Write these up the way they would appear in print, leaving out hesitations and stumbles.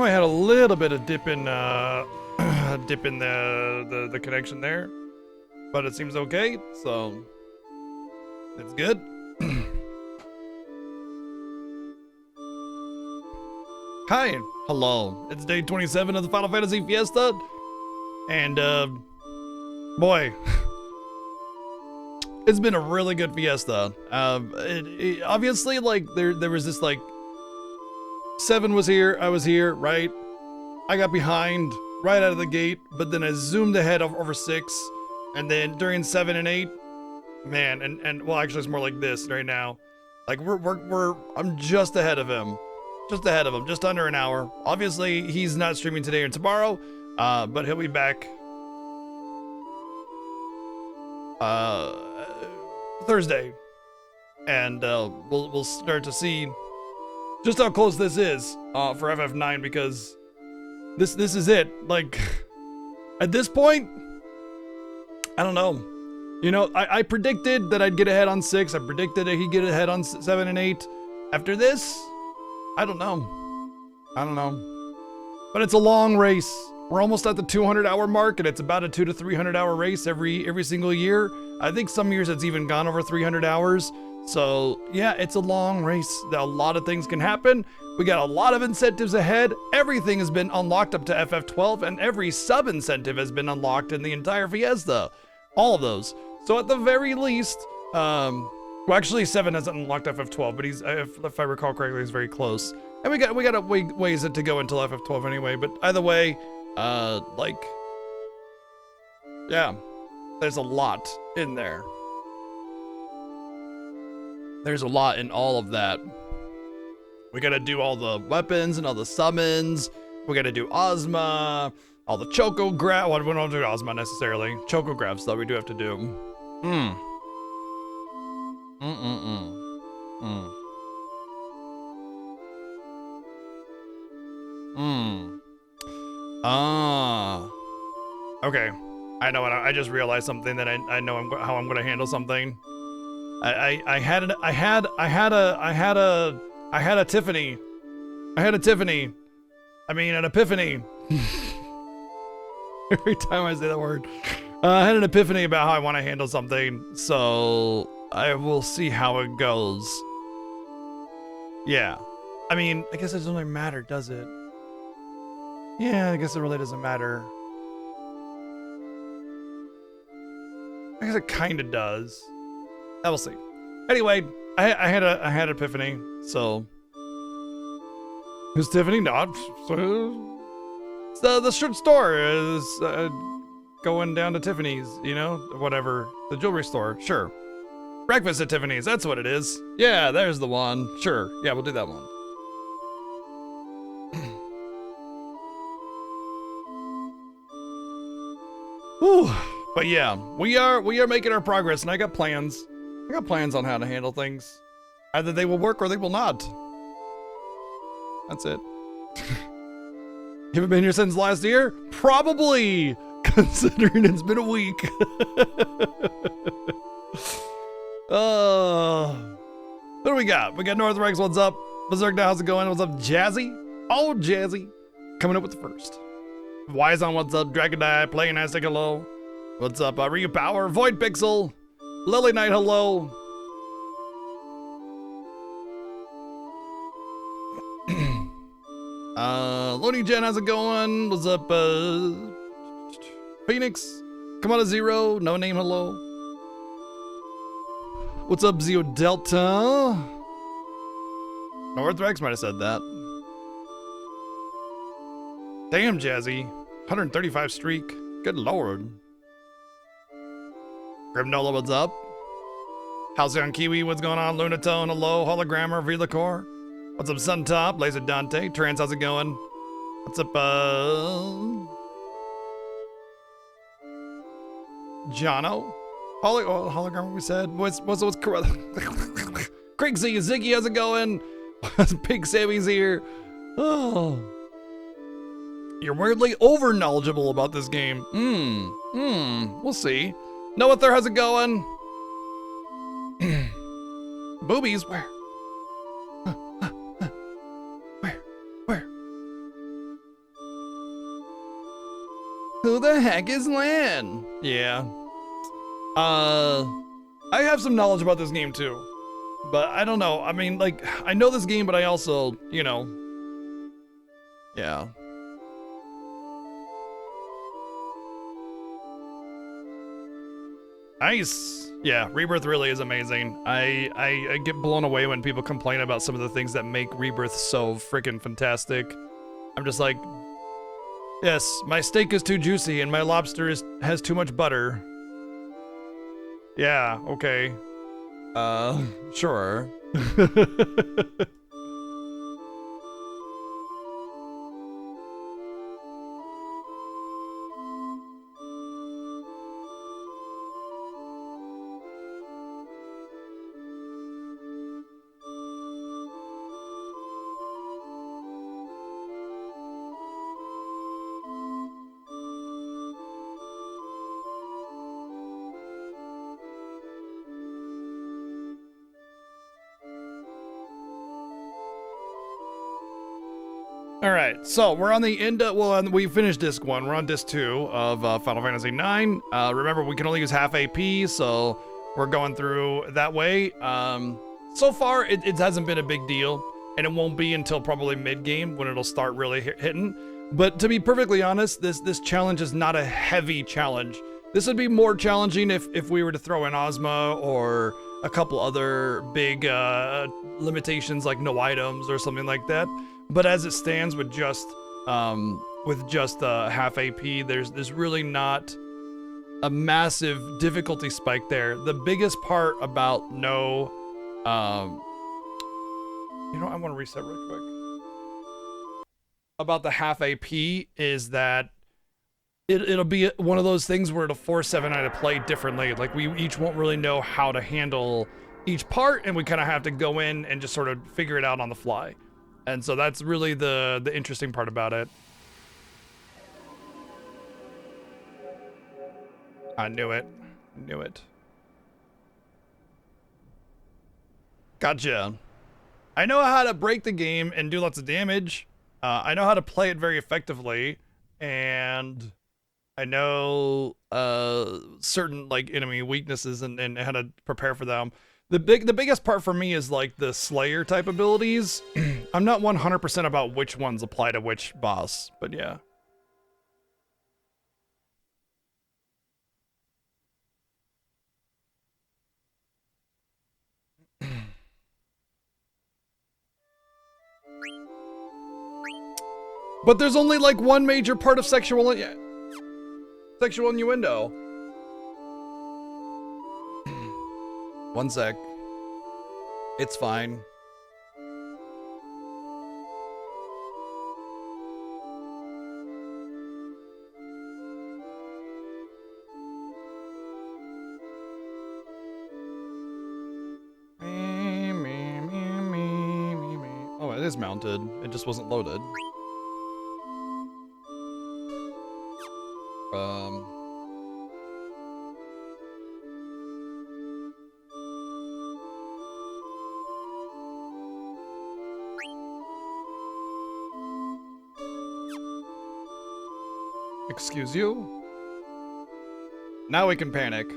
Oh, I had a little bit of dip in the connection there, but it seems okay, so it's good. Hi, hello. It's day 27 of the Final Fantasy Fiesta, and boy, it's been a really good Fiesta. Obviously, like there was this like 7 was here, I was here, right? I got behind right out of the gate, but then I zoomed ahead over 6, and then during 7 and 8, man, and well, actually, it's more like this right now. Like I'm just ahead of him, just under an hour. Obviously, he's not streaming today or tomorrow, but he'll be back Thursday, and we'll start to see just how close this is for FF9, because this is it. Like, at this point, I don't know. You know, I predicted that I'd get ahead on 6. I predicted that he'd get ahead on 7 and 8. After this, I don't know. But it's a long race. We're almost at the 200-hour mark, and it's about a 200 to 300-hour race every single year. I think some years it's even gone over 300 hours. So yeah, it's a long race. A lot of things can happen. We got a lot of incentives ahead. Everything has been unlocked up to FF12, and every sub incentive has been unlocked in the entire Fiesta. All of those. So at the very least, well, actually 7 hasn't unlocked FF12, but he's, if I recall correctly, he's very close. And we got a ways to go until FF12 anyway. But either way, like, yeah, there's a lot in there. There's a lot in all of that. We gotta do all the weapons and all the summons. We gotta do Ozma, all the Choco Grab. Well, we don't do Ozma necessarily. Choco Grabs, though, we do have to do. Okay. I know what I just realized something that I know how I'm gonna handle something. I had a Tiffany. I mean, an epiphany. Every time I say that word. I had an epiphany about how I want to handle something, so I will see how it goes. Yeah. I mean, I guess it doesn't really matter, does it? Yeah, I guess it really doesn't matter. I guess it kind of does. I will see. Anyway, I had an epiphany, so. Who's Tiffany? Not. The shirt store is going down to Tiffany's, you know, whatever. The jewelry store, sure. Breakfast at Tiffany's, that's what it is. Yeah, there's the one. Sure, yeah, we'll do that one. Whew. But yeah, we are making our progress, and I got plans. I got plans on how to handle things. Either they will work or they will not. That's it. You haven't been here since last year? Probably, considering it's been a week. What do we got? We got Northrex, what's up? Berserk, how's it going? What's up, Jazzy? Oh, Jazzy. Coming up with the first. Wyzon, what's up? Dragonite, playing nice, say hello. What's up? Ryu Power, Void Pixel, Lily Knight, hello. Looney Jen, how's it going? What's up, Phoenix? Come on to Zero, no name, hello. What's up, Zio Delta? Northrex might have said that. Damn, Jazzy. 135 streak. Good lord. Grimnola, what's up? Halcyon Kiwi, what's going on? Lunatone, hello. Hologrammer, Velacor. What's up, Suntop? Laser Dante. Trans, how's it going? What's up, Jono? Hologram, we said. What's Craig Z, Ziggy, how's it going? Pig Sammy's here. Oh. You're weirdly over knowledgeable about this game. We'll see. Noah there, how's it going? Boobies, where? Where? heck is LAN? Yeah. I have some knowledge about this game too. But I don't know. I mean, like, I know this game, but I also, you know. Yeah. Nice. Yeah, Rebirth really is amazing. I get blown away when people complain about some of the things that make Rebirth so freaking fantastic. I'm just like, yes, my steak is too juicy and my lobster has too much butter. Yeah, okay. Sure. All right, so we're on the end of, well, we finished disc 1. We're on disc 2 of Final Fantasy IX. Remember, we can only use half AP, so we're going through that way. So far, it hasn't been a big deal, and it won't be until probably mid-game when it'll start really hitting. But to be perfectly honest, this challenge is not a heavy challenge. This would be more challenging if we were to throw in Ozma or a couple other big limitations like no items or something like that. But as it stands with just half AP, there's really not a massive difficulty spike there. The biggest part about no, you know, I want to reset real quick. About the half AP is that it'll be one of those things where it'll force 7 I to play differently. Like we each won't really know how to handle each part, and we kind of have to go in and just sort of figure it out on the fly. And so that's really the interesting part about it. I knew it. Knew it. Gotcha. I know how to break the game and do lots of damage. I know how to play it very effectively, and I know certain like enemy weaknesses and how to prepare for them. The biggest part for me is like the Slayer type abilities. I'm not 100% about which ones apply to which boss, but yeah. But there's only like one major part of sexual innuendo. One sec. It's fine. Oh, it is mounted. It just wasn't loaded. Excuse you? Now we can panic.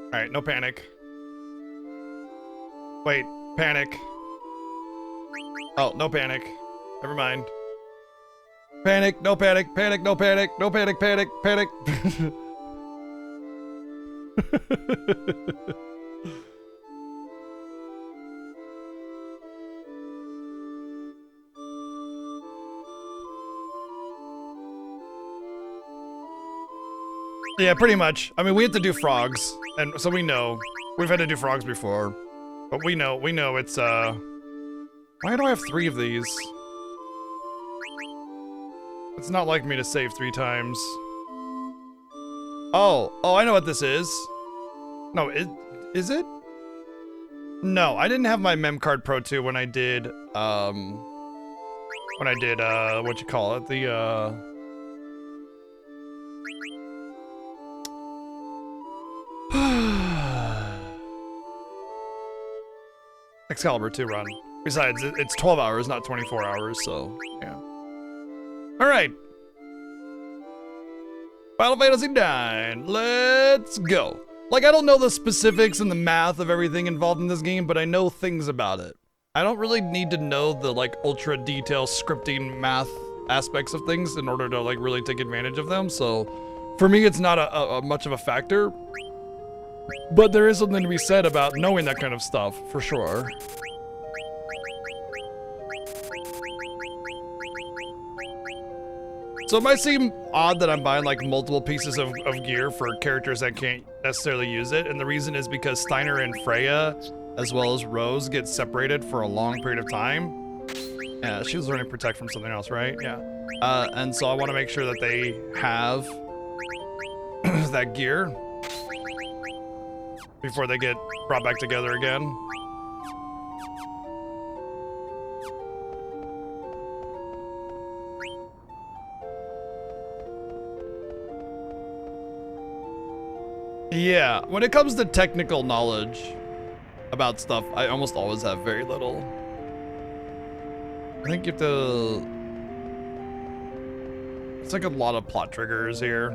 Alright, no panic. Wait, panic. Oh, no panic. Never mind. Panic, no panic, panic, no panic, no panic, panic, panic. Yeah, pretty much. I mean, we have to do frogs, and so we know. We've had to do frogs before. But we know it's, why do I have 3 of these? It's not like me to save 3 times. Oh, I know what this is. No, is it? No, I didn't have my Memcard Pro 2 when I did, what you call it, the, Excalibur 2 run. Besides, it's 12 hours, not 24 hours, so yeah. All right. Final Fantasy IX, let's go. Like, I don't know the specifics and the math of everything involved in this game, but I know things about it. I don't really need to know the like ultra detailed scripting math aspects of things in order to like really take advantage of them. So for me, it's not a much of a factor, but there is something to be said about knowing that kind of stuff for sure. So it might seem odd that I'm buying like multiple pieces of gear for characters that can't necessarily use it. And the reason is because Steiner and Freya, as well as Rose, get separated for a long period of time. Yeah, she was learning to protect from something else, right? Yeah. And so I want to make sure that they have that gear before they get brought back together again. Yeah, when it comes to technical knowledge about stuff, I almost always have very little. I think you have to... It's like a lot of plot triggers here.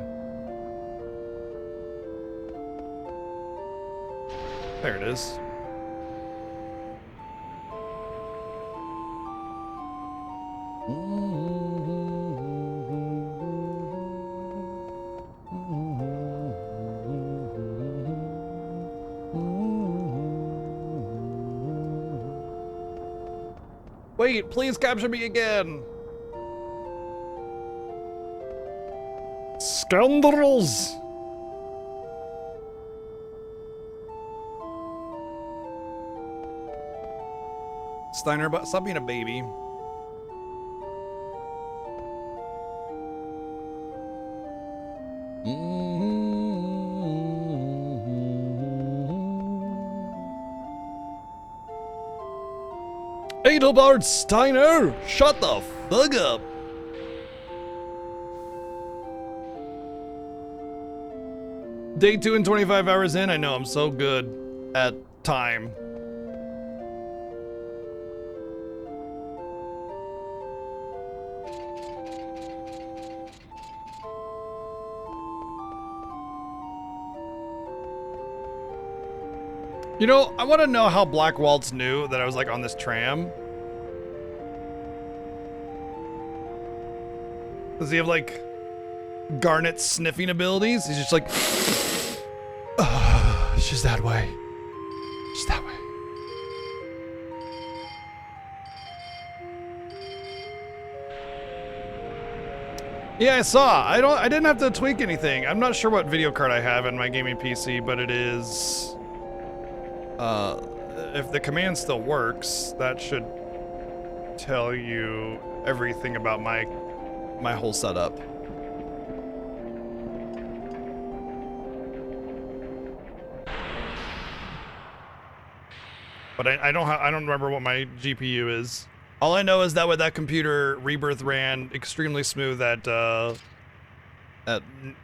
There it is. Wait, please capture me again. Scoundrels. Steiner, but stop being a baby. Adelbard Steiner, shut the fuck up. Day 2 and 25 hours in, I know I'm so good at time. You know, I want to know how Black Waltz knew that I was like on this tram. Does he have like Garnet sniffing abilities? He's just like, she's that way. She's that way. Yeah, I saw. I didn't have to tweak anything. I'm not sure what video card I have in my gaming PC, but it is if the command still works, that should tell you everything about my whole setup. But I don't remember what my GPU is. All I know is that with that computer, Rebirth ran extremely smooth at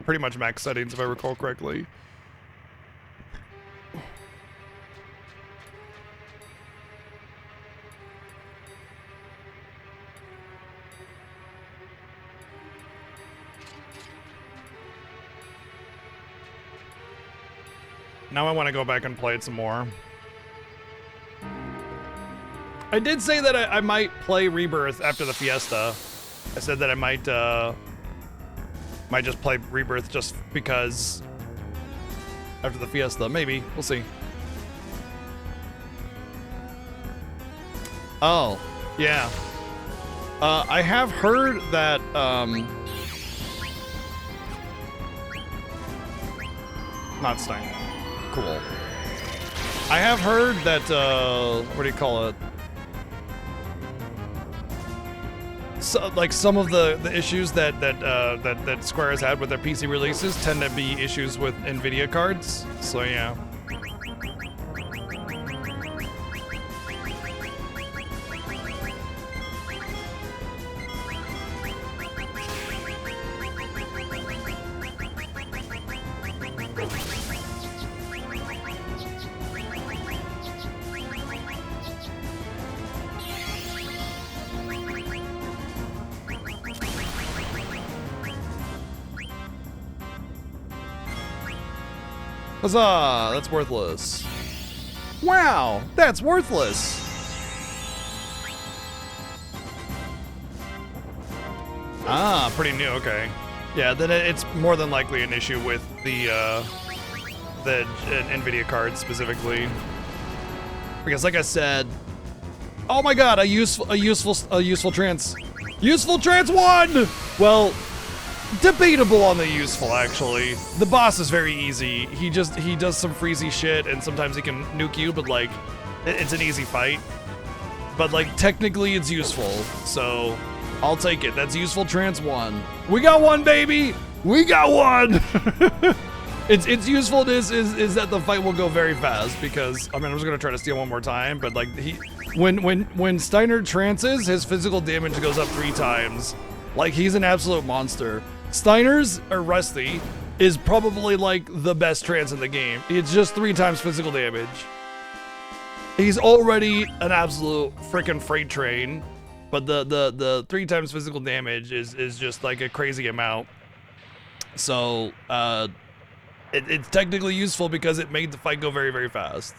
pretty much max settings, if I recall correctly. Now I want to go back and play it some more. I did say that I might play Rebirth after the Fiesta. I said that I might just play Rebirth just because after the Fiesta. Maybe. We'll see. Oh, yeah. I have heard that, not Stein. Cool. I have heard that, what do you call it? So, like some of the issues that Square has had with their PC releases tend to be issues with NVIDIA cards. So yeah. Huzzah! That's worthless. Wow, that's worthless. Ah, pretty new. Okay. Yeah, then it's more than likely an issue with the NVIDIA card specifically, because like I said, oh my God, a useful trance. Useful trance 1! Well, debatable on the useful, actually. The boss is very easy. He does some freezy shit, and sometimes he can nuke you, but like, it's an easy fight. But like, technically it's useful, so I'll take it. That's useful trance 1. We got one, baby! We got one! Its usefulness is that the fight will go very fast, because, I mean, I'm just gonna try to steal one more time, but like, when Steiner trances, his physical damage goes up 3 times. Like, he's an absolute monster. Steiner's, or Rusty, is probably like the best trance in the game. It's just 3 times physical damage. He's already an absolute freaking freight train, but the 3 times physical damage is just like a crazy amount. So, it's technically useful because it made the fight go very, very fast.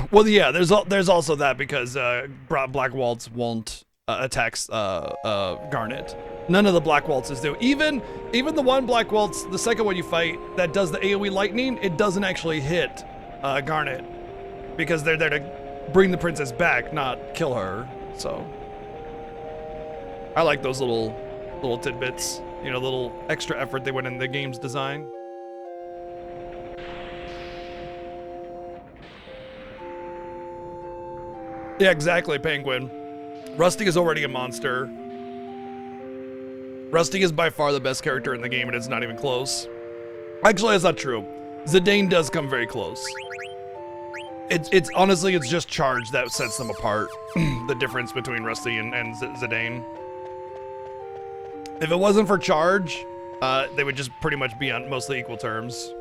Well, yeah, there's also that because Black Waltz won't attack Garnet. None of the Black Waltzes do. Even the one Black Waltz, the second one you fight, that does the AoE lightning, it doesn't actually hit Garnet, because they're there to bring the princess back, not kill her. So I like those little tidbits. You know, little extra effort they went in the game's design. Yeah, exactly, Penguin. Rusty is already a monster. Rusty is by far the best character in the game, and it's not even close. Actually, that's not true. Zidane does come very close. It's honestly, it's just charge that sets them apart. The difference between Rusty and Zidane. If it wasn't for charge, they would just pretty much be on mostly equal terms.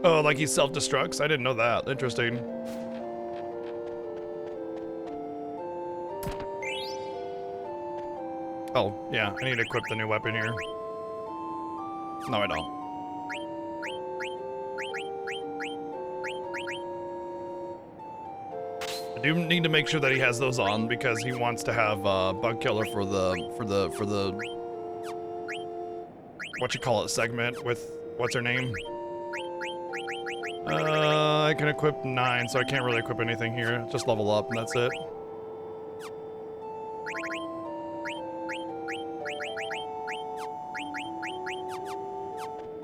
Oh, like he self-destructs? I didn't know that. Interesting. Oh, yeah, I need to equip the new weapon here. No, I don't. I do need to make sure that he has those on because he wants to have Bug Killer for the what you call it segment with what's her name? I can equip 9, so I can't really equip anything here. Just level up and that's it.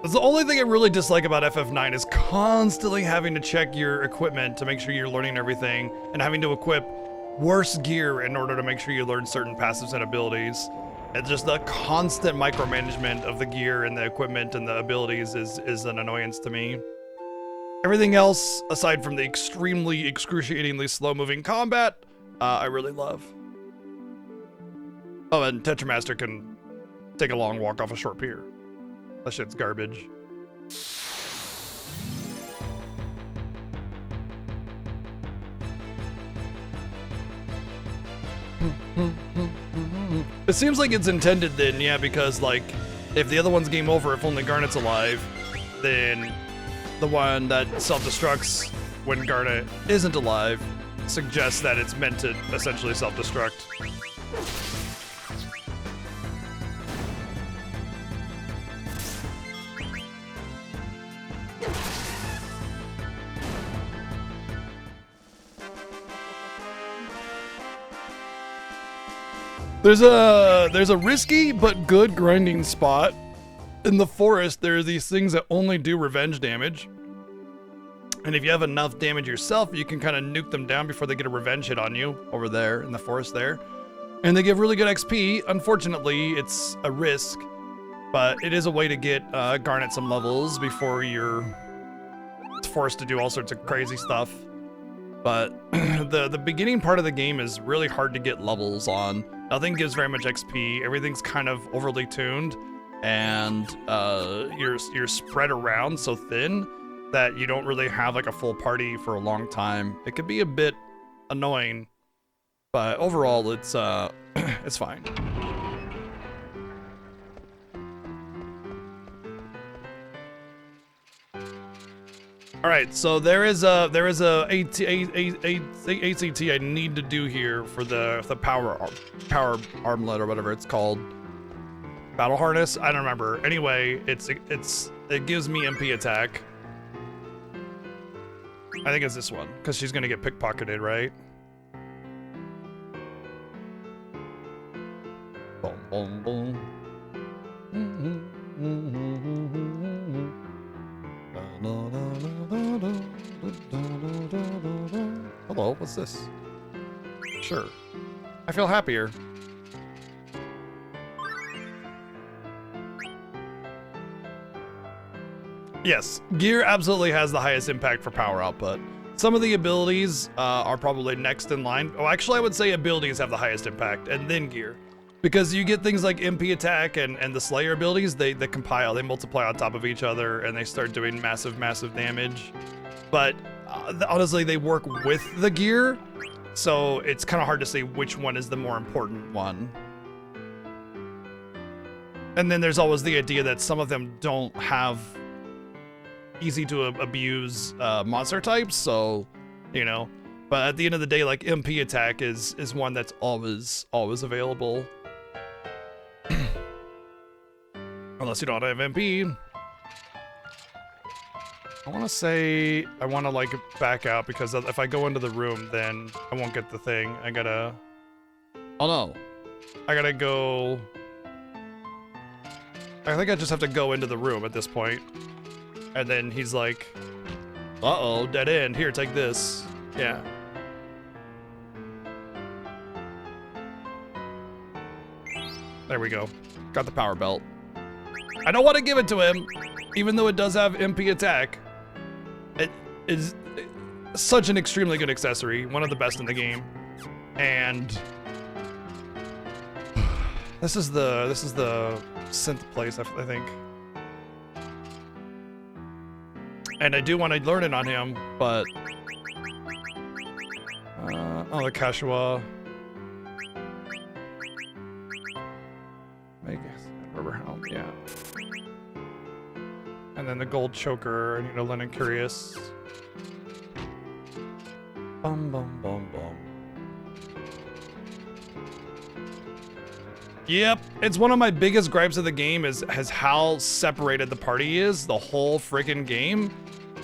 That's the only thing I really dislike about FF9 is constantly having to check your equipment to make sure you're learning everything and having to equip worse gear in order to make sure you learn certain passives and abilities. It's just the constant micromanagement of the gear and the equipment and the abilities is an annoyance to me. Everything else, aside from the extremely excruciatingly slow-moving combat, I really love. Oh, and Tetramaster can take a long walk off a short pier. That shit's garbage. It seems like it's intended then, yeah, because like, if the other one's game over, if only Garnet's alive, then the one that self-destructs when Garnet isn't alive suggests that it's meant to essentially self-destruct. There's a risky but good grinding spot. In the forest, there are these things that only do revenge damage. And if you have enough damage yourself, you can kind of nuke them down before they get a revenge hit on you over there in the forest there. And they give really good XP. Unfortunately, it's a risk, but it is a way to get Garnet some levels before you're forced to do all sorts of crazy stuff. But the beginning part of the game is really hard to get levels on. Nothing gives very much XP. Everything's kind of overly tuned, and you're spread around so thin that you don't really have like a full party for a long time, it could be a bit annoying. But overall, it's it's fine. All right, so there is a ACT I need to do here for the power armlet or whatever it's called. Battle harness? I don't remember. Anyway, it gives me MP attack. I think it's this one because she's gonna get pickpocketed, right? Boom, boom, boom. Hello, what's this? Sure. I feel happier. Yes, gear absolutely has the highest impact for power output. Some of the abilities are probably next in line. Oh, actually, I would say abilities have the highest impact, and then gear. Because you get things like MP attack and the Slayer abilities, they compile, they multiply on top of each other, and they start doing massive, massive damage. But honestly, they work with the gear, so it's kind of hard to say which one is the more important one. And then there's always the idea that some of them don't have easy to abuse monster types, so, you know. But at the end of the day, like, MP attack is one that's always available. Unless you don't have MP. I want to say I want to like back out because if I go into the room, then I won't get the thing. I gotta. Oh no. I gotta go. I think I just have to go into the room at this point. And then he's like, uh-oh, dead end. Here, take this. Yeah. There we go. Got the power belt. I don't want to give it to him, even though it does have MP attack. It is such an extremely good accessory, one of the best in the game. And this is the synth place, I think. And I do want to learn it on him, but oh, the Kashua. Rubber helm, yeah. And then the gold choker, and you know, Lennon Curious. Bum bum bum bum. Yep, it's one of my biggest gripes of the game is how separated the party is, the whole friggin' game,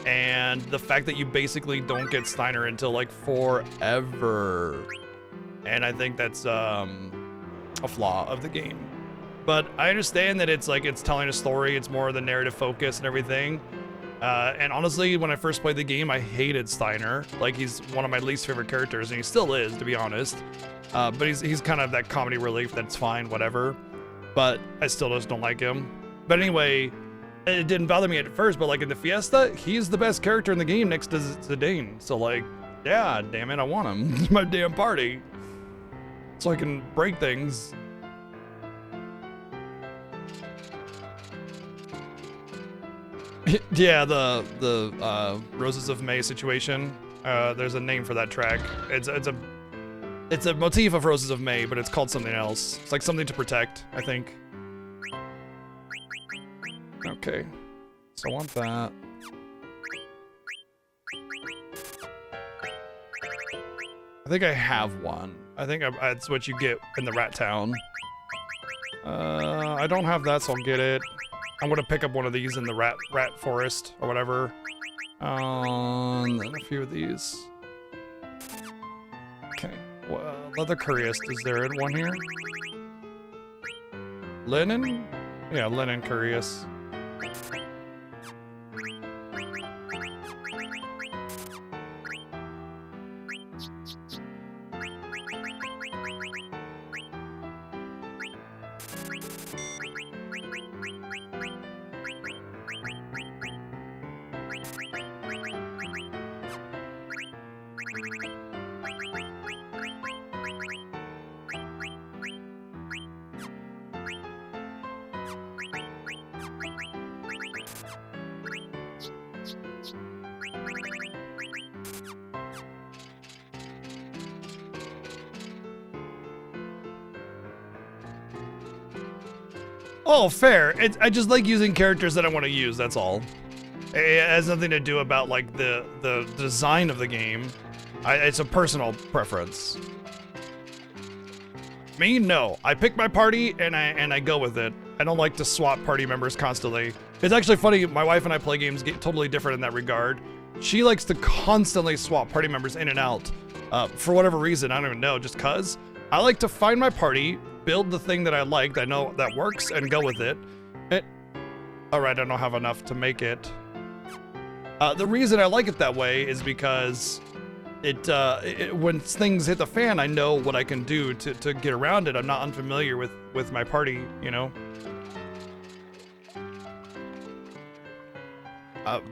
and the fact that you basically don't get Steiner until like forever. And I think that's a flaw of the game. But I understand that it's telling a story, it's more of the narrative focus and everything. And honestly, when I first played the game, I hated Steiner. Like, he's one of my least favorite characters, and he still is, to be honest. But he's kind of that comedy relief that's fine, whatever. But I still just don't like him. But anyway, it didn't bother me at first, but like in the Fiesta, he's the best character in the game next to Zidane. So like, yeah, damn it, I want him. It's my damn party. So I can break things. Yeah, the Roses of May situation. There's a name for that track. It's a motif of Roses of May, but it's called something else. It's like Something to Protect, I think. Okay, so I want that. I think I have one. I think that's what you get in the Rat Town. I don't have that, so I'll get it. I'm gonna pick up one of these in the rat forest or whatever. And then a few of these. Okay. Well, Leather Curious. Is there one here? Linen? Yeah, Linen Curious. Oh, fair. I just like using characters that I want to use, that's all. It has nothing to do about like the design of the game. It's a personal preference. Me, no. I pick my party and I go with it. I don't like to swap party members constantly. It's actually funny, my wife and I play games totally different in that regard. She likes to constantly swap party members in and out. For whatever reason, I don't even know, just cause. I like to find my party, build the thing that I like, that I know that works, and go with it. Alright, I don't have enough to make it. The reason I like it that way is because when things hit the fan, I know what I can do to get around it. I'm not unfamiliar with my party, you know?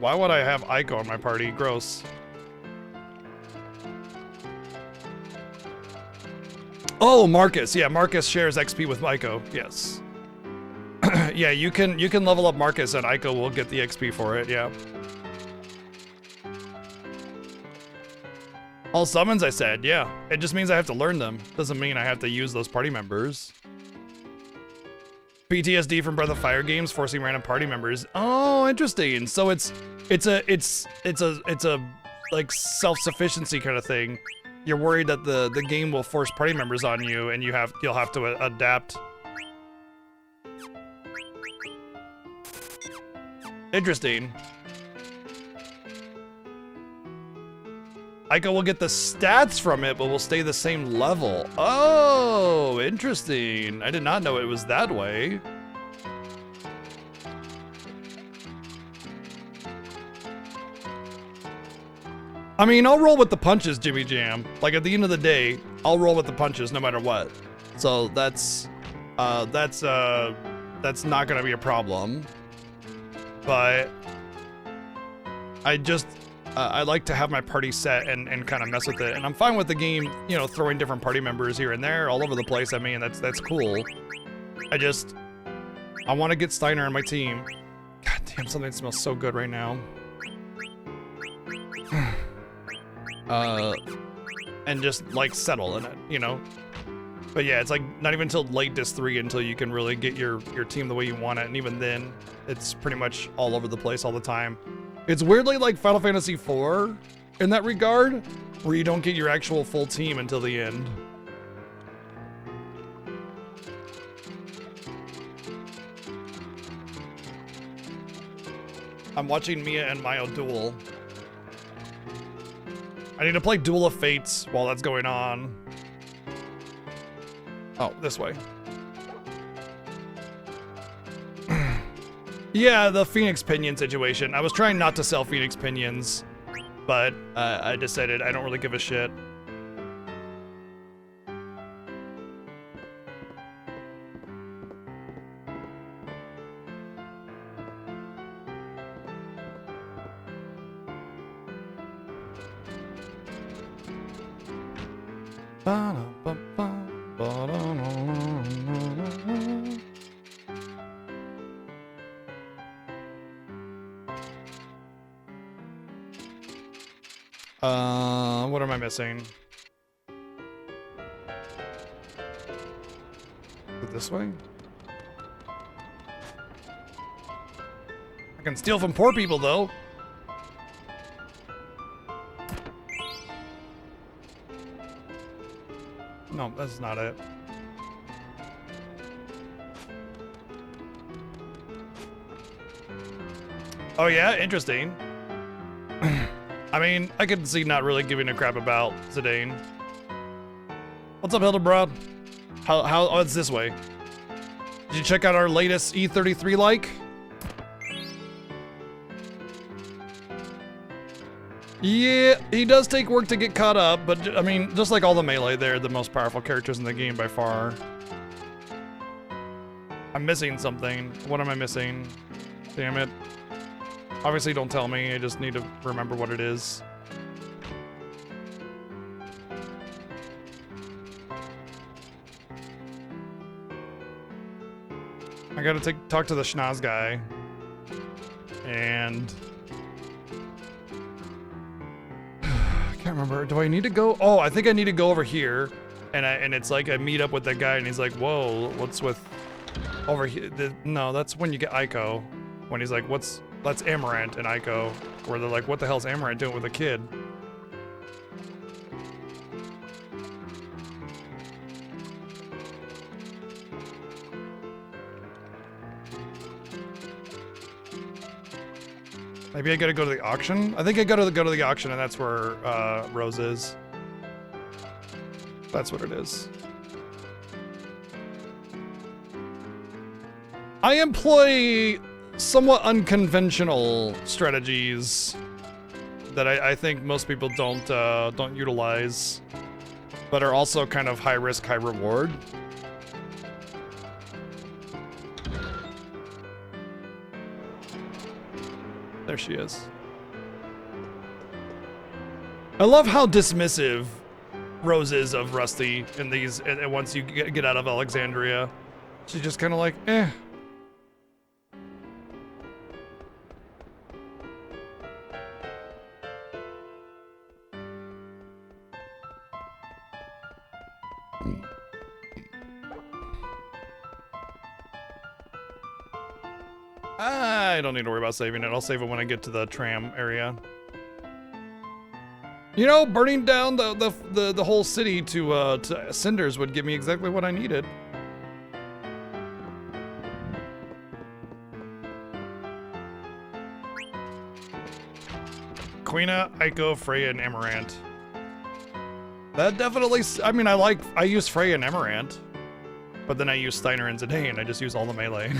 Why would I have Aiko in my party? Gross. Oh, Marcus. Yeah, Marcus shares XP with Aiko. Yes. Yeah, you can level up Marcus and Aiko will get the XP for it. Yeah. All summons, I said. Yeah. It just means I have to learn them. Doesn't mean I have to use those party members. PTSD from Breath of Fire games forcing random party members. Oh, interesting. So it's a like self-sufficiency kind of thing. You're worried that the game will force party members on you, and you'll have to adapt. Interesting. Aiko will get the stats from it, but will stay the same level. Oh, interesting. I did not know it was that way. I mean, I'll roll with the punches, Jimmy Jam. Like, at the end of the day, I'll roll with the punches no matter what. So that's not gonna be a problem. But I like to have my party set and kind of mess with it. And I'm fine with the game, you know, throwing different party members here and there, all over the place. I mean, that's cool. I want to get Steiner on my team. God damn, something smells so good right now. And just like settle in it, you know? But yeah, it's like not even until late Disc 3 until you can really get your team the way you want it. And even then, it's pretty much all over the place all the time. It's weirdly like Final Fantasy IV in that regard, where you don't get your actual full team until the end. I'm watching Mia and Mayo duel. I need to play Duel of Fates while that's going on. Oh, this way. Yeah, the Phoenix Pinion situation. I was trying not to sell Phoenix Pinions, but I decided I don't really give a shit. What am I missing? Is it this way? I can steal from poor people, though. No, that's not it. Oh yeah, interesting. I mean, I could see not really giving a crap about Zidane. What's up, Hildebrand? Oh, it's this way. Did you check out our latest E33 like? Yeah, he does take work to get caught up, but I mean, just like all the melee, they're the most powerful characters in the game by far. I'm missing something. What am I missing? Damn it. Obviously, don't tell me. I just need to remember what it is. I gotta talk to the Schnoz guy. And... I can't remember. Do I need to go? Oh, I think I need to go over here. And it's like I meet up with that guy and he's like, whoa, what's with... Over here, no, that's when you get Ico. When he's like, that's Amaranth and Ico. Where they're like, what the hell's Amaranth doing with a kid? Maybe I gotta go to the auction? I think I gotta go to the auction and that's where Rose is. That's what it is. I employ somewhat unconventional strategies that I think most people don't utilize, but are also kind of high risk, high reward. There she is. I love how dismissive Rose is of Rusty in these, and once you get out of Alexandria. She's just kind of like, eh. I don't need to worry about saving it. I'll save it when I get to the tram area. You know, burning down the whole city to cinders would give me exactly what I needed. Quina, Ico, Freya, and Amaranth. That definitely, I mean, I use Freya and Amaranth, but then I use Steiner and Zidane. I just use all the melee.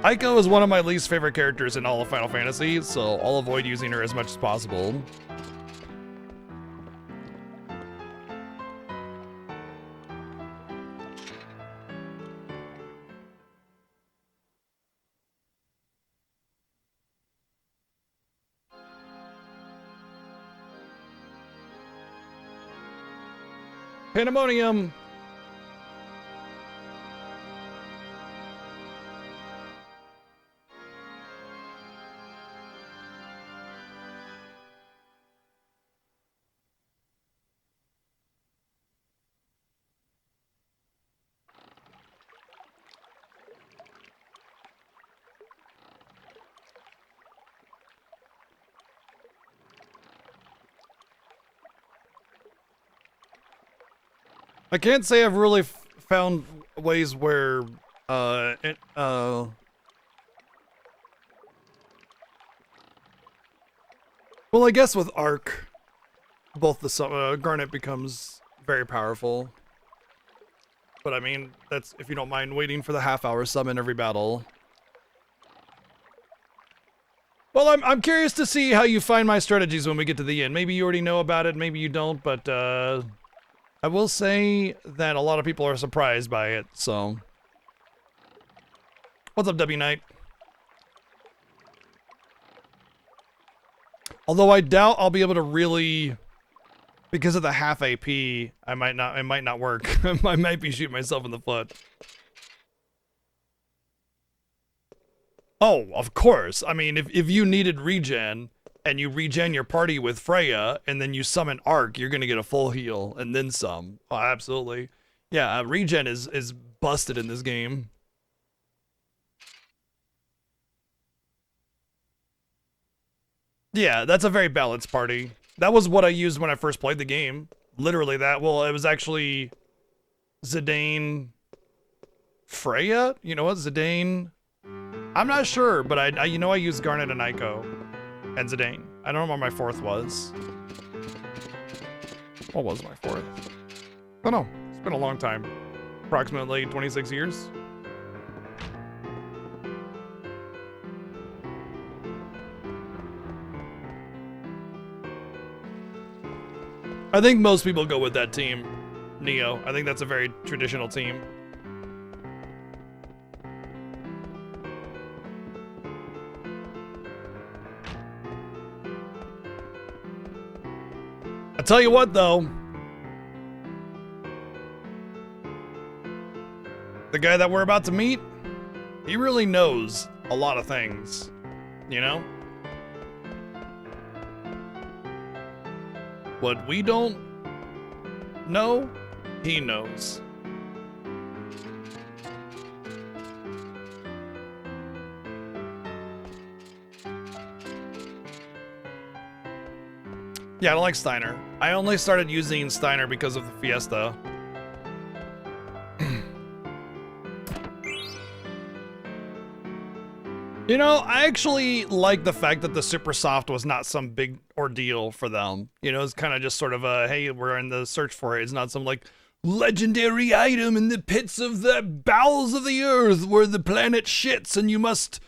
Ico is one of my least favorite characters in all of Final Fantasy, so I'll avoid using her as much as possible. Pandemonium! I can't say I've really found ways where, well, I guess with Arc, both the Garnet becomes very powerful. But I mean, that's if you don't mind waiting for the half-hour summon every battle. Well, I'm curious to see how you find my strategies when we get to the end. Maybe you already know about it, maybe you don't, but I will say that a lot of people are surprised by it, so. What's up, W Knight? Although I doubt I'll be able to really, because of the half AP, it might not work. I might be shooting myself in the foot. Oh, of course. I mean, if you needed regen, and you regen your party with Freya, and then you summon Arc, you're gonna get a full heal, and then some. Oh, absolutely. Yeah, regen is busted in this game. Yeah, that's a very balanced party. That was what I used when I first played the game. Literally that. Well, it was actually Zidane, Freya? You know what, Zidane? I'm not sure, but I you know I used Garnet and Ico. And Zidane. I don't know what my fourth was. What was my fourth? I don't know. It's been a long time. Approximately 26 years. I think most people go with that team. Neo. I think that's a very traditional team. I tell you what, though, the guy that we're about to meet, he really knows a lot of things, you know? What we don't know, he knows. Yeah, I don't like Steiner. I only started using Steiner because of the Fiesta. You know, I actually like the fact that the Super Soft was not some big ordeal for them. You know, it's kind of just sort of a, hey, we're in the search for it. It's not some like legendary item in the pits of the bowels of the earth where the planet shits and you must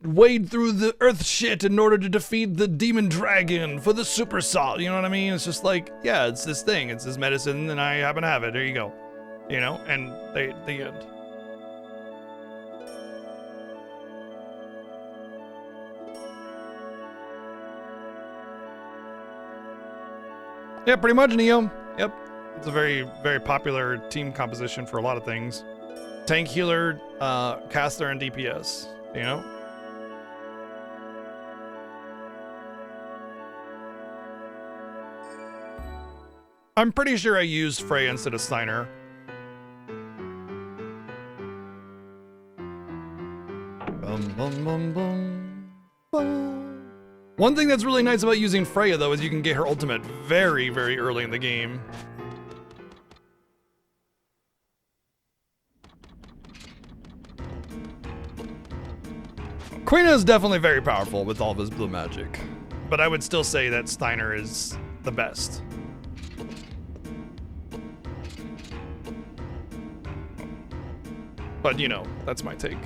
wade through the earth shit in order to defeat the demon dragon for the Super Salt. You know what I mean? It's just like, yeah, it's this thing. It's this medicine and I happen to have it. There you go. You know, and the end. Yeah, pretty much, Neo. Yep. It's a very, very popular team composition for a lot of things. Tank, healer, caster, and DPS, you know? I'm pretty sure I used Freya instead of Steiner. Bum, bum, bum, bum, bum. One thing that's really nice about using Freya, though, is you can get her ultimate very, very early in the game. Quina is definitely very powerful with all of his blue magic, but I would still say that Steiner is the best. But, you know, that's my take.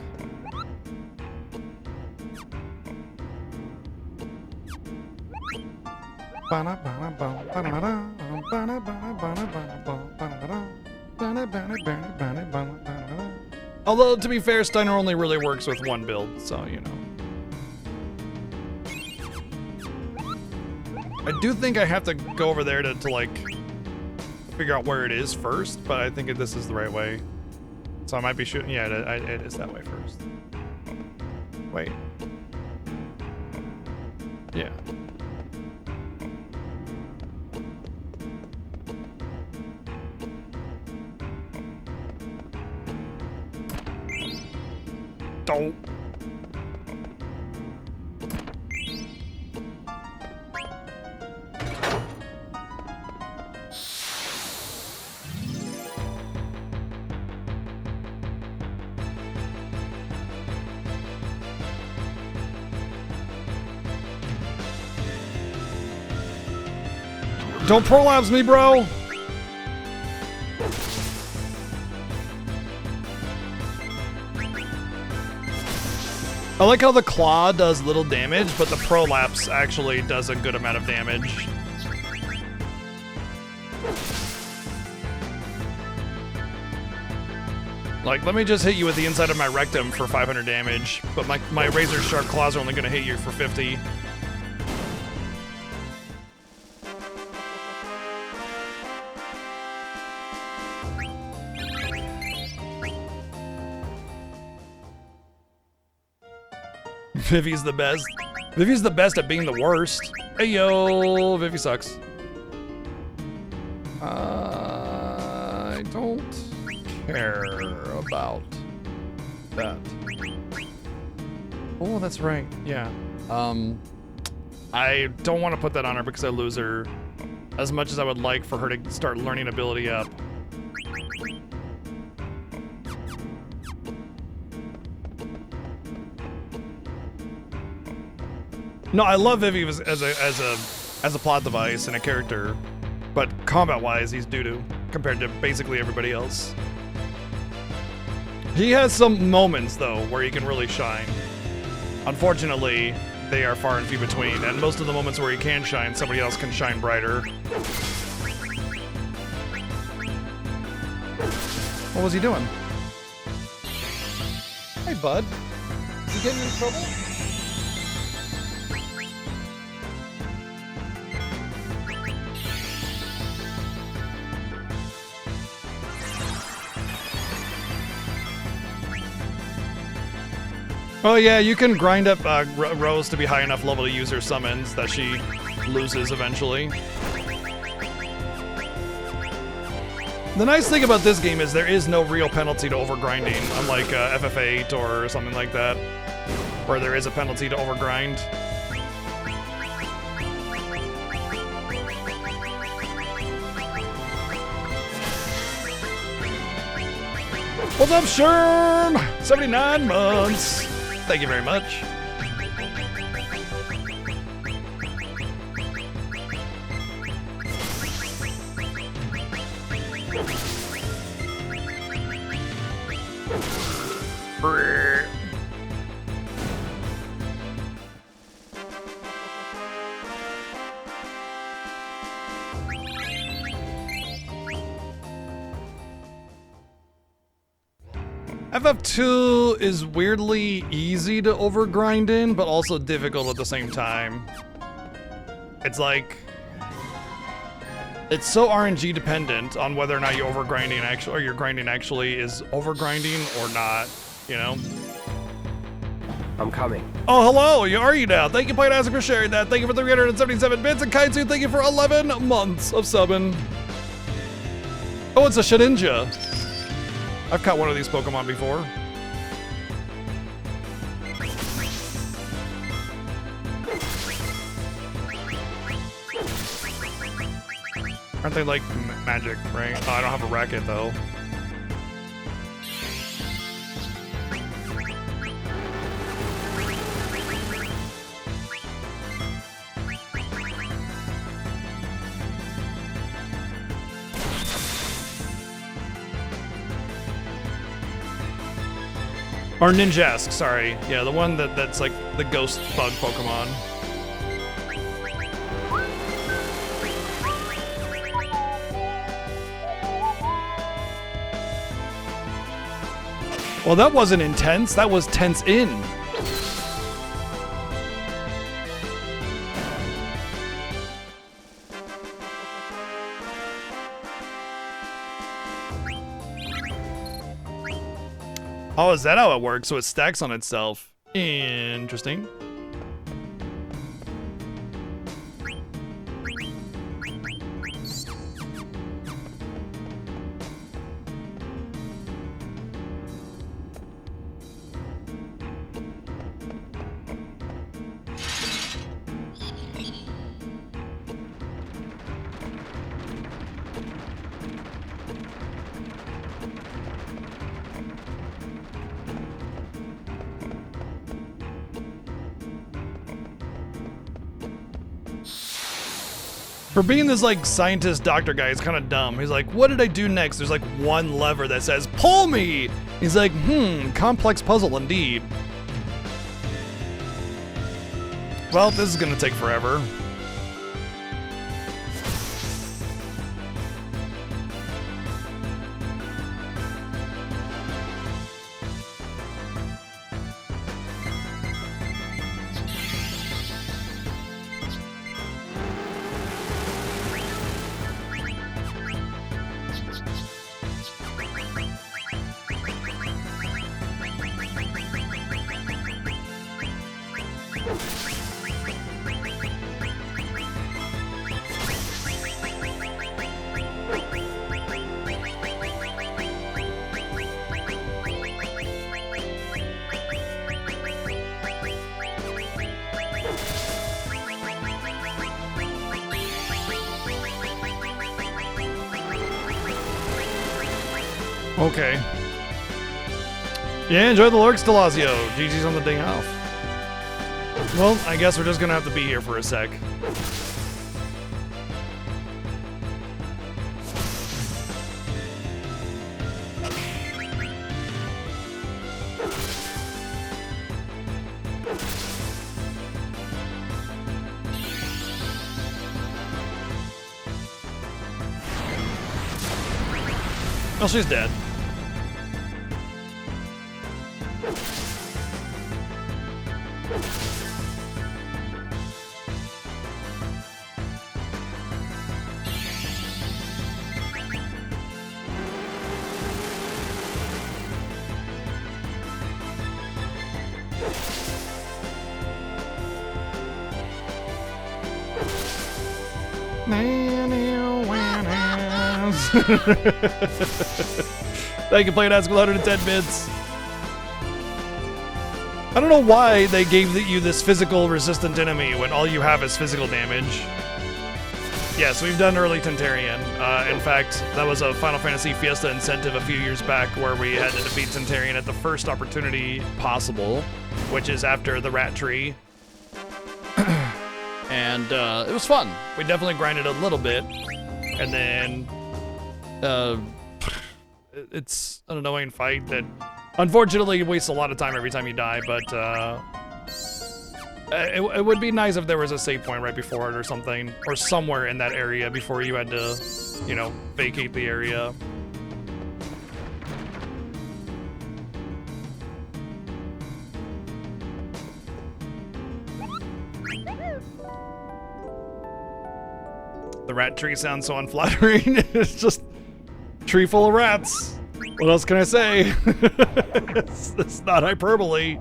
Although, to be fair, Steiner only really works with one build, so, you know. I do think I have to go over there to like, figure out where it is first, but I think this is the right way. So I might be shooting, yeah, it is that way first. Wait. Yeah. Don't. Don't prolapse me, bro! I like how the claw does little damage, but the prolapse actually does a good amount of damage. Like, let me just hit you with the inside of my rectum for 500 damage, but my razor sharp claws are only gonna hit you for 50. Vivi's the best. Vivi's the best at being the worst. Hey yo, Vivi sucks. I don't care about that. Oh, that's right. Yeah. I don't want to put that on her because I lose her as much as I would like for her to start learning ability up. No, I love Vivi as a plot device and a character, but combat-wise, he's doo-doo compared to basically everybody else. He has some moments though where he can really shine. Unfortunately, they are far and few between, and most of the moments where he can shine, somebody else can shine brighter. What was he doing? Hey, bud. Is he getting in trouble? Oh yeah, you can grind up Rose to be high enough level to use her summons that she loses eventually. The nice thing about this game is there is no real penalty to overgrinding, unlike FF8 or something like that, where there is a penalty to overgrind. What's up, Shern? 79 months. Thank you very much. FF2 is weirdly easy to overgrind in, but also difficult at the same time. It's like, it's so RNG dependent on whether or not you overgrinding actually, or your grinding actually is overgrinding or not, you know? I'm coming. Oh, hello, are you now? Thank you, Playtastic, for sharing that. Thank you for 377 bits, and Kaitsu, thank you for 11 months of subbing. Oh, it's a Shedinja. I've caught one of these Pokemon before. Aren't they like magic, right? Oh, I don't have a racket though. Or Ninjask, sorry. Yeah, the one that's like the ghost bug Pokemon. Well, that wasn't intense, that was tense in. Oh, is that how it works? So it stacks on itself. Interesting. For being this like scientist doctor guy, it's kind of dumb. He's like, what did I do next? There's like one lever that says, pull me! He's like, complex puzzle indeed. Well, this is gonna take forever. Okay. Yeah, enjoy the lurks, Delazio. GG's on the day off. Well, I guess we're just gonna have to be here for a sec. Oh, she's dead. Thank you, Playtastic, 110 bits. I don't know why they gave you this physical resistant enemy when all you have is physical damage. Yes, we've done early Tentarian. In fact, that was a Final Fantasy Fiesta incentive a few years back where we had to defeat Tentarian at the first opportunity possible, which is after the rat tree. And it was fun. We definitely grinded a little bit, and then it's an annoying fight that unfortunately wastes a lot of time every time you die, but it would be nice if there was a save point right before it or something, or somewhere in that area before you had to, you know, vacate the area. The rat tree sounds so unflattering. It's just a tree full of rats. What else can I say? It's not hyperbole.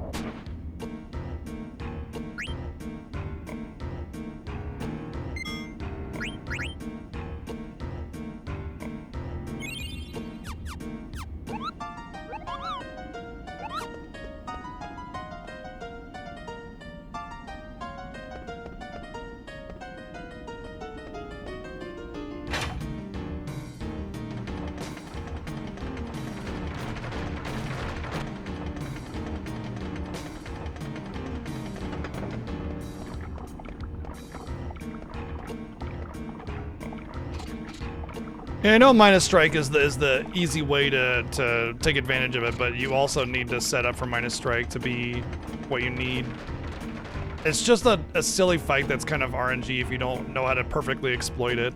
Yeah, I know minus strike is the easy way to take advantage of it, but you also need to set up for minus strike to be what you need. It's just a silly fight that's kind of RNG if you don't know how to perfectly exploit it.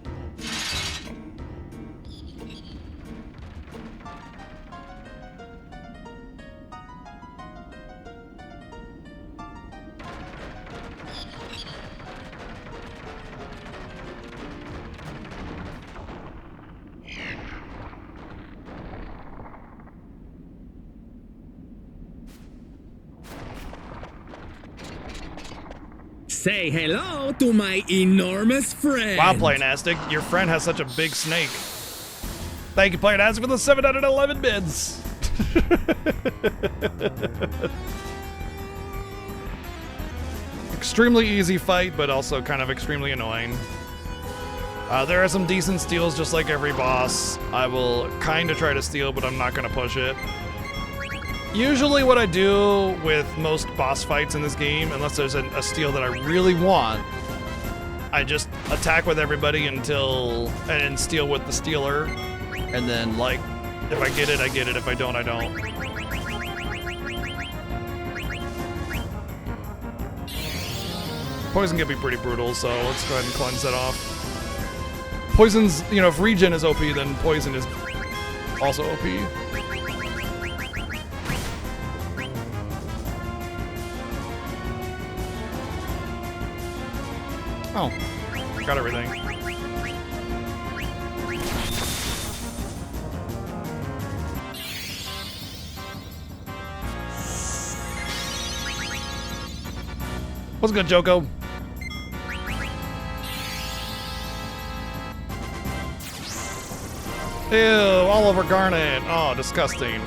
Say hello to my enormous friend. Wow, Playinastic, your friend has such a big snake. Thank you, Playinastic, for the 711 bids. Extremely easy fight, but also kind of extremely annoying. There are some decent steals, just like every boss. I will kind of try to steal, but I'm not going to push it. Usually what I do with most boss fights in this game, unless there's a steal that I really want, I just attack with everybody and then steal with the stealer. And then, like, if I get it, I get it. If I don't, I don't. Poison can be pretty brutal, so let's go ahead and cleanse that off. Poison's, you know, if regen is OP, then poison is also OP. Oh, got everything. What's good, Joko? Ew, all over Garnet. Oh, disgusting.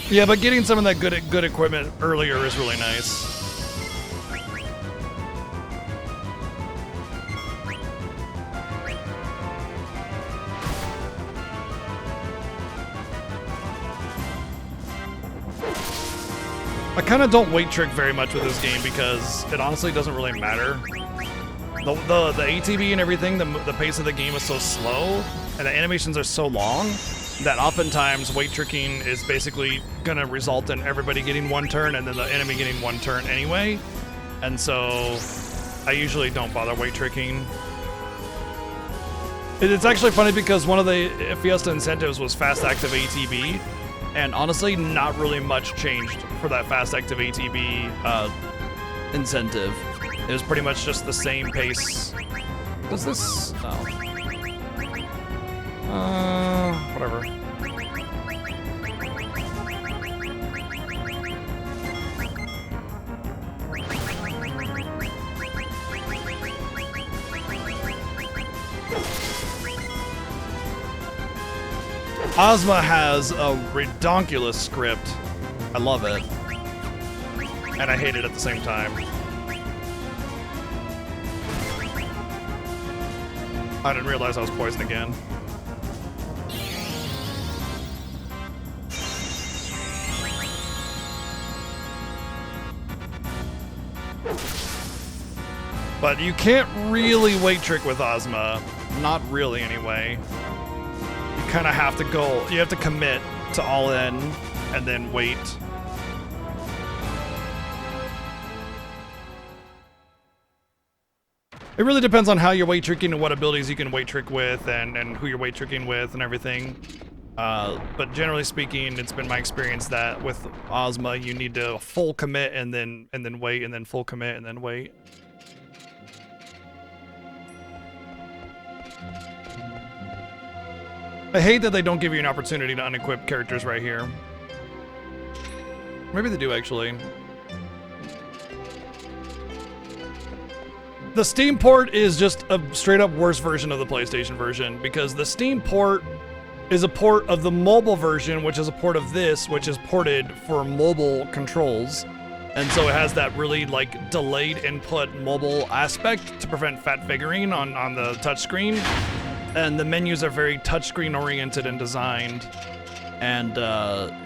Yeah, but getting some of that good equipment earlier is really nice. I kind of don't weight trick very much with this game because it honestly doesn't really matter. The ATB and everything, the pace of the game is so slow, and the animations are so long, that oftentimes weight tricking is basically going to result in everybody getting one turn and then the enemy getting one turn anyway. And so I usually don't bother weight tricking. It's actually funny because one of the Fiesta incentives was fast active ATB, and honestly not really much changed for that fast active ATB incentive. It was pretty much just the same pace. Does this... oh. Whatever. Ozma has a redonkulous script. I love it. And I hate it at the same time. I didn't realize I was poisoned again. But you can't really weight trick with Ozma. Not really, anyway. You kind of have to go, you have to commit to all in and then wait. It really depends on how you're weight tricking and what abilities you can weight trick with and who you're weight tricking with and everything. But generally speaking, it's been my experience that with Ozma, you need to full commit and then wait and then full commit and then wait. I hate that they don't give you an opportunity to unequip characters right here. Maybe they do, actually. The Steam port is just a straight up worse version of the PlayStation version, because the Steam port is a port of the mobile version, which is a port of this, which is ported for mobile controls. And so it has that really like delayed input mobile aspect to prevent fat figuring on the touchscreen. And the menus are very touchscreen oriented and designed. And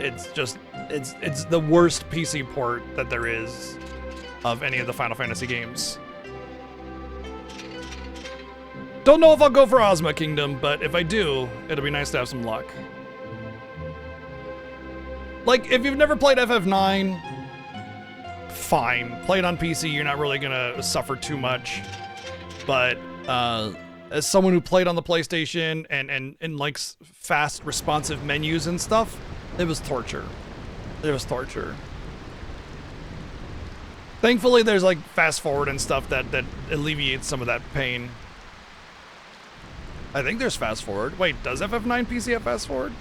it's the worst PC port that there is of any of the Final Fantasy games. Don't know if I'll go for Ozma Kingdom, but if I do, it'll be nice to have some luck. Like, if you've never played FF9, fine. Play it on PC, you're not really gonna suffer too much. But as someone who played on the PlayStation and likes fast, responsive menus and stuff, it was torture. It was torture. Thankfully, there's like fast forward and stuff that alleviates some of that pain. I think there's fast forward. Wait, does FF9 PC have fast forward?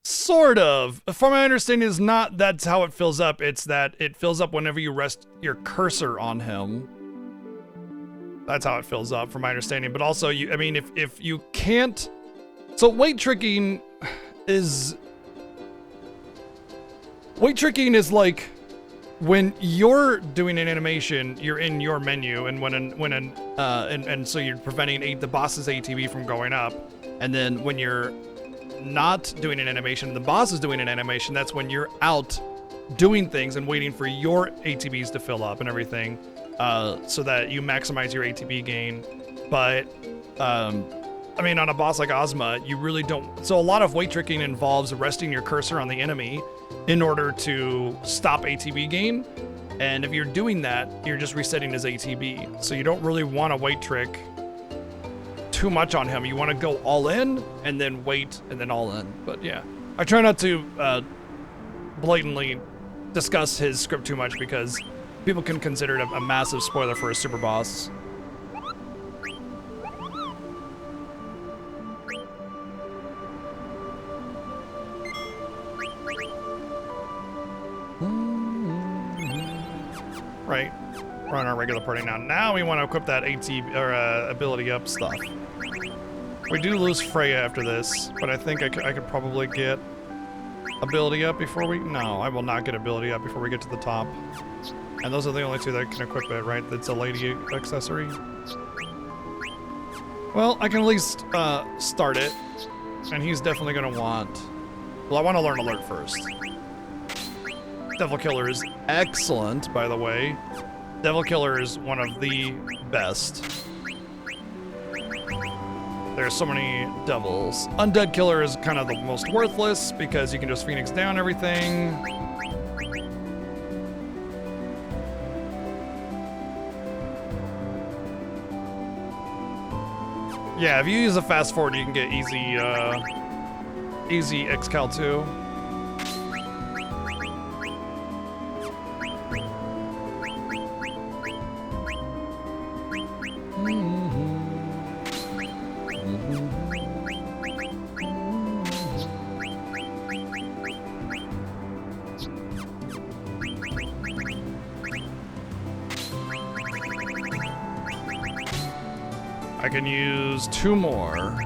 Sort of. From my understanding, is not that's how it fills up. It's that it fills up whenever you rest your cursor on him. That's how it fills up, from my understanding. But also, I mean, if you can't. So weight tricking is like when you're doing an animation, you're in your menu, and and so you're preventing the boss's ATB from going up, and then when you're not doing an animation, the boss is doing an animation, that's when you're out doing things and waiting for your ATBs to fill up and everything, so that you maximize your ATB gain. But I mean, on a boss like Ozma, you really don't. So a lot of weight tricking involves resting your cursor on the enemy in order to stop ATB gain. And if you're doing that, you're just resetting his ATB. So you don't really want to weight trick too much on him. You want to go all in and then wait and then all in. But yeah, I try not to blatantly discuss his script too much because people can consider it a massive spoiler for a super boss. Right, we're on our regular party now. Now we want to equip that ability up stuff. We do lose Freya after this, but I think I could probably get ability up before we. No, I will not get ability up before we get to the top. And those are the only two that can equip it, right? It's a lady accessory. Well, I can at least start it, and he's definitely gonna want. Well, I want to learn alert first. Devil Killer is excellent, by the way. Devil Killer is one of the best. There's so many devils. Undead Killer is kind of the most worthless because you can just Phoenix down everything. Yeah, if you use a fast forward, you can get easy Xcal 2. I can use 2 more.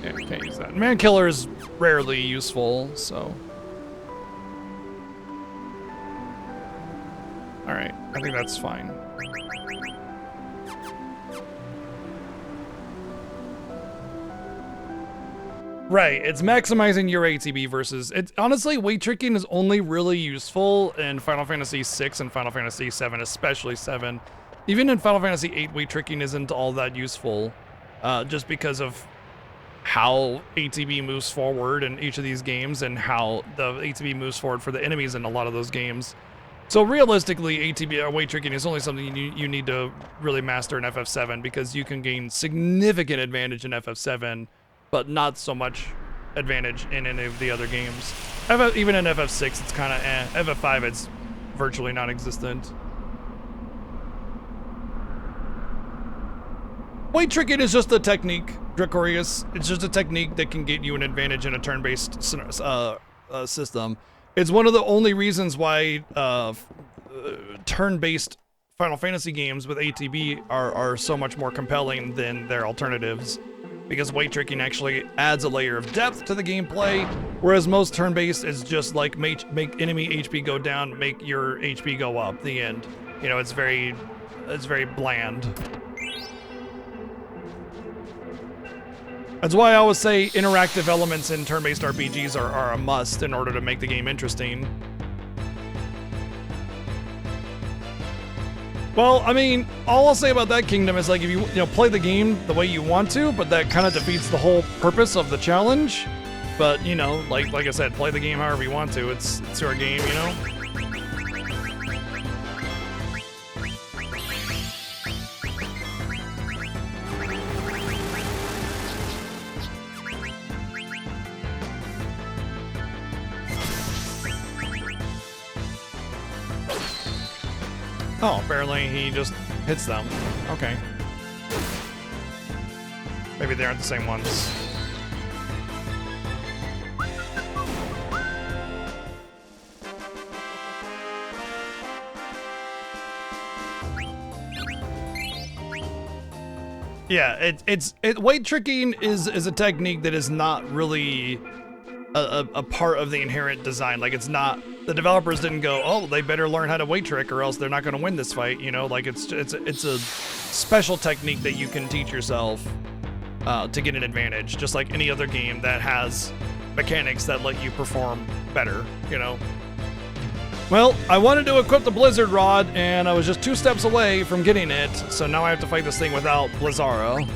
Yeah, can't use that. Man Killer is rarely useful, so. Alright, I think that's fine. Right, it's maximizing your ATB versus it's honestly weight tricking is only really useful in Final Fantasy VI and Final Fantasy VII, especially 7. Even in Final Fantasy VIII, weight tricking isn't all that useful, just because of how ATB moves forward in each of these games and how the ATB moves forward for the enemies in a lot of those games. So realistically, ATB or weight tricking is only something you need to really master in FF7 because you can gain significant advantage in FF7, but not so much advantage in any of the other games. Even in FF6, it's kind of eh. FF5, it's virtually non-existent. Weight tricking is just a technique, Dracorius. It's just a technique that can get you an advantage in a turn-based system. It's one of the only reasons why turn-based Final Fantasy games with ATB are so much more compelling than their alternatives. Because weight tricking actually adds a layer of depth to the gameplay, whereas most turn-based is just like make enemy HP go down, make your HP go up, the end. You know, it's very bland. That's why I always say interactive elements in turn-based RPGs are a must in order to make the game interesting. Well, I mean, all I'll say about that kingdom is like if you play the game the way you want to, but that kind of defeats the whole purpose of the challenge. But like I said, play the game however you want to. It's your game, you know. Oh, apparently he just hits them. Okay. Maybe they aren't the same ones. Yeah, weight tricking is a technique that is not really a part of the inherent design. Like it's not, the developers didn't go, oh, they better learn how to weight trick or else they're not going to win this fight. Like it's a special technique that you can teach yourself to get an advantage, just like any other game that has mechanics that let you perform better. Well, I wanted to equip the Blizzard Rod and I was just 2 steps away from getting it, so now I have to fight this thing without Blizzara.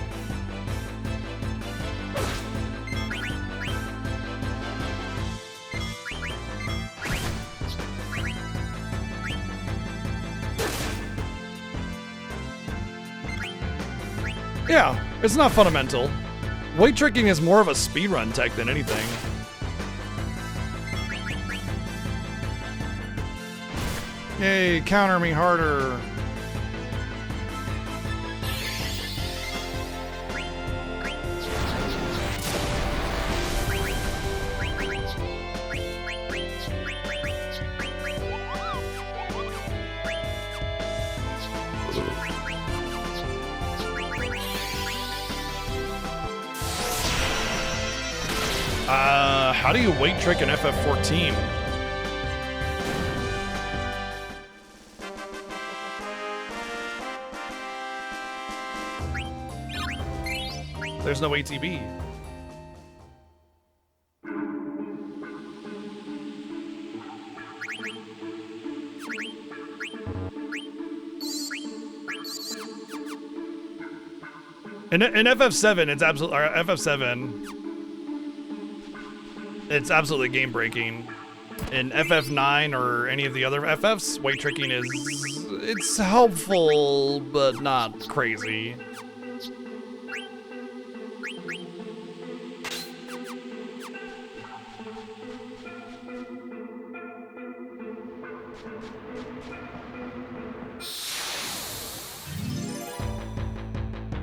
Yeah, it's not fundamental. Weight tricking is more of a speedrun tech than anything. Yay, counter me harder. How do you weight trick an FF14? There's no ATB. In FF7, it's absolutely FF7. It's absolutely game breaking. In FF9 or any of the other FFs, weight tricking it's helpful but not crazy.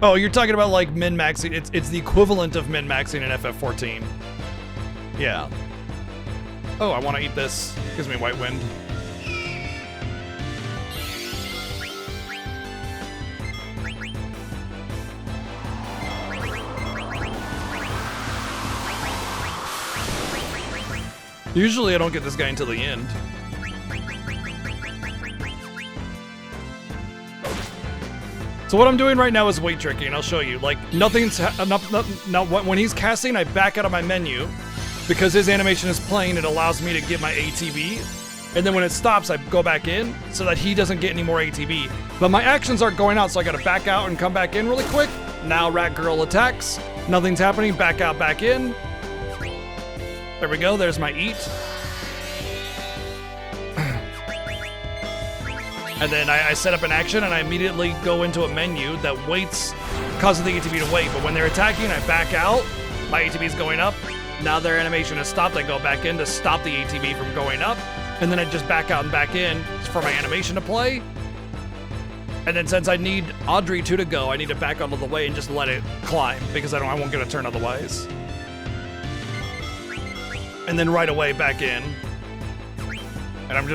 Oh, you're talking about like min-maxing. It's the equivalent of min-maxing in FF14. Yeah. Oh, I want to eat this. Gives me white wind. Usually I don't get this guy until the end. So what I'm doing right now is weight tricking. I'll show you. Like nothing's now when he's casting, I back out of my menu because his animation is playing. It allows me to get my ATB, and then when it stops, I go back in so that he doesn't get any more ATB. But my actions aren't going out, so I got to back out and come back in really quick. Now Rat Girl attacks. Nothing's happening. Back out, back in. There we go. There's my eat. And then I set up an action and I immediately go into a menu that waits, causes the ATB to wait. But when they're attacking, I back out. My ATB is going up. Now their animation has stopped. I go back in to stop the ATB from going up. And then I just back out and back in for my animation to play. And then since I need Audrey 2 to go, I need to back out of the way and just let it climb because I won't get a turn otherwise. And then right away back in. And I'm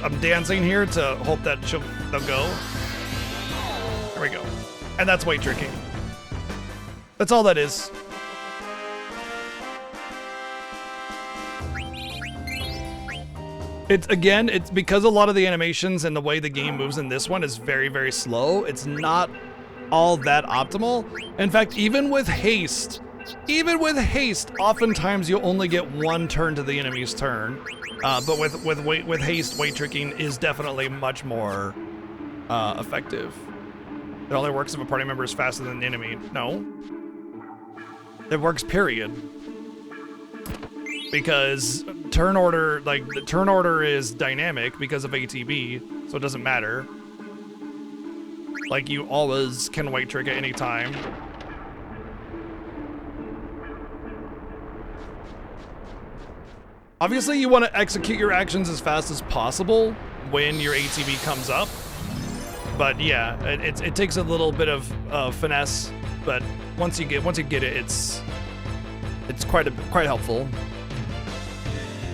I'm dancing here to hope that they'll go. There we go. And that's weight tricking. That's all that is. It's because a lot of the animations and the way the game moves in this one is very, very slow. It's not all that optimal. In fact, even with haste, oftentimes you'll only get one turn to the enemy's turn. But with haste, weight tricking is definitely much more effective. It only works if a party member is faster than the enemy. No. It works, period. Because turn order, like, the turn order is dynamic because of ATB, so it doesn't matter. Like, you always can weight trick at any time. Obviously, you want to execute your actions as fast as possible when your ATB comes up. But yeah, it takes a little bit of finesse. But once you get it, it's quite helpful.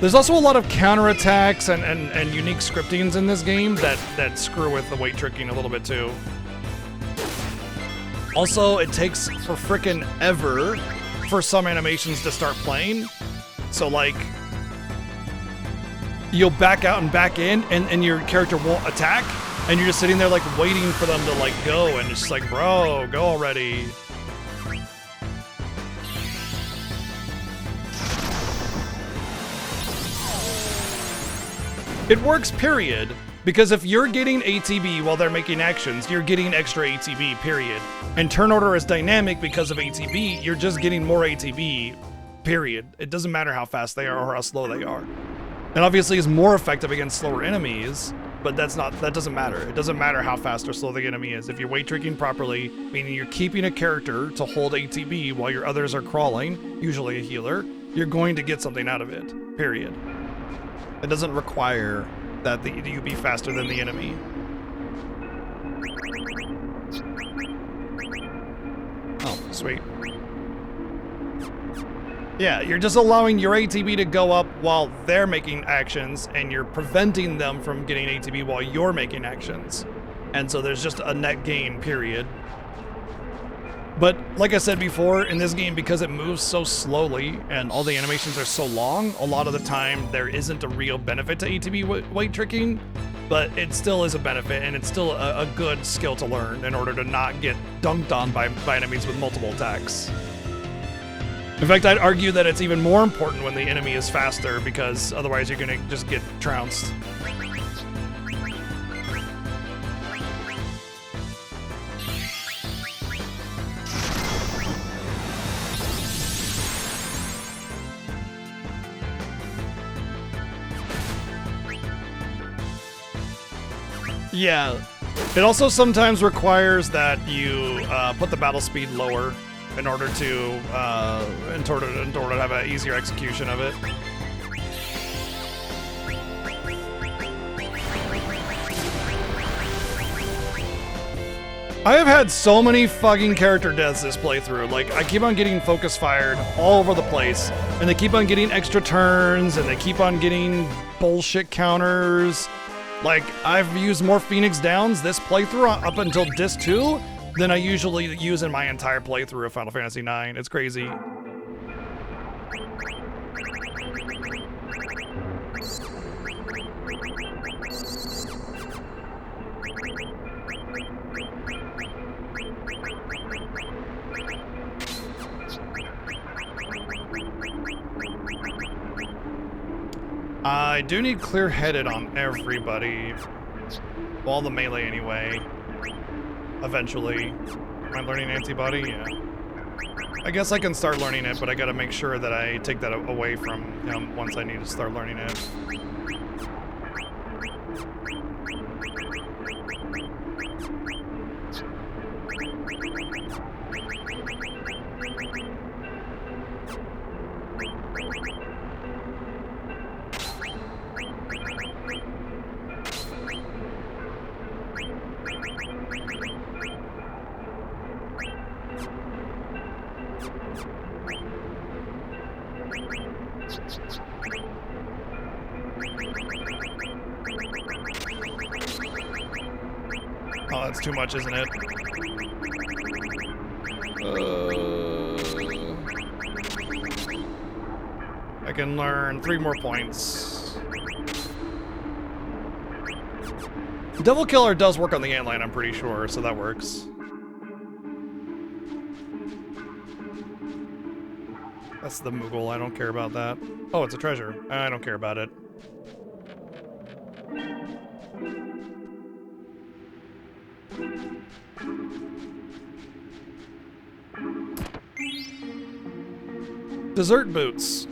There's also a lot of counterattacks and unique scriptings in this game that screw with the weight tricking a little bit too. Also, it takes for frickin' ever for some animations to start playing. So like, you'll back out and back in and your character won't attack and you're just sitting there like waiting for them to like go and it's just like, bro, go already. It works, period. Because if you're getting ATB while they're making actions, you're getting extra ATB, period. And turn order is dynamic because of ATB, you're just getting more ATB, period. It doesn't matter how fast they are or how slow they are. And obviously is more effective against slower enemies, but that doesn't matter. It doesn't matter how fast or slow the enemy is. If you're weight tricking properly, meaning you're keeping a character to hold ATB while your others are crawling, usually a healer, you're going to get something out of it, period. It doesn't require that you be faster than the enemy. Oh, sweet. Yeah, you're just allowing your ATB to go up while they're making actions, and you're preventing them from getting ATB while you're making actions. And so there's just a net gain, period. But like I said before, in this game, because it moves so slowly and all the animations are so long, a lot of the time there isn't a real benefit to ATB weight tricking, but it still is a benefit, and it's still a good skill to learn in order to not get dunked on by enemies with multiple attacks. In fact, I'd argue that it's even more important when the enemy is faster, because otherwise you're gonna just get trounced. Yeah, it also sometimes requires that you put the battle speed lower in order to have an easier execution of it. I have had so many fucking character deaths this playthrough. Like, I keep on getting focus fired all over the place, and they keep on getting extra turns, and they keep on getting bullshit counters. Like, I've used more Phoenix Downs this playthrough up until Disc 2 than I usually use in my entire playthrough of Final Fantasy IX. It's crazy. I do need clear-headed on everybody. All the melee anyway. Eventually. Am I learning antibody? Yeah. I guess I can start learning it, but I gotta make sure that I take that away from him once I need to start learning it. Oh, that's too much, isn't it? I can learn 3 more points. Devil Killer does work on the antline, I'm pretty sure, so that works. That's the Moogle, I don't care about that. Oh, it's a treasure. I don't care about it. Dessert boots.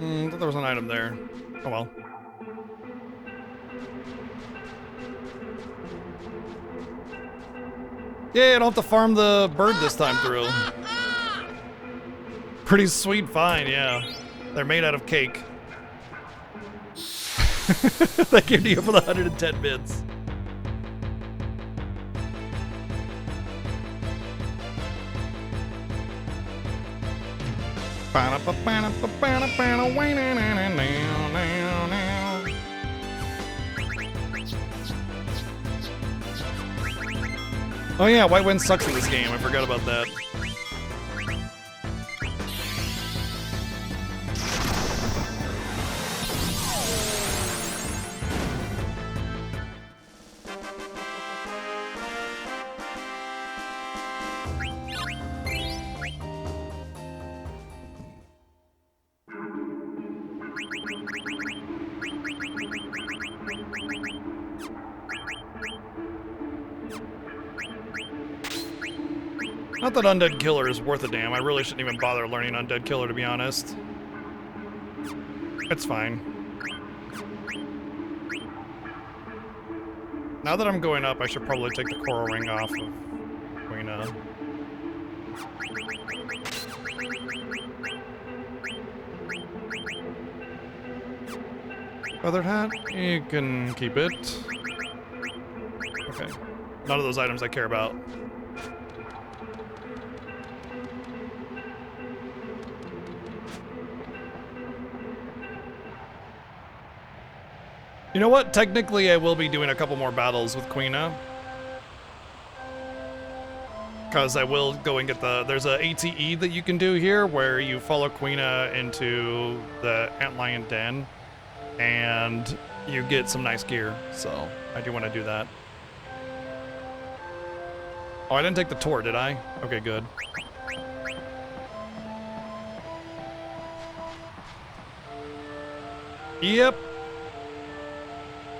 I thought there was an item there. Oh well. Yay, I don't have to farm the bird this time through. Pretty sweet find, yeah. They're made out of cake. They came to you for the 110 bits. Oh yeah, White Wind sucks in this game. I forgot about that. Not that Undead Killer is worth a damn. I really shouldn't even bother learning Undead Killer, to be honest. It's fine. Now that I'm going up, I should probably take the coral ring off of Quina. Feathered hat? You can keep it. Okay. None of those items I care about. You know what? Technically, I will be doing a couple more battles with Quina. Because I will go and get the... There's a ATE that you can do here where you follow Quina into the Antlion Den and you get some nice gear. So I do want to do that. Oh, I didn't take the tour, did I? Okay, good. Yep.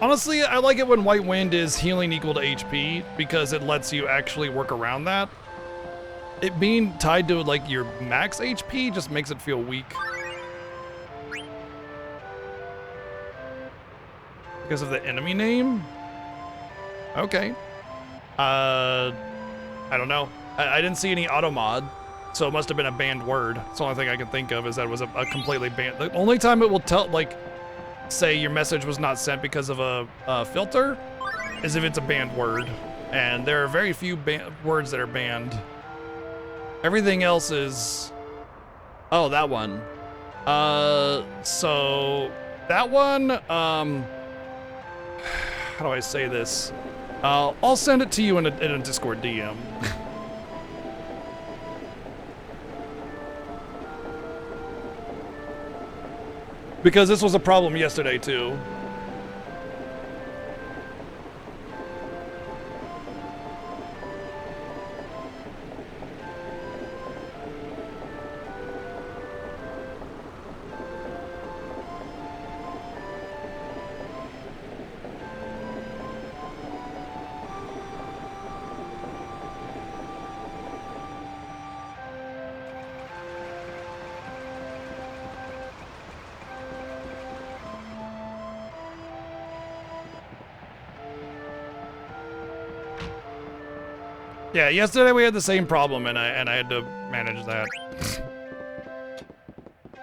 Honestly, I like it when White Wind is healing equal to HP because it lets you actually work around that. It being tied to like your max HP just makes it feel weak. Because of the enemy name? Okay. I don't know. I didn't see any auto mod, so it must have been a banned word. That's the only thing I can think of is that it was a completely banned. The only time it will tell, like, say your message was not sent because of a filter is if it's a banned word. And there are very few words that are banned. Everything else is... Oh, that one. So that one, how do I say this? I'll send it to you in a Discord DM. Because this was a problem yesterday too. Yeah, yesterday we had the same problem, and I had to manage that.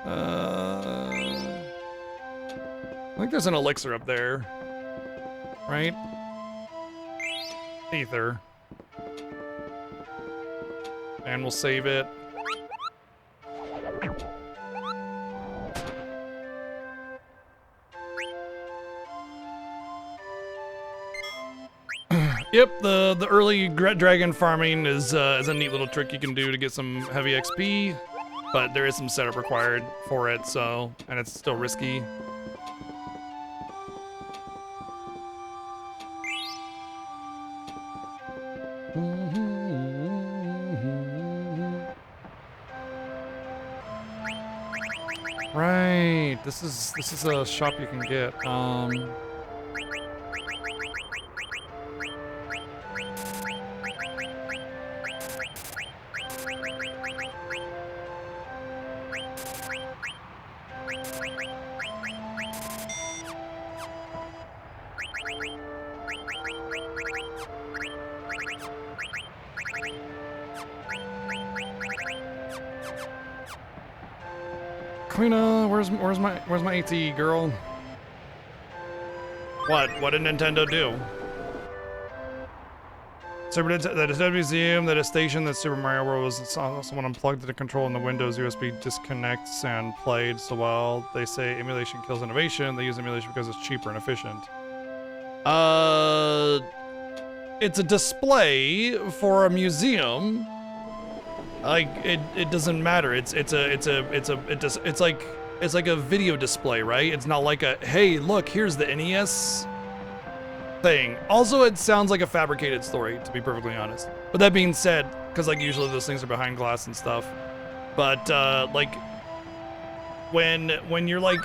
I think there's an elixir up there, right? Ether. And we'll save it. Yep, the early dragon farming is a neat little trick you can do to get some heavy XP, but there is some setup required for it, so, and it's still risky. Right, this is a shop you can get. Queena, where's my AT girl? What did Nintendo do? The Nintendo Museum, that a station that Super Mario World was someone unplugged the control in the Windows USB disconnects and played. So while they say emulation kills innovation, they use emulation because it's cheaper and efficient. It's a display for a museum. Like it doesn't matter. It's like a video display, right? It's not like a, hey, look, here's the NES thing. Also, it sounds like a fabricated story, to be perfectly honest. But that being said, because like usually those things are behind glass and stuff. But like when you're like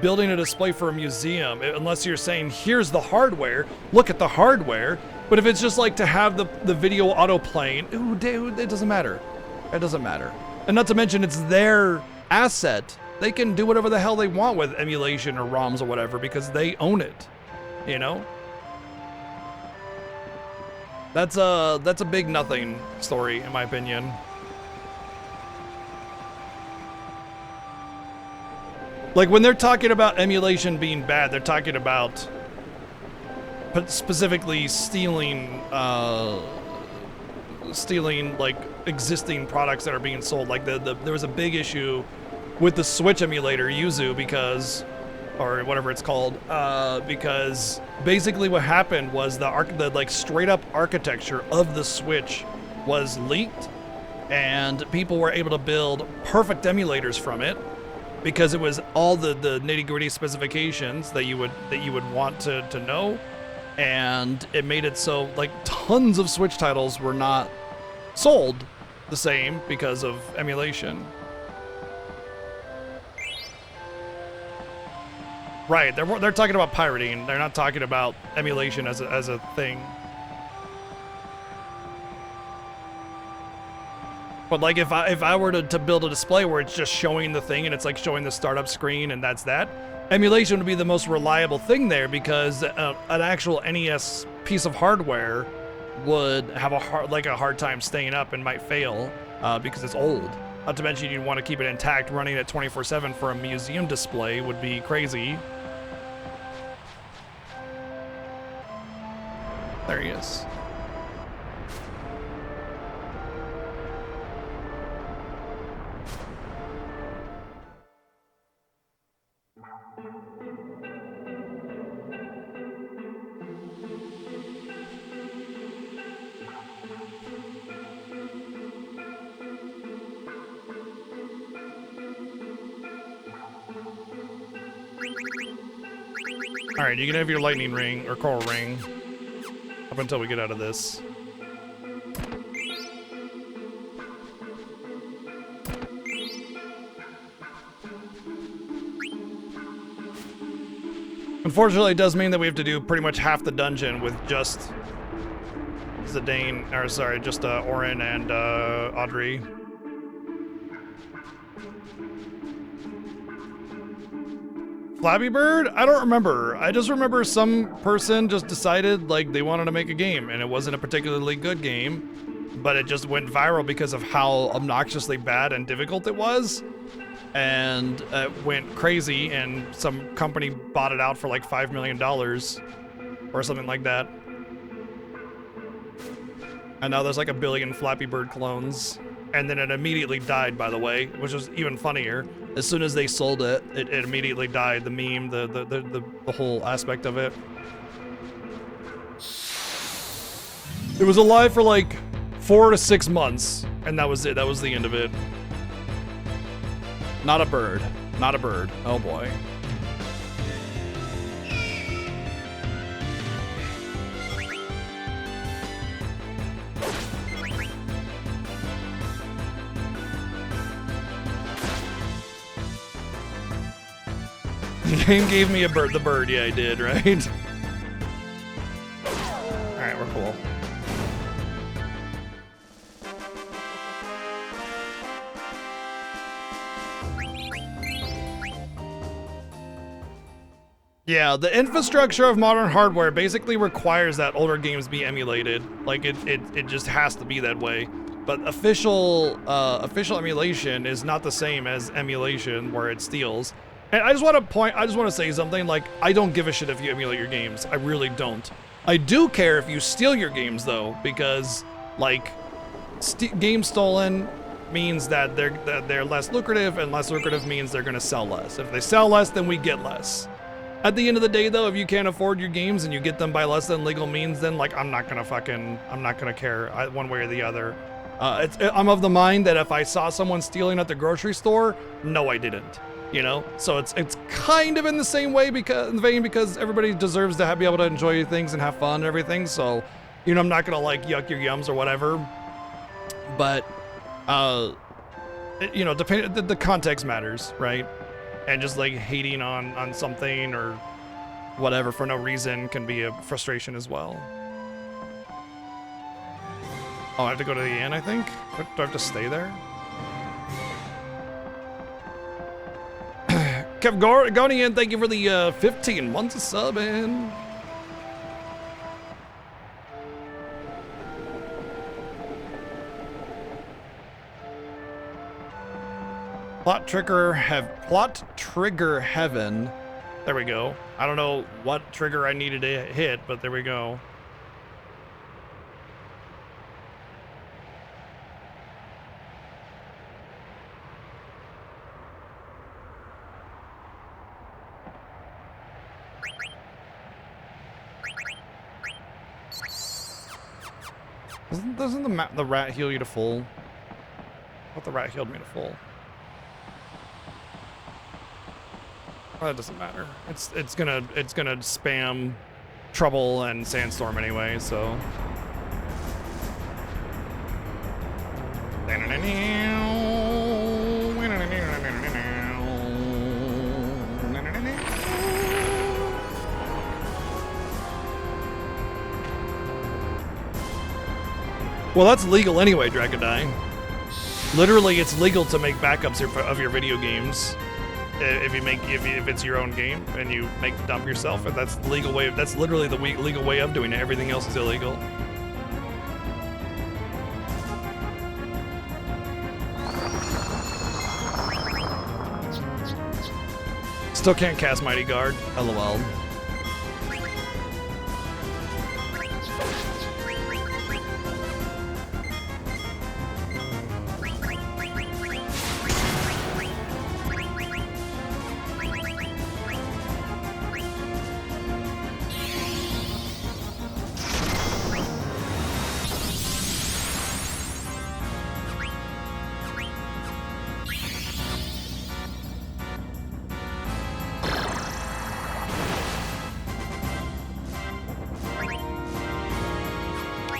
building a display for a museum, unless you're saying, here's the hardware, look at the hardware. But if it's just like to have the video auto playing, ooh, dude, it doesn't matter. It doesn't matter. And not to mention, it's their asset. They can do whatever the hell they want with emulation or ROMs or whatever because they own it, you know? That's a big nothing story, in my opinion. Like, when they're talking about emulation being bad, they're talking about specifically stealing like existing products that are being sold. Like there was a big issue with the Switch emulator Yuzu because, or whatever it's called, because basically what happened was the like straight up architecture of the Switch was leaked, and people were able to build perfect emulators from it because it was all the nitty-gritty specifications that you would want to know, and it made it so like tons of Switch titles were not sold the same because of emulation. Right, they're talking about pirating. They're not talking about emulation as a thing. But like if I were to build a display where it's just showing the thing and it's like showing the startup screen and that's that, emulation would be the most reliable thing there because an actual NES piece of hardware would have a hard time staying up and might fail because it's old. Not to mention you'd want to keep it intact. Running at 24/7 for a museum display would be crazy. There he is. All right, you can have your lightning ring or coral ring up until we get out of this. Unfortunately, it does mean that we have to do pretty much half the dungeon with just Zidane, or sorry, just Orin and Audrey. Flappy Bird? I don't remember. I just remember some person just decided like they wanted to make a game and it wasn't a particularly good game, but it just went viral because of how obnoxiously bad and difficult it was. And it went crazy and some company bought it out for like $5 million or something like that. And now there's like 1 billion Flappy Bird clones. And then it immediately died, by the way, which was even funnier. As soon as they sold it, it immediately died. The meme, the whole aspect of it. It was alive for like 4 to 6 months, and that was it. That was the end of it. Not a bird. Not a bird. Oh boy. The game gave me a bird. The bird, yeah, I did, right? Alright, we're cool. Yeah, the infrastructure of modern hardware basically requires that older games be emulated. Like, it just has to be that way. But official emulation is not the same as emulation where it steals. And I just want to say something, like, I don't give a shit if you emulate your games. I really don't. I do care if you steal your games, though, because, like, games stolen means that they're less lucrative, and less lucrative means they're gonna sell less. If they sell less, then we get less. At the end of the day, though, if you can't afford your games and you get them by less than legal means, then, like, I'm not gonna care one way or the other. I'm of the mind that if I saw someone stealing at the grocery store, no, I didn't. You know, so it's kind of in the same way because everybody deserves to be able to enjoy things and have fun and everything. So, you know, I'm not gonna like yuck your yums or whatever. But, you know, the context matters, right? And just like hating on something or whatever for no reason can be a frustration as well. Oh, I have to go to the inn, I think? Do I have to stay there? Kev Gonian, thank you for the 15 months of subbing. Plot trigger heaven. There we go. I don't know what trigger I needed to hit, but there we go. Doesn't the rat heal you to full? I thought the rat healed me to full. Well, that doesn't matter. It's gonna spam trouble and sandstorm anyway, so. Well, that's legal anyway, Dragonite. Literally, it's legal to make backups of your video games if it's your own game and you make the dump yourself. And that's the legal way. That's literally the legal way of doing it. Everything else is illegal. Still can't cast Mighty Guard. LOL.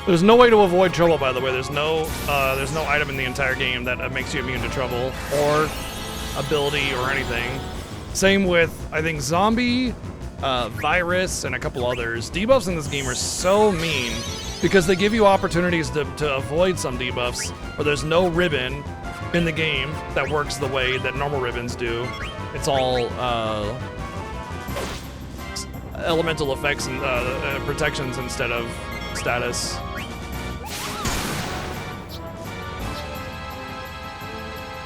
There's no way to avoid trouble, by the way. There's no item in the entire game that makes you immune to trouble or ability or anything. Same with, I think, Zombie, Virus, and a couple others. Debuffs in this game are so mean because they give you opportunities to avoid some debuffs, but there's no ribbon in the game that works the way that normal ribbons do. It's all elemental effects and protections instead of status.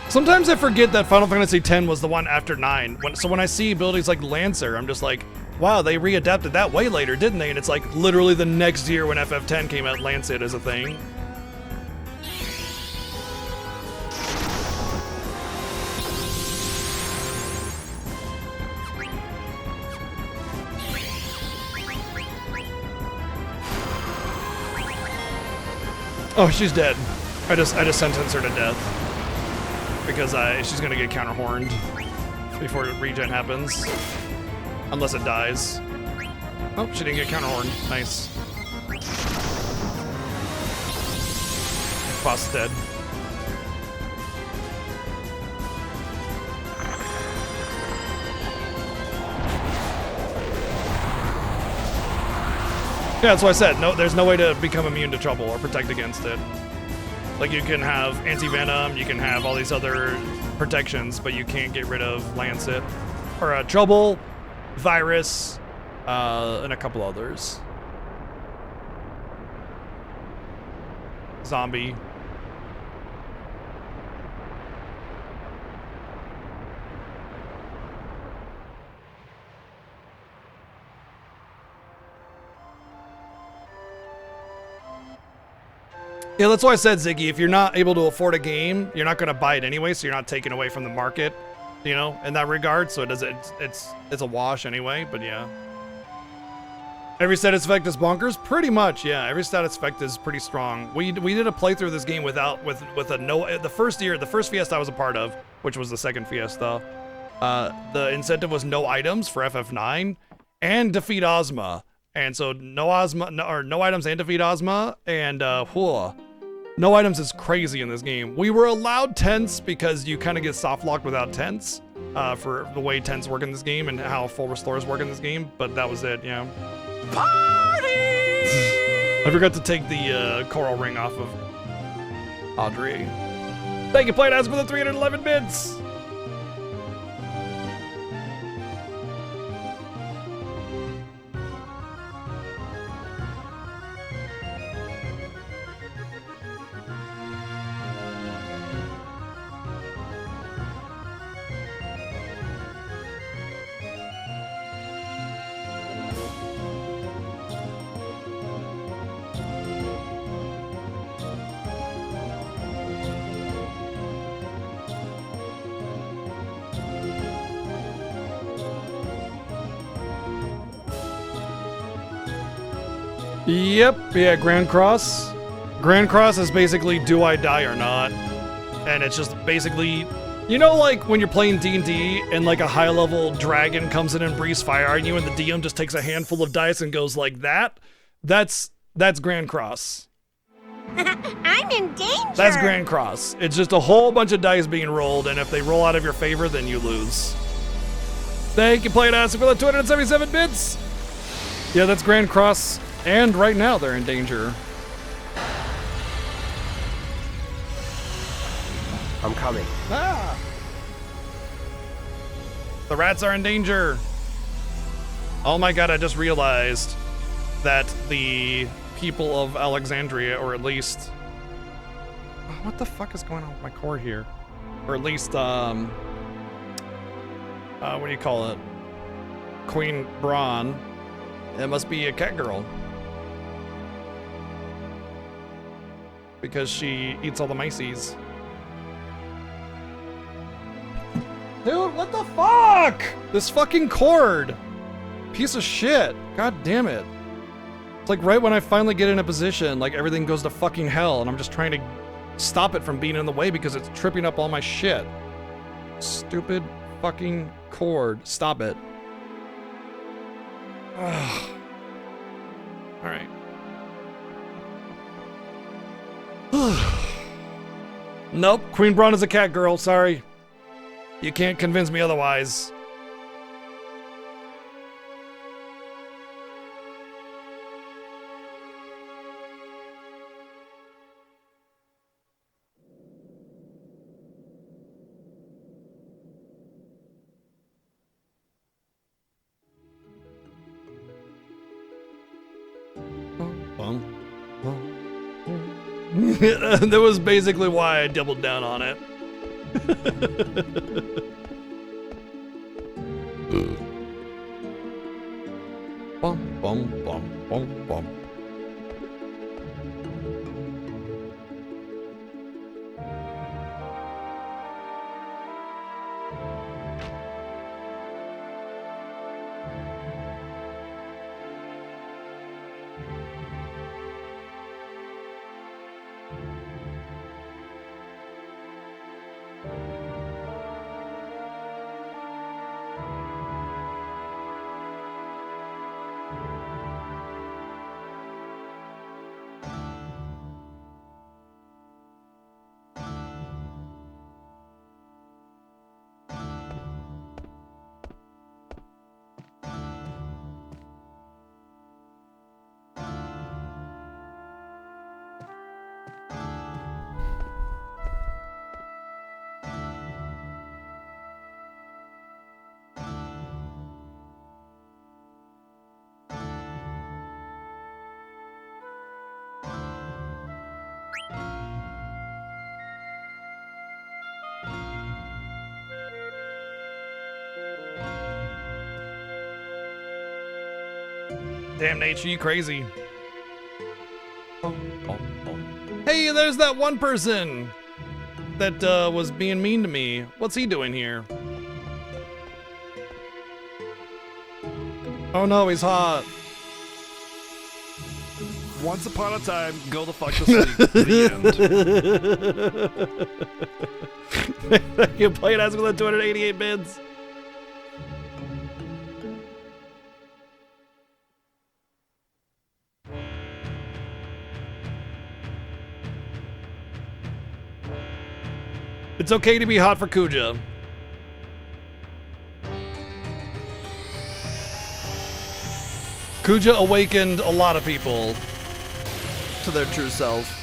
Sometimes I forget that Final Fantasy X was the one after 9. So when I see abilities like Lancer, I'm just like, wow, they readapted that way later, didn't they? And it's like literally the next year when FF10 came out, Lancet as a thing. Oh, she's dead. I just sentenced her to death. Because she's gonna get counter-horned before regen happens. Unless it dies. Oh, she didn't get counter-horned. Nice. Boss is dead. Yeah, that's what I said. No, there's no way to become immune to trouble or protect against it. Like, you can have anti-venom, you can have all these other protections, but you can't get rid of Lancet. Or Trouble, Virus, and a couple others. Zombie. Yeah, that's why I said, Ziggy, if you're not able to afford a game, you're not going to buy it anyway, so you're not taken away from the market, you know, in that regard. So it's a wash anyway, but yeah. Every status effect is bonkers? Pretty much, yeah. Every status effect is pretty strong. We did a playthrough of this game with a no... The first Fiesta I was a part of, which was the second Fiesta, the incentive was no items for FF9 and defeat Ozma. And so no items and defeat Ozma, and no items is crazy in this game. We were allowed tents because you kind of get soft locked without tents for the way tents work in this game and how full restores work in this game, but that was it, yeah. Party! I forgot to take the coral ring off of Audrey. Thank you, Playdads, for the 311 bits! Yep, yeah, Grand Cross. Grand Cross is basically do I die or not. And it's just basically, you know, like when you're playing D&D and like a high level dragon comes in and breathes fire on you and the DM just takes a handful of dice and goes like that? That's Grand Cross. I'm in danger. That's Grand Cross. It's just a whole bunch of dice being rolled, and if they roll out of your favor, then you lose. Thank you, Playdads, for the 277 bits. Yeah, that's Grand Cross. And right now they're in danger. I'm coming. Ah! The rats are in danger. Oh my god, I just realized that the people of Alexandria, or at least... What the fuck is going on with my core here? Or at least, what do you call it? Queen Braun. It must be a cat girl. Because she eats all the mices. Dude, what the fuck? This fucking cord. Piece of shit. God damn it. It's like right when I finally get in a position, like everything goes to fucking hell and I'm just trying to stop it from being in the way because it's tripping up all my shit. Stupid fucking cord. Stop it. Ugh. All right. Nope, Queen Braun is a cat girl, sorry. You can't convince me otherwise. That was basically why I doubled down on it. Bum, bum, bum, bum, bum. Damn, nature, you crazy. Hey, there's that one person that was being mean to me. What's he doing here? Oh no, he's hot. Once upon a time, go the fuck to sleep. The end. You played as with the 288 bids. It's okay to be hot for Kuja. Kuja awakened a lot of people to their true self.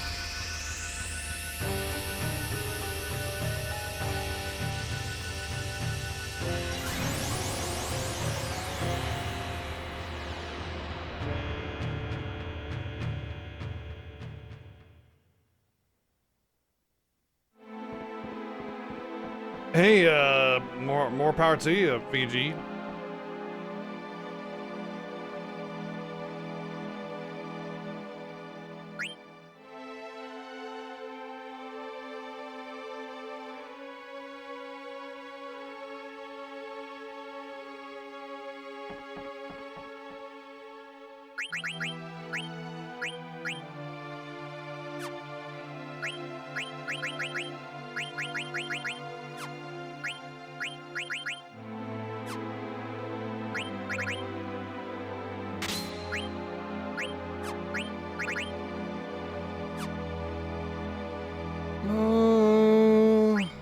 Hey, more power to you, VG.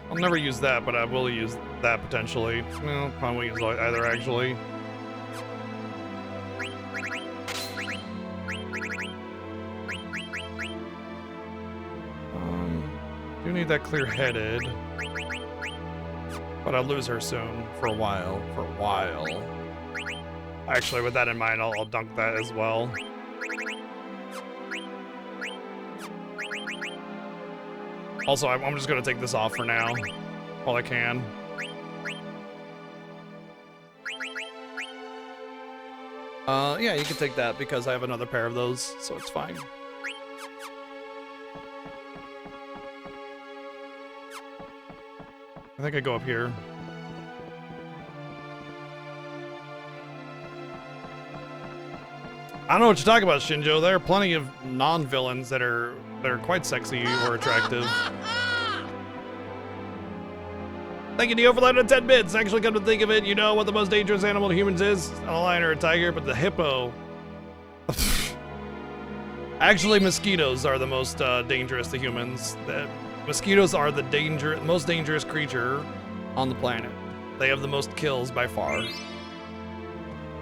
I'll never use that, but I will use that potentially. Well, probably use either actually. Do need that clear-headed. But I'll lose her soon. For a while. Actually, with that in mind, I'll dunk that as well. Also, I'm just gonna take this off for now. While I can. Yeah, you can take that because I have another pair of those, so it's fine. I think I go up here. I don't know what you're talking about, Shinjo. There are plenty of non-villains that are quite sexy or attractive. Thank you, Neo, for letting 10 bits. Actually, come to think of it, you know what the most dangerous animal to humans is? A lion or a tiger, but the hippo. Actually, mosquitoes are the most dangerous to humans. Mosquitoes are the most dangerous creature on the planet. They have the most kills by far.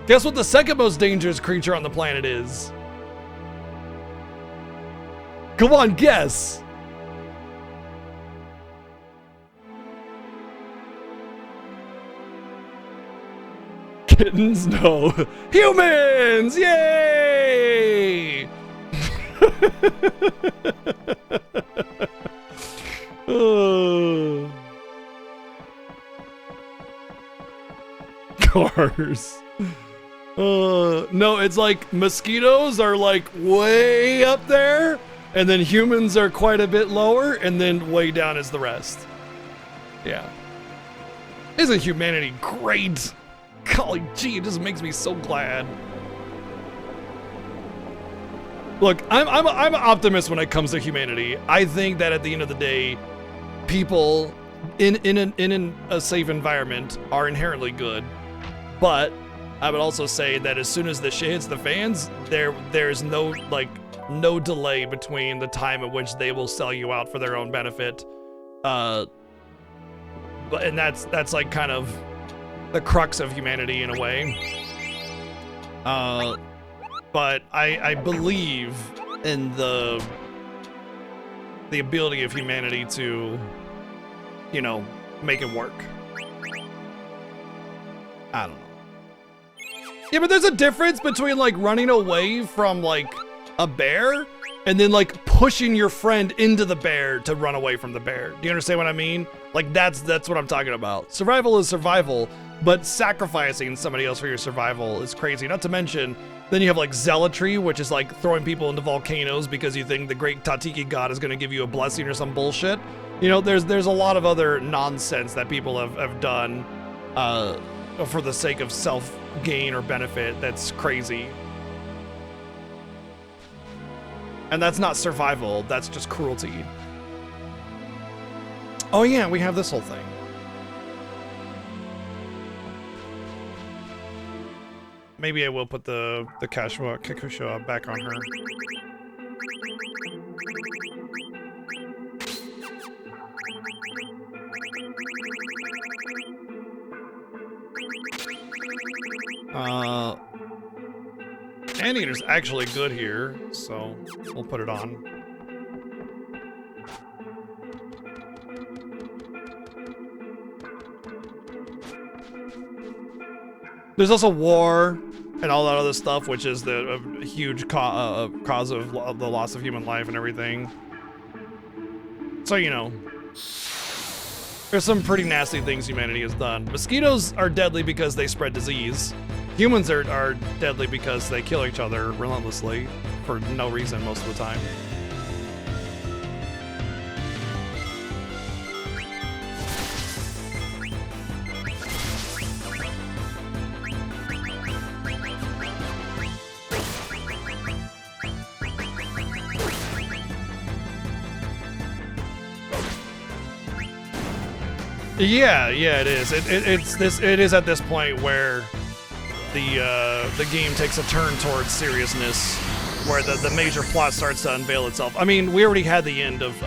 Guess what the second most dangerous creature on the planet is? Come on, guess. Kittens? No. Humans! Yay! Cars. No, it's like mosquitoes are like way up there, and then humans are quite a bit lower, and then way down is the rest. Yeah. Isn't humanity great? Golly gee, it just makes me so glad. Look, I'm an optimist when it comes to humanity. I think that at the end of the day, people in a safe environment are inherently good. But I would also say that as soon as the shit hits the fans, there's no delay between the time at which they will sell you out for their own benefit. And that's like kind of the crux of humanity in a way. But I believe in the ability of humanity to, you know, make it work. I don't know. Yeah, but there's a difference between like running away from like a bear and then like pushing your friend into the bear to run away from the bear. Do you understand what I mean? Like that's what I'm talking about. Survival is survival, but sacrificing somebody else for your survival is crazy. Not to mention, then you have like zealotry, which is like throwing people into volcanoes because you think the great Tatiki god is going to give you a blessing or some bullshit. You know, there's a lot of other nonsense that people have done for the sake of self-gain or benefit that's crazy. And that's not survival, that's just cruelty. Oh yeah, we have this whole thing. Maybe I will put the Kakusha back on her. Anteater's actually good here, so we'll put it on. There's also war and all that other stuff, which is the huge cause of the loss of human life and everything. So, you know, there's some pretty nasty things humanity has done. Mosquitoes are deadly because they spread disease. Humans are deadly because they kill each other relentlessly for no reason most of the time. Yeah, it is. It is at this point where the game takes a turn towards seriousness, where the major plot starts to unveil itself. I mean, we already had the end of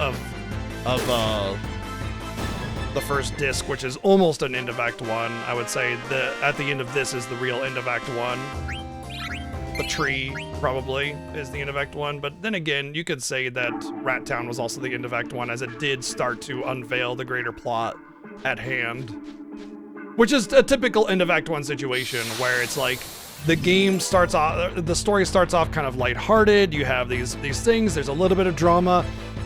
the first disc, which is almost an end of Act 1. I would say that at the end of this is the real end of Act 1. the tree probably is the end of Act 1, but then again, you could say that Rat Town was also the end of Act 1 as it did start to unveil the greater plot at hand. Which is a typical end of Act 1 situation where it's like the game starts off, the story starts off kind of lighthearted, you have these things, there's a little bit of drama.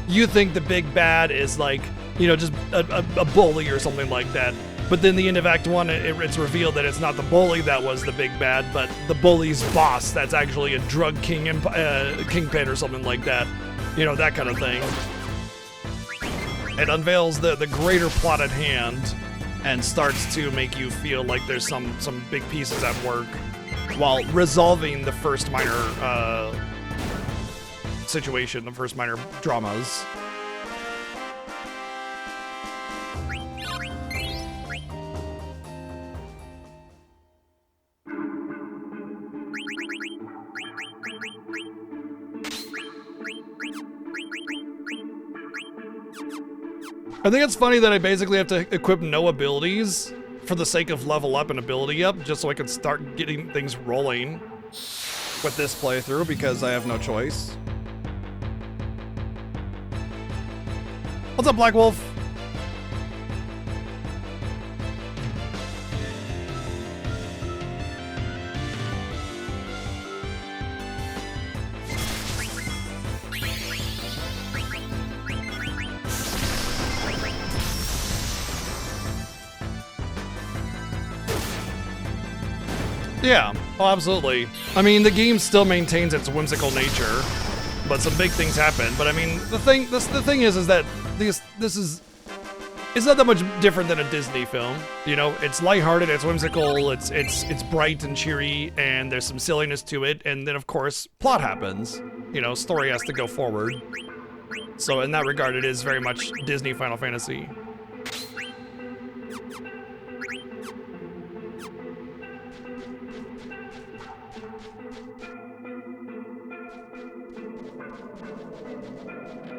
You think the big bad is like, you know, just a bully or something like that. But then the end of Act 1, it's revealed that it's not the bully that was the big bad, but the bully's boss that's actually a drug kingpin or something like that. You know, that kind of thing. It unveils the greater plot at hand and starts to make you feel like there's some big pieces at work while resolving the first minor situation, the first minor dramas. I think it's funny that I basically have to equip no abilities for the sake of level up and ability up, just so I can start getting things rolling with this playthrough, because I have no choice. What's up, Black Wolf? Yeah, oh, absolutely. I mean, the game still maintains its whimsical nature, but some big things happen. But I mean, the thing is that it's not that much different than a Disney film. You know, it's lighthearted, it's whimsical, it's bright and cheery, and there's some silliness to it. And then of course, plot happens. You know, story has to go forward. So in that regard, it is very much Disney Final Fantasy.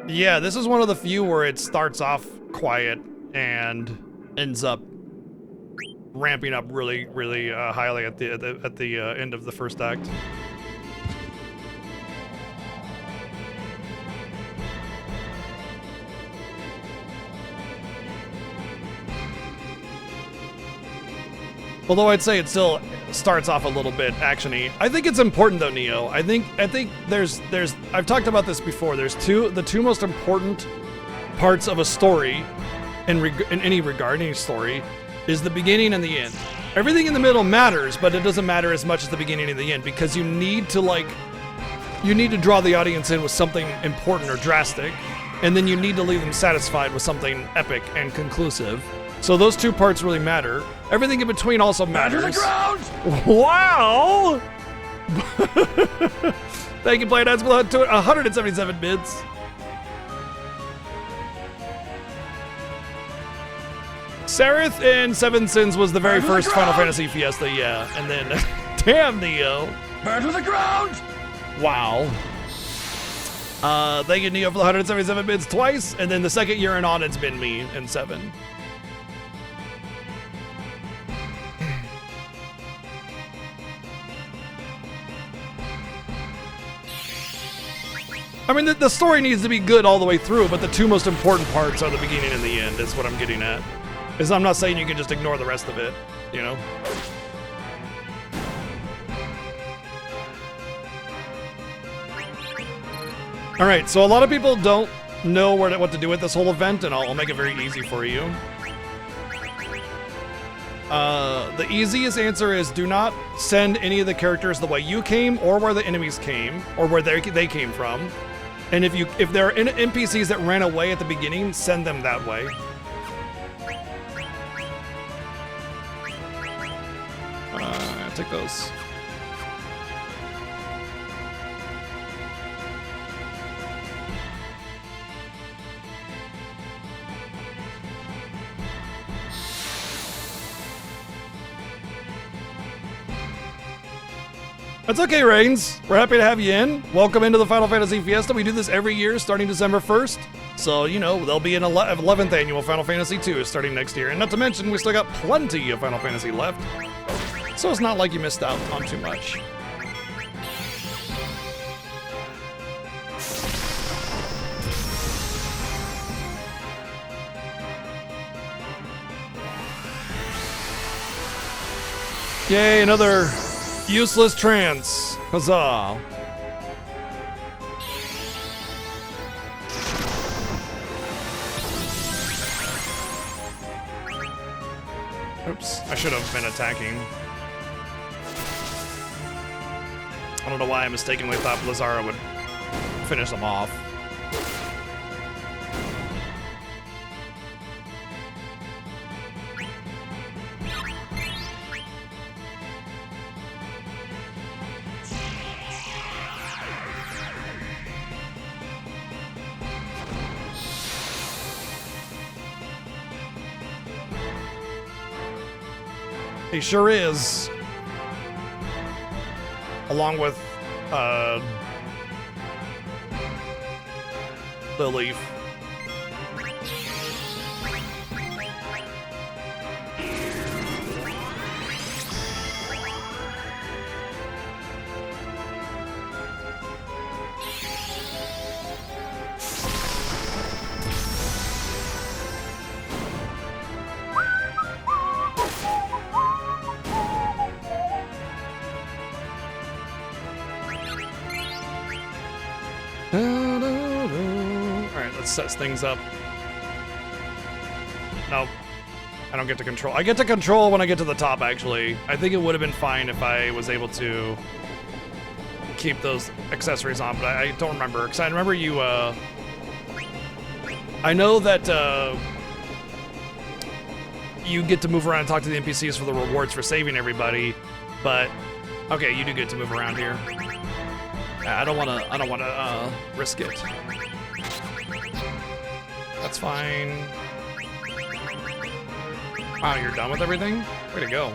Yeah, this is one of the few where it starts off quiet and ends up ramping up really, really highly at the end of the first act. Although I'd say it still starts off a little bit actiony. I think it's important though, Neo. I think there's I've talked about this before. There's the two most important parts of a story in any regard, any story, is the beginning and the end. Everything in the middle matters, but it doesn't matter as much as the beginning and the end, because you need to draw the audience in with something important or drastic, and then you need to leave them satisfied with something epic and conclusive. So those two parts really matter. Everything in between also matters. To the ground! Wow! Thank you, Play Dance, 177 bits. Sarith in Seven Sins was the very first Final Fantasy Fiesta, yeah. And then, damn, Neo. Burn to the ground! Wow. Thank you, Neo, for the 177 bits twice. And then the second year and on, it's been me in 7. I mean, the story needs to be good all the way through, but the two most important parts are the beginning and the end, is what I'm getting at. Is I'm not saying you can just ignore the rest of it, you know? Alright, so a lot of people don't know what to do with this whole event, and I'll make it very easy for you. The easiest answer is do not send any of the characters the way you came, or where the enemies came, or where they came from. And if there are NPCs that ran away at the beginning, send them that way. Take those. That's okay, Reigns. We're happy to have you in. Welcome into the Final Fantasy Fiesta. We do this every year starting December 1st. So, you know, there'll be an 11th annual Final Fantasy 2 starting next year. And not to mention, we still got plenty of Final Fantasy left. So it's not like you missed out on too much. Yay, another useless trance. Huzzah. Oops, I should have been attacking. I don't know why I mistakenly thought Blizzara would finish them off. He sure is. Along with, the leaf. Alright, let's set things up. Nope. I don't get to control. I get to control when I get to the top, actually. I think it would have been fine if I was able to keep those accessories on, but I don't remember. Because I remember you, I know that, you get to move around and talk to the NPCs for the rewards for saving everybody, but... Okay, you do get to move around here. I don't wanna risk it. That's fine. Wow, you're done with everything? Way to go.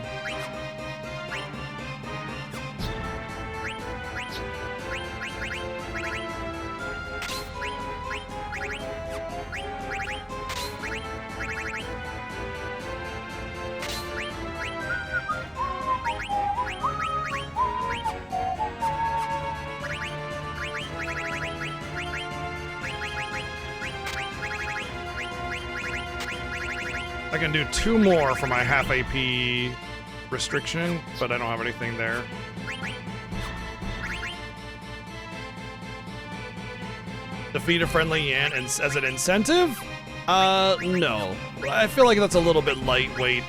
I can do 2 more for my half AP restriction, but I don't have anything there. Defeat a friendly Yan as an incentive? No. I feel like that's a little bit lightweight.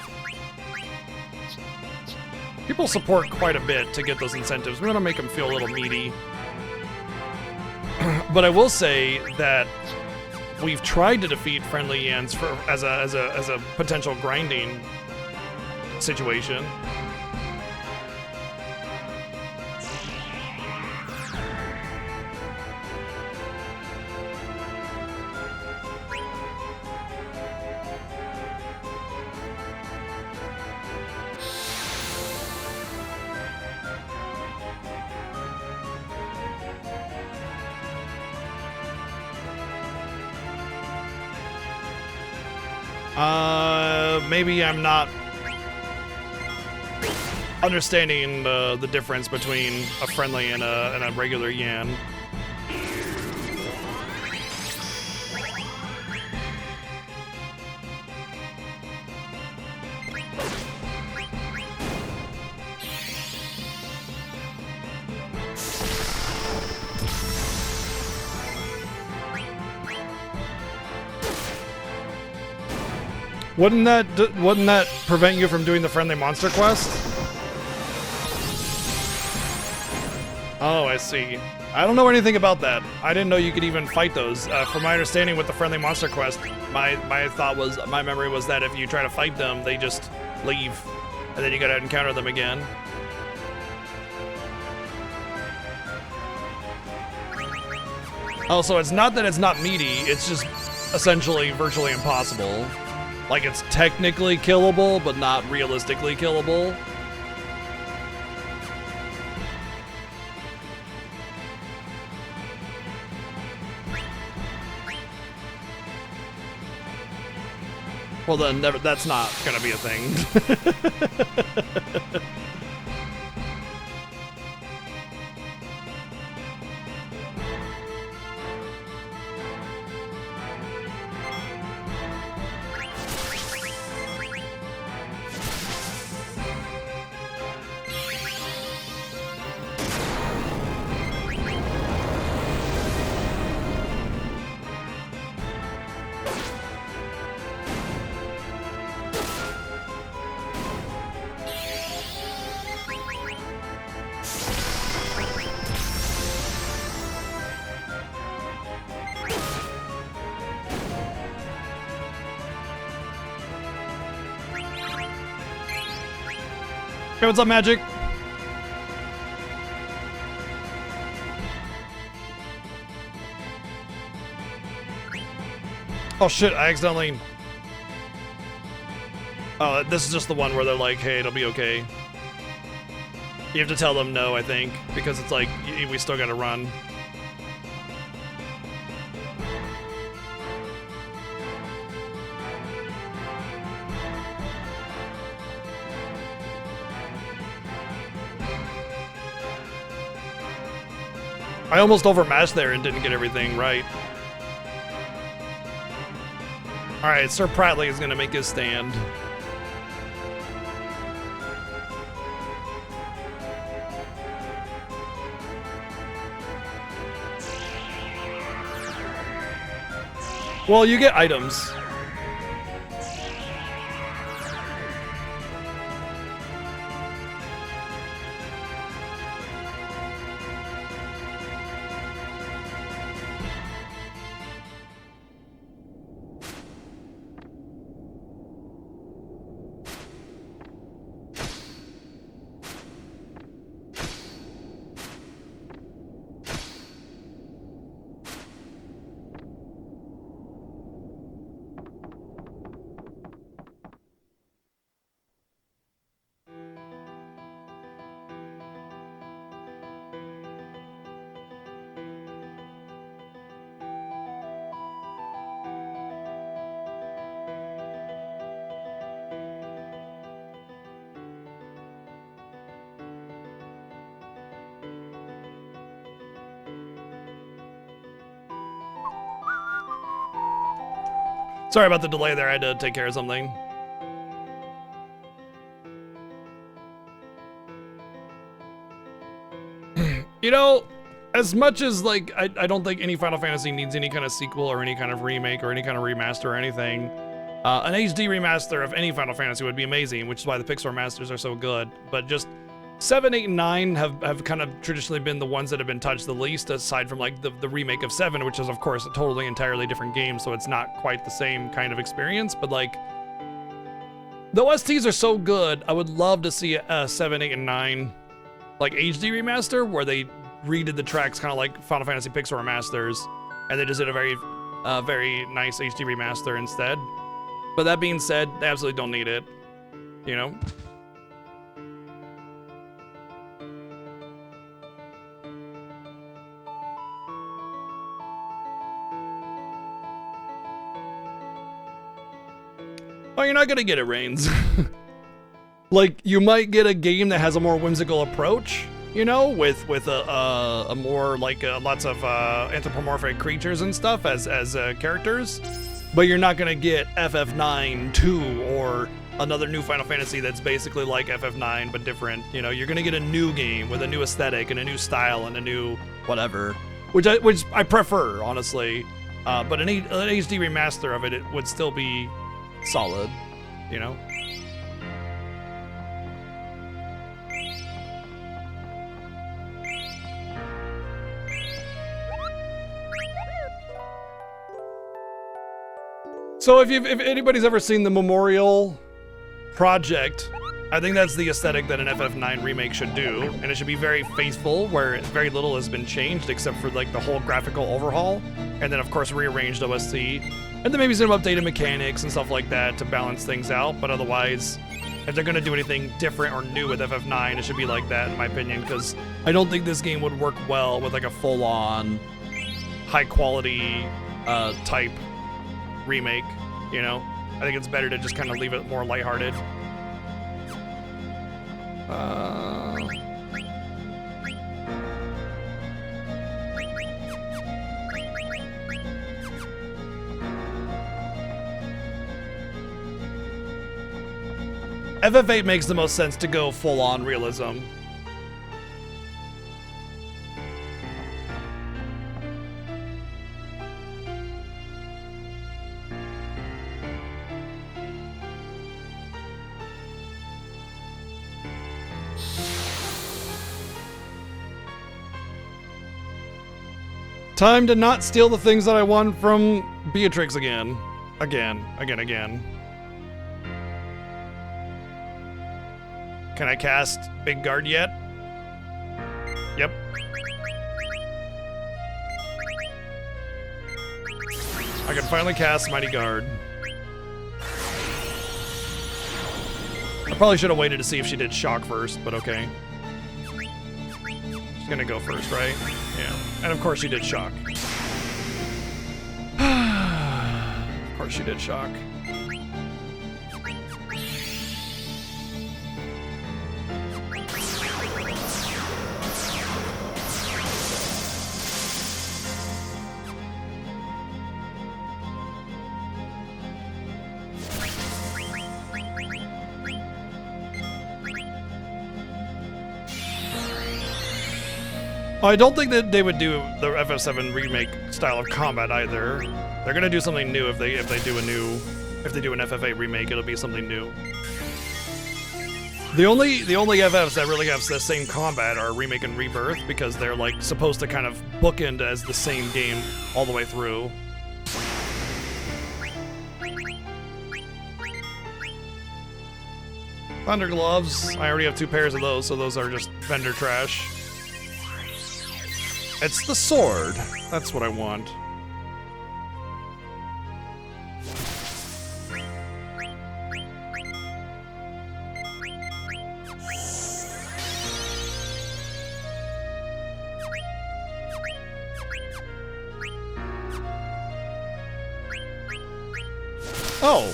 People support quite a bit to get those incentives. We're gonna make them feel a little meaty. But I will say that we've tried to defeat friendly Yans as a potential grinding situation. Maybe I'm not understanding the difference between a friendly and a regular Yan. Wouldn't that prevent you from doing the friendly monster quest? Oh, I see. I don't know anything about that. I didn't know you could even fight those. From my understanding with the friendly monster quest, my memory was that if you try to fight them, they just leave, and then you gotta encounter them again. Oh, so it's not that it's not meaty, it's just essentially virtually impossible. Like, it's technically killable, but not realistically killable. Well, then that's not gonna be a thing. Hey, what's up, Magic? Oh shit, I accidentally... Oh, this is just the one where they're like, hey, it'll be okay. You have to tell them no, I think, because it's like, we still gotta run. I almost overmatched there and didn't get everything right. Alright, Sir Pratley is gonna make his stand. Well, you get items. Sorry about the delay there, I had to take care of something. You know, as much as, like, I don't think any Final Fantasy needs any kind of sequel or any kind of remake or any kind of remaster or anything, an HD remaster of any Final Fantasy would be amazing, which is why the Pixar Masters are so good. But just 7, 8, and 9 have kind of traditionally been the ones that have been touched the least, aside from, like, the remake of 7, which is, of course, a totally entirely different game, so it's not quite the same kind of experience. But, like, the OSTs are so good, I would love to see a 7, 8, and 9, like, HD remaster, where they redid the tracks kind of like Final Fantasy Pixar Masters, and they just did a very nice HD remaster instead. But that being said, they absolutely don't need it, you know? Oh, you're not gonna get it, Reigns. Like, you might get a game that has a more whimsical approach, you know, with a more, like, lots of anthropomorphic creatures and stuff as characters, but you're not gonna get FF9 2 or another new Final Fantasy that's basically like FF9 but different. You know, you're gonna get a new game with a new aesthetic and a new style and a new whatever, which I prefer, honestly. But an HD remaster of it would still be solid, you know. So if anybody's ever seen the Memorial Project, I think that's the aesthetic that an FF9 remake should do, and it should be very faithful, where very little has been changed except for, like, the whole graphical overhaul, and then of course rearranged OST, and then maybe some updated mechanics and stuff like that to balance things out. But otherwise, if they're gonna do anything different or new with FF9, it should be like that, in my opinion, because I don't think this game would work well with, like, a full-on, high-quality type remake, you know? I think it's better to just kind of leave it more lighthearted. FF8 makes the most sense to go full-on realism. Time to not steal the things that I want from Beatrix again. Again. Can I cast Big Guard yet? Yep. I can finally cast Mighty Guard. I probably should have waited to see if she did Shock first, but okay. She's gonna go first, right? Yeah. And of course she did Shock. Of course she did Shock. I don't think that they would do the FF7 remake style of combat either. They're gonna do something new if they do an FF8 remake. It'll be something new. The only FFs that really have the same combat are Remake and Rebirth because they're like supposed to kind of bookend as the same game all the way through. Thunder Gloves. I already have 2 pairs of those, so those are just vendor trash. It's the sword. That's what I want. Oh.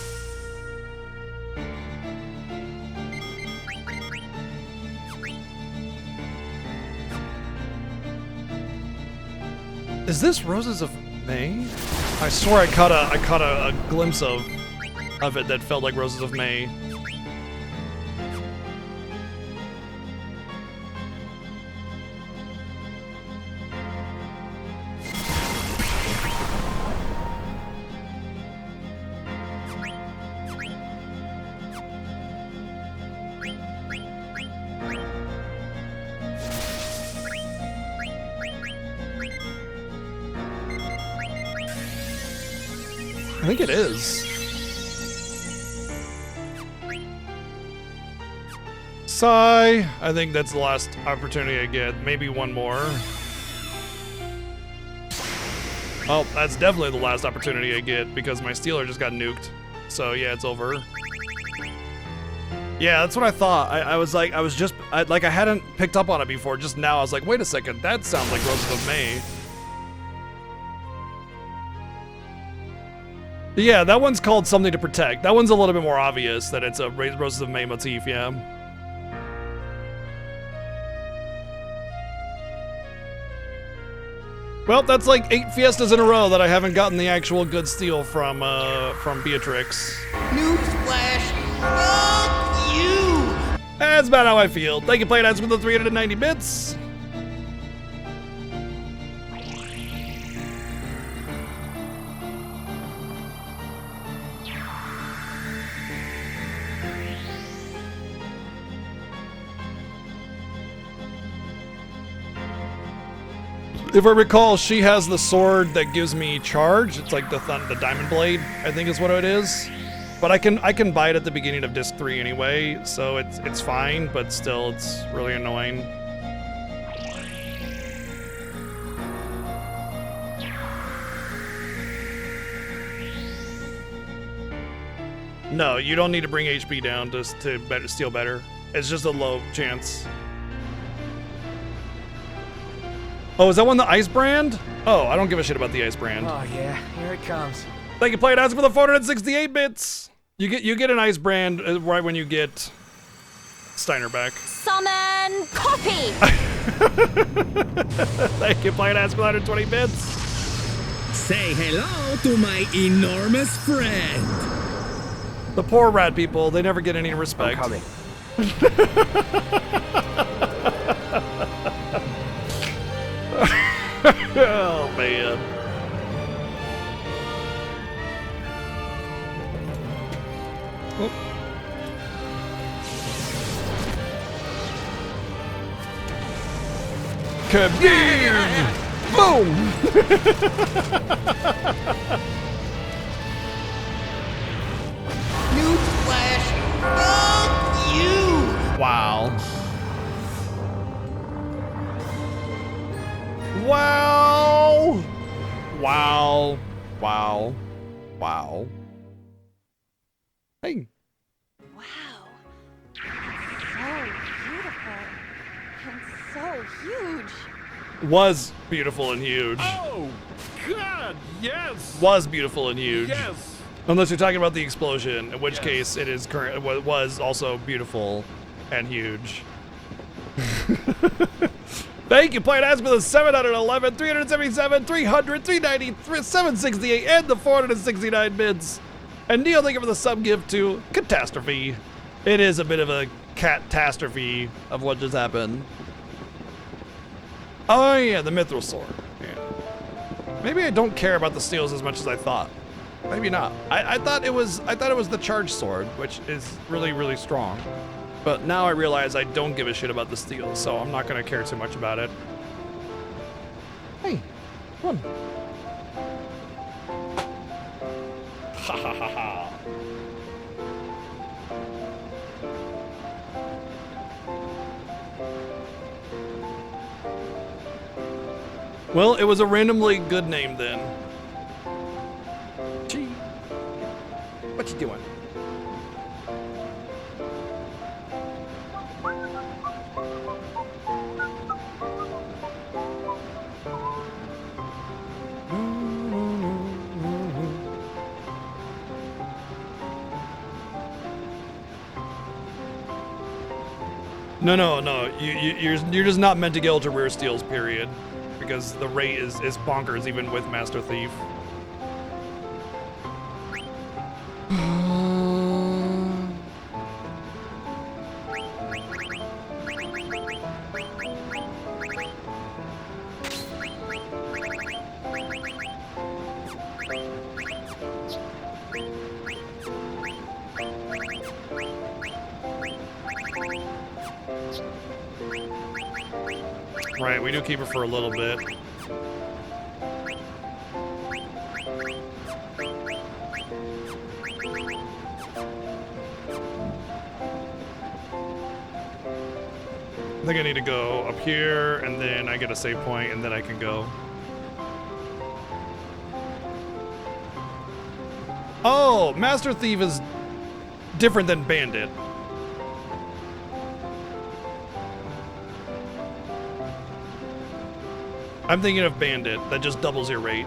Is this Roses of May? I swear I caught a glimpse of it that felt like Roses of May. I think it is. Sigh. I think that's the last opportunity I get. Maybe one more. Oh, that's definitely the last opportunity I get because my Stealer just got nuked. So yeah, it's over. Yeah, that's what I thought. I hadn't picked up on it before. Just now I was like, wait a second, that sounds like Roses of May. Yeah, that one's called Something to Protect. That one's a little bit more obvious that it's a Roses of May motif, yeah. Well, that's like 8 Fiestas in a row that I haven't gotten the actual good steal from Beatrix. Newsflash, fuck you! That's about how I feel. Thank you, Playdads, for the 390 bits. If I recall, she has the sword that gives me charge. It's like the diamond blade, I think is what it is. But I can buy it at the beginning of disc 3 anyway, so it's fine, but still it's really annoying. No, you don't need to bring HP down to steal better. It's just a low chance. Oh, is that one the Ice Brand? Oh, I don't give a shit about the Ice Brand. Oh yeah, here it comes. Thank you, Playdads, for the 468 bits. You get an Ice Brand right when you get Steiner back. Summon copy. Thank you, Playdads, for 120 bits. Say hello to my enormous friend. The poor rat people, they never get any respect. I'm coming. Oh, man. Oh. Kabir! Boom! Newsflash, fuck you! Wow. Wow. Wow. Hey. Wow. So beautiful. And so huge. Was beautiful and huge. Oh, God, yes. Was beautiful and huge. Yes. Unless you're talking about the explosion, in which case it is current. It was also beautiful and huge. Thank you, Planet Ask for the 711, 377, 300, 390, 768, and the 469 bids. And Neil, thank you for the sub gift to Catastrophe. It is a bit of a catastrophe of what just happened. Oh yeah, the Mithril Sword. Yeah. Maybe I don't care about the steals as much as I thought. Maybe not. I thought it was the charge sword, which is really, really strong. But now I realize I don't give a shit about the steals, so I'm not gonna care too much about it. Hey, come on. Ha ha ha ha. Well, it was a randomly good name then. Gee. What you doing? No. You're just not meant to get ultra rare steals, period. Because the rate is bonkers even with Master Thief. Right, we do keep her for a little bit. I think I need to go up here, and then I get a save point, and then I can go. Oh, Master Thief is different than Bandit. I'm thinking of Bandit, that just doubles your rate.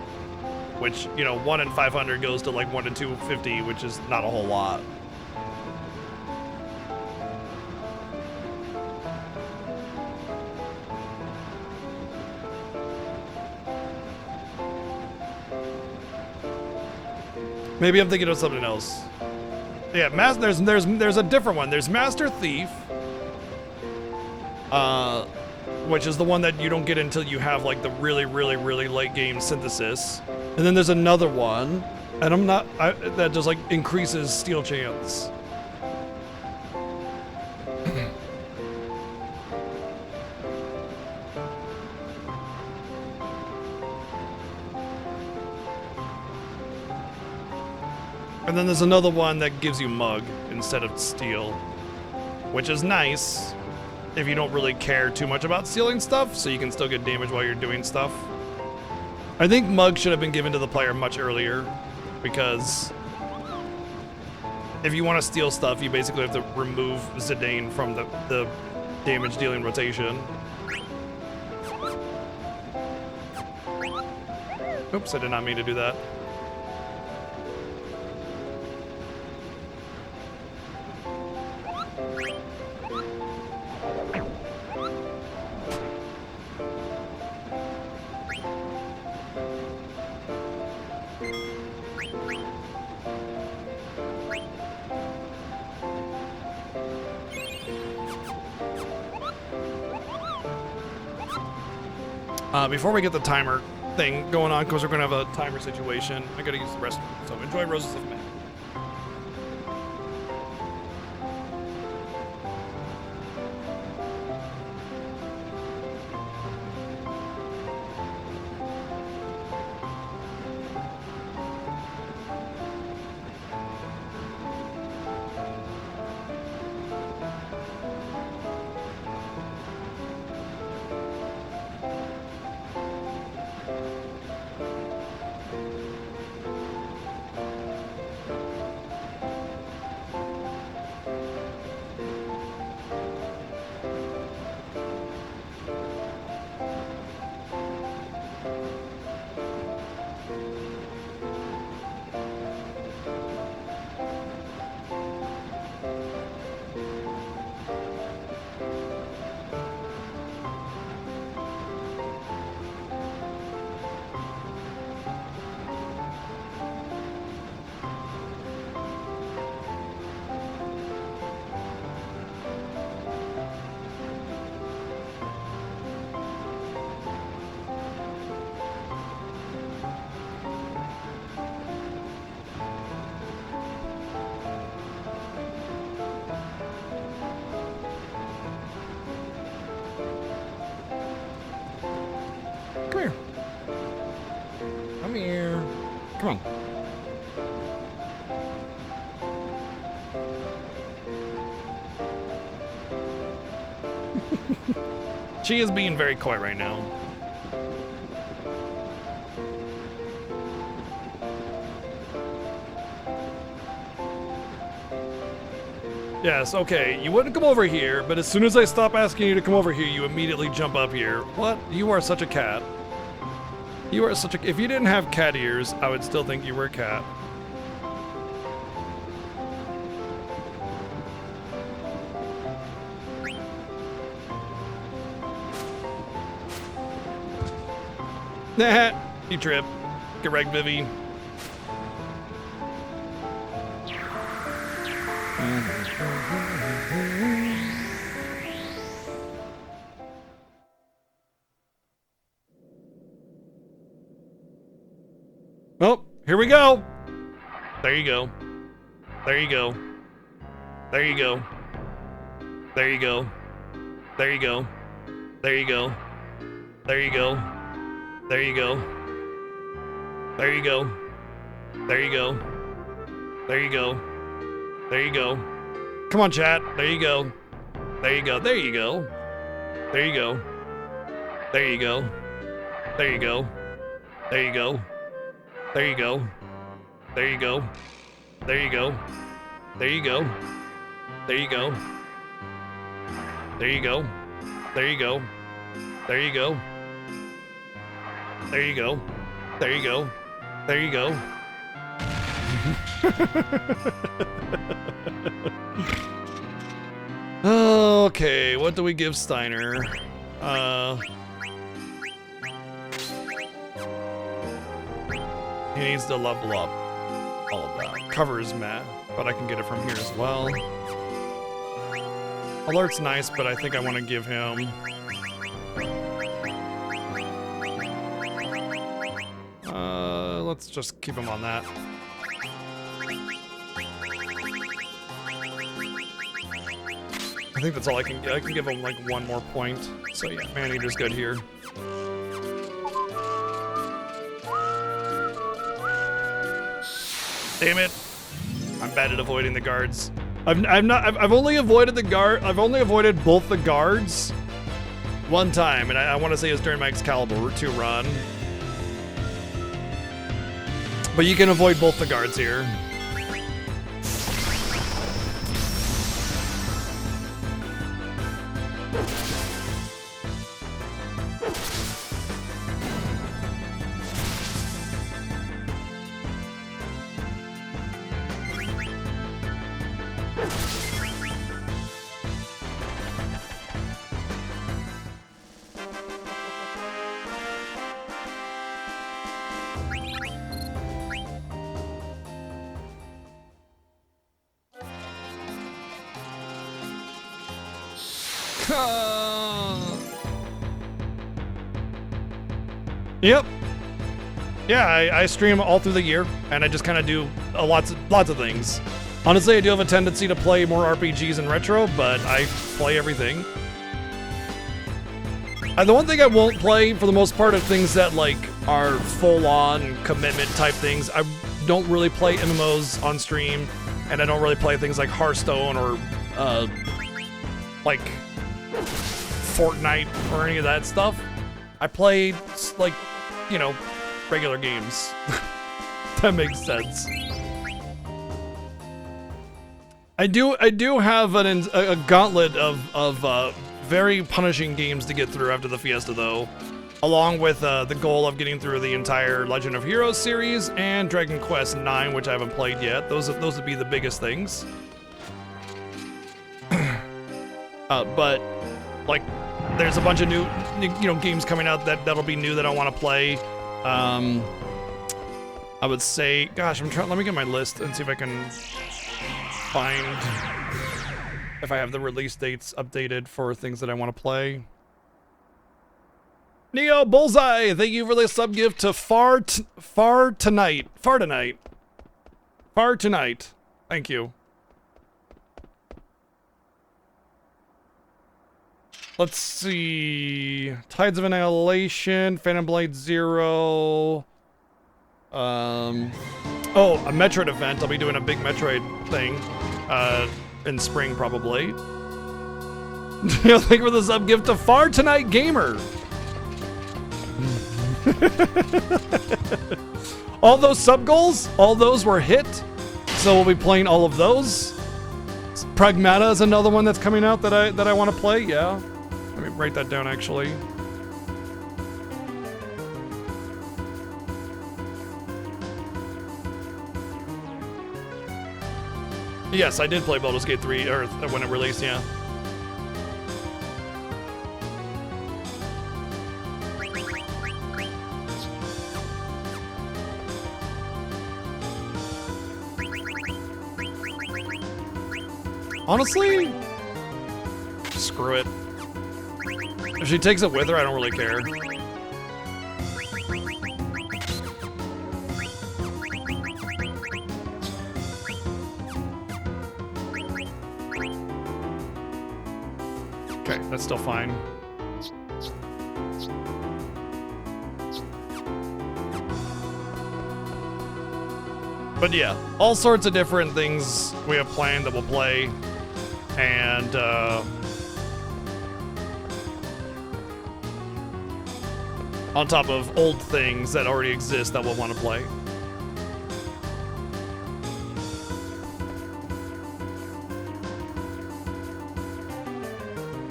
Which, you know, 1 in 500 goes to like 1 in 250, which is not a whole lot. Maybe I'm thinking of something else. Yeah, there's a different one. There's Master Thief, which is the one that you don't get until you have like the really, really, really late game synthesis. And then there's another one, and that just like increases steal chance. And then there's another one that gives you mug instead of steal, which is nice if you don't really care too much about stealing stuff, so you can still get damage while you're doing stuff. I think mug should have been given to the player much earlier, because if you want to steal stuff, you basically have to remove Zidane from the damage dealing rotation. Oops, I did not mean to do that. Before we get the timer thing going on, because we're going to have a timer situation, I got to use the restroom. So enjoy Roses of May. Come on. She is being very coy right now. Yes, okay, you wouldn't come over here, but as soon as I stop asking you to come over here, you immediately jump up here. What? You are such a cat. You are such a... If you didn't have cat ears, I would still think you were a cat. Nah, you trip. Get wrecked, Vivi. Oh, here we go. There you go. There you go. There you go. There you go. There you go. There you go. There you go. There you go. There you go. There you go. There you go. There you go. Come on, chat. There you go. There you go. There you go. There you go. There you go. There you go. There you go. There you go. There you go. There you go. There you go. There you go. There you go. There you go. There you go. There you go. There you go. There you go. Okay, what do we give Steiner? He needs to level up all of that. Cover is meh, but I can get it from here as well. Alert's nice, but I think I want to give him... let's just keep him on that. I think that's all I can get. I can give him like one more point. So yeah, Man-Eater's good here. Damn it! I'm bad at avoiding the guards. I've only avoided the guard. I've only avoided both the guards one time, and I want to say it was during my Excalibur 2 run. But you can avoid both the guards here. Yep. Yeah, I stream all through the year, and I just kind of do lots of things. Honestly, I do have a tendency to play more RPGs and retro, but I play everything. And the one thing I won't play, for the most part, are things that like are full-on commitment type things. I don't really play MMOs on stream, and I don't really play things like Hearthstone or like Fortnite or any of that stuff. I play like, you know, regular games. That makes sense. I do have a gauntlet of very punishing games to get through after the Fiesta, though, along with the goal of getting through the entire Legend of Heroes series and Dragon Quest IX, which I haven't played yet. Those would be the biggest things. But like, there's a bunch of new, games coming out that'll be new that I want to play. I would say, gosh, let me get my list and see if I can find if I have the release dates updated for things that I want to play. Neo Bullseye, thank you for the sub gift to Far Tonight. Thank you. Let's see. Tides of Annihilation, Phantom Blade Zero. Oh, a Metroid event. I'll be doing a big Metroid thing in spring, probably. Thank you for the sub gift to Far Tonight Gamer. All those sub goals, all those were hit. So we'll be playing all of those. Pragmata is another one that's coming out that I want to play. Yeah, let me write that down actually. Yes, I did play Baldur's Gate 3 or when it released. Yeah. Honestly, screw it. If she takes it with her, I don't really care. Okay, that's still fine. But yeah, all sorts of different things we have planned that we'll play. And on top of old things that already exist that we'll want to play.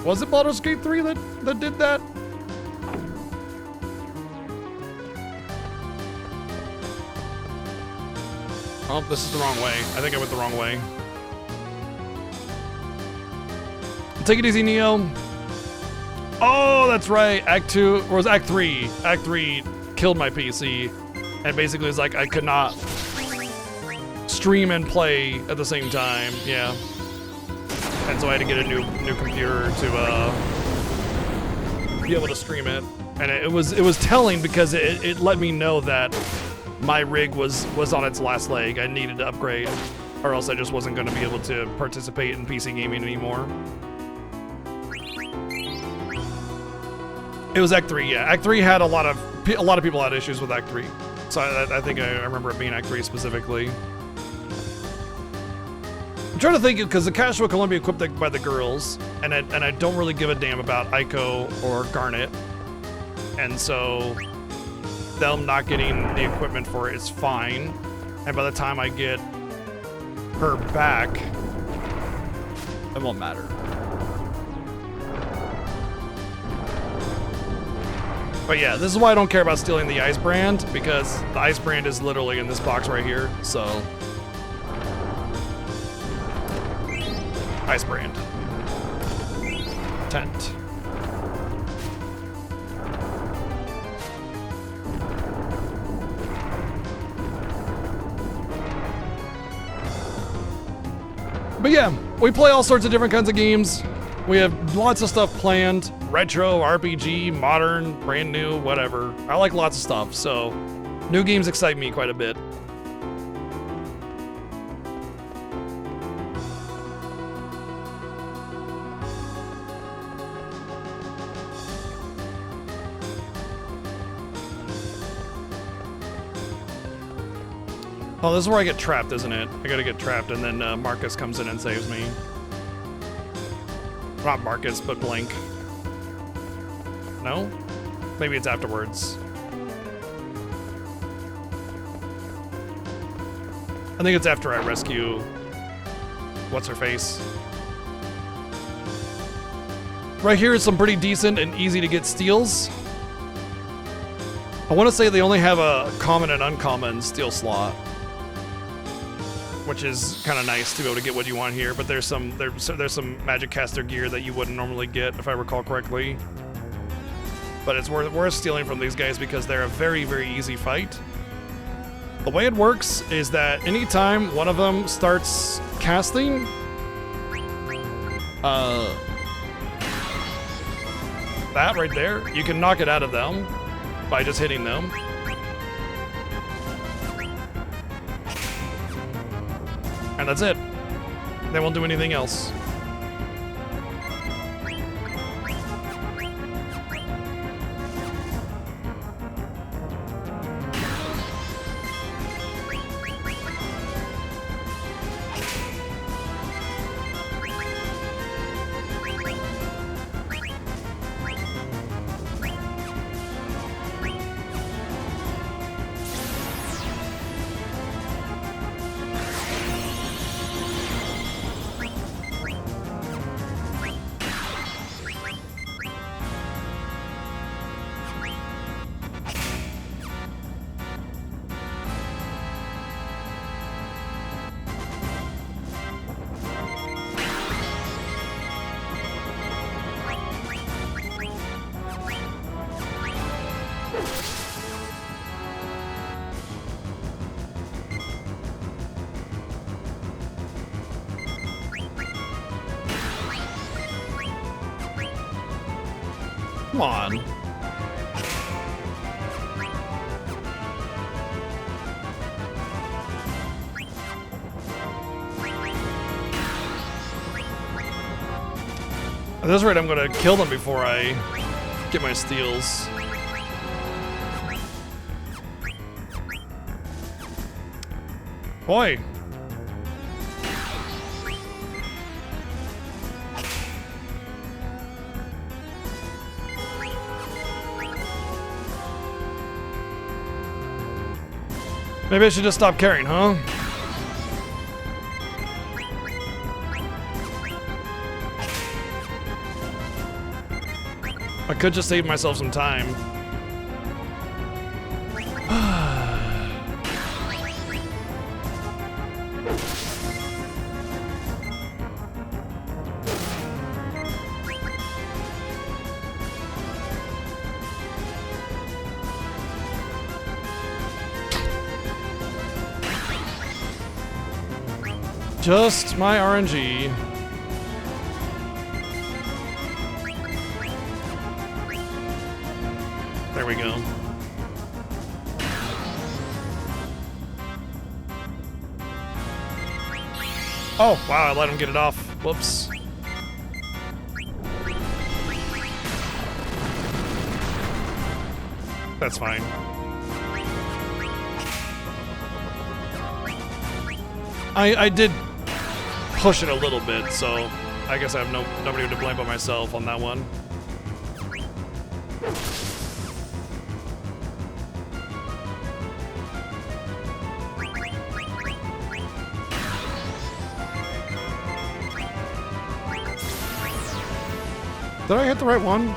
Was it Baldur's Gate 3 that did that? Oh, this is the wrong way. I think I went the wrong way. Take it easy, Neo. Oh, that's right. Act 2, or was it Act 3? Act 3 killed my PC. And basically it's like I could not stream and play at the same time. Yeah. And so I had to get a new computer to be able to stream it. And it was telling because it let me know that my rig was on its last leg. I needed to upgrade, or else I just wasn't going to be able to participate in PC gaming anymore. It was Act 3, yeah. Act 3 had a lot of people had issues with Act 3, so I think I remember it being Act 3 specifically. I'm trying to think because the casual can only be equipped by the girls, and I don't really give a damn about Aiko or Garnet, and so them not getting the equipment for it is fine. And by the time I get her back, it won't matter. But yeah, this is why I don't care about stealing the Ice Brand, because the Ice Brand is literally in this box right here, so. Ice Brand. Tent. But yeah, we play all sorts of different kinds of games. We have lots of stuff planned. Retro, RPG, modern, brand new, whatever. I like lots of stuff, so new games excite me quite a bit. Oh, this is where I get trapped, isn't it? I gotta get trapped, and then Marcus comes in and saves me. Not Marcus, but Blink. No? Maybe it's afterwards. I think it's after I rescue... What's-her-face? Right here is some pretty decent and easy to get steals. I want to say they only have a common and uncommon steal slot, which is kind of nice to be able to get what you want here. But there's some Magic Caster gear that you wouldn't normally get, if I recall correctly. But it's worth stealing from these guys because they're a very, very easy fight. The way it works is that anytime one of them starts casting, that right there, you can knock it out of them by just hitting them. And that's it. They won't do anything else. Come on. At this rate, I'm gonna kill them before I get my steals. Boy. Maybe I should just stop carrying, huh? I could just save myself some time. Just my RNG. There we go. Oh, wow, I let him get it off. Whoops. That's fine. I did push it a little bit, so I guess I have nobody to blame but myself on that one. Did I hit the right one?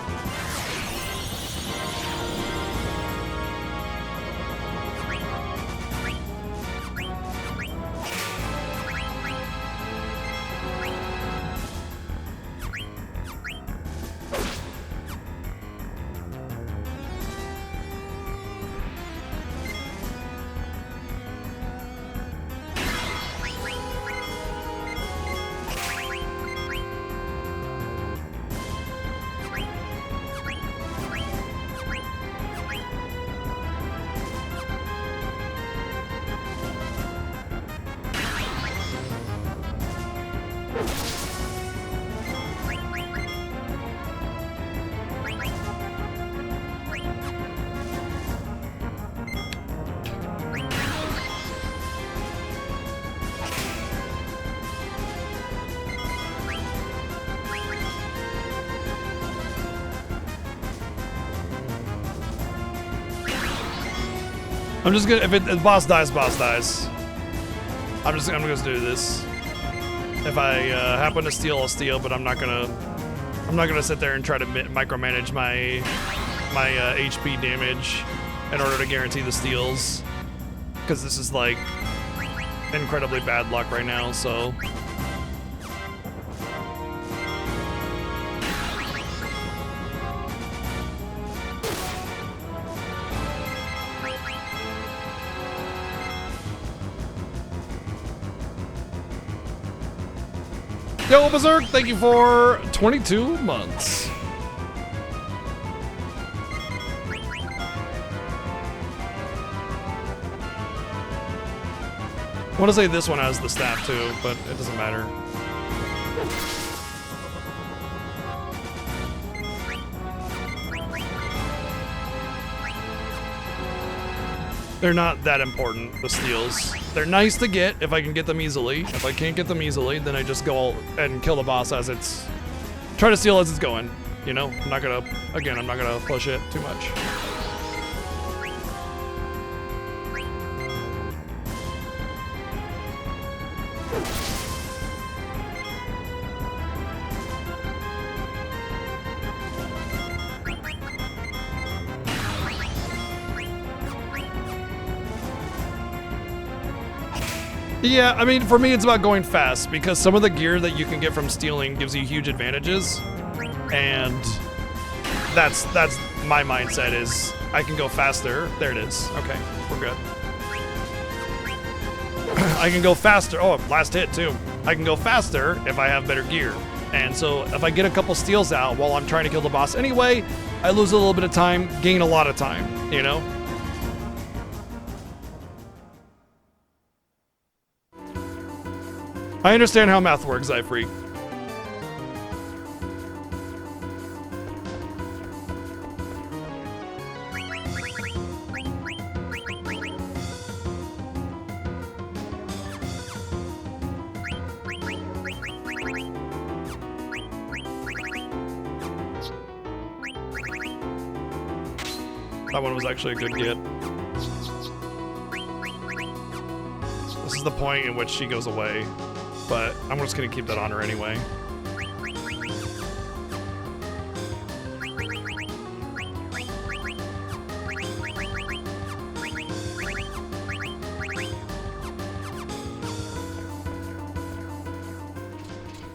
I'm just gonna, if the boss dies, boss dies. I'm gonna just do this. If I happen to steal, I'll steal, but I'm not gonna sit there and try to micromanage my HP damage in order to guarantee the steals, because this is like incredibly bad luck right now. So. Yo, Berserk, thank you for 22 months. I want to say this one has the staff too, but it doesn't matter. They're not that important, the steals. They're nice to get if I can get them easily. If I can't get them easily, then I just go and kill the boss as it's... Try to steal as it's going, you know? I'm not gonna push it too much. Yeah, I mean, for me, it's about going fast, because some of the gear that you can get from stealing gives you huge advantages, and that's my mindset is I can go faster. There it is. Okay, we're good. I can go faster. Oh, last hit too. I can go faster if I have better gear. And so if I get a couple steals out while I'm trying to kill the boss anyway, I lose a little bit of time, gain a lot of time, you know? I understand how math works, I freak. That one was actually a good get. This is the point in which she goes away, but I'm just gonna keep that on her anyway.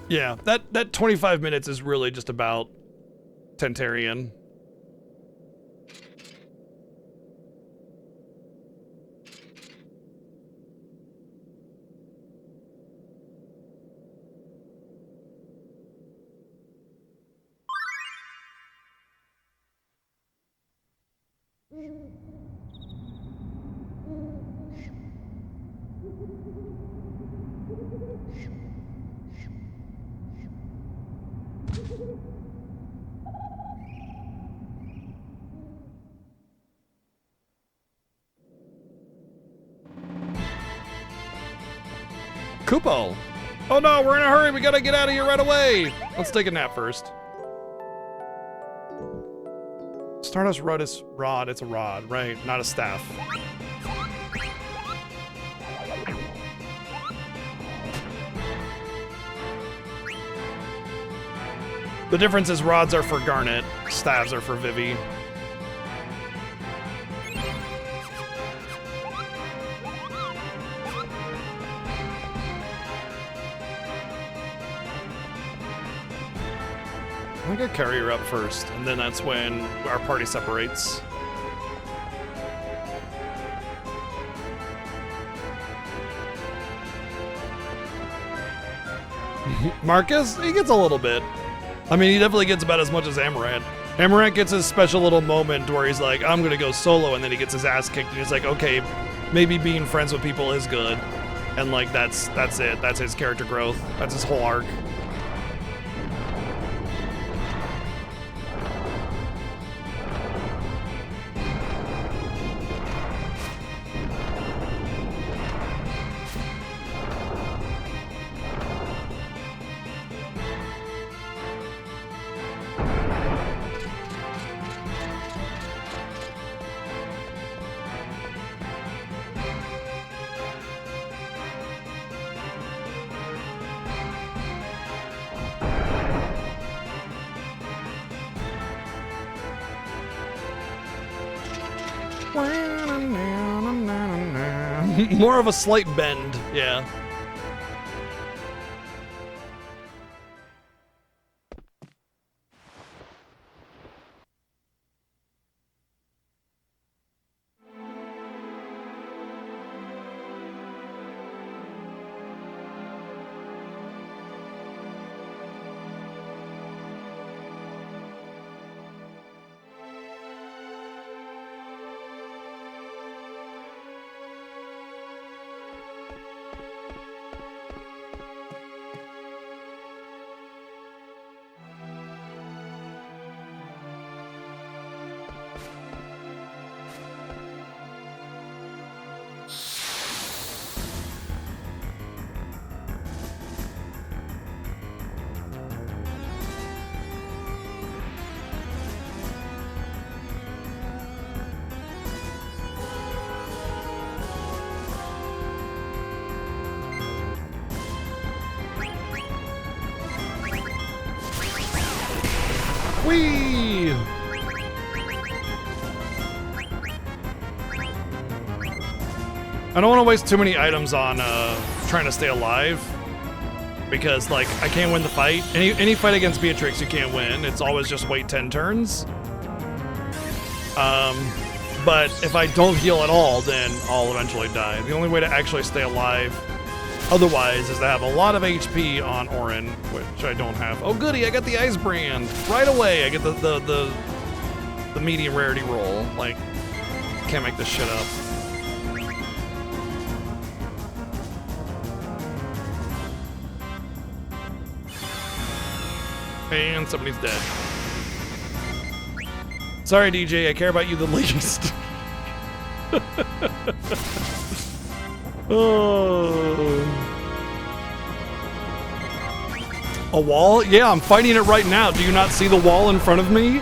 Yeah, that 25 minutes is really just about Tentarian. Kupo! Oh no, we're in a hurry, we gotta get out of here right away! Let's take a nap first. Stardust Rod is rod, it's a rod, right? Not a staff. The difference is rods are for Garnet, staves are for Vivi. I think I carry her up first, and then that's when our party separates. Marcus, he gets a little bit. I mean, he definitely gets about as much as Amaranth. Amaranth gets his special little moment where he's like, I'm gonna go solo, and then he gets his ass kicked, and he's like, okay, maybe being friends with people is good. And like, that's it. That's his character growth. That's his whole arc. More of a slight bend, yeah. Whee! I don't want to waste too many items on trying to stay alive, because like I can't win the fight. Any fight against Beatrix you can't win. It's always just wait 10 turns. But if I don't heal at all, then I'll eventually die. The only way to actually stay alive otherwise is to have a lot of HP on Orin, which I don't have. Oh goody, I got the Ice Brand. Right away, I get the medium rarity roll. Like, can't make this shit up. And somebody's dead. Sorry, DJ, I care about you the least. Oh. A wall? Yeah, I'm fighting it right now. Do you not see the wall in front of me?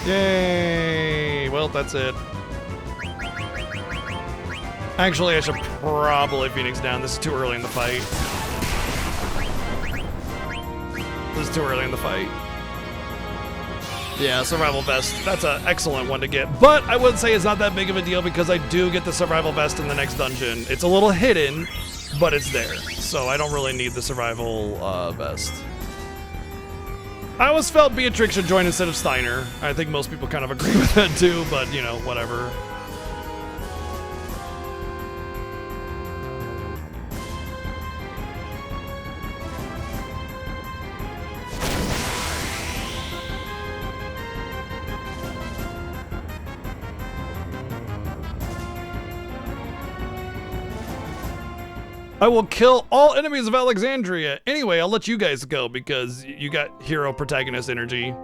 Yay! Well, that's it. Actually, I should probably Phoenix down. This is too early in the fight. This is too early in the fight. Yeah, Survival Vest. That's an excellent one to get. But I would say it's not that big of a deal because I do get the Survival Vest in the next dungeon. It's a little hidden, but it's there. So I don't really need the Survival Vest. I always felt Beatrix should join instead of Steiner. I think most people kind of agree with that too, but you know, whatever. I will kill all enemies of Alexandria. Anyway, I'll let you guys go because you got hero protagonist energy.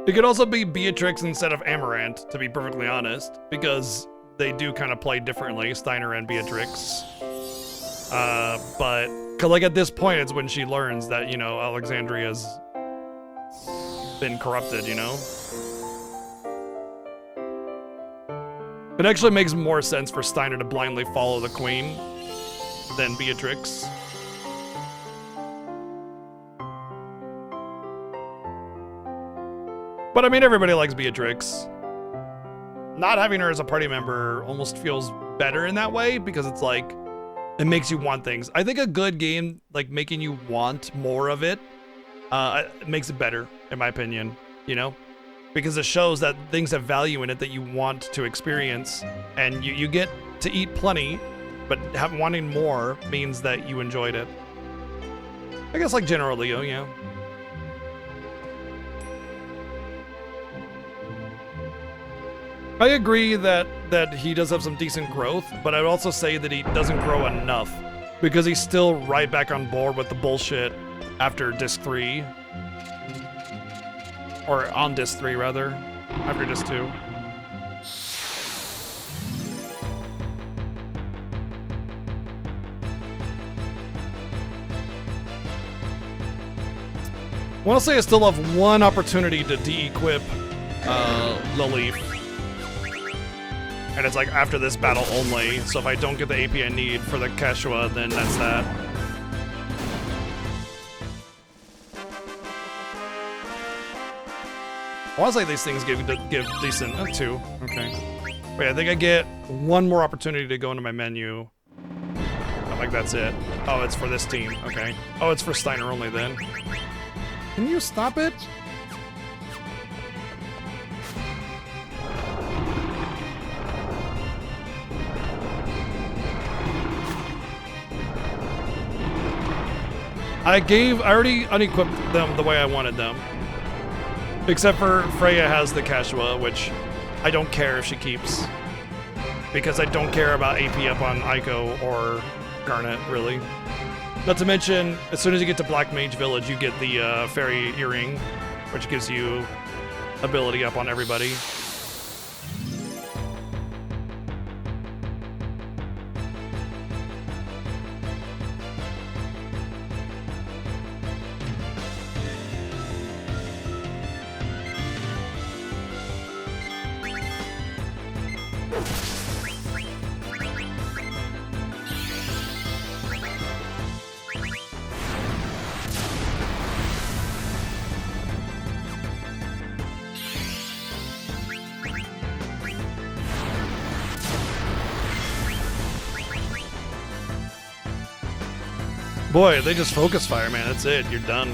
It could also be Beatrix instead of Amaranth, to be perfectly honest, because they do kind of play differently, Steiner and Beatrix. But, cause like at this point, it's when she learns that, you know, Alexandria's been corrupted, you know? It actually makes more sense for Steiner to blindly follow the queen than Beatrix. But I mean, everybody likes Beatrix. Not having her as a party member almost feels better in that way because it's like, it makes you want things. I think a good game, like making you want more of it, makes it better, in my opinion, you know? Because it shows that things have value in it that you want to experience, and you get to eat plenty, but wanting more means that you enjoyed it. I guess like General Leo, yeah. I agree that he does have some decent growth, but I'd also say that he doesn't grow enough because he's still right back on board with the bullshit after Disc 3. Or on Disc 3, rather. After Disc 2. I want to say I still have one opportunity to de-equip Lilith. And it's like after this battle only, so if I don't get the AP I need for the Kashua, then that's that. I want to say these things give decent... Oh, 2. Okay. Wait, I think I get one more opportunity to go into my menu. I think that's it. Oh, it's for this team. Okay. Oh, it's for Steiner only then. Can you stop it? I already unequipped them the way I wanted them. Except for Freya has the Kashua, which I don't care if she keeps. Because I don't care about AP up on Aiko or Garnet, really. Not to mention, as soon as you get to Black Mage Village, you get the Fairy Earring, which gives you ability up on everybody. Boy, they just focus fire, man. That's it. You're done.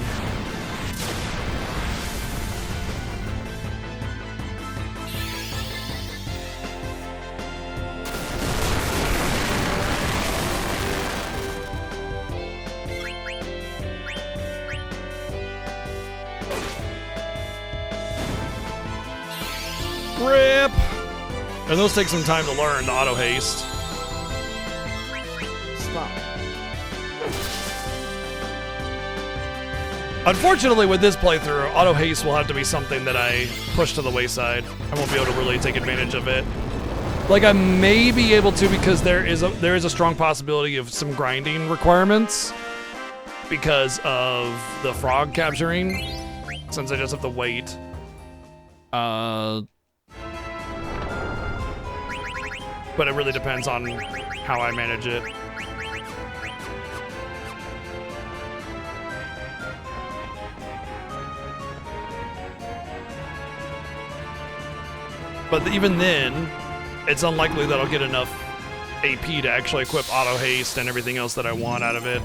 Rip! And those take some time to learn, the auto haste. Stop. Unfortunately, with this playthrough, auto haste will have to be something that I push to the wayside. I won't be able to really take advantage of it. Like, I may be able to because there is a strong possibility of some grinding requirements because of the frog capturing, since I just have to wait. But it really depends on how I manage it. But even then, it's unlikely that I'll get enough AP to actually equip auto haste and everything else that I want out of it.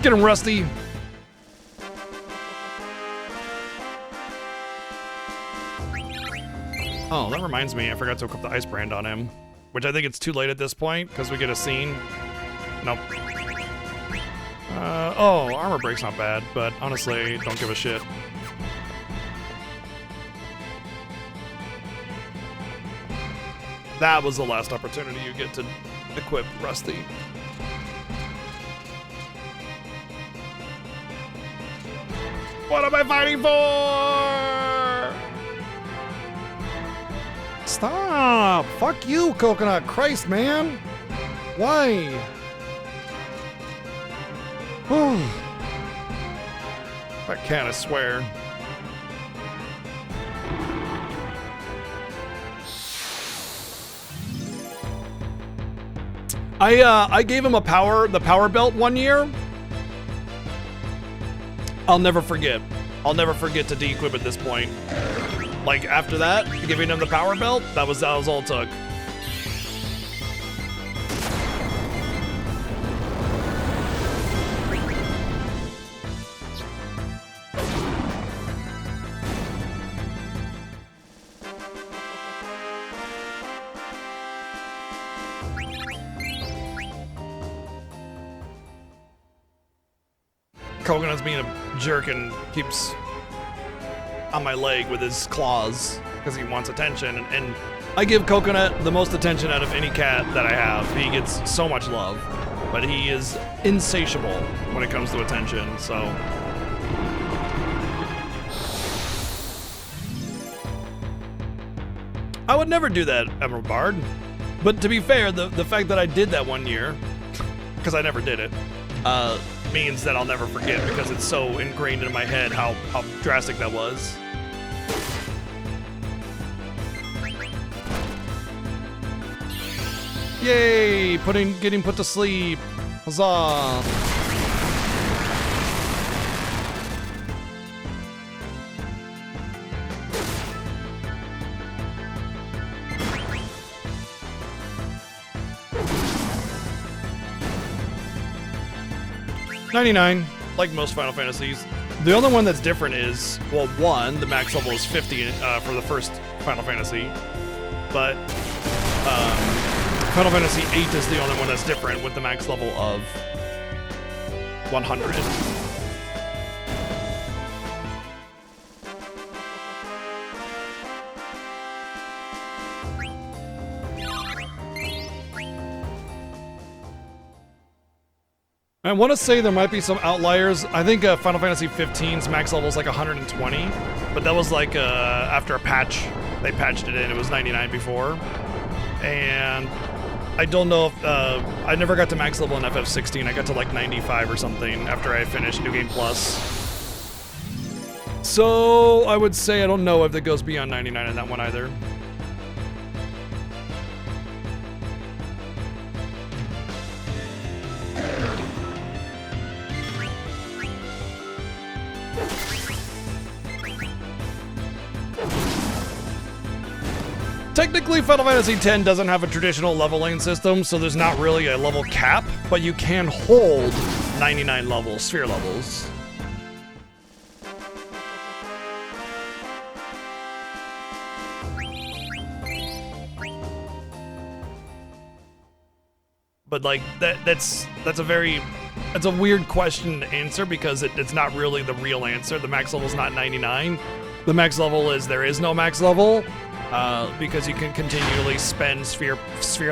Get him, Rusty. Oh, that reminds me, I forgot to equip the ice brand on him, which I think it's too late at this point because we get a scene. Nope. Oh, armor break's not bad, but honestly, don't give a shit. That was the last opportunity you get to equip Rusty. What am I fighting for? Stop! Fuck you, Coconut. Christ, man. Why? Whew. That cat, I swear. I gave him the power belt one year. I'll never forget. I'll never forget to de-equip at this point. Like, after that, giving him the power belt, that was all it took. Coconut's being a jerk and keeps on my leg with his claws because he wants attention, and I give Coconut the most attention out of any cat that I have. He gets so much love, but he is insatiable when it comes to attention, so. I would never do that, Emerald Bard. But to be fair, the fact that I did that one year, because I never did it, means that I'll never forget because it's so ingrained in my head how drastic that was. Yay! Getting put to sleep. Huzzah! $99, like most Final Fantasies. The only one that's different is, well, one, the max level is 50 for the first Final Fantasy, but Final Fantasy VIII is the only one that's different with the max level of 100. I want to say there might be some outliers. I think Final Fantasy 15's max level is like 120, but that was like after a patch. They patched it in. It was 99 before, and I don't know if I never got to max level in FF16. I got to like 95 or something after I finished New Game Plus. So I would say I don't know if it goes beyond 99 in that one either. Technically, Final Fantasy X doesn't have a traditional leveling system, so there's not really a level cap, but you can hold 99 levels, sphere levels. But like that's a weird question to answer because it's not really the real answer. The max level is not 99. The max level is there is no max level. Because you can continually spend sphere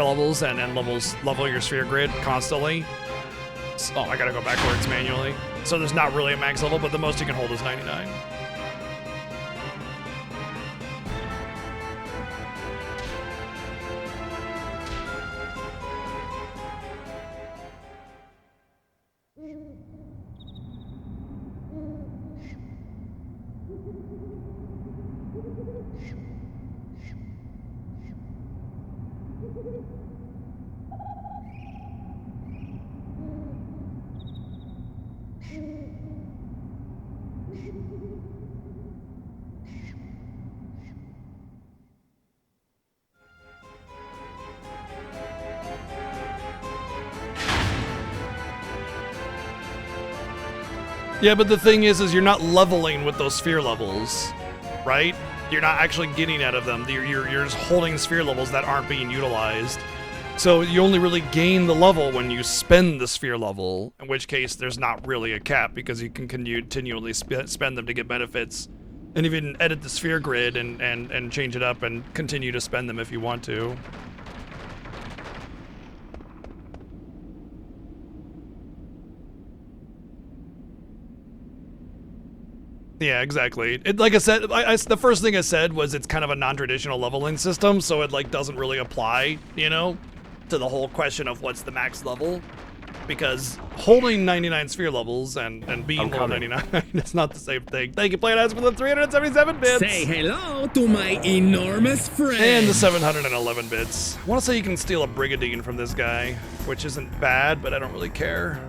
levels and level your sphere grid constantly. Oh, I gotta go backwards manually. So there's not really a max level, but the most you can hold is 99. Yeah, but the thing is you're not leveling with those sphere levels, right? You're not actually getting out of them. You're just holding sphere levels that aren't being utilized. So you only really gain the level when you spend the sphere level, in which case there's not really a cap because you can continually spend them to get benefits. And even edit the sphere grid and change it up and continue to spend them if you want to. Yeah, exactly. Like I said, the first thing I said was it's kind of a non-traditional leveling system, so it like doesn't really apply, you know, to the whole question of what's the max level, because holding 99 sphere levels and being level 99 it's not the same thing. Thank you, Playdads, for the 377 bits. Say hello to my enormous friend. And the 711 bits. I want to say you can steal a Brigadine from this guy, which isn't bad, but I don't really care.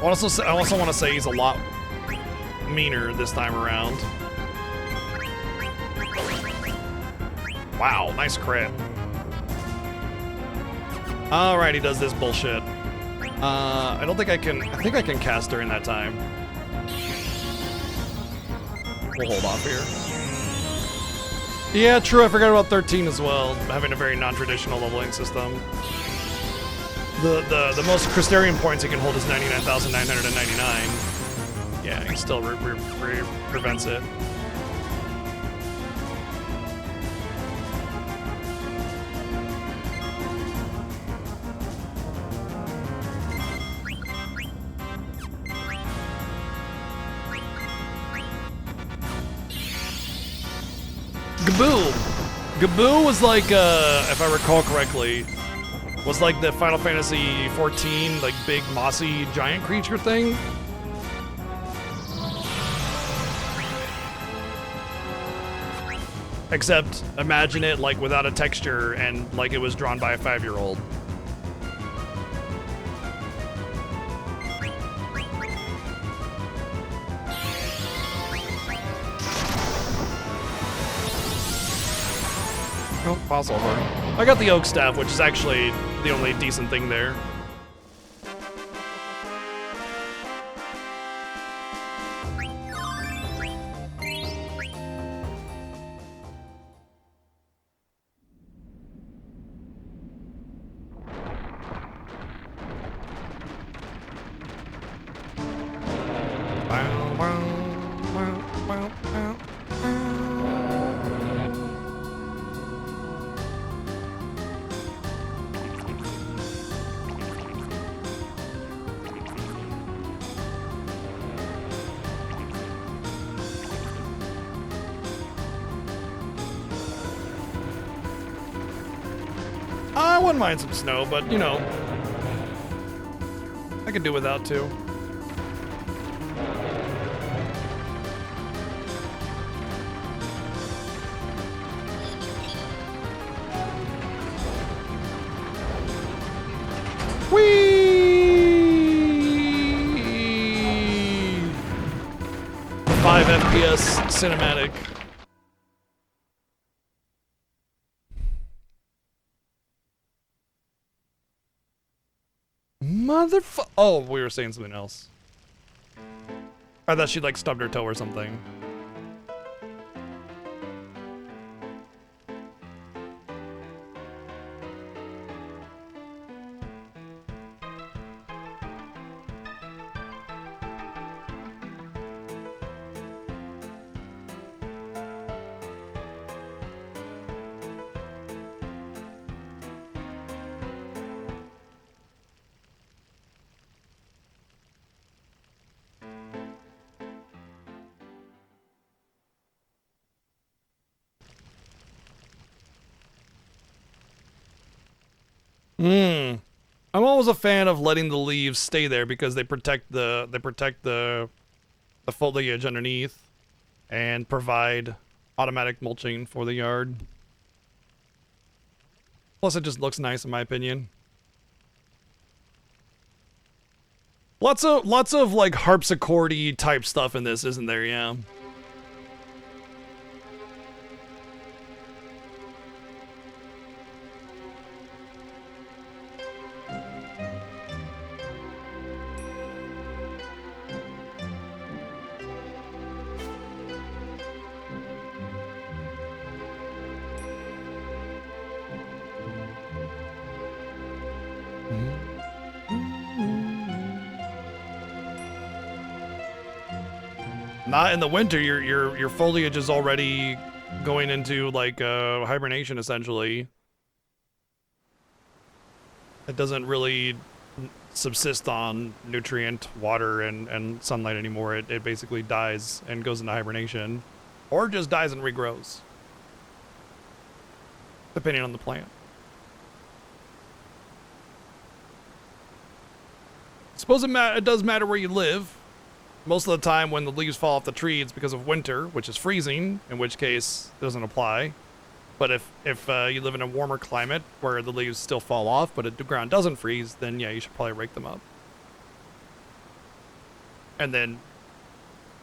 I also want to say he's a lot meaner this time around. Wow, nice crit. Alright, he does this bullshit. I don't think I can... I think I can cast during that time. We'll hold off here. Yeah, true, I forgot about 13 as well, having a very non-traditional leveling system. The most Crystarian points he can hold is 99,999. Yeah, he still prevents it. Gaboo! Gaboo was like, if I recall correctly, was like the Final Fantasy 14, like big mossy giant creature thing. Except imagine it like without a texture and like it was drawn by a 5-year-old. Oh, pause over. I got the oak staff, which is actually the only decent thing there. I wouldn't mind some snow, but you know, I could do without too. Whee! 5 FPS cinematic. Motherfucker. Oh, we were saying something else. I thought she like stubbed her toe or something. I'm always a fan of letting the leaves stay there because they protect the foliage underneath and provide automatic mulching for the yard. Plus it just looks nice in my opinion. Lots of like harpsichord-y type stuff in this, isn't there? Yeah. Not in the winter. Your foliage is already going into like hibernation essentially. It doesn't really subsist on nutrient, water, and sunlight anymore. It basically dies and goes into hibernation, or just dies and regrows, depending on the plant. Suppose it does matter where you live. Most of the time when the leaves fall off the tree, it's because of winter, which is freezing, in which case it doesn't apply. But if you live in a warmer climate where the leaves still fall off, but the ground doesn't freeze, then yeah, you should probably rake them up. And then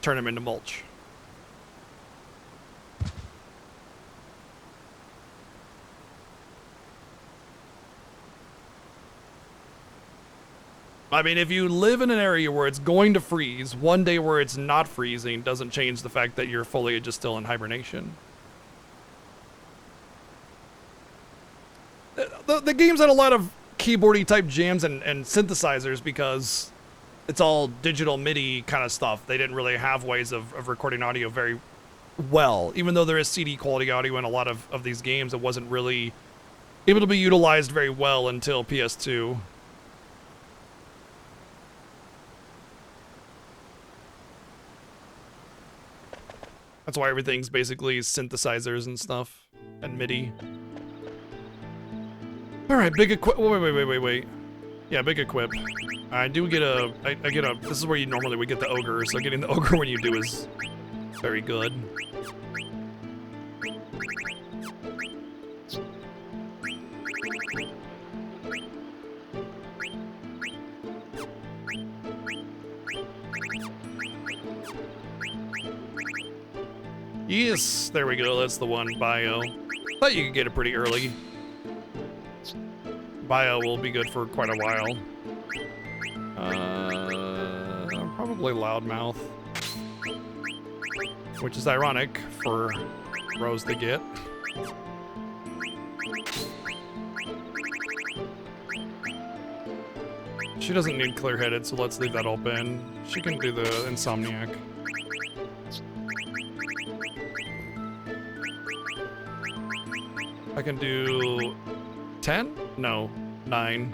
turn them into mulch. I mean, if you live in an area where it's going to freeze, one day where it's not freezing doesn't change the fact that your foliage is still in hibernation. The game's had a lot of keyboardy type jams and synthesizers because it's all digital MIDI kind of stuff. They didn't really have ways of recording audio very well. Even though there is CD quality audio in a lot of these games, it wasn't really able to be utilized very well until PS2. That's why everything's basically synthesizers and stuff and MIDI. All right, big equip. Wait. Yeah, big equip. I do get a. I get a. This is where you normally would get the ogre. So getting the ogre when you do is very good. Yes, there we go. That's the one. Bio. Thought you could get it pretty early. Bio will be good for quite a while. Probably loudmouth, which is ironic for Rose to get. She doesn't need clear-headed, so let's leave that open. She can do the insomniac. I can do 10? No, 9.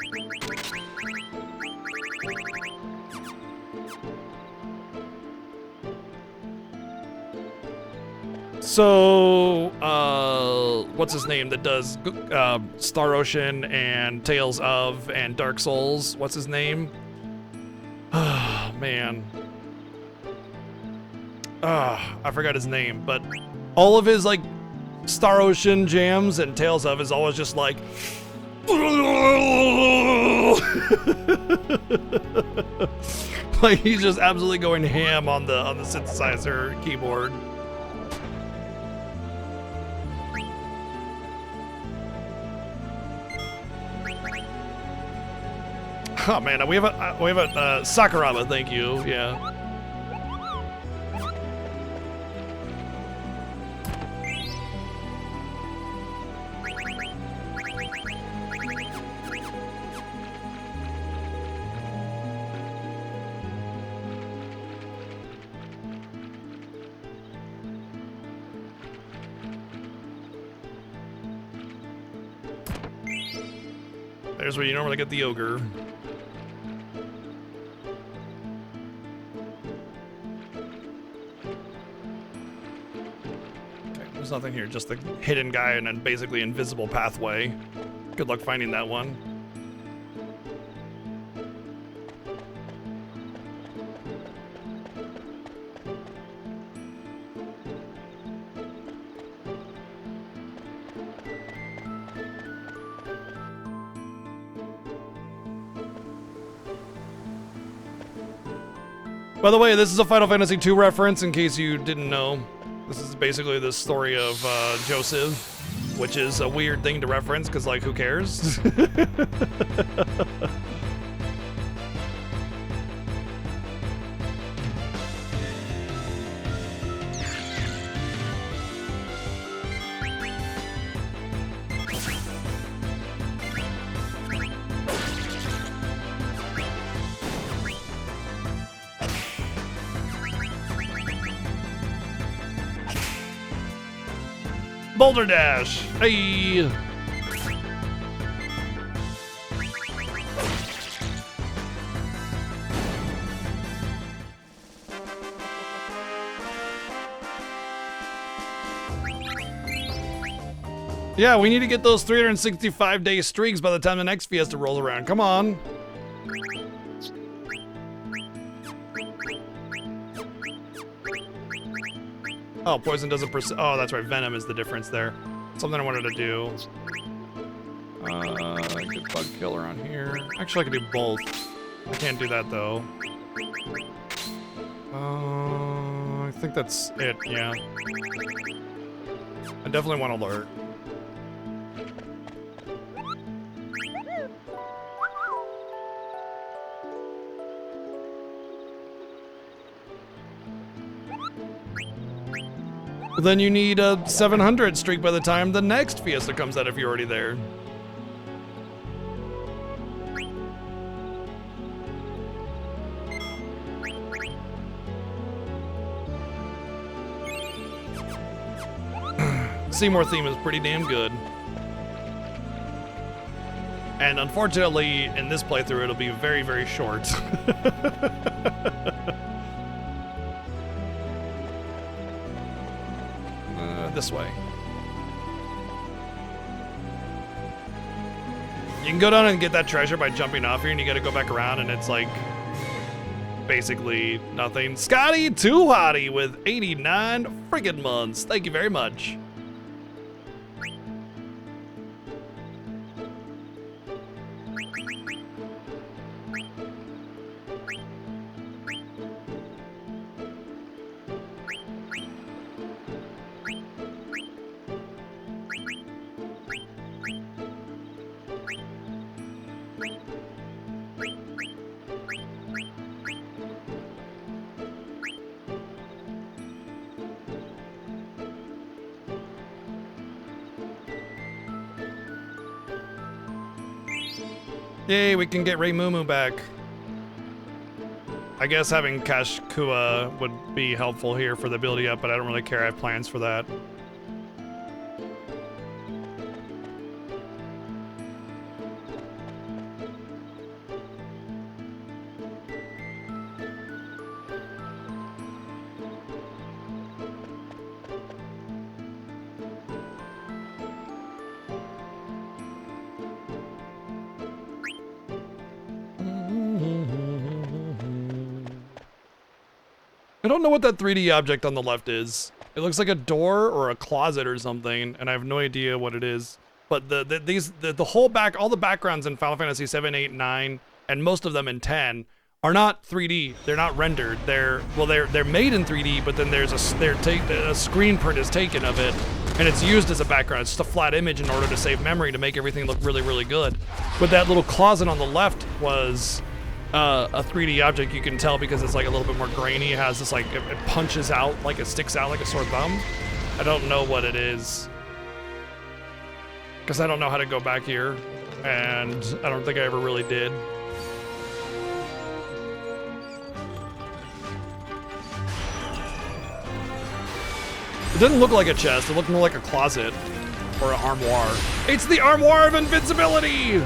So, what's his name that does Star Ocean and Tales of and Dark Souls? What's his name? Ah, man. I forgot his name, but all of his like Star Ocean jams and Tales of is always just like like he's just absolutely going ham on the synthesizer keyboard. Oh man, we have a Sakuraba, thank you. Yeah. There's where you normally get the ogre. There's nothing here, just the hidden guy and a basically invisible pathway. Good luck finding that one. By the way, this is a Final Fantasy II reference in case you didn't know. This is basically the story of Joseph, which is a weird thing to reference because, like, who cares? Boulder Dash! Hey! Yeah, we need to get those 365-day streaks by the time the next Fiesta rolls around. Come on. Oh, poison doesn't oh, that's right. Venom is the difference there. Something I wanted to do. Good bug killer on here. Actually, I could do both. I can't do that, though. I think that's it, yeah. I definitely want alert. Then you need a 700 streak by the time the next Fiesta comes out if you're already there. Seymour theme is pretty damn good. And unfortunately, in this playthrough, it'll be very, very short. This way. You can go down and get that treasure by jumping off here, and you gotta go back around, and it's like basically nothing. Scotty Too Hottie with 89 friggin' months. Thank you very much. Yay, we can get Rei Mumu back. I guess having Cash Kua would be helpful here for the ability up, but I don't really care. I have plans for that. I don't know what that 3D object on the left is. It looks like a door or a closet or something, and I have no idea what it is. But the whole back, all the backgrounds in Final Fantasy 7, 8, 9, and most of them in 10 are not 3D. They're not rendered. They're made in 3D, but then there's a screen print is taken of it, and it's used as a background. It's just a flat image in order to save memory to make everything look really, really good. But that little closet on the left was a 3D object. You can tell because it's like a little bit more grainy. It has this like, it punches out, like it sticks out like a sore thumb. I don't know what it is, because I don't know how to go back here, and I don't think I ever really did. It didn't look like a chest, it looked more like a closet or an armoire. It's the armoire of invincibility!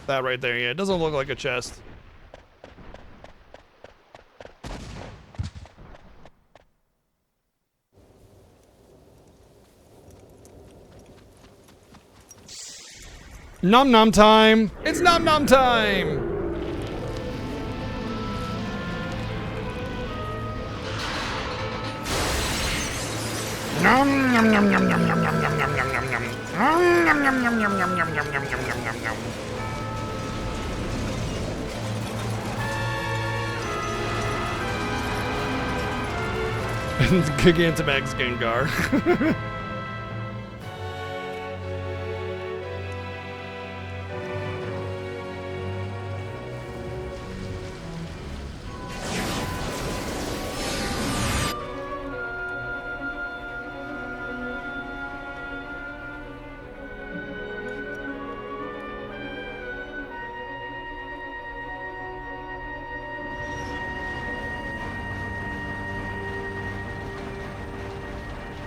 That right there, yeah, it doesn't look like a chest. Nom nom time! It's nom nom time! Nom nom nom nom nom nom nom nom nom nom nom nom nom. Nom nom nom nom nom nom nom nom nom nom nom nom. Gigantamax Gengar.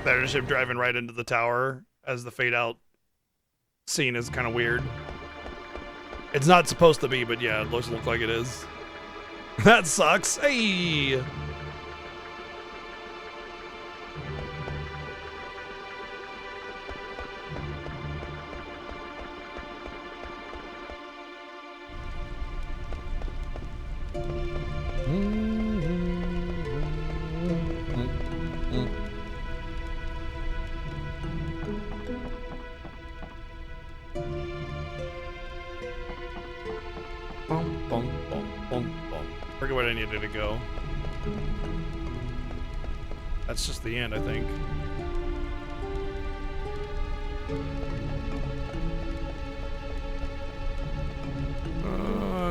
That ship driving right into the tower as the fade out scene is kind of weird. It's not supposed to be, but yeah, it looks like it is. That sucks. Hey. Forget what I needed to go. That's just the end, I think.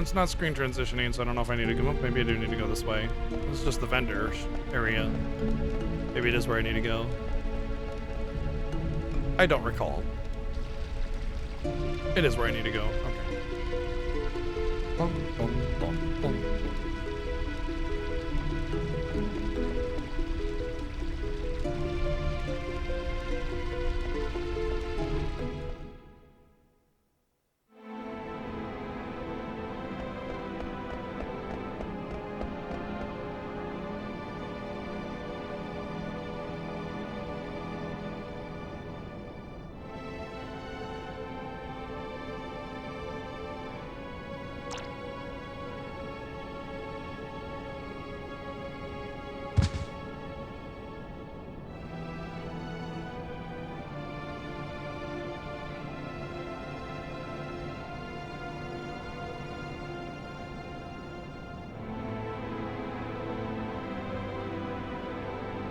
It's not screen transitioning, so I don't know if I need to come up. Maybe I do need to go this way. This is just the vendor area. Maybe it is where I need to go. I don't recall. It is where I need to go. Okay. Bum, bum, bum, bum.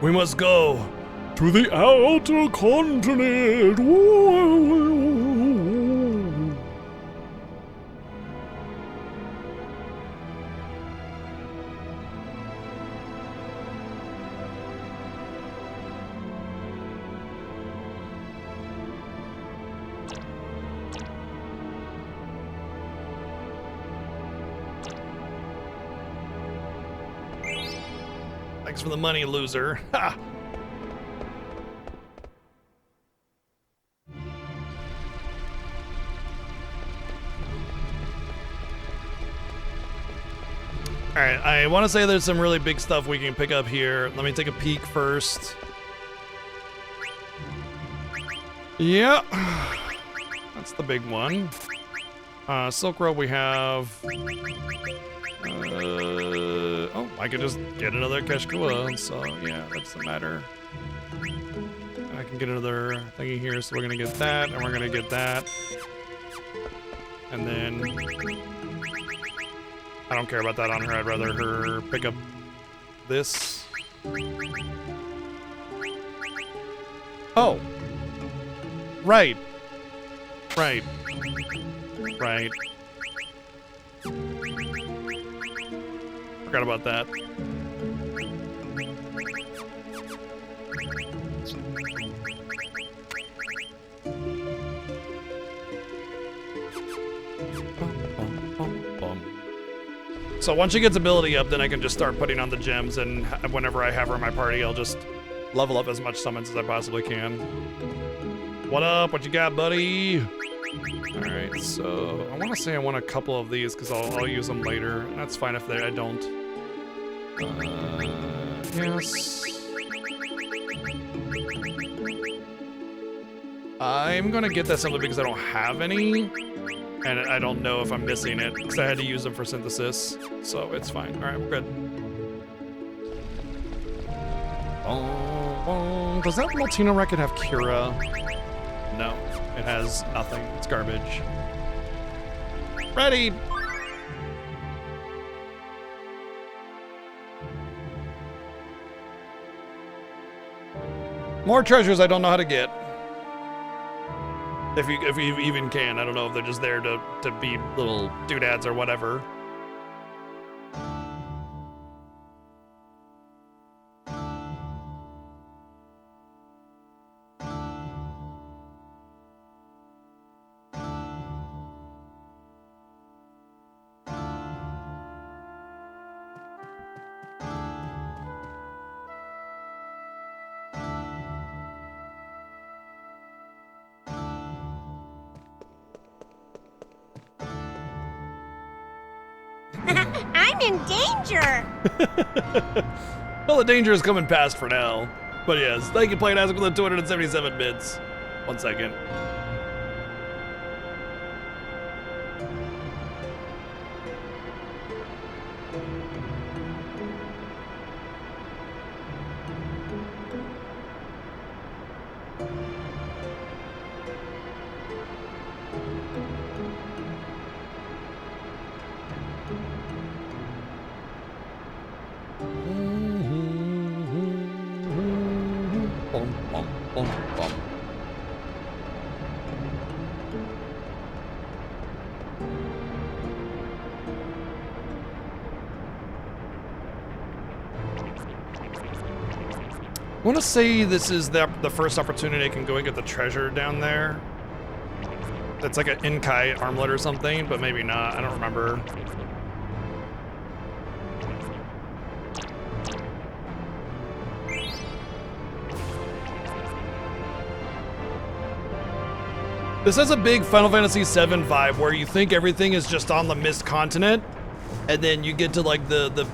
We must go to the outer continent. Whoa. Thanks for the money, loser. Ha! right, I want to say there's some really big stuff we can pick up here. Let me take a peek first. Yeah, that's the big one. Silk Road we have. Oh, I could just get another Keshkua, so yeah, that doesn't matter. I can get another thingy here, so we're gonna get that, and we're gonna get that. And then I don't care about that on her, I'd rather her pick up this. Oh. Right. Right. Right. Forgot about that. So once she gets ability up, then I can just start putting on the gems, and whenever I have her in my party, I'll just level up as much summons as I possibly can. What up? What you got, buddy? Alright, so I want to say I want a couple of these because I'll use them later. That's fine if I don't. Yes. I'm going to get that simply because I don't have any. And I don't know if I'm missing it because I had to use them for synthesis. So it's fine. Alright, we're good. Does that Maltino record have Kira? No, it has nothing. It's garbage. Ready! More treasures I don't know how to get. If you even can. I don't know if they're just there to be little doodads or whatever. I'm in danger! Well, the danger is coming past for now. But yes, thank you, Playing Isaac, with the 277 bits. 1 second. I want to say this is the first opportunity I can go and get the treasure down there. It's like an Inkai armlet or something, but maybe not. I don't remember. This has a big Final Fantasy VII vibe where you think everything is just on the Mist continent, and then you get to like the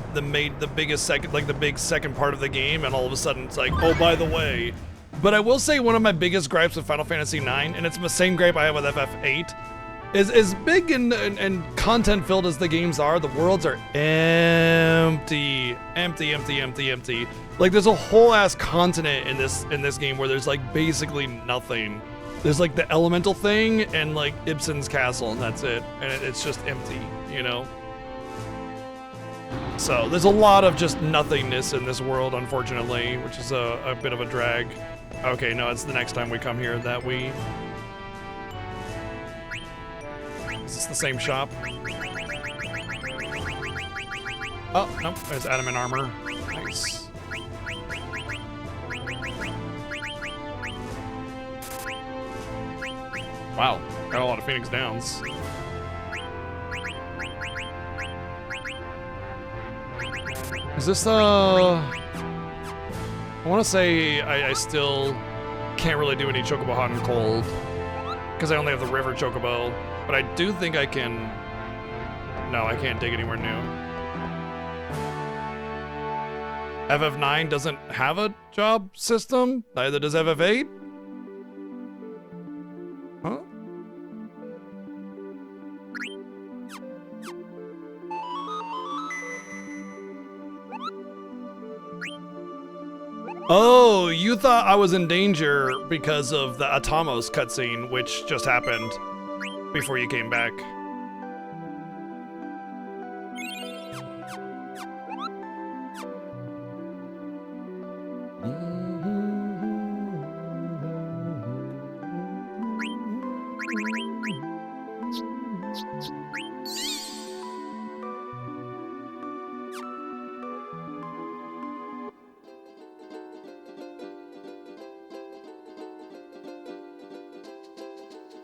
biggest second, like the big second part of the game, and all of a sudden it's like, oh, by the way. But I will say one of my biggest gripes with Final Fantasy IX, and it's the same gripe I have with FF8, is as big and content filled as the games are, the worlds are empty. Like there's a whole ass continent in this game where there's like basically nothing. There's like the elemental thing and like Ibsen's castle, and that's it. And it's just empty, you know? So there's a lot of just nothingness in this world, unfortunately, which is a bit of a drag. Okay, no, it's the next time we come here that we... Is this the same shop? Oh, nope, there's adamant armor. Nice. Wow, got a lot of Phoenix Downs. Is this I want to say I still can't really do any Chocobo Hot and Cold because I only have the River Chocobo, but I do think I can... No, I can't dig anywhere new. FF9 doesn't have a job system, neither does FF8. Huh? Oh, you thought I was in danger because of the Atamos cutscene, which just happened before you came back.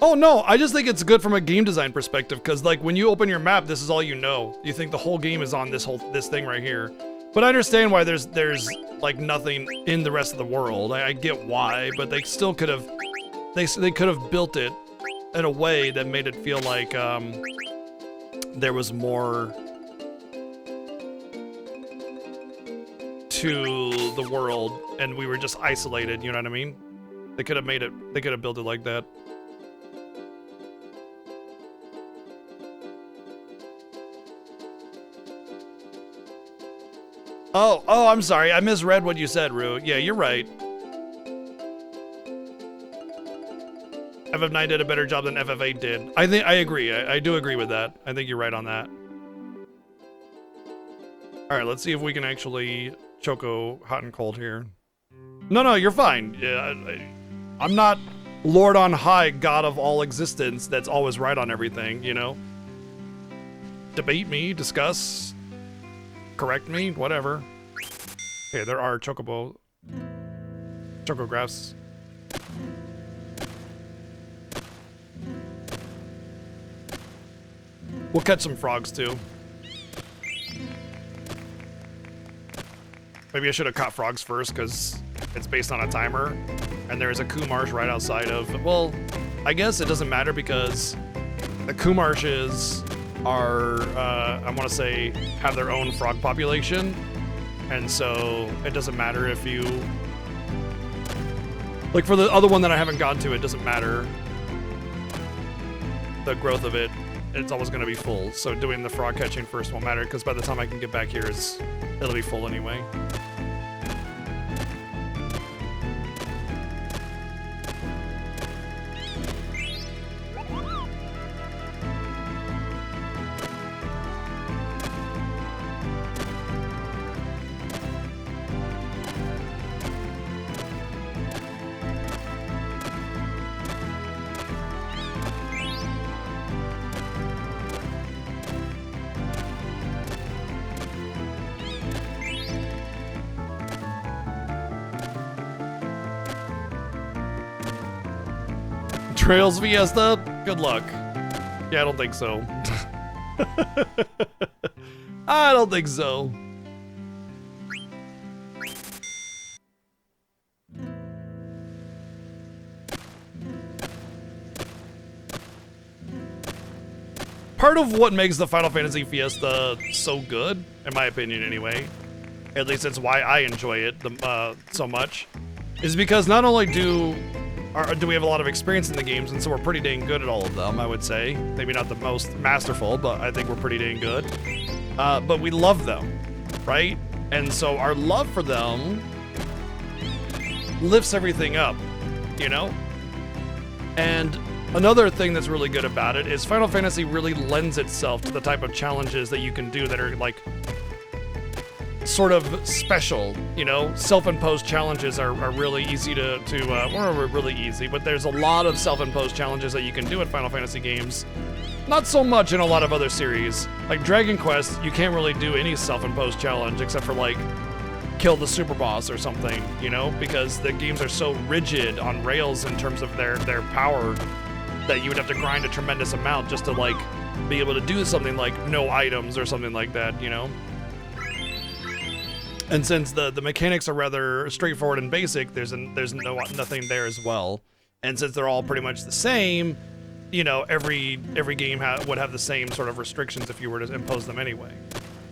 Oh no, I just think it's good from a game design perspective, because like when you open your map, this is all you know. You think the whole game is on this thing right here. But I understand why there's like nothing in the rest of the world. I get why, but they still could have they could have built it in a way that made it feel like there was more to the world and we were just isolated, you know what I mean? They could have built it like that. Oh, I'm sorry. I misread what you said, Rue. Yeah, you're right. FF9 did a better job than FF8 did. I agree. I do agree with that. I think you're right on that. All right, let's see if we can actually choco hot and cold here. No, you're fine. Yeah, I'm not Lord on high, God of all existence that's always right on everything, you know? Debate me, discuss, correct me, whatever. Okay, there are chocographs. We'll catch some frogs too. Maybe I should have caught frogs first because it's based on a timer, and there is a Kumarsh right outside of. Well, I guess it doesn't matter because the Kumarshes are, I want to say, have their own frog population, and so it doesn't matter if you. Like for the other one that I haven't gotten to, it doesn't matter. The growth of it, it's always going to be full. So doing the frog catching first won't matter because by the time I can get back here, it'll be full anyway. Trails Fiesta? Good luck. Yeah, I don't think so. I don't think so. Part of what makes the Final Fantasy Fiesta so good, in my opinion anyway, at least it's why I enjoy it so much, is because not only do we have a lot of experience in the games, and so we're pretty dang good at all of them, I would say. Maybe not the most masterful, but I think we're pretty dang good. But we love them, right? And so our love for them lifts everything up, you know? And another thing that's really good about it is Final Fantasy really lends itself to the type of challenges that you can do that are like sort of special, you know? Self-imposed challenges are really easy to well, really easy, but there's a lot of self-imposed challenges that you can do in Final Fantasy games. Not so much in a lot of other series. Like Dragon Quest, you can't really do any self-imposed challenge except for like kill the super boss or something, you know? Because the games are so rigid on rails in terms of their power that you would have to grind a tremendous amount just to like be able to do something like no items or something like that, you know? And since the mechanics are rather straightforward and basic, there's nothing there as well. And since they're all pretty much the same, you know, every game would have the same sort of restrictions if you were to impose them anyway.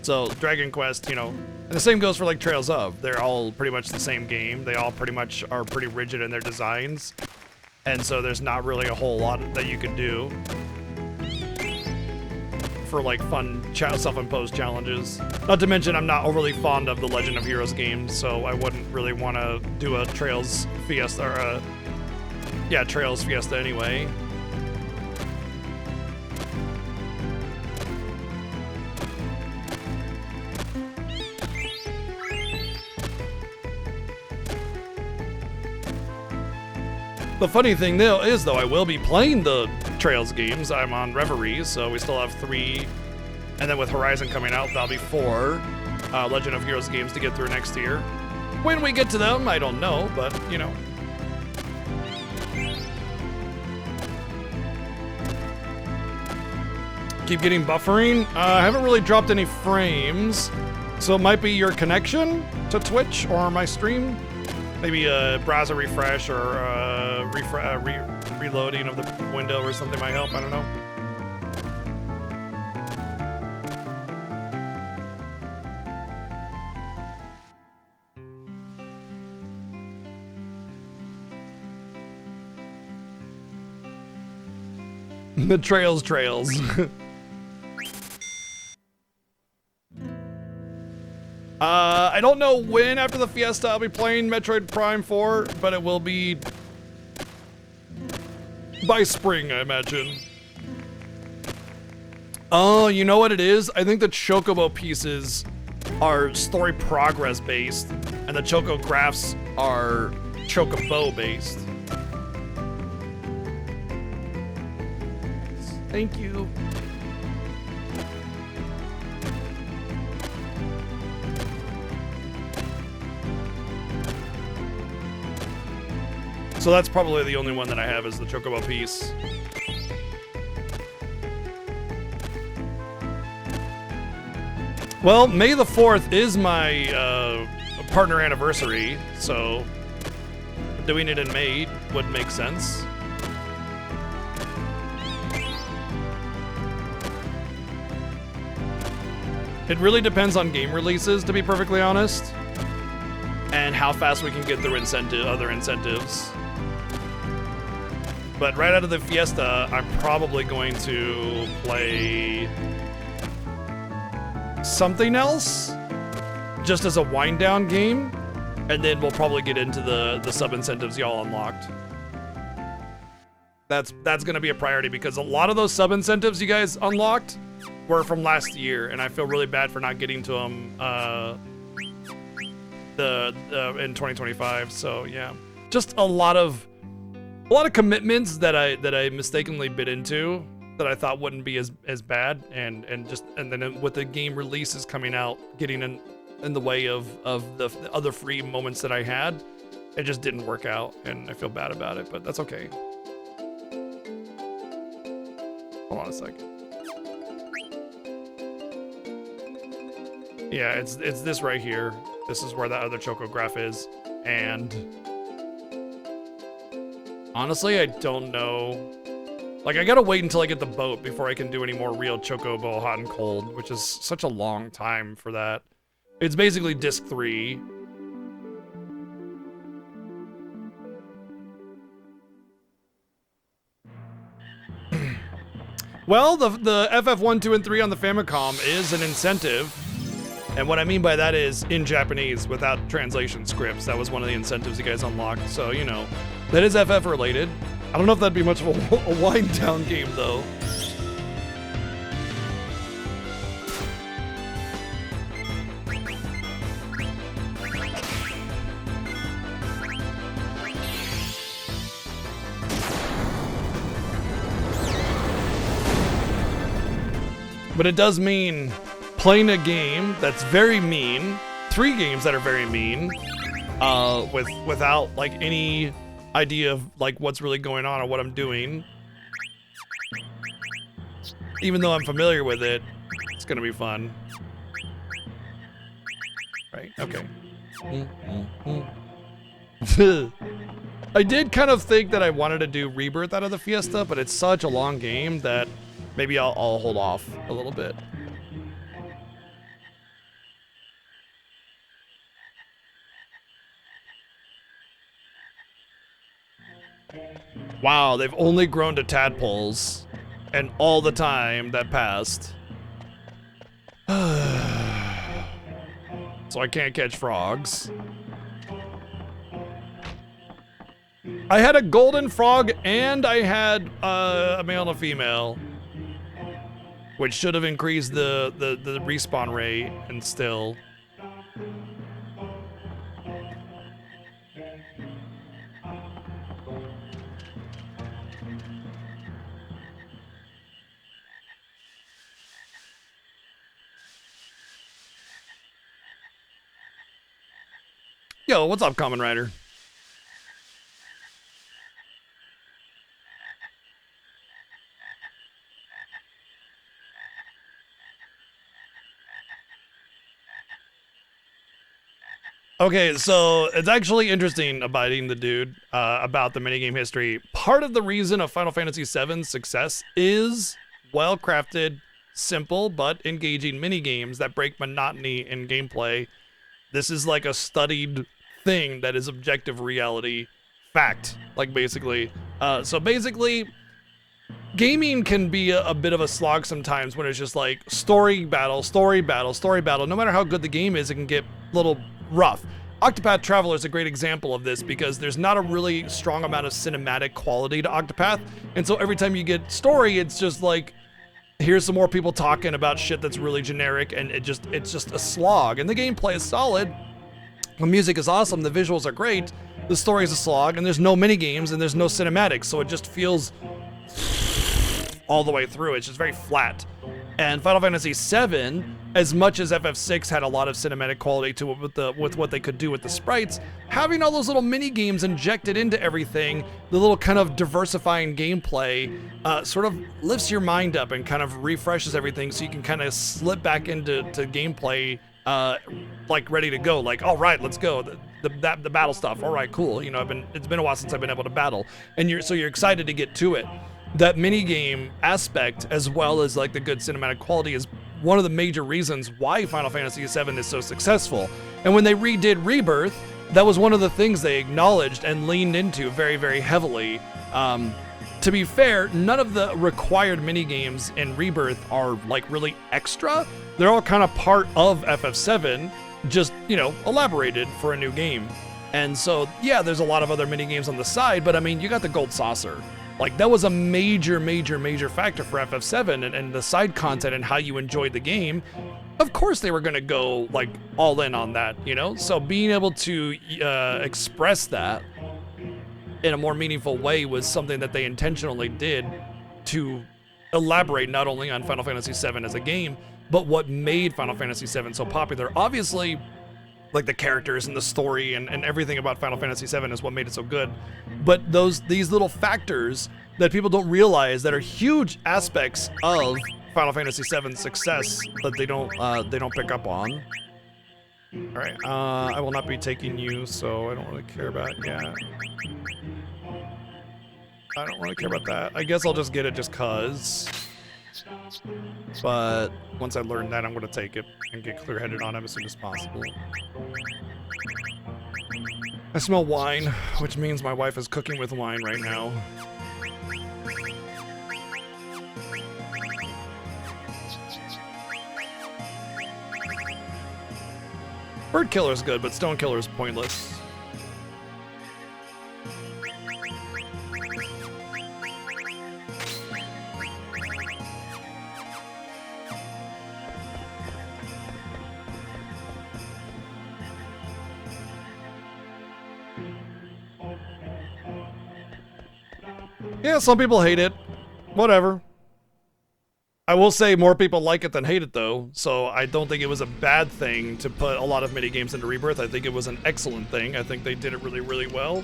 So Dragon Quest, you know, and the same goes for like Trails of. They're all pretty much the same game. They all pretty much are pretty rigid in their designs. And so there's not really a whole lot that you can do for like fun self-imposed challenges. Not to mention I'm not overly fond of the Legend of Heroes games, so I wouldn't really want to do a Trails Fiesta or a Trails Fiesta anyway. The funny thing though is I will be playing the Trails games. I'm on Reverie, so we still have 3, and then with Horizon coming out, that'll be 4 Legend of Heroes games to get through next year. When we get to them, I don't know, but you know. Keep getting buffering. I haven't really dropped any frames, so it might be your connection to Twitch or my stream. Maybe a browser refresh or reloading of the window or something might help. I don't know. The trails. I don't know when after the Fiesta I'll be playing Metroid Prime 4, but it will be by spring, I imagine. Oh, you know what it is? I think the Chocobo pieces are story progress based, and the Choco graphs are Chocobo based. Thank you. So that's probably the only one that I have is the Chocobo piece. Well, May the 4th is my partner anniversary, so doing it in May would make sense. It really depends on game releases, to be perfectly honest, and how fast we can get through other incentives. But right out of the Fiesta, I'm probably going to play something else, just as a wind-down game, and then we'll probably get into the sub-incentives y'all unlocked. That's going to be a priority, because a lot of those sub-incentives you guys unlocked were from last year, and I feel really bad for not getting to them in 2025. So yeah, just a lot of commitments that I mistakenly bit into that I thought wouldn't be as bad, and then with the game releases coming out, getting in the way of the other free moments that I had, it just didn't work out, and I feel bad about it, but that's okay. Hold on a second. Yeah, it's this right here. This is where that other Chocograph is, and honestly, I don't know. Like, I gotta wait until I get the boat before I can do any more real Chocobo Hot and Cold, which is such a long time for that. It's basically disc 3. Well, the FF1, 2, and 3 on the Famicom is an incentive. And what I mean by that is in Japanese without translation scripts. That was one of the incentives you guys unlocked. So, you know, that is FF related. I don't know if that'd be much of a wind down game though. But it does mean playing a game that's very mean, 3 games that are very mean, without like any idea of like what's really going on or what I'm doing. Even though I'm familiar with it, it's gonna be fun. Right, okay. I did kind of think that I wanted to do Rebirth out of the Fiesta, but it's such a long game that maybe I'll hold off a little bit. Wow, they've only grown to tadpoles. And all the time that passed. So I can't catch frogs. I had a golden frog and I had a male and a female. Which should have increased the respawn rate, and still. Yo, what's up, Kamen Rider? Okay, so it's actually interesting abiding the dude about the minigame history. Part of the reason of Final Fantasy VII's success is well-crafted, simple, but engaging minigames that break monotony in gameplay. This is like a studied thing that is objective reality fact, like basically. So basically, gaming can be a bit of a slog sometimes when it's just like story battle, story battle, story battle. No matter how good the game is, it can get a little rough. Octopath Traveler is a great example of this because there's not a really strong amount of cinematic quality to Octopath, and so every time you get story, it's just like, here's some more people talking about shit that's really generic, and it's just a slog. And the gameplay is solid, the music is awesome, the visuals are great, the story is a slog, and there's no mini games and there's no cinematics, so it just feels all the way through. It's just very flat. And Final Fantasy VII, as much as FF6 had a lot of cinematic quality to it with what they could do with the sprites, having all those little mini games injected into everything, the little kind of diversifying gameplay, sort of lifts your mind up and kind of refreshes everything, so you can kind of slip back into gameplay, like ready to go. Like, all right, let's go. The battle stuff. All right, cool. You know, it's been a while since I've been able to battle, and you're excited to get to it. That minigame aspect, as well as like the good cinematic quality, is one of the major reasons why Final Fantasy VII is so successful. And when they redid Rebirth, that was one of the things they acknowledged and leaned into very, very heavily. To be fair, none of the required minigames in Rebirth are like really extra. They're all kind of part of FF7, just, you know, elaborated for a new game. And so, yeah, there's a lot of other minigames on the side, but I mean, you got the gold saucer. Like, that was a major, major, major factor for FF7 and the side content and how you enjoyed the game. Of course they were going to go, like, all in on that, you know? So being able to express that in a more meaningful way was something that they intentionally did to elaborate not only on Final Fantasy VII as a game, but what made Final Fantasy VII so popular. Obviously, like the characters and the story and everything about Final Fantasy VII is what made it so good. But these little factors that people don't realize that are huge aspects of Final Fantasy VII's success that they don't pick up on. All right, I will not be taking you, so I don't really care about, yeah. I don't really care about that. I guess I'll just get it just cause. But once I learn that, I'm gonna take it and get clear-headed on him as soon as possible. I smell wine, which means my wife is cooking with wine right now. Bird Killer is good, but Stone Killer is pointless. Yeah, some people hate it. Whatever. I will say more people like it than hate it, though, so I don't think it was a bad thing to put a lot of minigames into Rebirth. I think it was an excellent thing. I think they did it really, really well.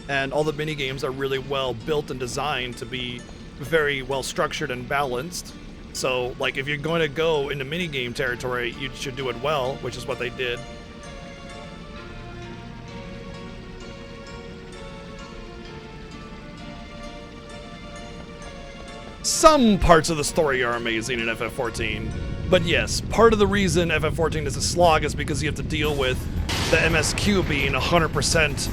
And all the minigames are really well built and designed to be very well structured and balanced. So, like, if you're going to go into minigame territory, you should do it well, which is what they did. Some parts of the story are amazing in FF14, but yes, part of the reason FF14 is a slog is because you have to deal with the MSQ being 100%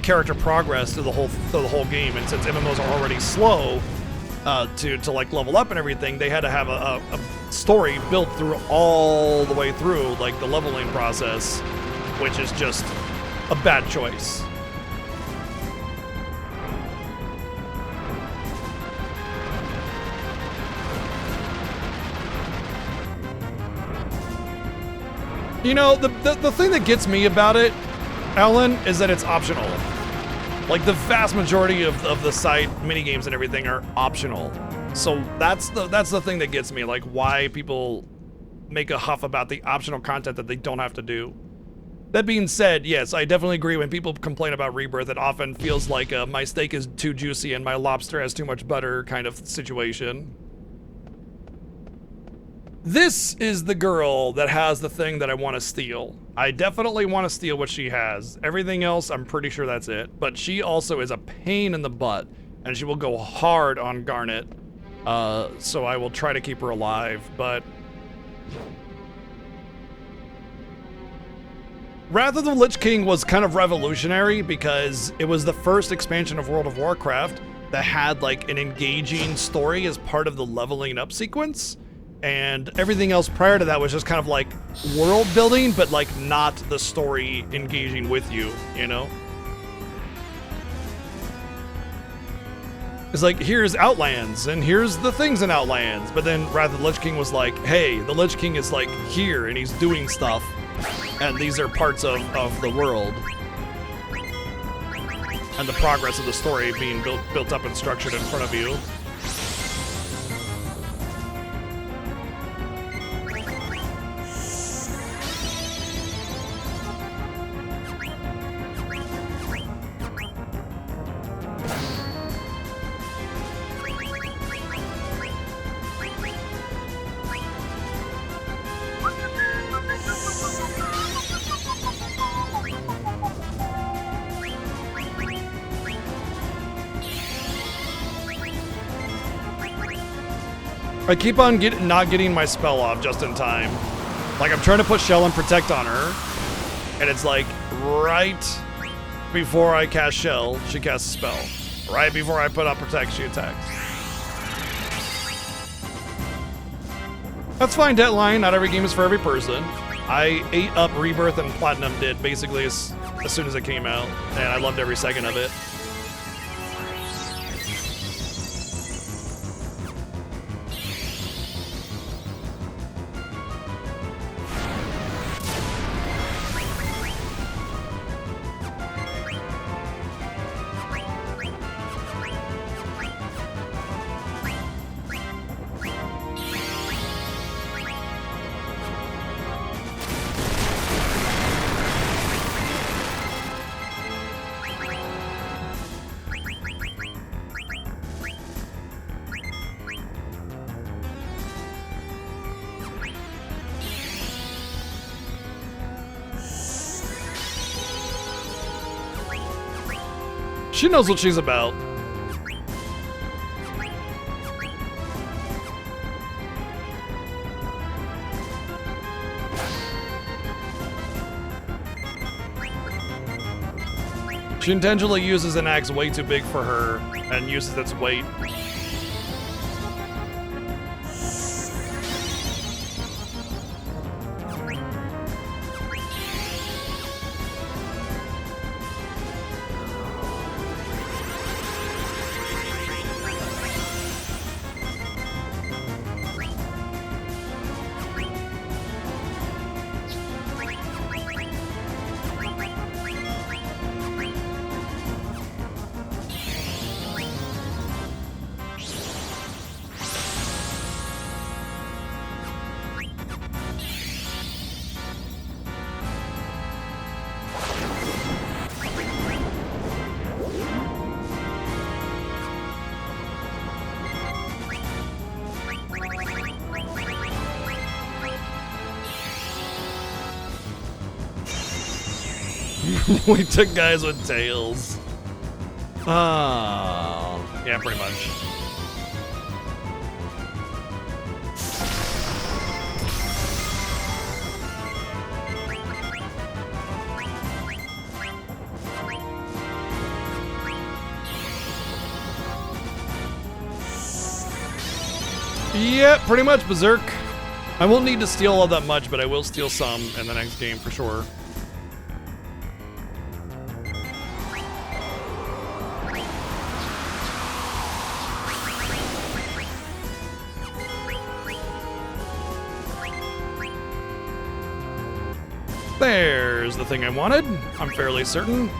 character progress through the whole game. And since MMOs are already slow to like level up and everything, they had to have a story built through all the way through like the leveling process, which is just a bad choice. You know, the thing that gets me about it, Ellen, is that it's optional. Like, the vast majority of the side minigames and everything are optional. So that's the thing that gets me, like why people make a huff about the optional content that they don't have to do. That being said, yes, I definitely agree when people complain about Rebirth, it often feels like my steak is too juicy and my lobster has too much butter kind of situation. This is the girl that has the thing that I want to steal. I definitely want to steal what she has. Everything else, I'm pretty sure that's it. But she also is a pain in the butt, and she will go hard on Garnet. So I will try to keep her alive, but... Wrath of the Lich King was kind of revolutionary because it was the first expansion of World of Warcraft that had like an engaging story as part of the leveling up sequence. And everything else prior to that was just kind of like world building, but like not the story engaging with you, you know? It's like, here's Outlands, and here's the things in Outlands. But then Wrath of the Lich King was like, hey, the Lich King is like here, and he's doing stuff. And these are parts of the world. And the progress of the story being built up and structured in front of you. I keep on not getting my spell off just in time. Like, I'm trying to put Shell and Protect on her, and it's like, right before I cast Shell, she casts a spell. Right before I put up Protect, she attacks. That's fine, Deadline. Not every game is for every person. I ate up Rebirth and Platinum did basically as soon as it came out, and I loved every second of it. She knows what she's about. She intentionally uses an axe way too big for her and uses its weight. We took guys with tails. Oh, yeah, pretty much. Yeah, pretty much Berserk. I won't need to steal all that much, but I will steal some in the next game for sure. There's the thing I wanted. I'm fairly certain.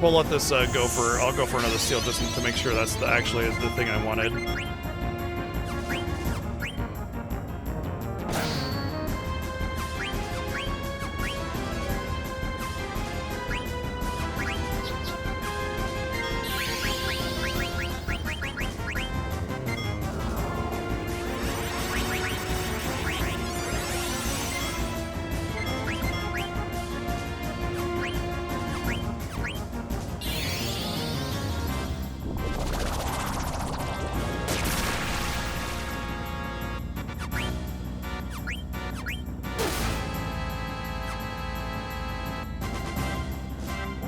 We'll let this go for. I'll go for another steal just to make sure that's actually the thing I wanted.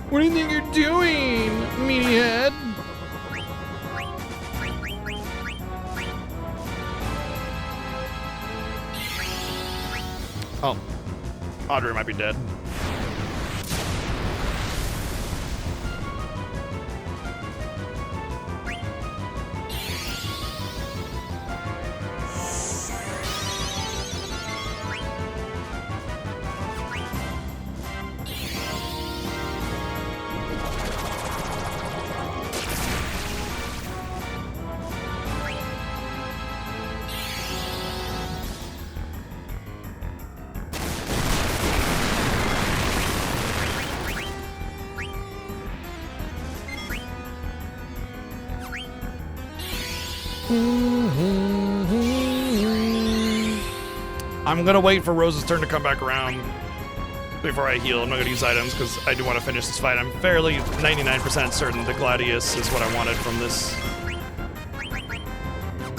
What do you think you're doing, meathead? Oh, Audrey might be dead. I'm gonna wait for Rose's turn to come back around before I heal. I'm not gonna use items because I do want to finish this fight. I'm fairly 99% certain the Gladius is what I wanted from this.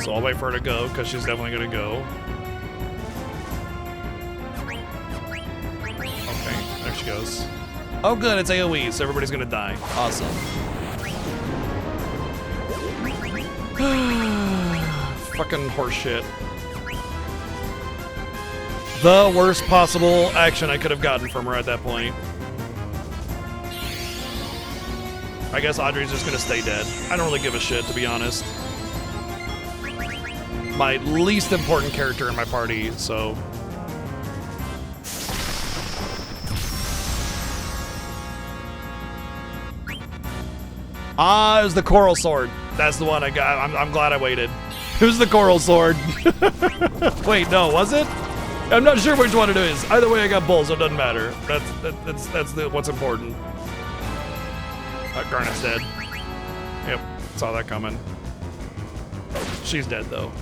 So I'll wait for her to go because she's definitely gonna go. Okay, there she goes. Oh good, it's AoE, so everybody's gonna die. Awesome. Fucking horseshit. The worst possible action I could have gotten from her at that point. I guess Audrey's just gonna stay dead. I don't really give a shit, to be honest. My least important character in my party, so. Ah, it was the Coral Sword. That's the one I got. I'm glad I waited. It was the Coral Sword. Wait, no, was it? I'm not sure which one it is. Either way, I got both, so it doesn't matter. That's what's important. Garnet's dead. Yep, saw that coming. She's dead though.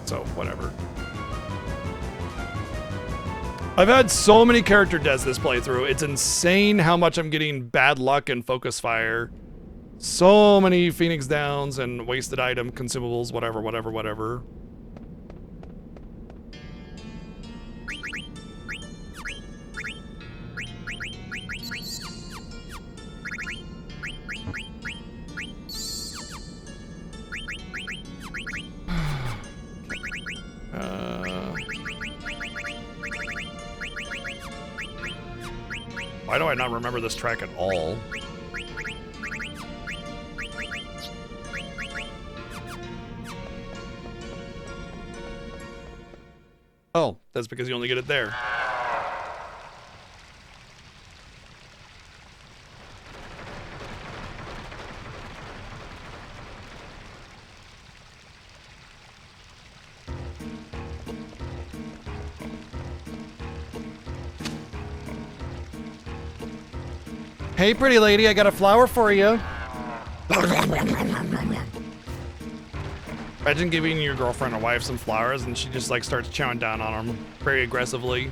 So whatever. I've had so many character deaths this playthrough. It's insane how much I'm getting bad luck and focus fire. So many Phoenix Downs and wasted item, consumables, whatever. Why do I not remember this track at all? Oh, that's because you only get it there. Hey, pretty lady, I got a flower for you. Imagine giving your girlfriend or wife some flowers and she just like starts chowing down on them very aggressively.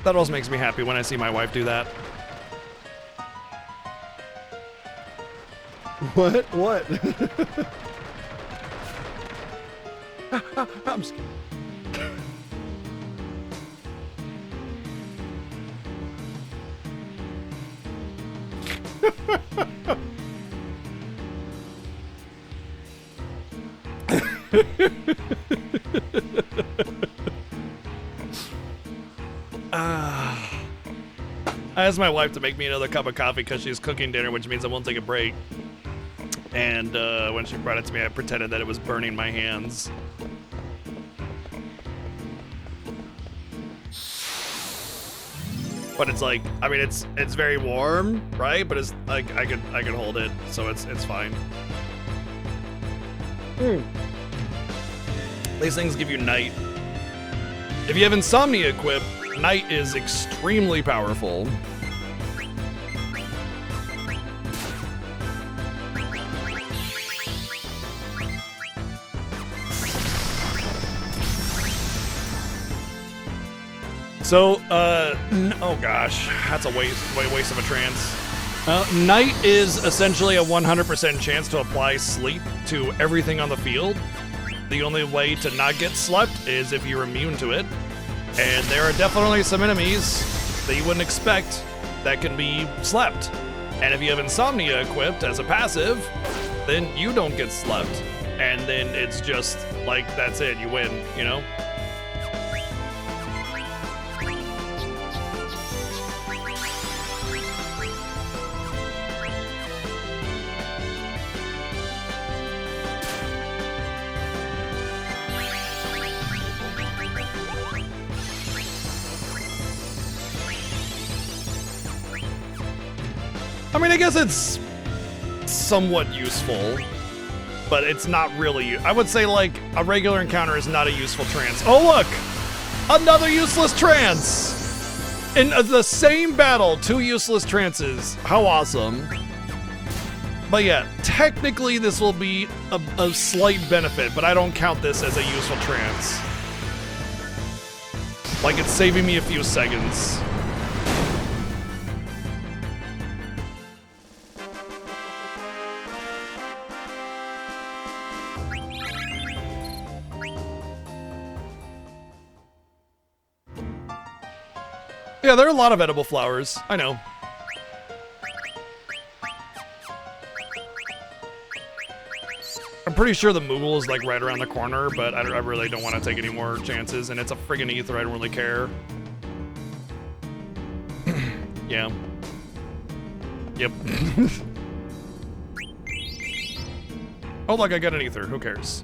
That always makes me happy when I see my wife do that. What? What? I'm just kidding. I asked my wife to make me another cup of coffee because she's cooking dinner, which means I won't take a break. And when she brought it to me, I pretended that it was burning my hands. But it's like, I mean, it's very warm, right? But it's like I could hold it, so it's fine. These things give you night. If you have insomnia equipped, night is extremely powerful. So, oh gosh, that's a waste of a trance. Night is essentially a 100% chance to apply sleep to everything on the field. The only way to not get slept is if you're immune to it. And there are definitely some enemies that you wouldn't expect that can be slept. And if you have insomnia equipped as a passive, then you don't get slept. And then it's just like, that's it, you win, you know? I mean, I guess it's somewhat useful, but it's not really. I would say, like, a regular encounter is not a useful trance. Oh, look! Another useless trance! In the same battle, 2 useless trances. How awesome. But yeah, technically this will be a slight benefit, but I don't count this as a useful trance. Like, it's saving me a few seconds. Yeah, there are a lot of edible flowers. I know. I'm pretty sure the Moogle is like right around the corner, but I really don't want to take any more chances, and it's a friggin' ether, I don't really care. Yeah. Yep. Oh, look, I got an ether. Who cares?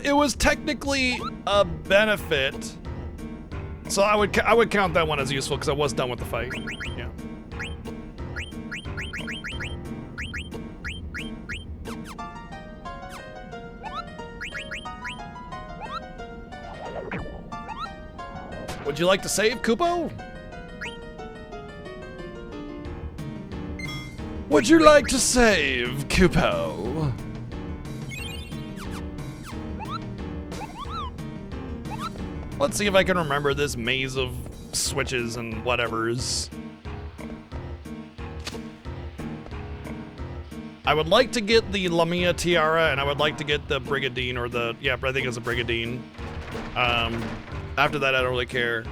It was technically a benefit, so I would count that one as useful because I was done with the fight. Yeah. Would you like to save, Kupo? Would you like to save, Kupo? Let's see if I can remember this maze of switches and whatevers. I would like to get the Lamia Tiara, and I would like to get the Brigadine, or the, yeah, I think it's a Brigadine. After that, I don't really care.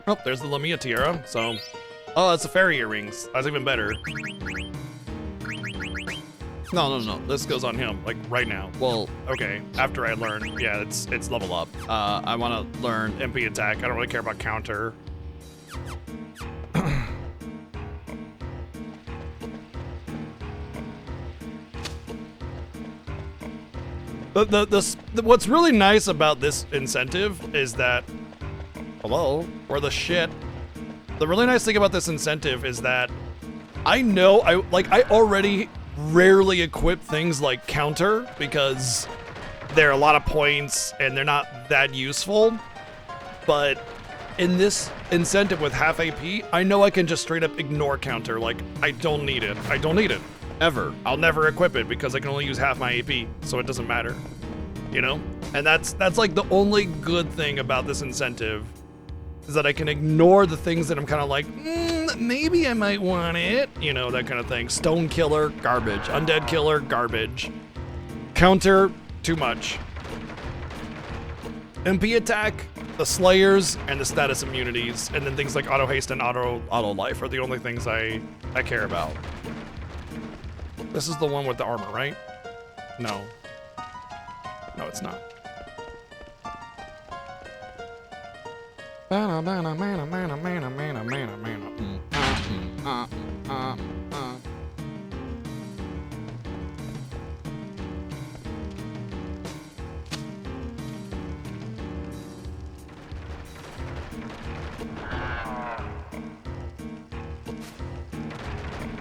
Oh, there's the Lamia Tiara, so... Oh, that's the fairy earrings. That's even better. No. This goes on him, like, right now. Well, okay, after I learn, yeah, it's level up. I want to learn MP attack. I don't really care about counter. What's really nice about this incentive is that... Hello? Or the shit. The really nice thing about this incentive is that I know, I already rarely equip things like counter because they're a lot of points and they're not that useful. But in this incentive with half AP, I know I can just straight up ignore counter. Like, I don't need it. I don't need it. Ever. I'll never equip it because I can only use half my AP, so it doesn't matter. You know? And that's like the only good thing about this incentive. Is that I can ignore the things that I'm kind of like, maybe I might want it. You know, that kind of thing. Stone killer, garbage. Undead killer, garbage. Counter, too much. MP attack, the slayers, and the status immunities, and then things like auto haste and auto life are the only things I care about. This is the one with the armor, right? No. No, it's not.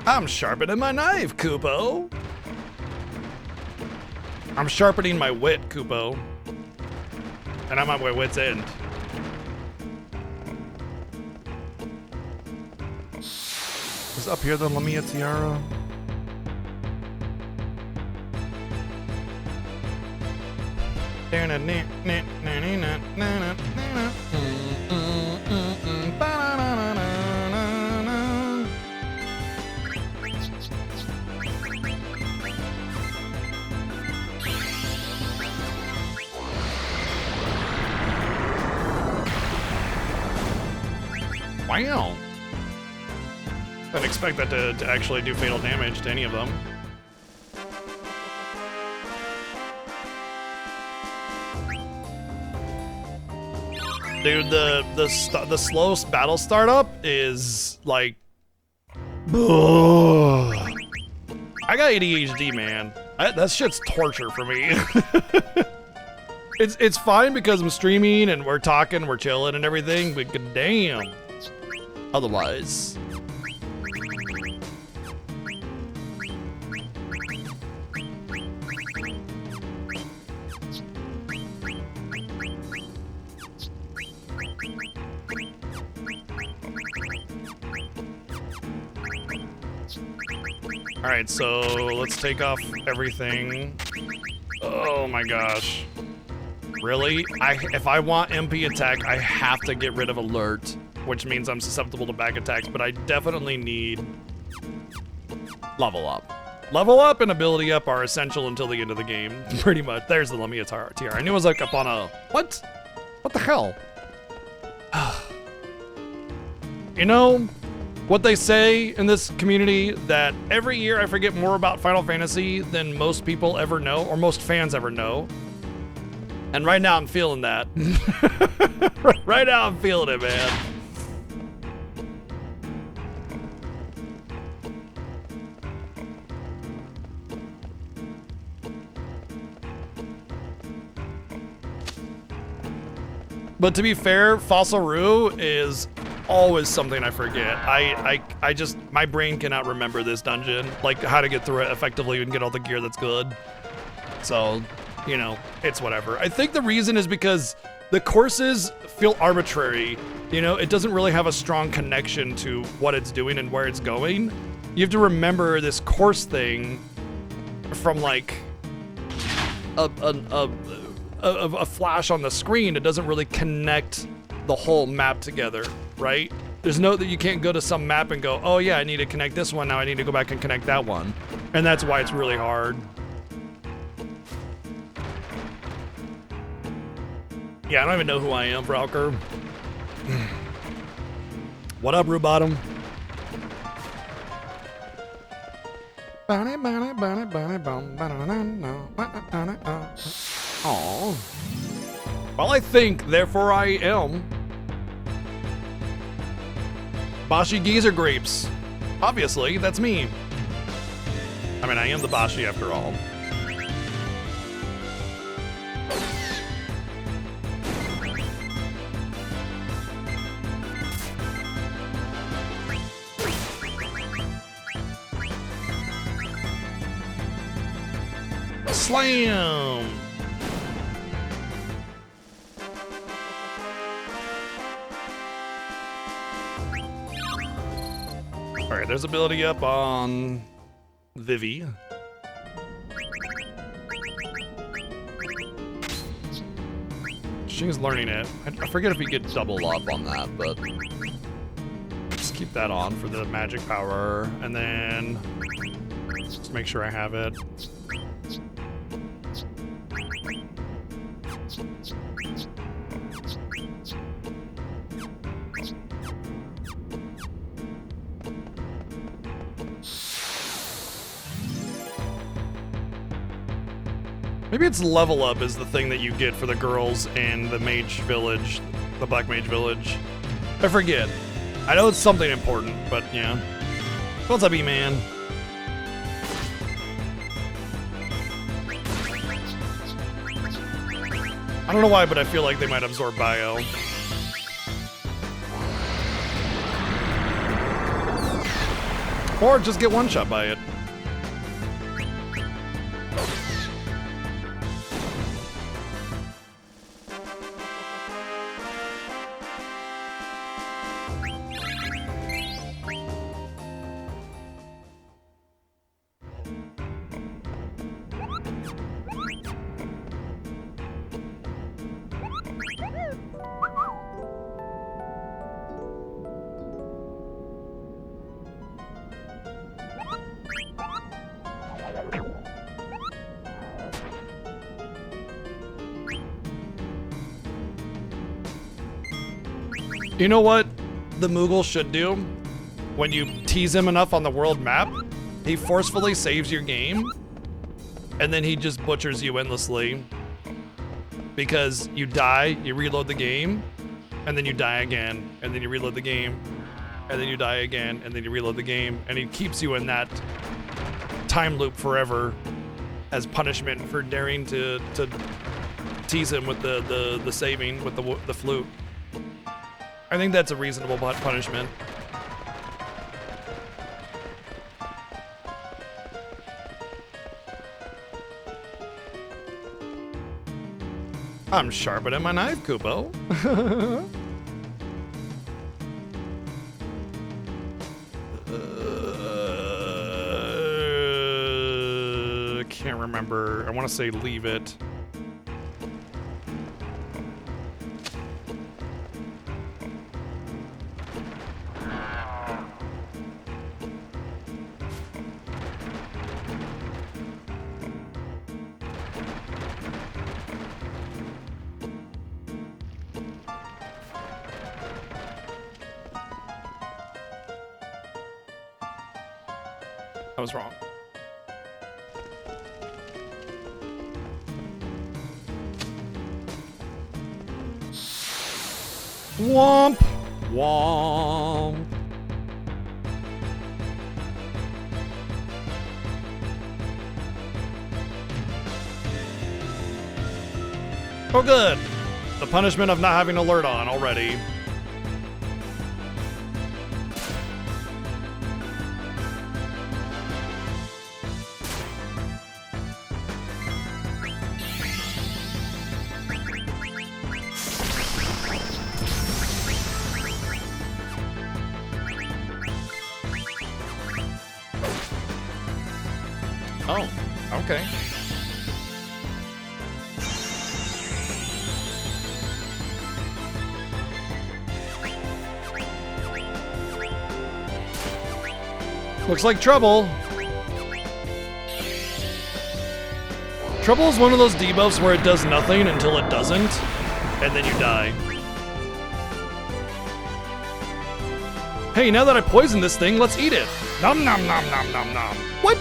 I'm sharpening my knife, Kupo. I'm sharpening my wit, Kupo. And I'm at my wit's end. Is up here the Lamia tiara? Wow. I'd expect that to actually do fatal damage to any of them. Dude, the slow battle startup is like, ugh. I got ADHD, man. That shit's torture for me. It's fine because I'm streaming and we're talking, we're chilling and everything, but damn. Otherwise. All right, so let's take off everything. Oh my gosh. Really? If I want MP attack, I have to get rid of alert, which means I'm susceptible to back attacks, but I definitely need level up. Level up and ability up are essential until the end of the game, pretty much. There's the Lamia tiara. I knew it was like up on a, what? What the hell? You know what they say in this community, that every year I forget more about Final Fantasy than most people ever know, or most fans ever know. And right now I'm feeling that. Right now I'm feeling it, man. But to be fair, Fossil Rue is always something I forget. I just, my brain cannot remember this dungeon, like how to get through it effectively and get all the gear that's good. So, you know, it's whatever. I think the reason is because the courses feel arbitrary. You know, it doesn't really have a strong connection to what it's doing and where it's going. You have to remember this course thing from like a flash on the screen. It doesn't really connect the whole map together, right? There's no that you can't go to some map and go, oh yeah, I need to connect this one, now I need to go back and connect that one. And that's why it's really hard. Yeah, I don't even know who I am, Fralker. What up, Rubottom? Aww. Well, I think, therefore I am. Bashi Geezer Grapes. Obviously, that's me. I mean, I am the Bashi after all. Slam! Alright, there's ability up on Vivi. She's learning it. I forget if we get double up on that, but just keep that on for the magic power, and then just make sure I have it. Maybe it's level up is the thing that you get for the girls and the mage village, the black mage village. I forget. I know it's something important, but yeah. What's up, E-Man? I don't know why, but I feel like they might absorb bio. Or just get one shot by it. You know what the Moogle should do? When you tease him enough on the world map, he forcefully saves your game, and then he just butchers you endlessly. Because you die, you reload the game, and then you die again, and then you reload the game, and then you die again, and then you reload the game, and he keeps you in that time loop forever as punishment for daring to tease him with the saving, with the flute. I think that's a reasonable punishment. I'm sharpening my knife, Kupo. Can't remember. I want to say leave it. I was wrong. Womp! Womp! Oh good! The punishment of not having alert on already. Oh, okay. Looks like trouble. Trouble is one of those debuffs where it does nothing until it doesn't, and then you die. Hey, now that I poisoned this thing, let's eat it. Nom nom nom nom nom nom. What?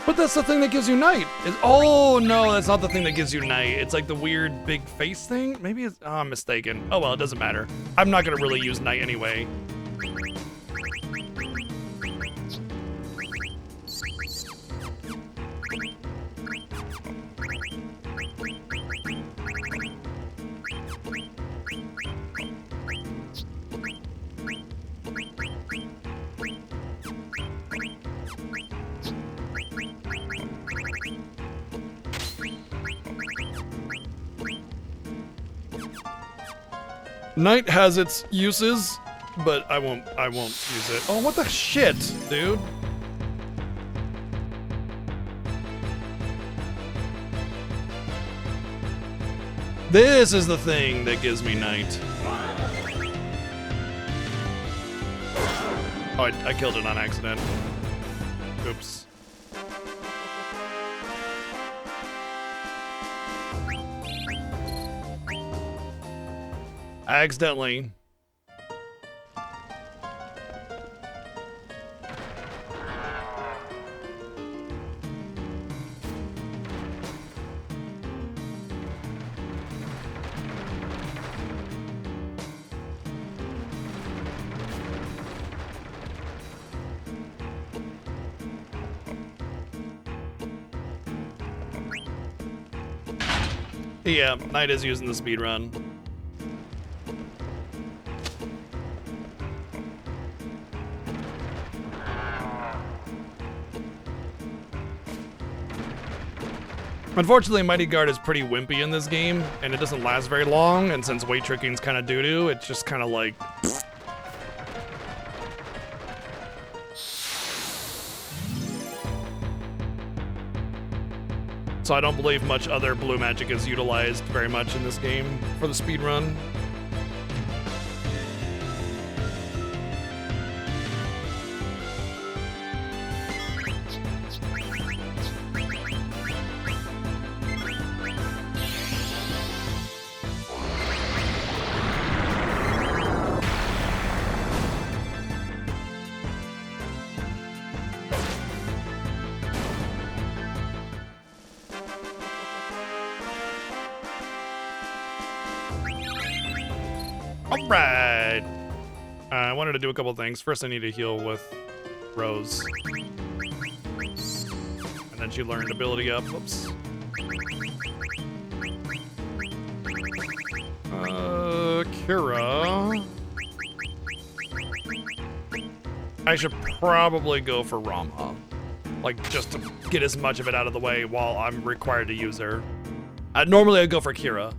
But that's the thing that gives you night. Oh no, that's not the thing that gives you night. It's like the weird big face thing. Maybe it's, oh, I'm mistaken. Oh well, it doesn't matter. I'm not gonna really use night anyway. Night has its uses, but I won't use it. Oh, what the shit, dude? This is the thing that gives me night. Oh, I killed it on accident. Oops. Accidentally. Yeah, Knight is using the speed run. Unfortunately, Mighty Guard is pretty wimpy in this game, and it doesn't last very long, and since weight tricking's kind of doo-doo, it's just kind of like... So I don't believe much other blue magic is utilized very much in this game for the speed run. Alright. I wanted to do a couple things. First, I need to heal with Rose. And then she learned ability up. Whoops. Kira. I should probably go for Rama. Like, just to get as much of it out of the way while I'm required to use her. Normally I'd go for Kira,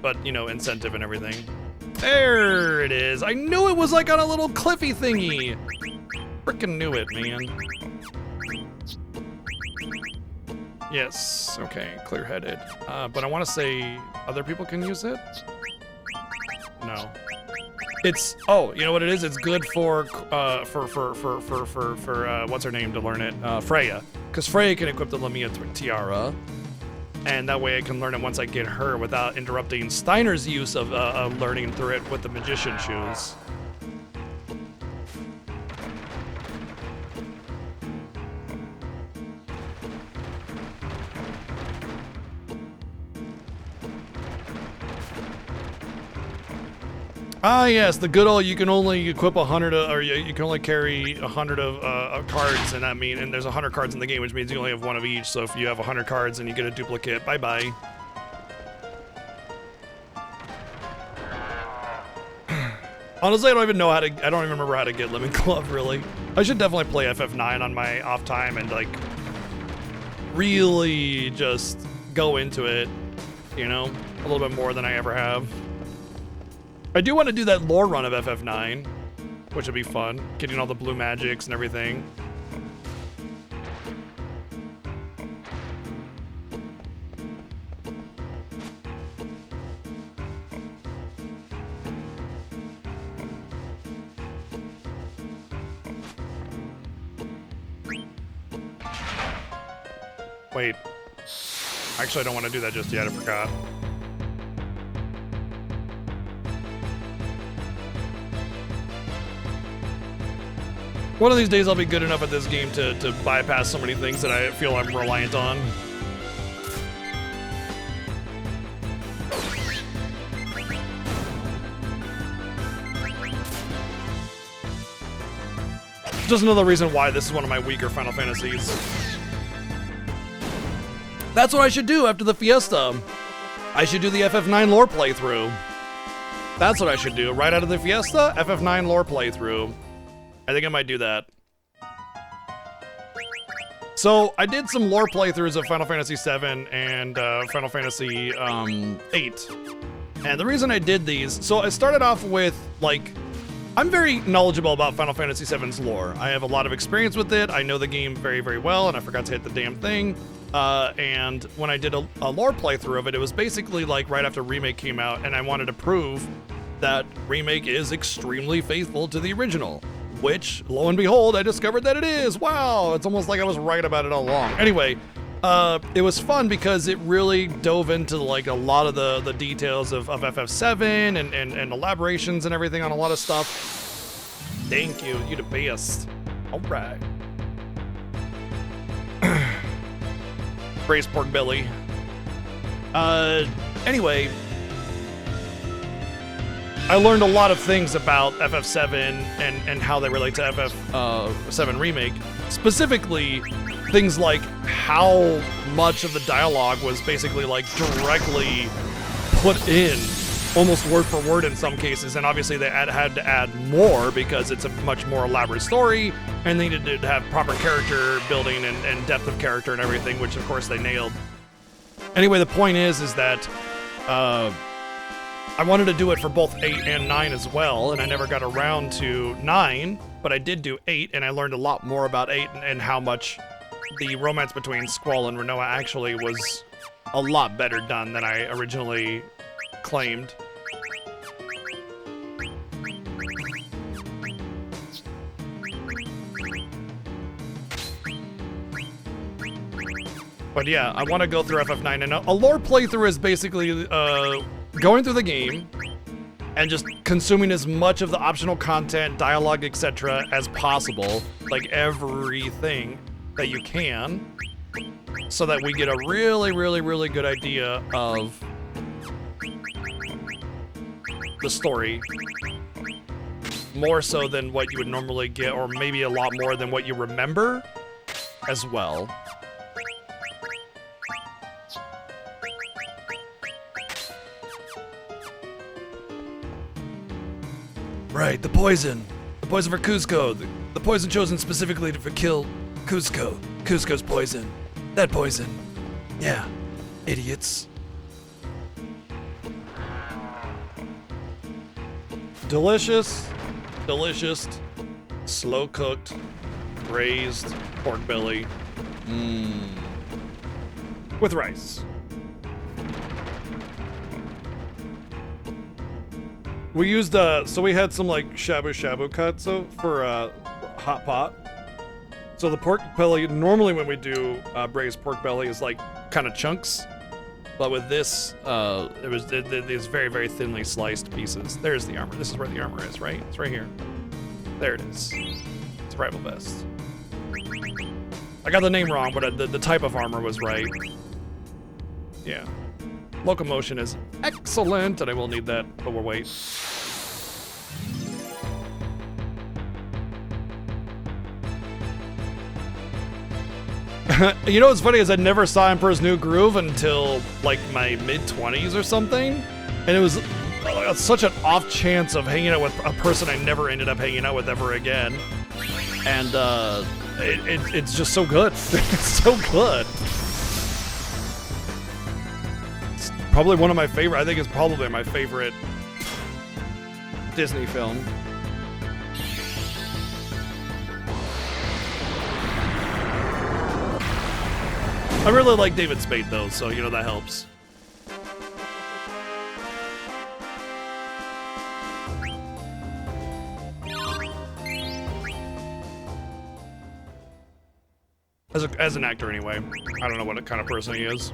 but, you know, incentive and everything. There it is. I knew it was like on a little cliffy thingy. Frickin' knew it, man. Yes, okay, clear-headed. But I want to say other people can use it? No. It's, oh, you know what it is? It's good for what's her name to learn it? Freya. Because Freya can equip the Lamia Tiara. And that way I can learn it once I get her without interrupting Steiner's use of learning through it with the Magician Shoes. Ah, yes, the good old, you can only equip 100, or you can only carry 100 of cards, and and there's 100 cards in the game, which means you only have one of each, so if you have 100 cards and you get a duplicate, bye-bye. Honestly, I don't even remember how to get Lemon Glove, really. I should definitely play FF9 on my off time and, like, really just go into it, you know, a little bit more than I ever have. I do want to do that lore run of FF9, which would be fun, getting all the blue magics and everything. Wait. Actually, I don't want to do that just yet, I forgot. One of these days I'll be good enough at this game to bypass so many things that I feel I'm reliant on. Just another reason why this is one of my weaker Final Fantasies. That's what I should do after the Fiesta. I should do the FF9 lore playthrough. That's what I should do. Right out of the Fiesta, FF9 lore playthrough. I think I might do that. So I did some lore playthroughs of Final Fantasy VII and Final Fantasy VIII. And the reason I did these, so I started off with, like, I'm very knowledgeable about Final Fantasy VII's lore. I have a lot of experience with it. I know the game very, very well, and I forgot to hit the damn thing. And when I did a lore playthrough of it, it was basically like right after Remake came out, and I wanted to prove that Remake is extremely faithful to the original, which, lo and behold, I discovered that it is. Wow, it's almost like I was right about it all along. Anyway, it was fun because it really dove into like a lot of the details of FF7 and elaborations and everything on a lot of stuff. Thank you, you the best. All right. Braised pork belly. Anyway, I learned a lot of things about FF7 and how they relate to FF7 Remake. Specifically, things like how much of the dialogue was basically like directly put in, almost word for word in some cases, and obviously they had to add more because it's a much more elaborate story, and they needed to have proper character building and depth of character and everything, which of course they nailed. Anyway, the point is that I wanted to do it for both 8 and 9 as well, and I never got around to 9, but I did do 8, and I learned a lot more about 8 and how much the romance between Squall and Renoa actually was a lot better done than I originally claimed. But yeah, I want to go through FF9, and a lore playthrough is basically going through the game and just consuming as much of the optional content, dialogue, etc. as possible, like everything that you can, so that we get a really, really, really good idea of the story, more so than what you would normally get, or maybe a lot more than what you remember as well. Right, the poison. The poison for Cusco. The poison chosen specifically to kill Cusco. Cusco's poison. That poison. Yeah, idiots. Delicious, delicious, slow cooked, braised pork belly. With rice. We used, so we had some like shabu shabu katsu for hot pot. So the pork belly, normally when we do braised pork belly is like kind of chunks. But with this, it was these very, very thinly sliced pieces. There's the armor. This is where the armor is, right? It's right here. There it is. It's a rival vest. I got the name wrong, but the type of armor was right. Yeah. Locomotion is excellent, and I will need that, but we'll wait. You know what's funny is I never saw Emperor's New Groove until like my mid-20s or something, and it was such an off chance of hanging out with a person I never ended up hanging out with ever again, and it's just so good. It's so good. It's probably one of my favorite. I think it's probably my favorite Disney film. I really like David Spade though, so you know that helps. As an actor anyway. I don't know what kind of person he is.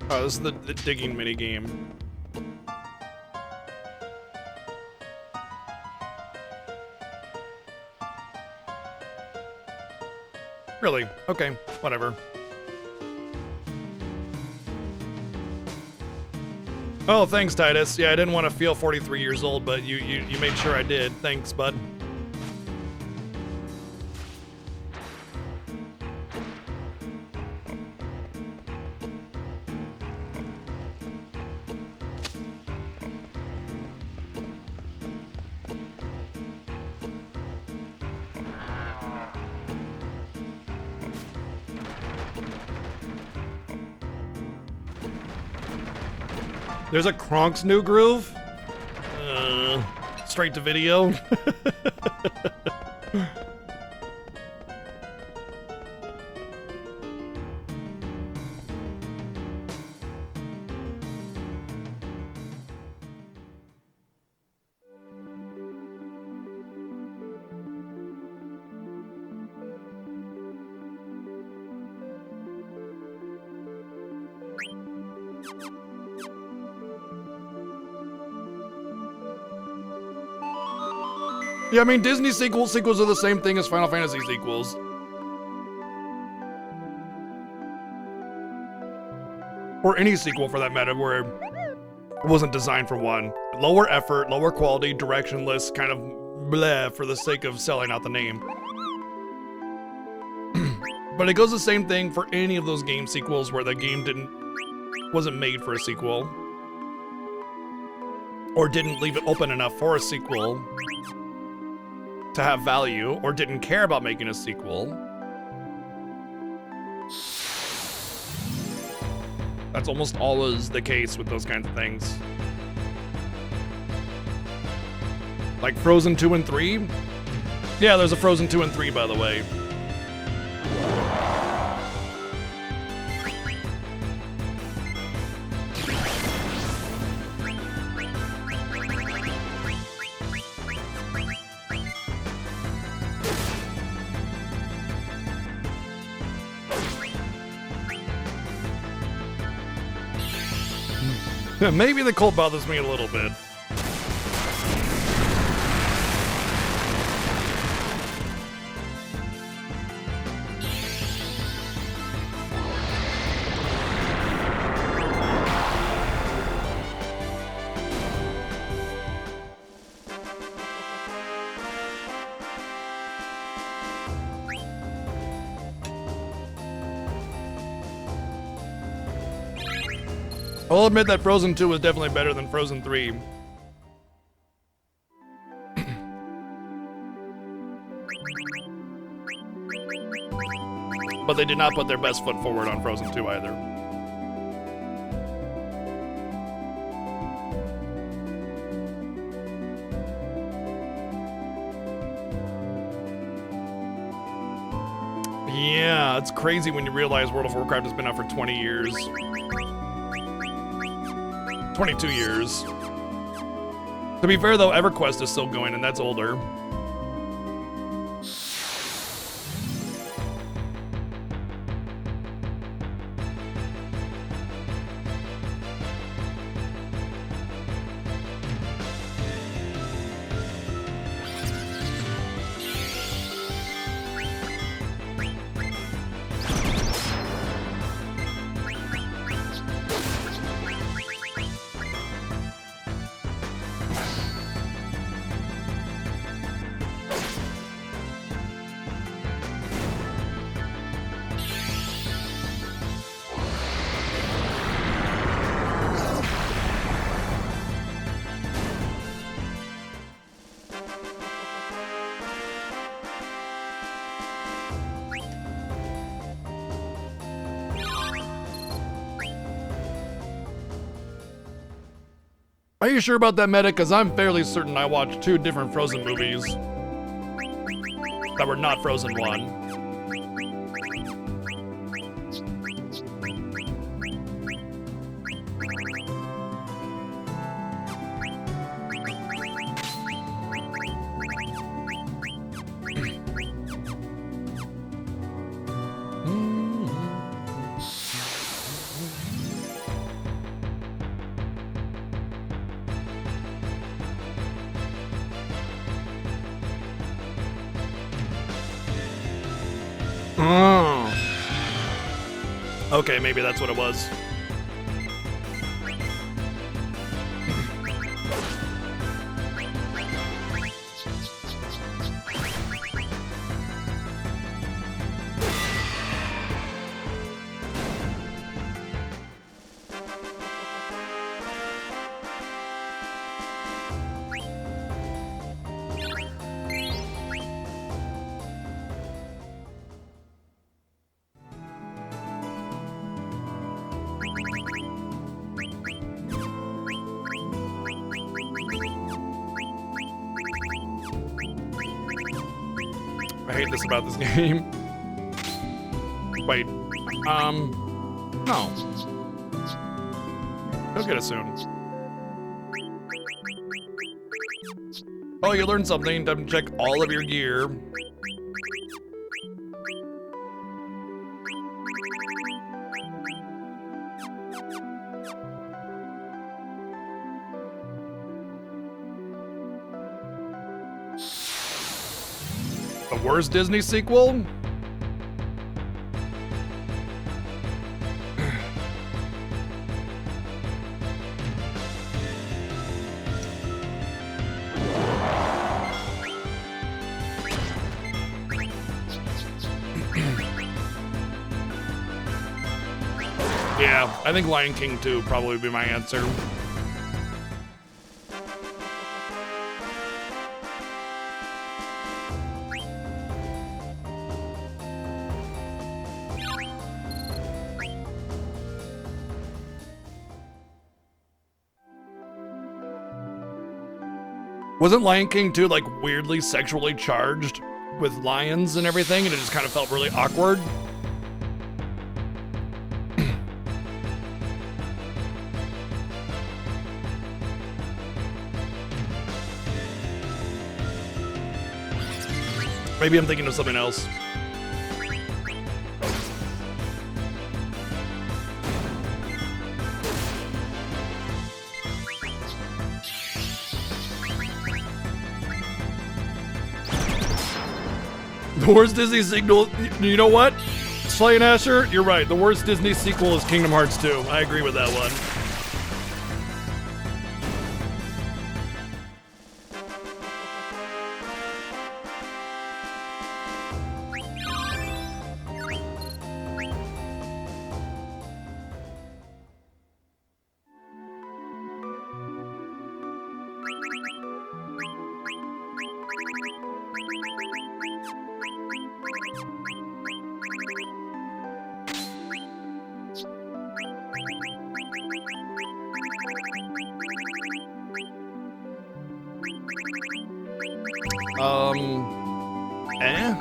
Oh, this is the digging mini game. Really? Okay, whatever. Oh, thanks, Titus. Yeah, I didn't want to feel 43 years old, but you made sure I did. Thanks, bud. There's a Kronk's new groove? Straight to video? Yeah, I mean, Disney sequels are the same thing as Final Fantasy sequels. Or any sequel for that matter, where it wasn't designed for one. Lower effort, lower quality, directionless, kind of bleh for the sake of selling out the name. But it goes the same thing for any of those game sequels where the game wasn't made for a sequel. Or didn't leave it open enough for a sequel to have value, or didn't care about making a sequel. That's almost always the case with those kinds of things. Like Frozen 2 and 3? Yeah, there's a Frozen 2 and 3, by the way. Maybe the cold bothers me a little bit. I'll admit that Frozen 2 was definitely better than Frozen 3. But they did not put their best foot forward on Frozen 2 either. Yeah, it's crazy when you realize World of Warcraft has been out for 20 years. 22 years. To be fair though, EverQuest is still going and that's older. Are you sure about that, Meta? Because I'm fairly certain I watched 2 different Frozen movies that were not Frozen 1. Okay, maybe that's what it was. I hate this about this game. Wait, no. He'll get it soon. Oh, you learned something. Time to check all of your gear. The worst Disney sequel? Yeah, I think Lion King 2 probably would be my answer. Wasn't Lion King 2 like weirdly sexually charged with lions and everything, and it just kind of felt really awkward? Maybe I'm thinking of something else. The worst Disney sequel, you know what? Slay and Asher, you're right. The worst Disney sequel is Kingdom Hearts 2. I agree with that one. Eh?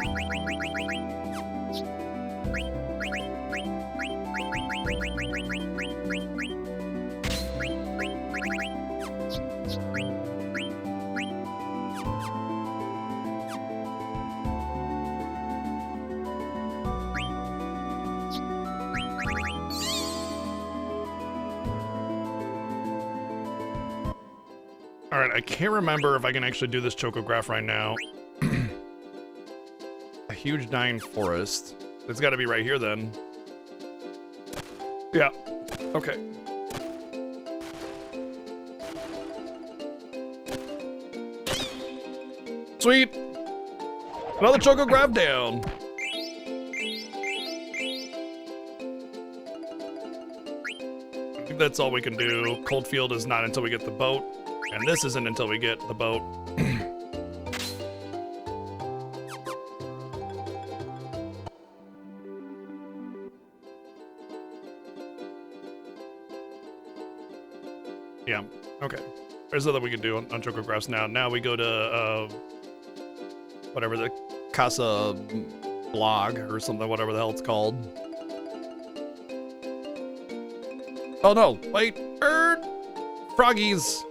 All right, I can't remember if I can actually do this chocograph right now. A huge dying forest. It's got to be right here then. Yeah. Okay. Sweet. Another chocograph down. I think that's all we can do. Coldfield is not until we get the boat. And this isn't until we get the boat. Yeah, okay. There's nothing we can do on chocographs now. Now we go to, whatever, the Casa blog or something, whatever the hell it's called. Oh no, wait, froggies.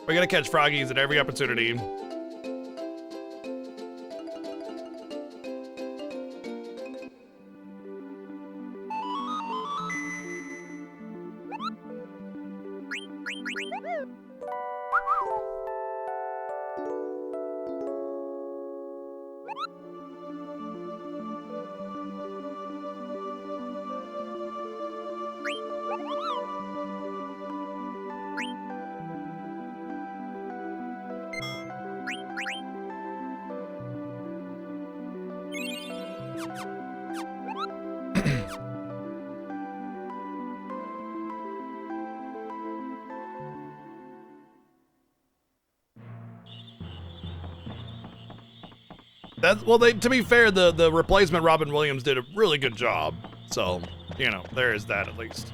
We gotta catch froggies at every opportunity. Well, to be fair, the replacement Robin Williams did a really good job. So, you know, there is that at least.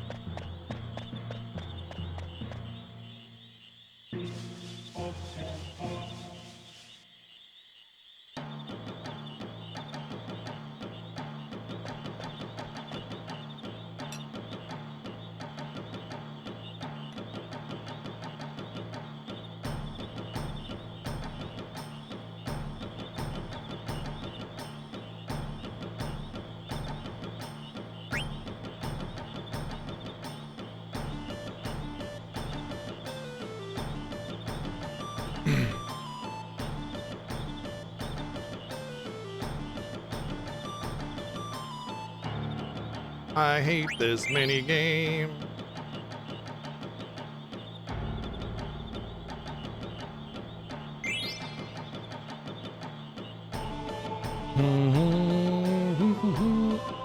I hate this mini game.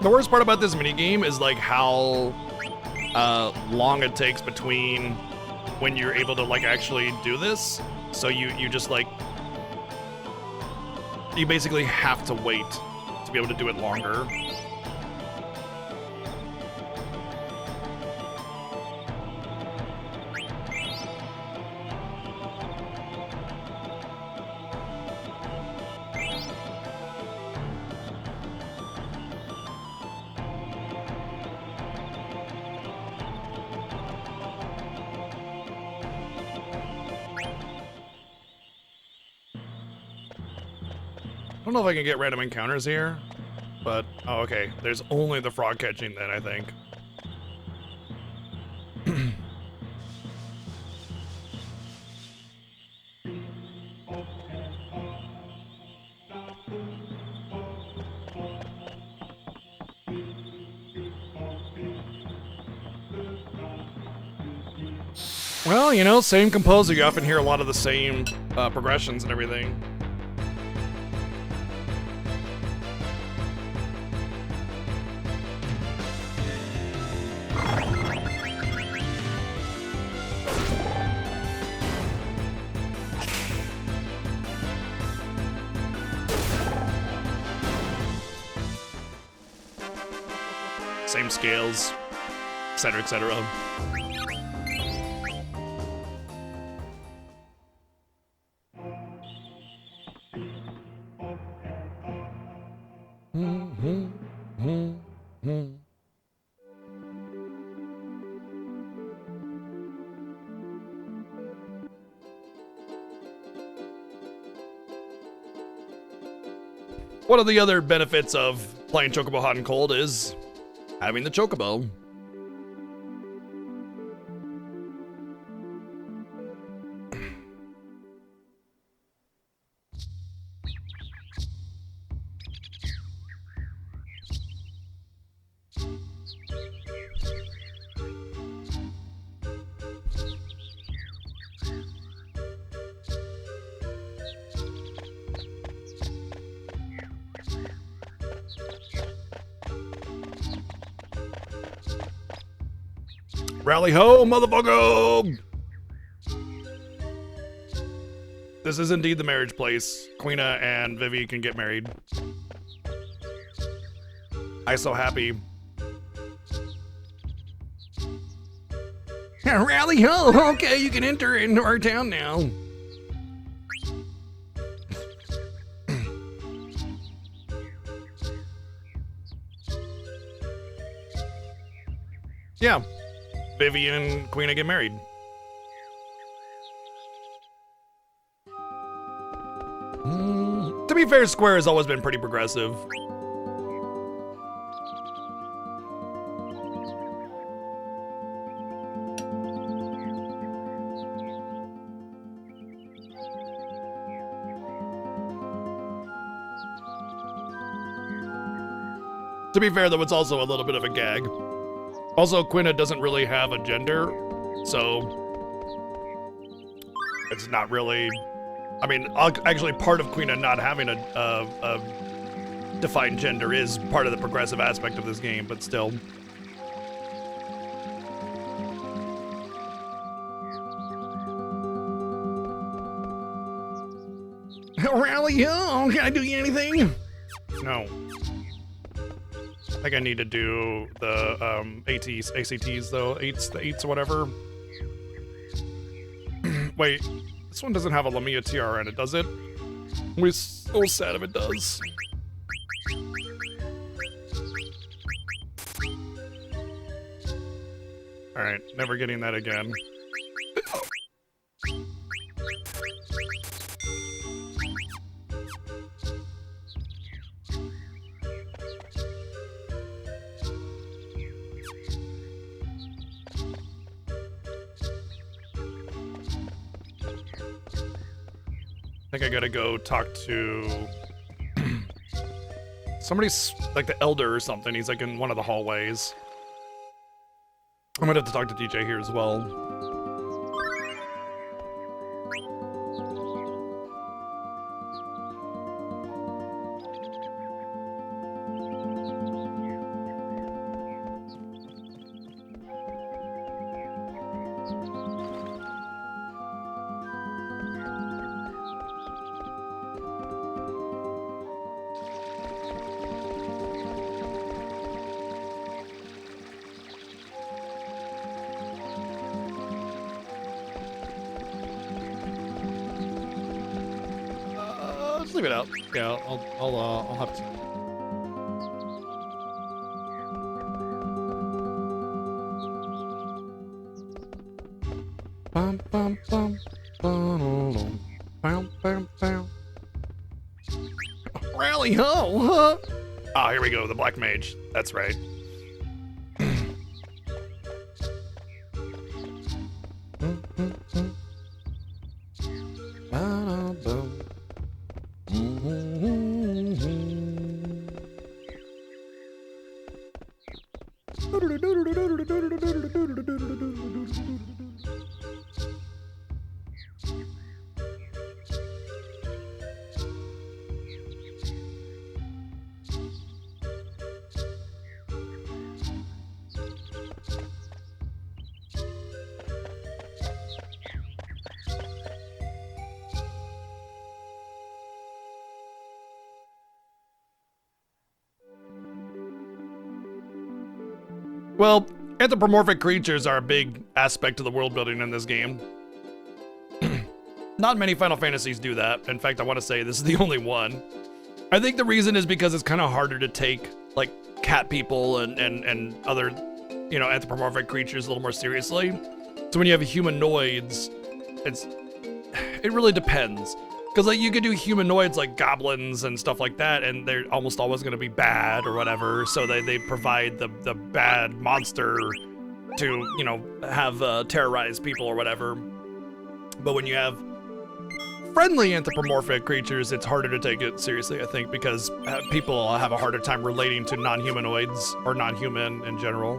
The worst part about this mini game is like how long it takes between when you're able to like actually do this. So you just like you basically have to wait to be able to do it longer. I don't know if I can get random encounters here, but oh, okay. There's only the frog catching then, I think. Well, you know, same composer. You often hear a lot of the same progressions and everything. Same scales, etc., etc. One of the other benefits of playing Chocobo Hot and Cold is having the Chocobo. Rally ho, motherfucker! This is indeed the marriage place. Queena and Vivi can get married. I so happy. Rally ho! Okay, you can enter into our town now. Yeah. Vivi and Queena get married. To be fair, Square has always been pretty progressive. To be fair, though, it's also a little bit of a gag. Also, Quina doesn't really have a gender, so it's not really. I mean, actually, part of Quina not having a defined gender is part of the progressive aspect of this game, but still. Rally, oh, can I do you anything? No. I think I need to do the ACTs though, the eights or whatever. Wait, this one doesn't have a Lamia TR in it, does it? We're so sad if it does. Alright, never getting that again. I think I gotta go talk to Somebody's like the elder or something. He's like in one of the hallways. I'm gonna have to talk to DJ here as well. Let's leave it out. Yeah, I'll have to. Bum, bum, bum, bum, bum, bum, bum. Rally ho, huh? Ah, here we go, the Black Mage. That's right. Well, anthropomorphic creatures are a big aspect of the world building in this game. Not many Final Fantasies do that. In fact, I want to say this is the only one. I think the reason is because it's kind of harder to take like cat people and other, you know, anthropomorphic creatures a little more seriously. So when you have humanoids, it really depends. Because like you could do humanoids like goblins and stuff like that, and they're almost always going to be bad or whatever. So they provide the bad monster to, you know, have terrorize people or whatever. But when you have friendly anthropomorphic creatures, it's harder to take it seriously, I think, because people have a harder time relating to non-humanoids or non-human in general.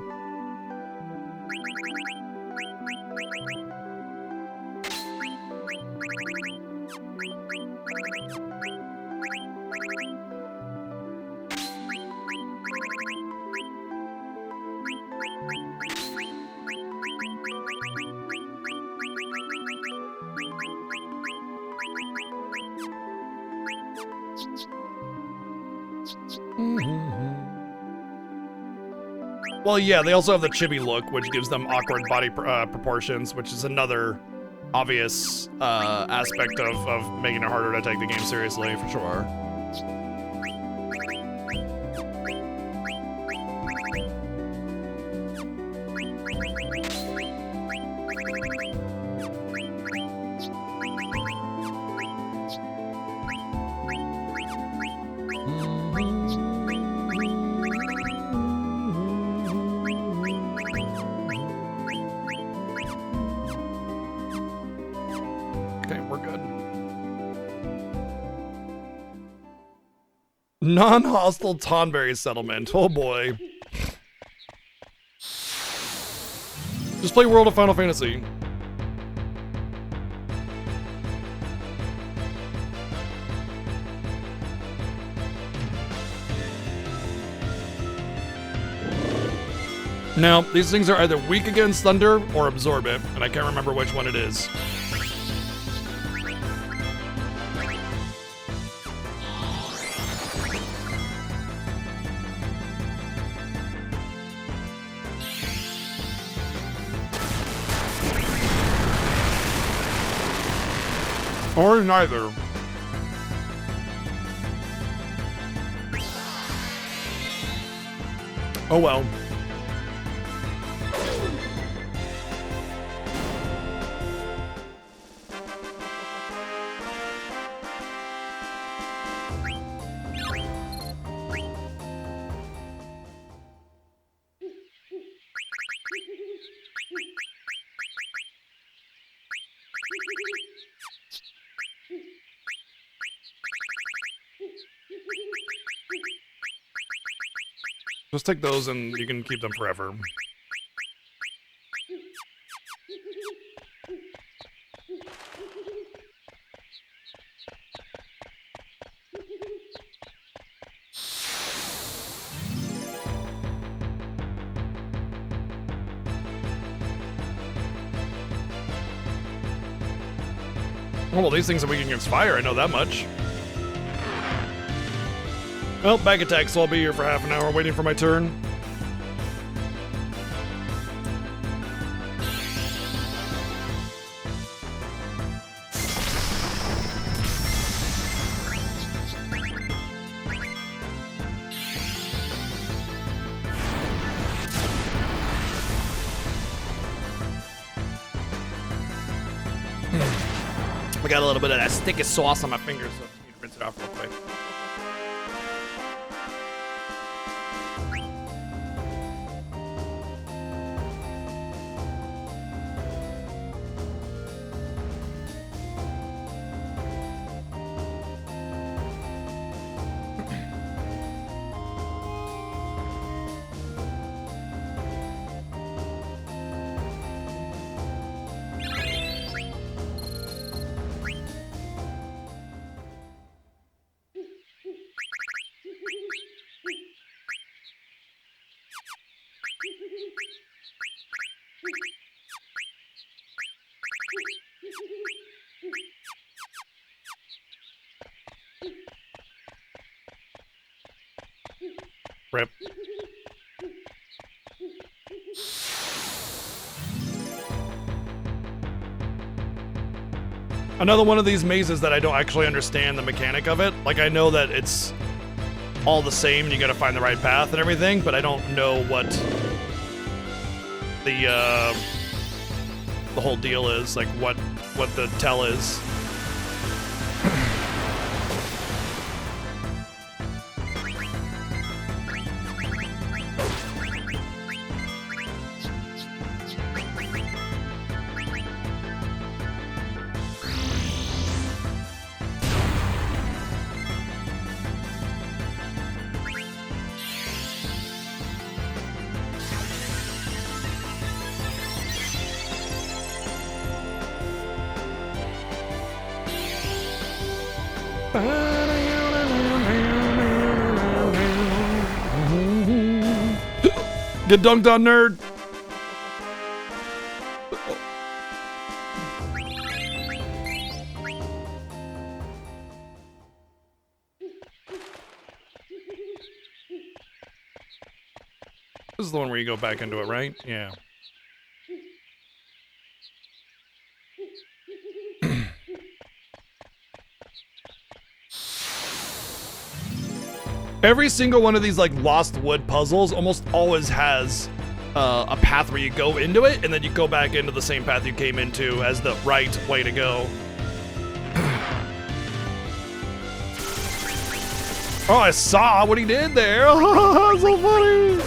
Well, yeah, they also have the chibi look, which gives them awkward body proportions, which is another obvious aspect of making it harder to take the game seriously, for sure. Non-hostile Tonberry settlement. Oh boy. Just play World of Final Fantasy. Now, these things are either weak against thunder or absorb it, and I can't remember which one it is. Or neither. Oh well. Just take those and you can keep them forever. Oh, well, these things are weak against fire, I know that much. Well, back attack, so I'll be here for half an hour waiting for my turn. I got a little bit of that sticky sauce on my fingers, so I just need to rinse it off real quick. Rip. Another one of these mazes that I don't actually understand the mechanic of it. Like, I know that it's all the same and you gotta find the right path and everything, but I don't know what the whole deal is, like what the tell is. Get dunked on, nerd. This is the one where you go back into it, right? Yeah. Every single one of these like Lost Wood puzzles almost always has a path where you go into it and then you go back into the same path you came into as the right way to go. Oh, I saw what he did there. So funny.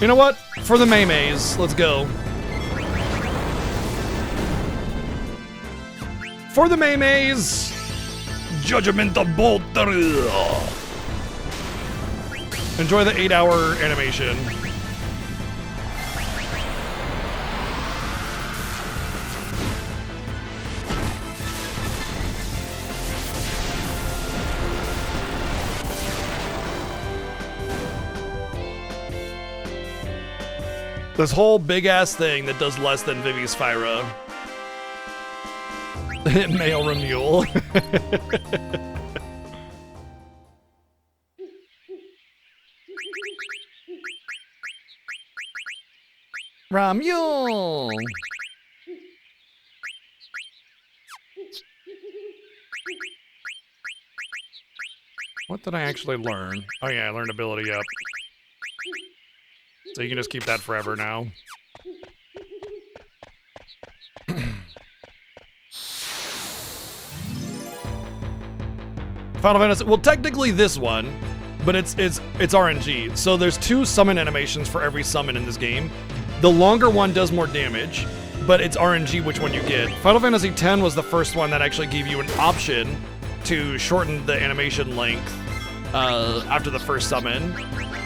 You know what? For the Maymays, let's go. For the Maymays. Judgment of Bolter. Enjoy the 8-hour animation. This whole big ass thing that does less than Vivi's Spyra. Male Remule. Ramule. What did I actually learn? Oh yeah, I learned ability up. So you can just keep that forever now. Final Fantasy, well technically this one, but it's RNG. So there's 2 summon animations for every summon in this game. The longer one does more damage, but it's RNG which one you get. Final Fantasy X was the first one that actually gave you an option to shorten the animation length after the first summon.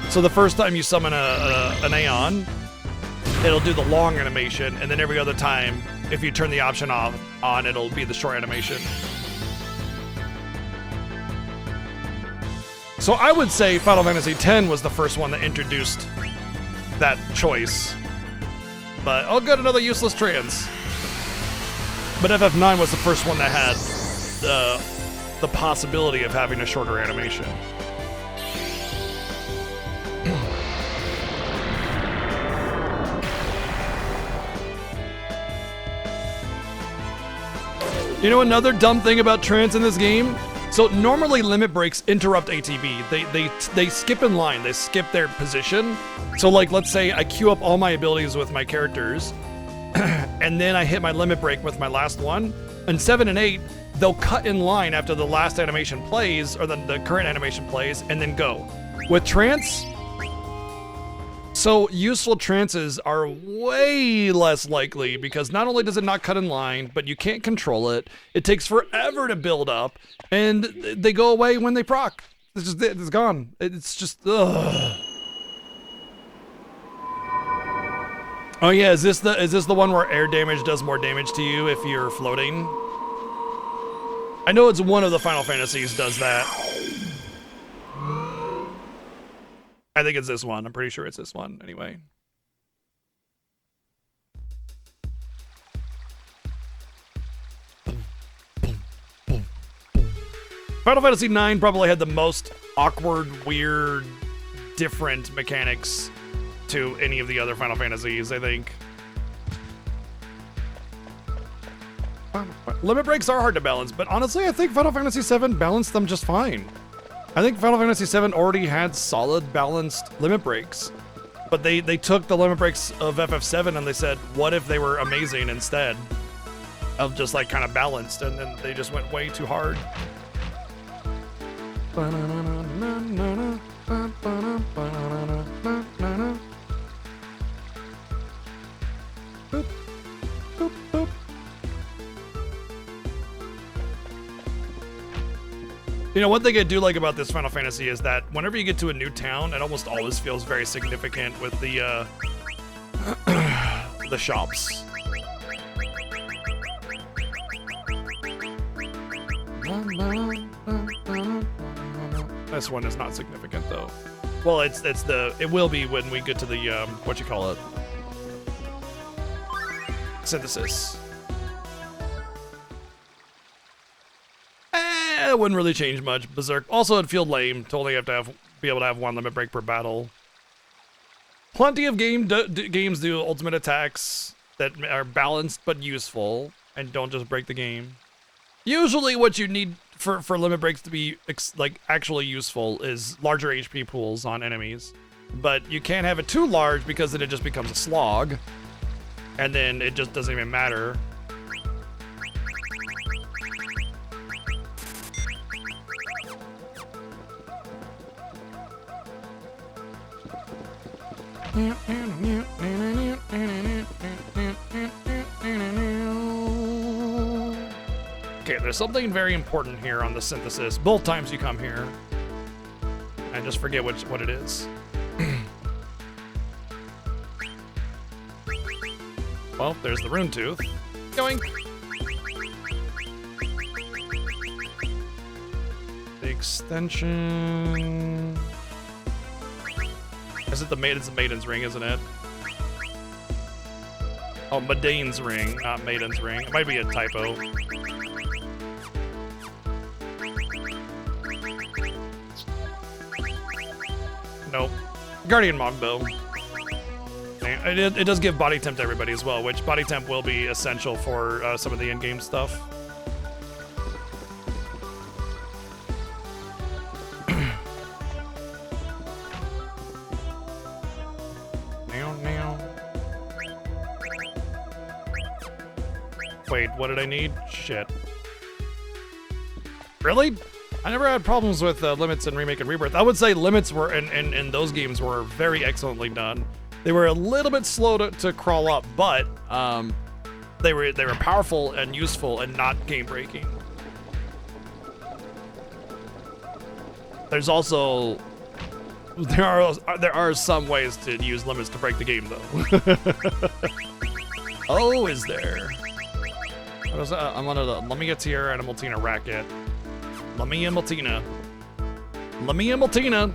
So the first time you summon an Aeon, it'll do the long animation, and then every other time, if you turn the option on, it'll be the short animation. So I would say Final Fantasy X was the first one that introduced that choice. But oh good, another useless trans. But FF9 was the first one that had the possibility of having a shorter animation. You know another dumb thing about trans in this game? So normally limit breaks interrupt ATB. They skip in line, they skip their position. So like let's say I queue up all my abilities with my characters and then I hit my limit break with my last one. In 7 and 8, they'll cut in line after the last animation plays or the current animation plays and then go. With trance, so useful trances are way less likely because not only does it not cut in line, but you can't control it. It takes forever to build up, and they go away when they proc. It's just it's gone. It's just ugh. Oh yeah, is this the one where air damage does more damage to you if you're floating? I know it's one of the Final Fantasies does that. I think it's this one. I'm pretty sure it's this one, anyway. Final Fantasy IX probably had the most awkward, weird, different mechanics to any of the other Final Fantasies, I think. Limit breaks are hard to balance, but honestly, I think Final Fantasy VII balanced them just fine. I think Final Fantasy VII already had solid balanced limit breaks, but they took the limit breaks of FF7 and they said, what if they were amazing instead of just like kind of balanced, and then they just went way too hard. Boop, boop, boop. You know, one thing I do like about this Final Fantasy is that whenever you get to a new town, it almost always feels very significant with the the shops. This one is not significant though. Well, it will be when we get to the what you call it, synthesis. It wouldn't really change much. Berserk. Also, it'd feel lame to only be able to have one limit break per battle. Plenty of games do ultimate attacks that are balanced but useful and don't just break the game. Usually, what you need for limit breaks to be like actually useful is larger HP pools on enemies, but you can't have it too large because then it just becomes a slog, and then it just doesn't even matter. Okay, there's something very important here on the synthesis. Both times you come here, I just forget what it is. Well, there's the rune tooth. Going. The extension. Is it the Maiden's ring, isn't it? Oh, Maiden's ring, not Maiden's ring. It might be a typo. Nope. Guardian Mogbow. It does give body temp to everybody as well, which body temp will be essential for some of the in-game stuff. Wait, what did I need? Shit. Really? I never had problems with limits in Remake and Rebirth. I would say limits were in those games were very excellently done. They were a little bit slow to crawl up, but they were powerful and useful and not game breaking. there's also there are some ways to use limits to break the game though. Oh, is there? What was that? I'm gonna let me get to your Animal Tina racket. Let me Animal Tina. Let me Animal Tina.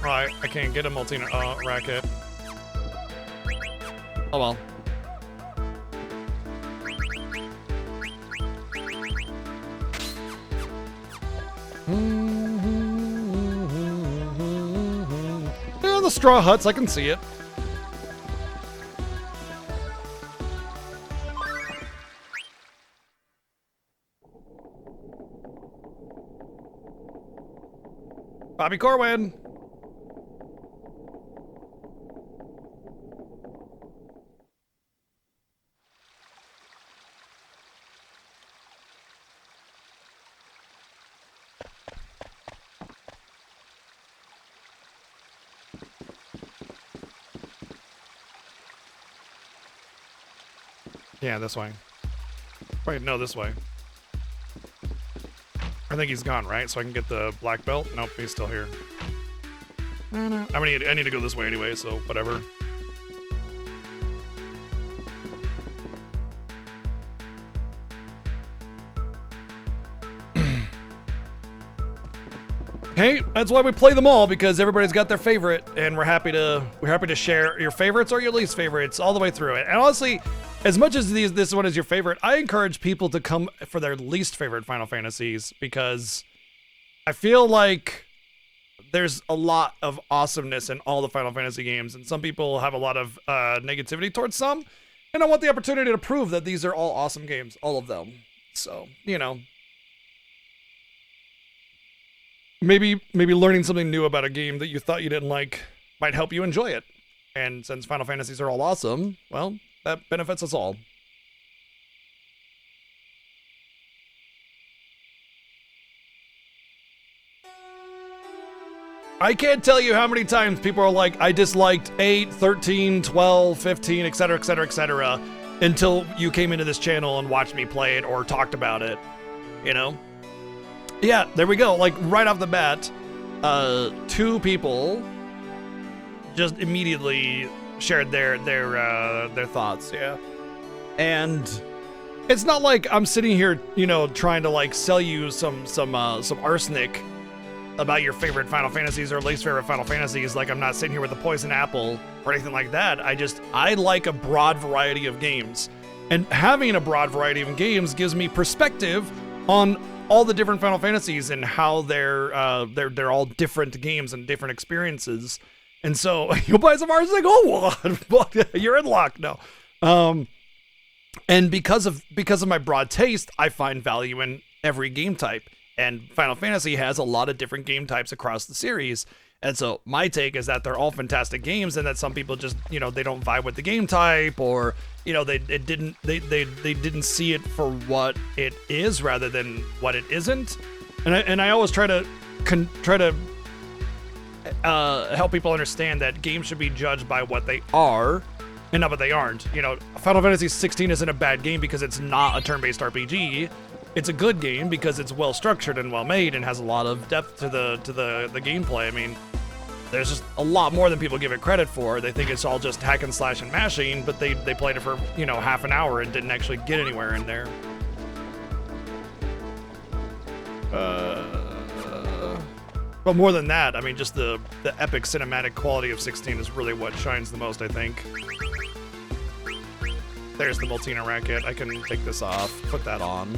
Alright, I can't get a Multina racket. Oh well. Yeah, the straw huts, I can see it. Bobby Corwin. Yeah, this way. Wait, no, this way. I think he's gone, right? So I can get the black belt? Nope, he's still here. I need to go this way anyway, so whatever. Hey, that's why we play them all, because everybody's got their favorite, and we're happy to share your favorites or your least favorites all the way through it. And honestly, as much as this one is your favorite, I encourage people to come for their least favorite Final Fantasies, because I feel like there's a lot of awesomeness in all the Final Fantasy games, and some people have a lot of negativity towards some, and I want the opportunity to prove that these are all awesome games, all of them. So, you know. Maybe learning something new about a game that you thought you didn't like might help you enjoy it. And since Final Fantasies are all awesome, well, that benefits us all. I can't tell you how many times people are like, I disliked 8, 13, 12, 15, etc., etc., etc., until you came into this channel and watched me play it or talked about it, you know? Yeah, there we go. Like, right off the bat, 2 people just immediately shared their thoughts, yeah. And it's not like I'm sitting here, you know, trying to like sell you some arsenic about your favorite Final Fantasies or least favorite Final Fantasies. Like, I'm not sitting here with a poison apple or anything like that. I like a broad variety of games, and having a broad variety of games gives me perspective on all the different Final Fantasies and how they're all different games and different experiences. And so you buy some arsenic, oh, you're in luck. No. And because of my broad taste, I find value in every game type. And Final Fantasy has a lot of different game types across the series. And so my take is that they're all fantastic games, and that some people just, you know, they don't vibe with the game type, or, you know, they didn't see it for what it is rather than what it isn't. And I always try to help people understand that games should be judged by what they are and not what they aren't. You know, Final Fantasy 16 isn't a bad game because it's not a turn-based RPG. It's a good game because it's well structured and well made and has a lot of depth to the gameplay. I mean, there's just a lot more than people give it credit for. They think it's all just hack and slash and mashing, but they played it for, you know, half an hour and didn't actually get anywhere in there. But more than that, I mean, just the epic cinematic quality of 16 is really what shines the most, I think. There's the Multina racket. I can take this off, put that on.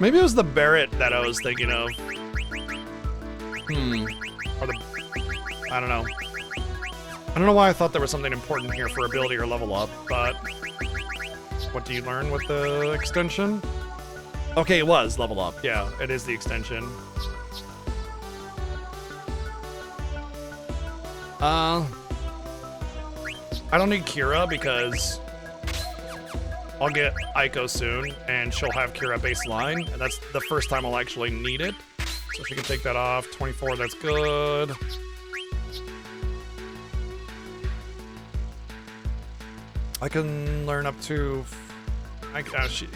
Maybe it was the Barret that I was thinking of. Or the... I don't know. I don't know why I thought there was something important here for ability or level up, but... What do you learn with the extension? Okay, it was level up. Yeah, it is the extension. I don't need Kira because I'll get Aiko soon, and she'll have Kira baseline, and that's the first time I'll actually need it. So she can take that off. 24, that's good. I can learn up to...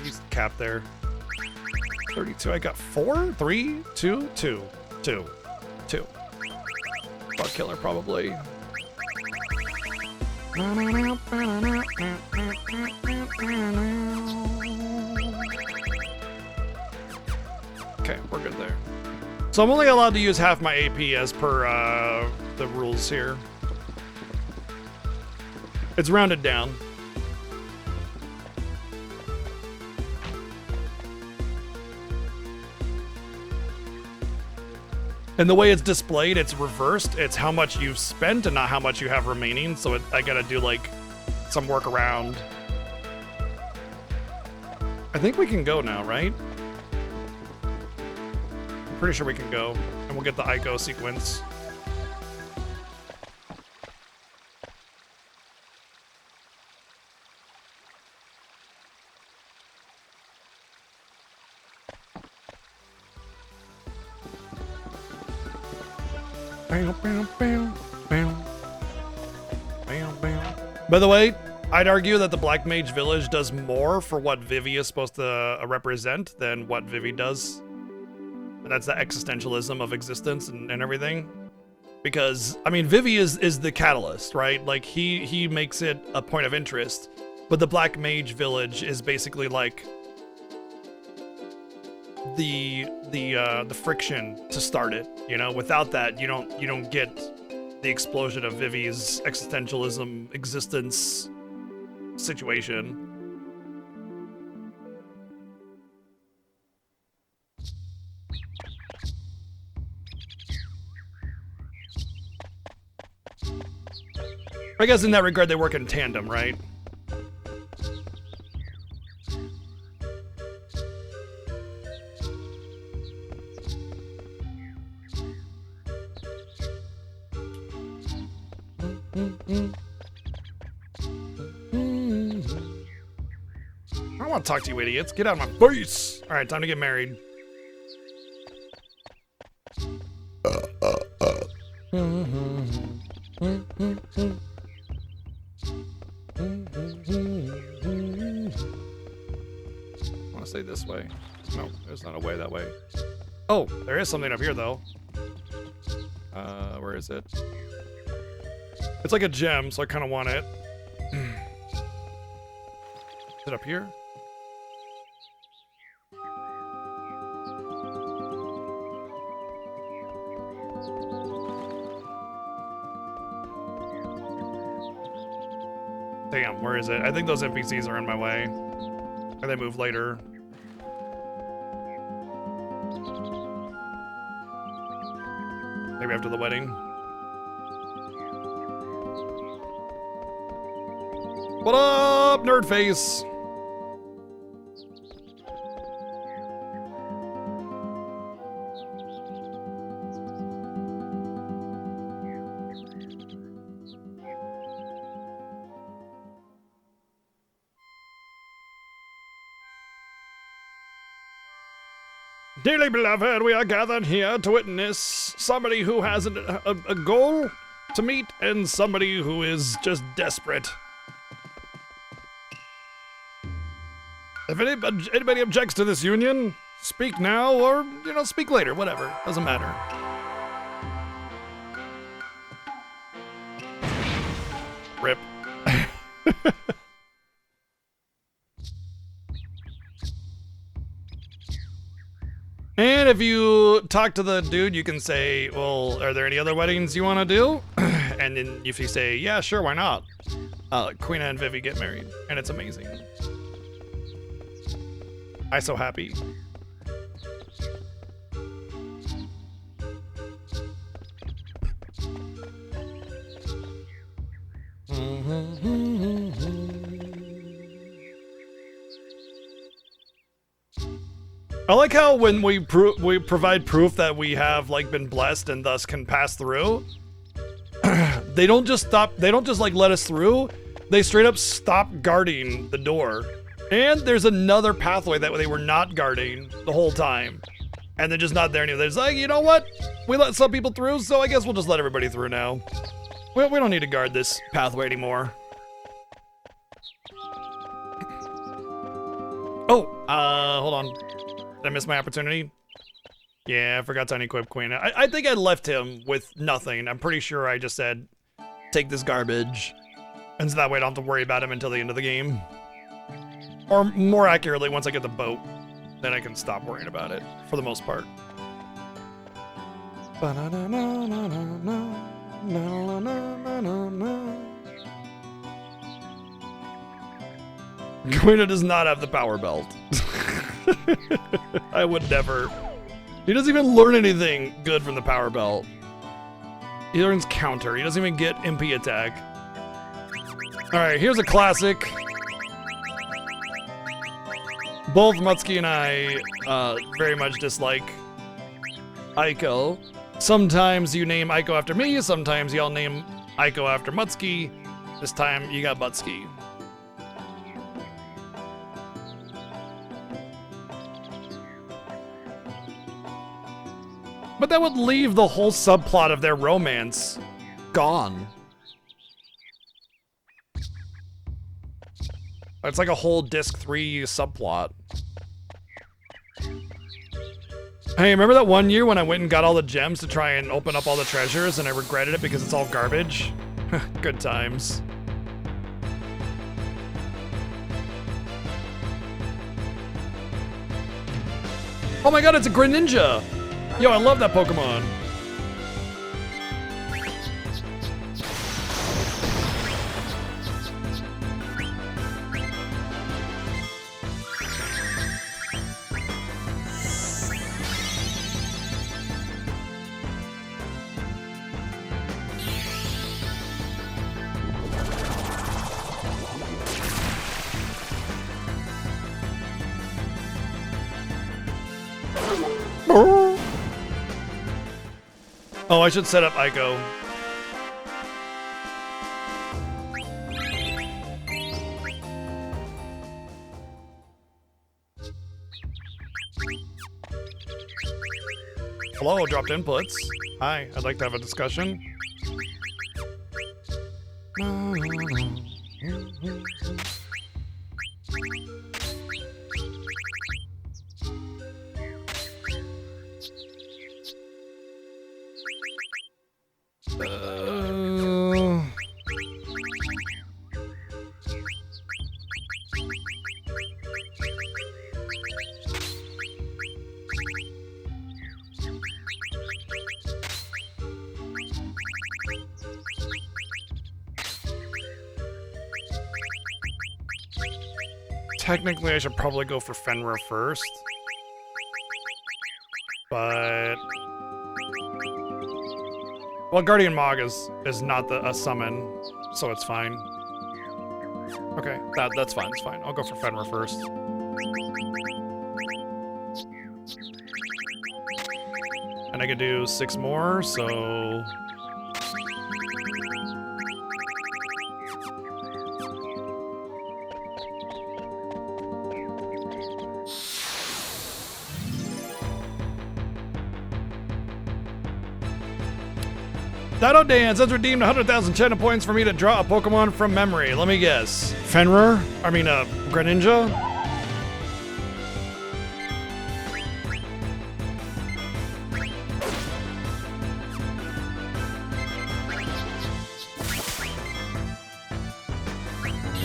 he's capped there. 32, I got 4? 3? 2? 2. 2. 2. Bug killer, probably. Okay, we're good there. So I'm only allowed to use half my AP as per the rules here. It's rounded down. And the way it's displayed, it's reversed. It's how much you've spent and not how much you have remaining. So I gotta do like some work around. I think we can go now, right? I'm pretty sure we can go. And we'll get the Aiko sequence. By the way, I'd argue that the Black Mage Village does more for what Vivi is supposed to represent than what Vivi does. And that's the existentialism of existence and everything. Because, I mean, Vivi is the catalyst, right? Like, he makes it a point of interest. But the Black Mage Village is basically like the friction to start it. You know, without that, you don't get the explosion of Vivi's existentialism existence situation. I guess in that regard they work in tandem, right? I don't want to talk to you idiots. Get out of my face! Alright, time to get married. I want to say this way. No, there's not a way that way. Oh, there is something up here though. Where is it? It's like a gem, so I kind of want it. Is it up here? Damn, where is it? I think those NPCs are in my way. And they move later. Maybe after the wedding. What up, nerd face? Dearly beloved, we are gathered here to witness somebody who has a goal to meet and somebody who is just desperate. If anybody objects to this union, speak now or, speak later, whatever. Doesn't matter. Rip. And if you talk to the dude, you can say, well, are there any other weddings you want to do? And then if you say, yeah, sure, why not? Queen and Vivi get married, and it's amazing. I'm so happy. I like how when we provide proof that we have been blessed and thus can pass through, they don't just stop. They don't just like let us through. They straight up stop guarding the door. And there's another pathway that they were not guarding the whole time. And they're just not there anymore. They're just like, you know what? We let some people through, so I guess we'll just let everybody through now. We don't need to guard this pathway anymore. Oh, hold on. Did I miss my opportunity? Yeah, I forgot to unequip Queen. I think I left him with nothing. I'm pretty sure I just said, take this garbage. And so that way I don't have to worry about him until the end of the game. Or more accurately, once I get the boat, then I can stop worrying about it, for the most part. Quina does not have the power belt. I would never. He doesn't even learn anything good from the power belt. He learns counter. He doesn't even get MP attack. Alright, here's a classic. Both Mutsuki and I very much dislike Aiko. Sometimes you name Aiko after me, sometimes y'all name Aiko after Mutsuki. This time you got Mutsuki. But that would leave the whole subplot of their romance gone. It's like a whole disc 3 subplot. Hey, remember that one year when I went and got all the gems to try and open up all the treasures and I regretted it because it's all garbage? Good times. Oh my god, it's a Greninja! Yo, I love that Pokemon. Oh, I should set up Aiko. Hello, dropped inputs. Hi, I'd like to have a discussion. Technically, I should probably go for Fenrir first. But... well, Guardian Mog is not a summon, so it's fine. Okay, that's fine, it's fine. I'll go for Fenrir first. And I can do 6 more, so... Dino Dance has redeemed 100,000 China points for me to draw a Pokemon from memory. Let me guess. Fenrir? I mean, Greninja?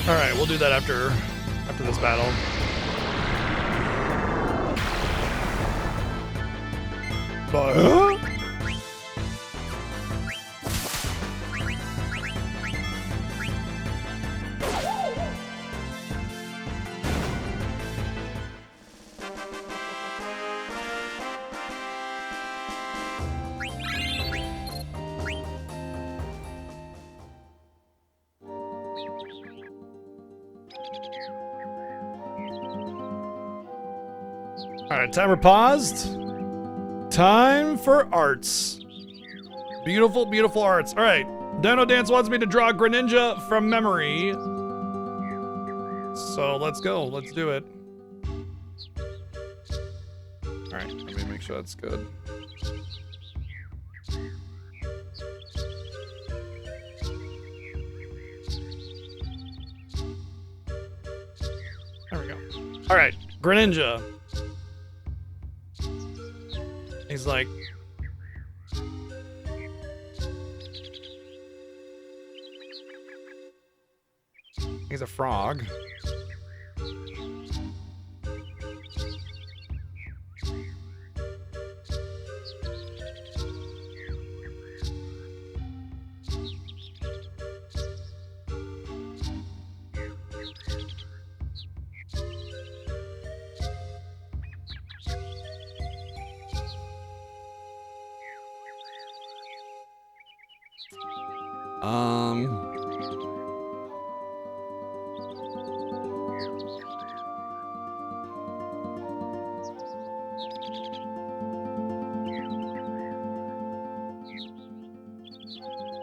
Alright, we'll do that after this battle. But, alright, timer paused. Time for arts. Beautiful, beautiful arts. Alright, Dino Dance wants me to draw Greninja from memory. So let's go. Let's do it. All right, let me make sure that's good. There we go. All right, Greninja. He's like, he's a frog.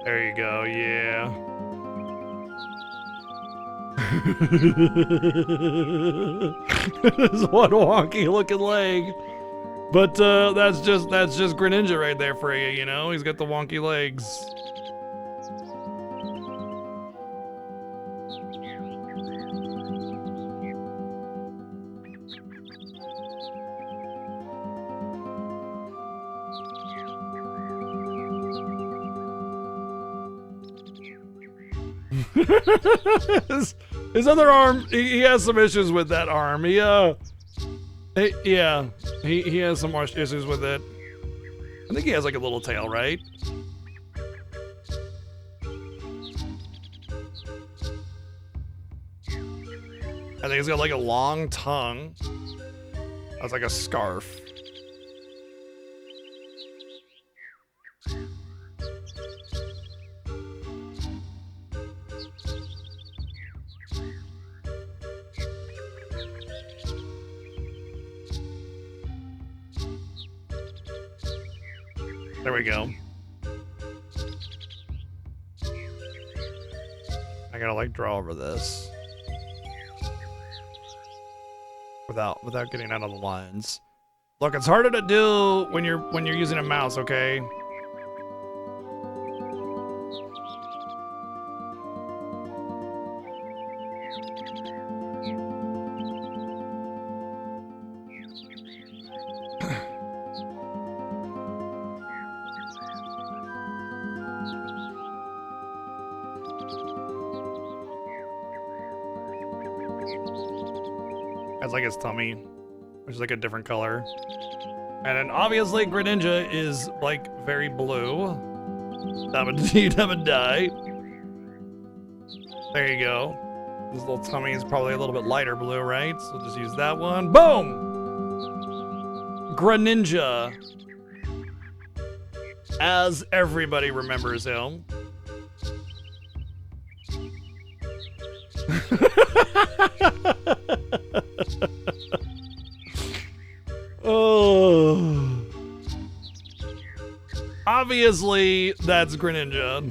There you go, yeah. There's one wonky looking leg. But that's just Greninja right there for you, you know? He's got the wonky legs. his other arm, he has some issues with that arm. He has some more issues with it. I think he has like a little tail, right? I think he's got like a long tongue. That's like a scarf. There we go. I gotta like draw over this without getting out of the lines. Look, it's harder to do when you're using a mouse, okay? That's like his tummy, which is like a different color. And then obviously Greninja is like very blue. That would die. There you go. His little tummy is probably a little bit lighter blue, right? So we'll just use that one. Boom! Greninja. As everybody remembers him. Oh. Obviously, that's Greninja.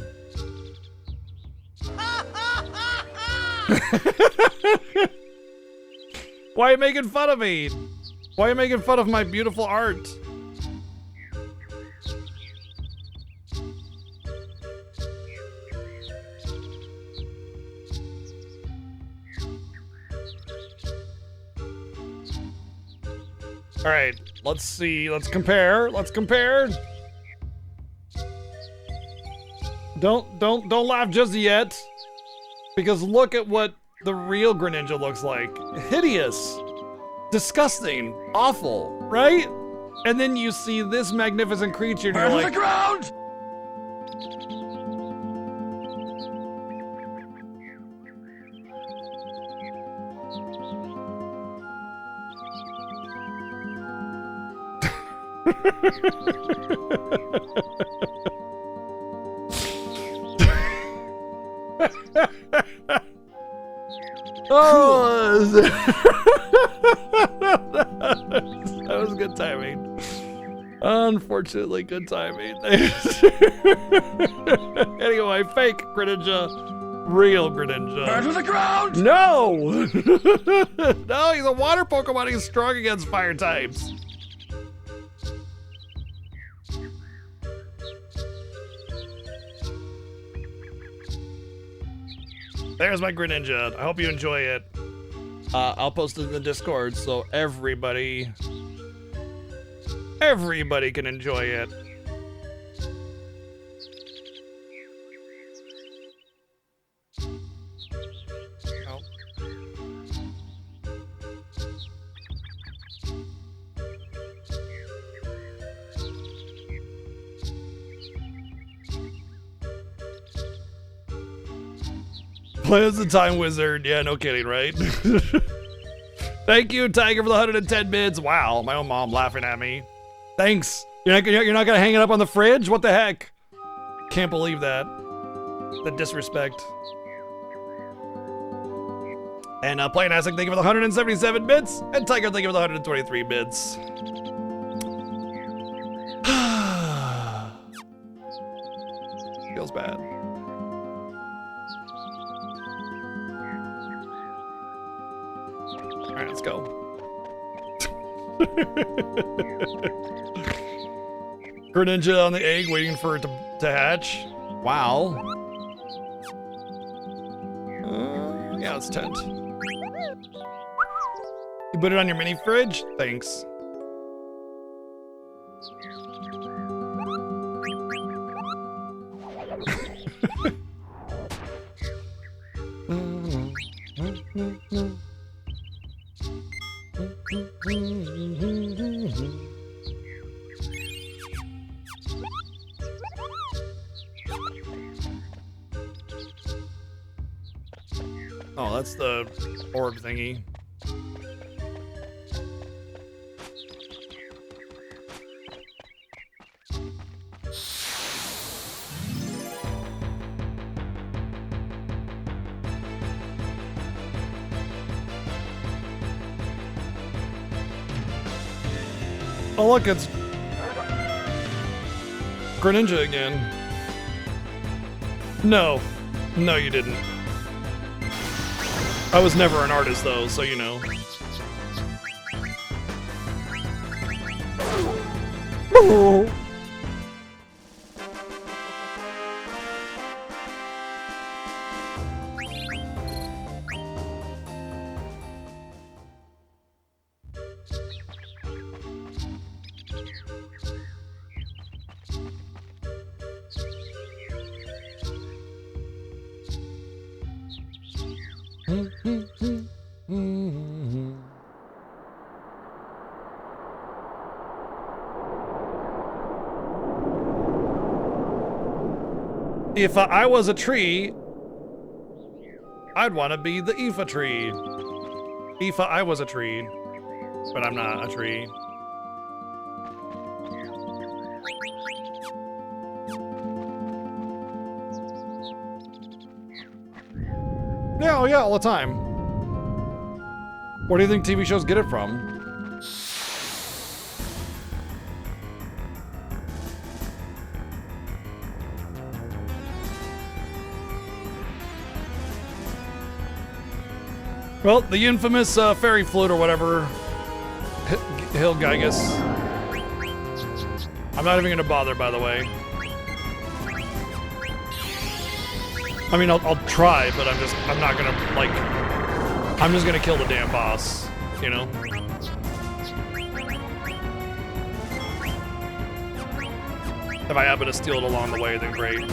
Why are you making fun of me? Why are you making fun of my beautiful art? All right, let's see. Let's compare. Don't laugh just yet, because look at what the real Greninja looks like. Hideous, disgusting, awful, right? And then you see this magnificent creature, and you're like, the ground. Oh, that was good timing. Unfortunately, good timing. Anyway, fake Greninja, real Greninja. Burn to the ground! No! No, he's a water Pokemon. He's strong against fire types. There's my Greninja. I hope you enjoy it. I'll post it in the Discord so everybody can enjoy it. Oh. Play as the Time Wizard. Yeah, no kidding, right? Thank you, Tiger, for the 110 bids. Wow, my own mom laughing at me. Thanks. You're not gonna hang it up on the fridge? What the heck? Can't believe that. The disrespect. And Plain Asik, thank you for the 177 bits. And Tiger, thank you for the 123 bits. Feels bad. All right, let's go. Greninja on the egg, waiting for it to hatch. Wow. Yeah, it's tent. You put it on your mini fridge? Thanks. Oh, that's the orb thingy. Oh look, it's Greninja again. No, you didn't. I was never an artist though, so you know. Oh. If I was a tree, I'd want to be the Aoife tree. Aoife, I was a tree, but I'm not a tree. Yeah, oh yeah, all the time. Where do you think TV shows get it from? Well, the infamous fairy flute or whatever, Hill Gygus. I'm not even gonna bother, by the way. I mean, I'll try, but I'm not gonna, like, I'm just gonna kill the damn boss, you know? If I happen to steal it along the way, then great.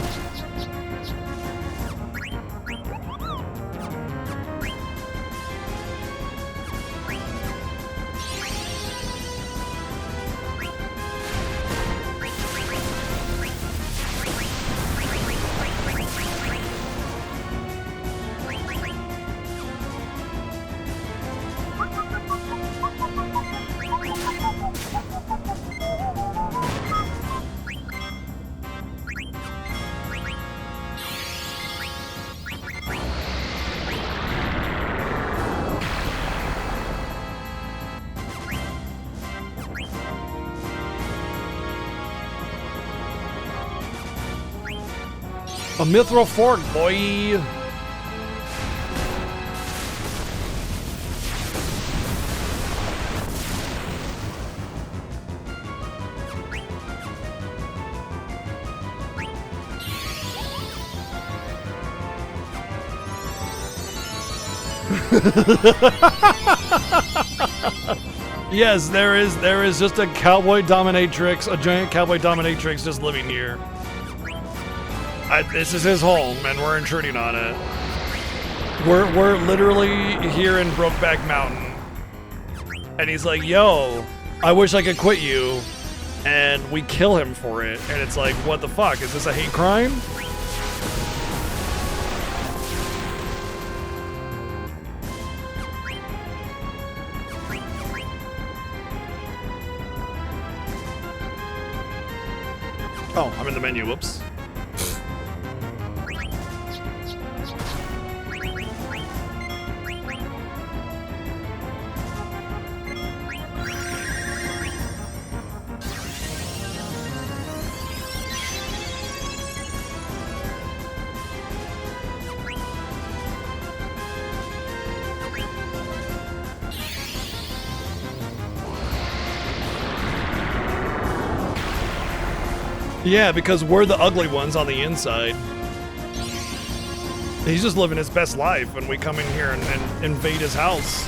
A mithril fork, boy. Yes, there is just a cowboy dominatrix, a giant cowboy dominatrix just living here. This is his home, and we're intruding on it. We're literally here in Brokeback Mountain, and he's like, "Yo, I wish I could quit you," and we kill him for it, and it's like, what the fuck? Is this a hate crime? Oh, I'm in the menu, whoops. Yeah, because we're the ugly ones on the inside. He's just living his best life, and we come in here and invade his house.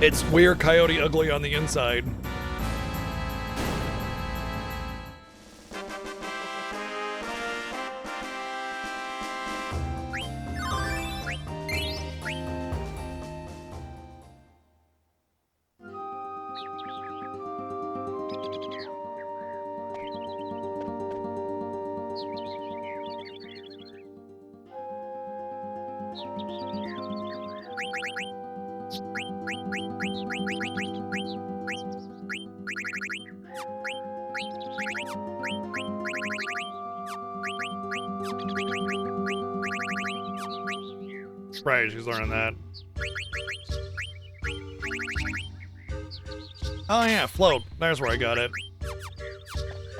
It's we're Coyote Ugly on the inside. Right, she's learning that. Oh yeah, float. There's where I got it.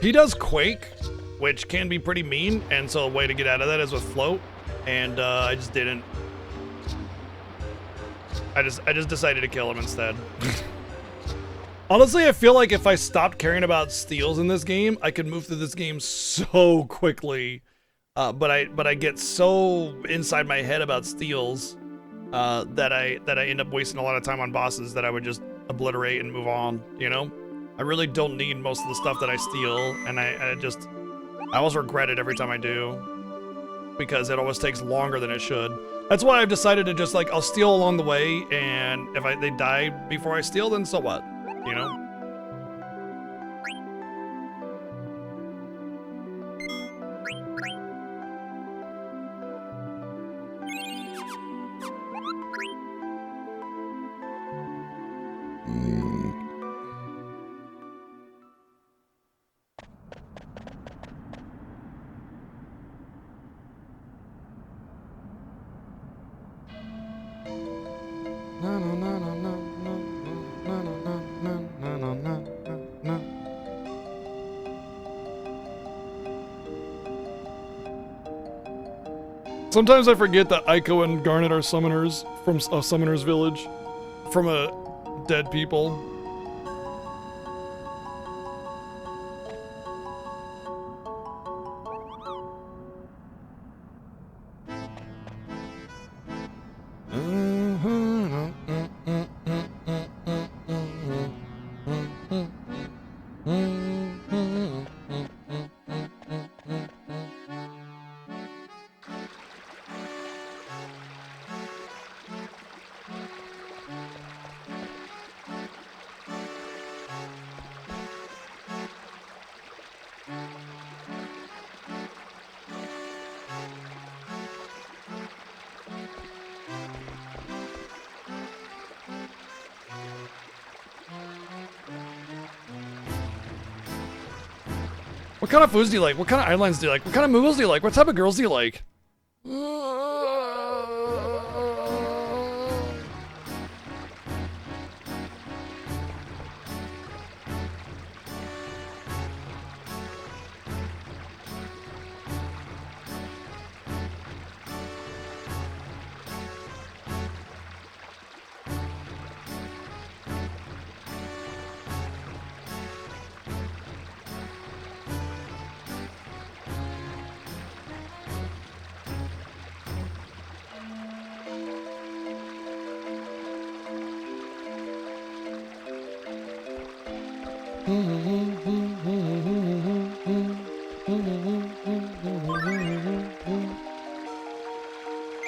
He does Quake, which can be pretty mean, and so a way to get out of that is with float, and I just didn't. I just decided to kill him instead. Honestly, I feel like if I stopped caring about steals in this game, I could move through this game so quickly. But I get so inside my head about steals that I end up wasting a lot of time on bosses that I would just obliterate and move on. You know, I really don't need most of the stuff that I steal, and I always regret it every time I do because it always takes longer than it should. That's why I've decided to just like I'll steal along the way, and if they die before I steal, then so what? You know. Sometimes I forget that Aiko and Garnet are summoners from a summoner's village, from a dead people. What kind of foods do you like? What kind of eyelines do you like? What kind of moogles do you like? What type of girls do you like?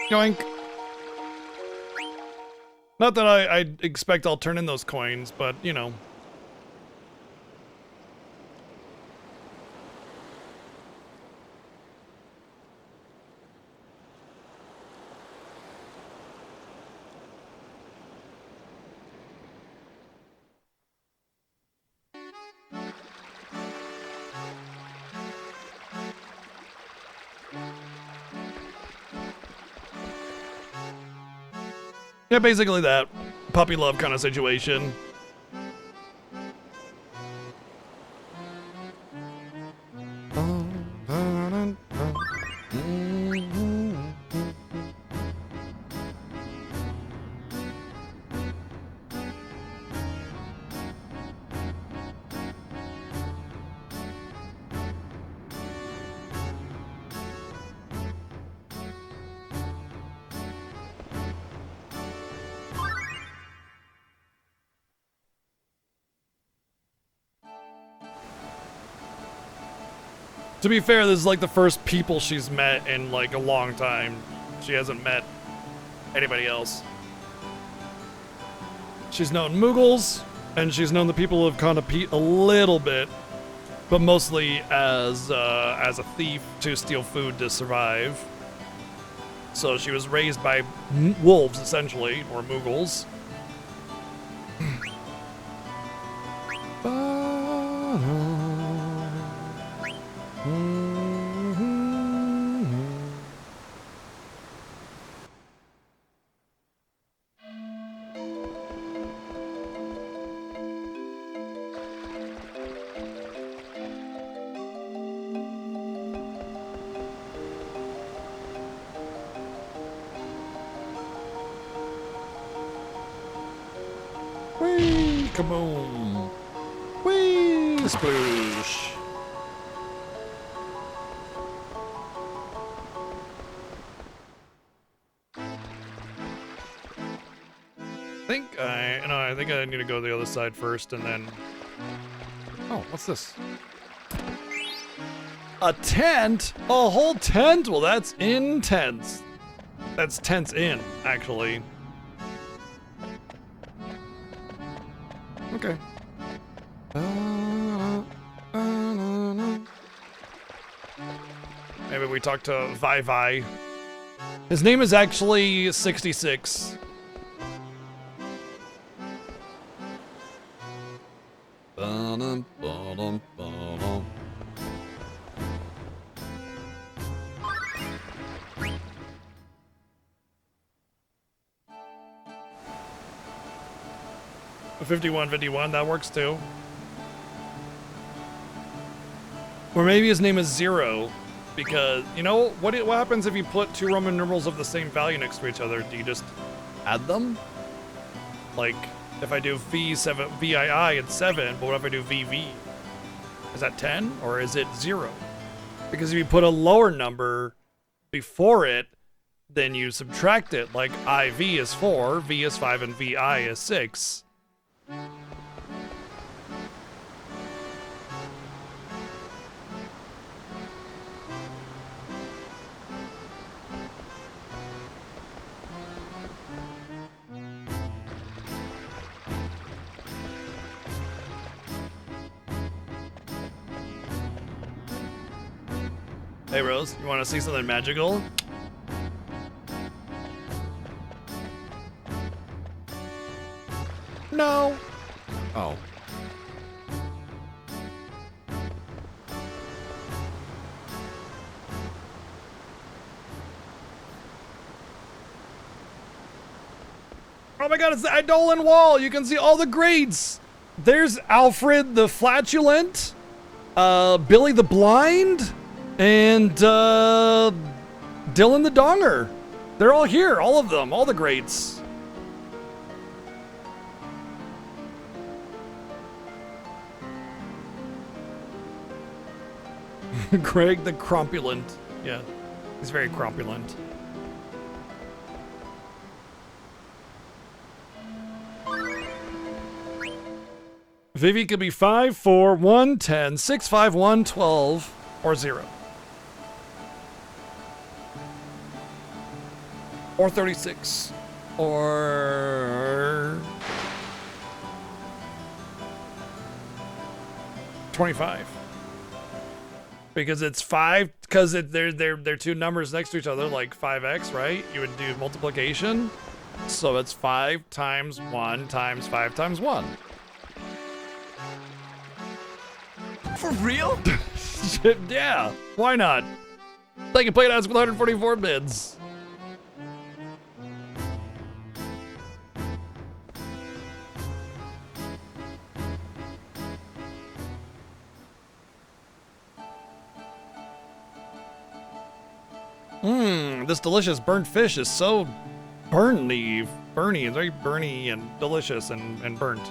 Yoink. Not that I expect I'll turn in those coins, but, you know. Yeah, basically that puppy love kind of situation. To be fair, this is like the first people she's met in like a long time. She hasn't met anybody else. She's known Moogles, and she's known the people of Conopete a little bit, but mostly as a thief to steal food to survive. So she was raised by wolves, essentially, or Moogles. Whee! Kaboom! Whee! Sploosh! I think I need to go to the other side first, and then. Oh, what's this? A tent? A whole tent? Well, that's intense. That's tense in, actually. Okay. Maybe we talk to Vi. His name is actually 66. Ba-dum. 51, that works too. Or maybe his name is Zero, because, you know, what happens if you put two Roman numerals of the same value next to each other? Do you just add them? Like, if I do VII, it's 7, but what if I do VV? Is that 10, or is it 0? Because if you put a lower number before it, then you subtract it, like IV is 4, V is 5, and VI is 6. Hey Rose, you want to see something magical? No. Oh. Oh my god, it's the Eidolon Wall! You can see all the grades! There's Alfred the Flatulent, Billy the Blind, and Dylan the Donger. They're all here, all of them, all the grades. Greg the Crumpulent. Yeah, he's very crumpulent. Vivi could be 5, 4, 1, 10, 6, 5, 1, 12, or 0. Or 36. Or 25. Because it's 5, because they're two numbers next to each other, like 5x, right? You would do multiplication. So it's 5 times 1 times 5 times 1. For real? Yeah, why not? They can play it as with 144 bids. This delicious burnt fish is so burny. It's very burny and delicious and burnt.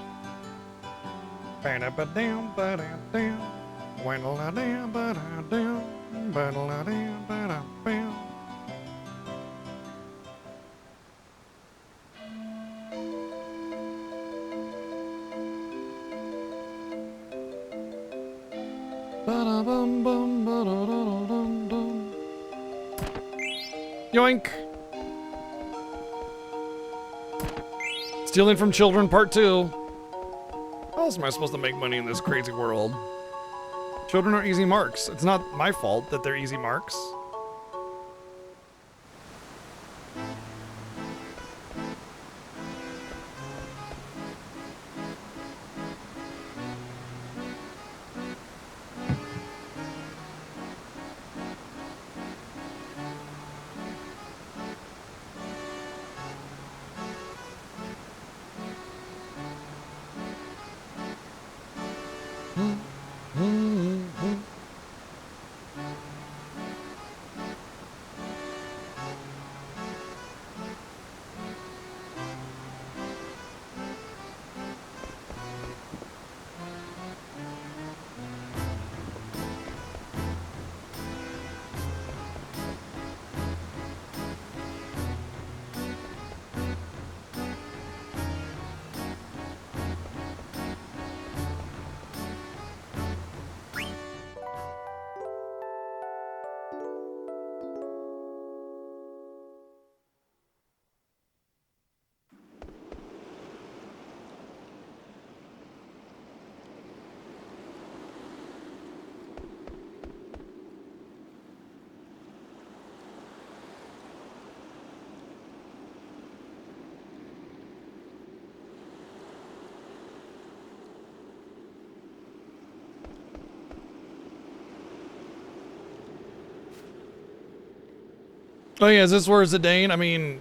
Yoink! Stealing from Children Part 2. How else am I supposed to make money in this crazy world? Children are easy marks. It's not my fault that they're easy marks. Oh yeah, is this where Zidane, I mean,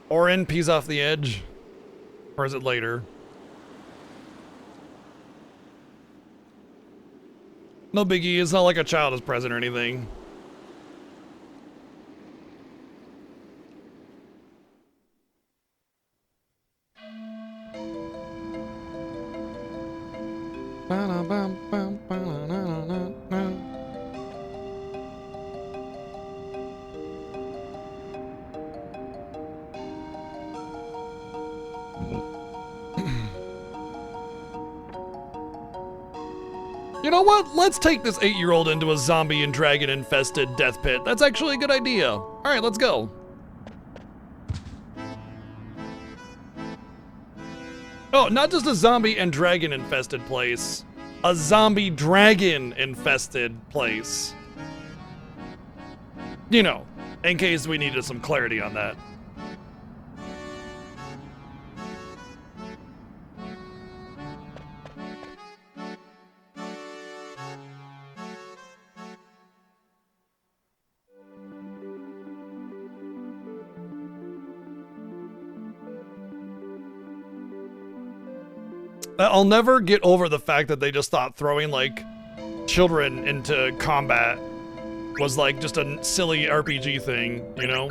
Orin pees off the edge? Or is it later? No biggie, it's not like a child is present or anything. You know what? Let's take this 8-year-old into a zombie and dragon infested death pit. That's actually a good idea. All right, let's go. Oh, not just a zombie and dragon infested place. A zombie dragon infested place. You know, in case we needed some clarity on that. I'll never get over the fact that they just thought throwing, like, children into combat was, like, just a silly RPG thing, you know?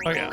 Oh, yeah.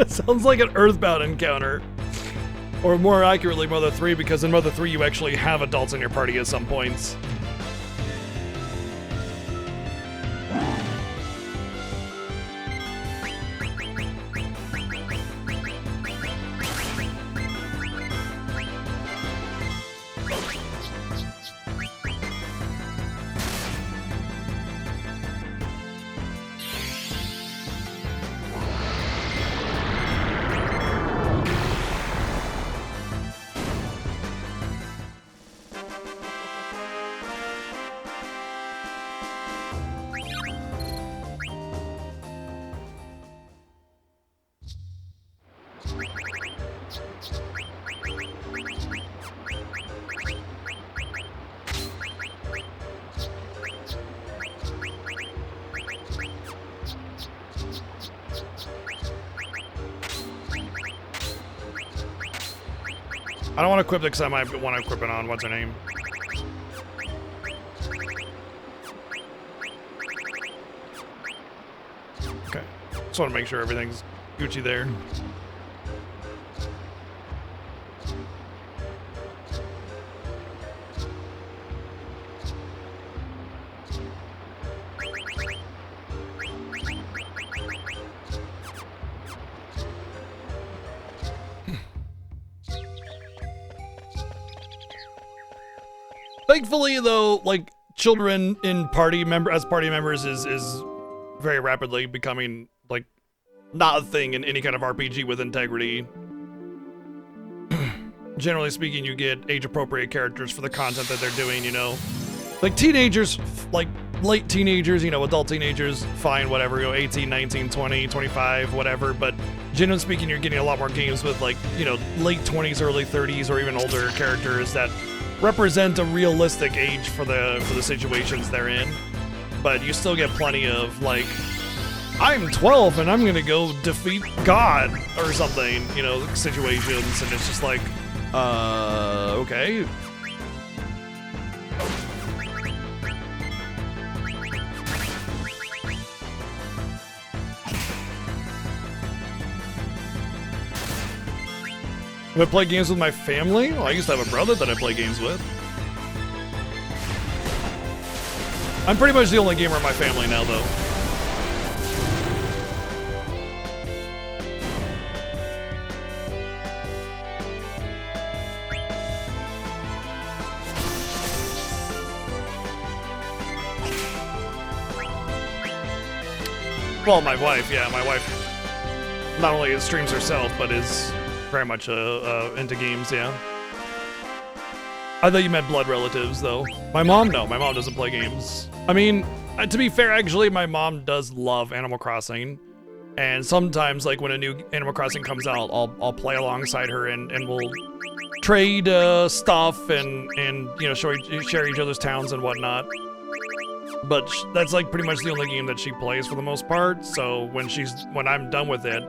Sounds like an Earthbound encounter. Or more accurately, Mother 3, because in Mother 3 you actually have adults in your party at some points. I don't want to equip it because I might want to equip it on what's her name. Okay, just want to make sure everything's Gucci there. Thankfully, though, like, children in party members is very rapidly becoming, like, not a thing in any kind of RPG with integrity. Generally speaking, you get age-appropriate characters for the content that they're doing, you know? Like, teenagers, like, late teenagers, you know, adult teenagers, fine, whatever, you know, 18, 19, 20, 25, whatever, but generally speaking, you're getting a lot more games with, like, you know, late 20s, early 30s, or even older characters that represent a realistic age for the situations they're in, but you still get plenty of, like, I'm 12 and I'm gonna go defeat God or something, you know, situations, and it's just like, okay. Do I play games with my family? Well, I used to have a brother that I play games with. I'm pretty much the only gamer in my family now, though. Well, my wife, yeah, my wife not only streams herself, but is very much into games, yeah. I thought you meant blood relatives, though. My mom, no, my mom doesn't play games. I mean, to be fair, actually, my mom does love Animal Crossing, and sometimes, like, when a new Animal Crossing comes out, I'll play alongside her, and we'll trade stuff and you know, share each other's towns and whatnot. But that's, like, pretty much the only game that she plays for the most part. So when I'm done with it,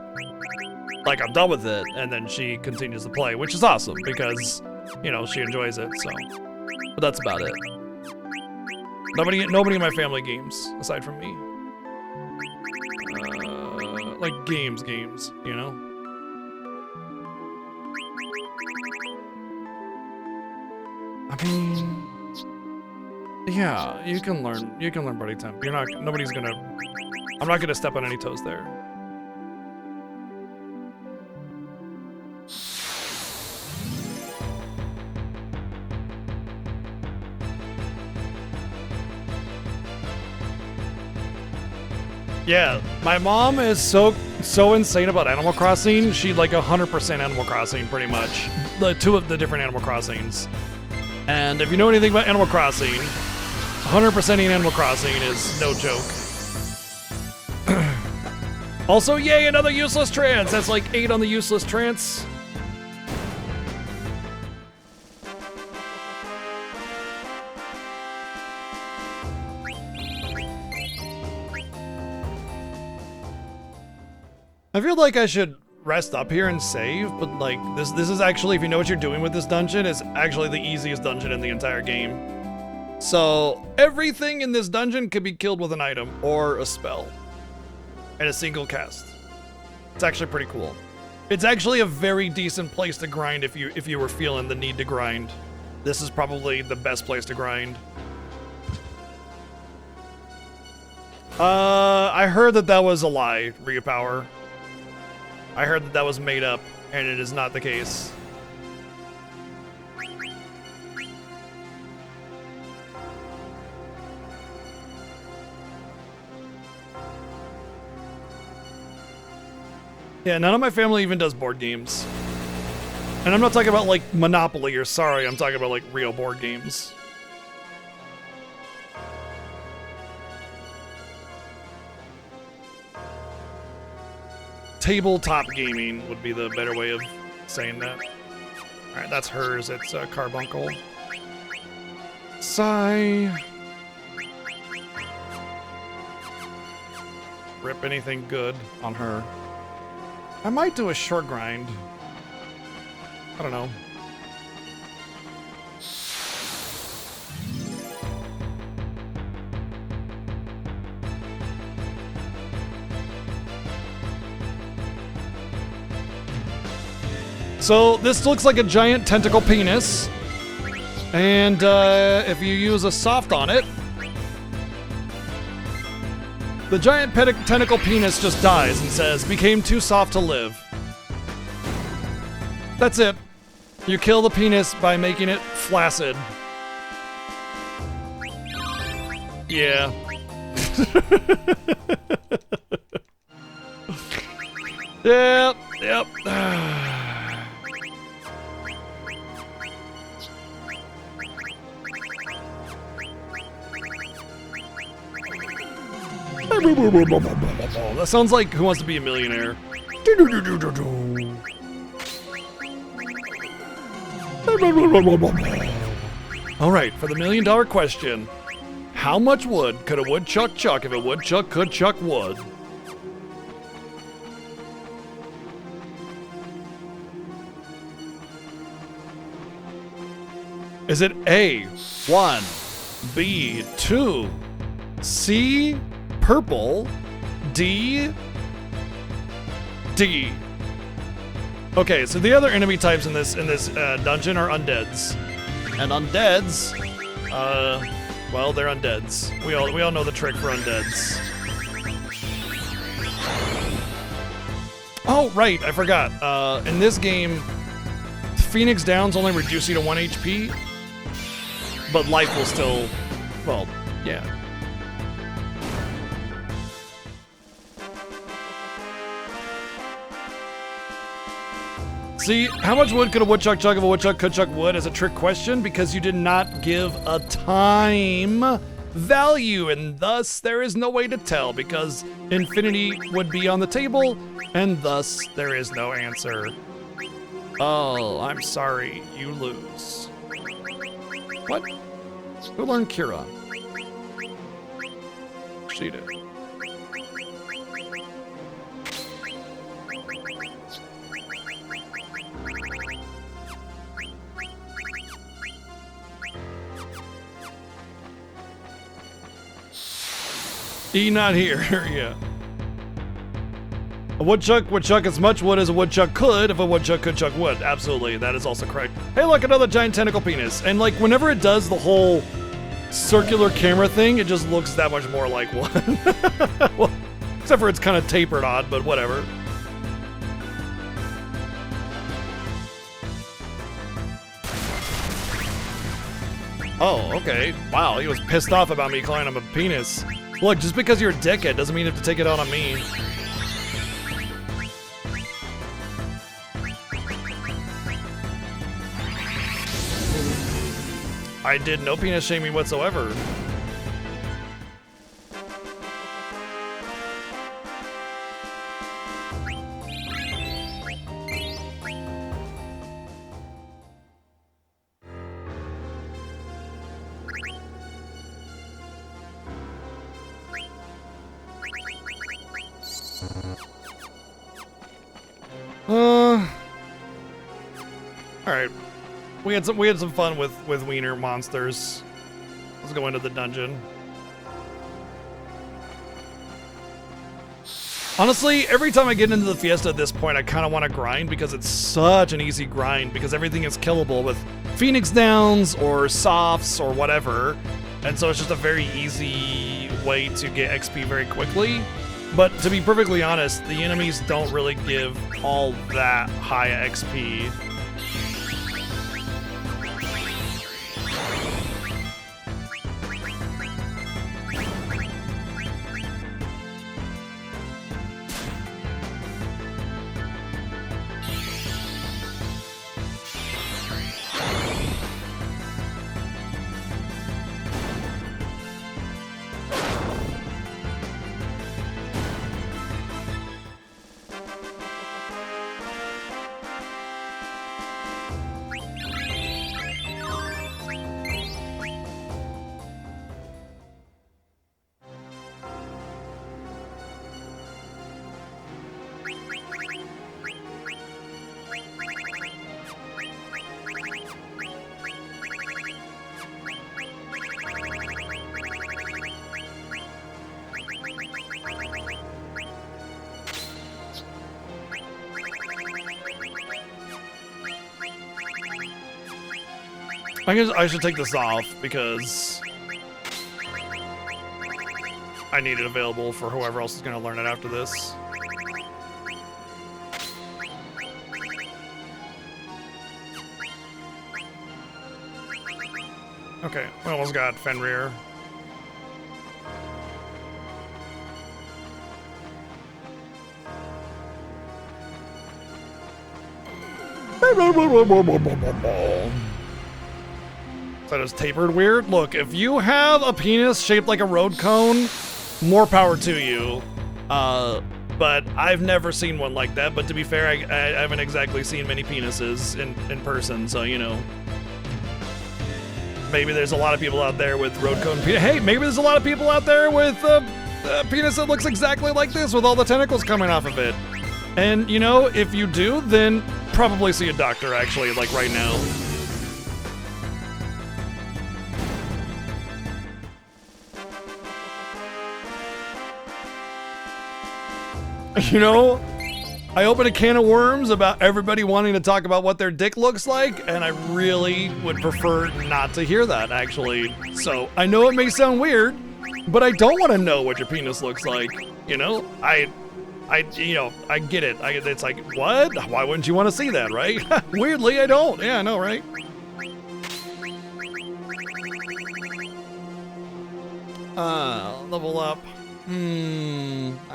like, I'm done with it, and then she continues to play, which is awesome because, you know, she enjoys it, so. But that's about it. Nobody in my family games, aside from me. Like, games, you know? I mean, yeah, you can learn Buddy Temp. I'm not gonna step on any toes there. Yeah, my mom is so insane about Animal Crossing. She'd like 100% Animal Crossing, pretty much. The two of the different Animal Crossings. And if you know anything about Animal Crossing, 100%ing Animal Crossing is no joke. Also, yay, another useless trance! That's like 8 on the useless trance. I feel like I should rest up here and save, but like this is actually, if you know what you're doing with this dungeon, is actually the easiest dungeon in the entire game. So everything in this dungeon could be killed with an item or a spell in a single cast. It's actually pretty cool. It's actually a very decent place to grind if you were feeling the need to grind. This is probably the best place to grind. I heard that was a lie, Repower. I heard that was made up, and it is not the case. Yeah, none of my family even does board games. And I'm not talking about like Monopoly or Sorry, I'm talking about like real board games. Tabletop gaming would be the better way of saying that. Alright, that's hers. It's Carbuncle. Sigh. Rip anything good on her. I might do a short grind. I don't know. So this looks like a giant tentacle penis, and if you use a soft on it, the giant tentacle penis just dies and says, "Became too soft to live." That's it. You kill the penis by making it flaccid. Yeah. Yep. That sounds like Who Wants to Be a Millionaire. Alright, for the $1 million question. How much wood could a woodchuck chuck if a woodchuck could chuck wood? Is it A, 1, B, 2, C, purple, D. Okay, so the other enemy types in this dungeon are undeads, and undeads, well, they're undeads. We all know the trick for undeads. Oh right, I forgot. In this game, Phoenix Downs only reduce you to 1 HP, but life will still, well, yeah. See, how much wood could a woodchuck chuck if a woodchuck could chuck wood is a trick question because you did not give a time value, and thus there is no way to tell because infinity would be on the table, and thus there is no answer. Oh, I'm sorry, you lose. What? Who learned Kira? She did. E not here, yeah. A woodchuck would chuck as much wood as a woodchuck could if a woodchuck could chuck wood. Absolutely, that is also correct. Hey, look, another giant tentacle penis. And like, whenever it does the whole circular camera thing, it just looks that much more like one. Well, except for it's kind of tapered odd, but whatever. Oh, okay. Wow, he was pissed off about me calling him a penis. Look, just because you're a dickhead doesn't mean you have to take it out on me. I did no penis shaming whatsoever. Alright. We had some fun with wiener monsters. Let's go into the dungeon. Honestly, every time I get into the Fiesta at this point, I kind of want to grind because it's such an easy grind because everything is killable with Phoenix Downs or Softs or whatever. And so it's just a very easy way to get XP very quickly. But to be perfectly honest, the enemies don't really give all that high XP. I guess I should take this off because I need it available for whoever else is going to learn it after this. Okay, we almost got Fenrir. That is tapered weird. Look, if you have a penis shaped like a road cone, more power to you. But I've never seen one like that. But to be fair, I haven't exactly seen many penises in person, so you know. Maybe there's a lot of people out there with road cone penis. Hey, maybe there's a lot of people out there with a penis that looks exactly like this with all the tentacles coming off of it. And you know, if you do, then probably see a doctor actually, like right now. You know, I opened a can of worms about everybody wanting to talk about what their dick looks like, and I really would prefer not to hear that, actually. So, I know it may sound weird, but I don't want to know what your penis looks like, you know? I get it. It's like, what? Why wouldn't you want to see that, right? Weirdly, I don't. Yeah, I know, right? Level up.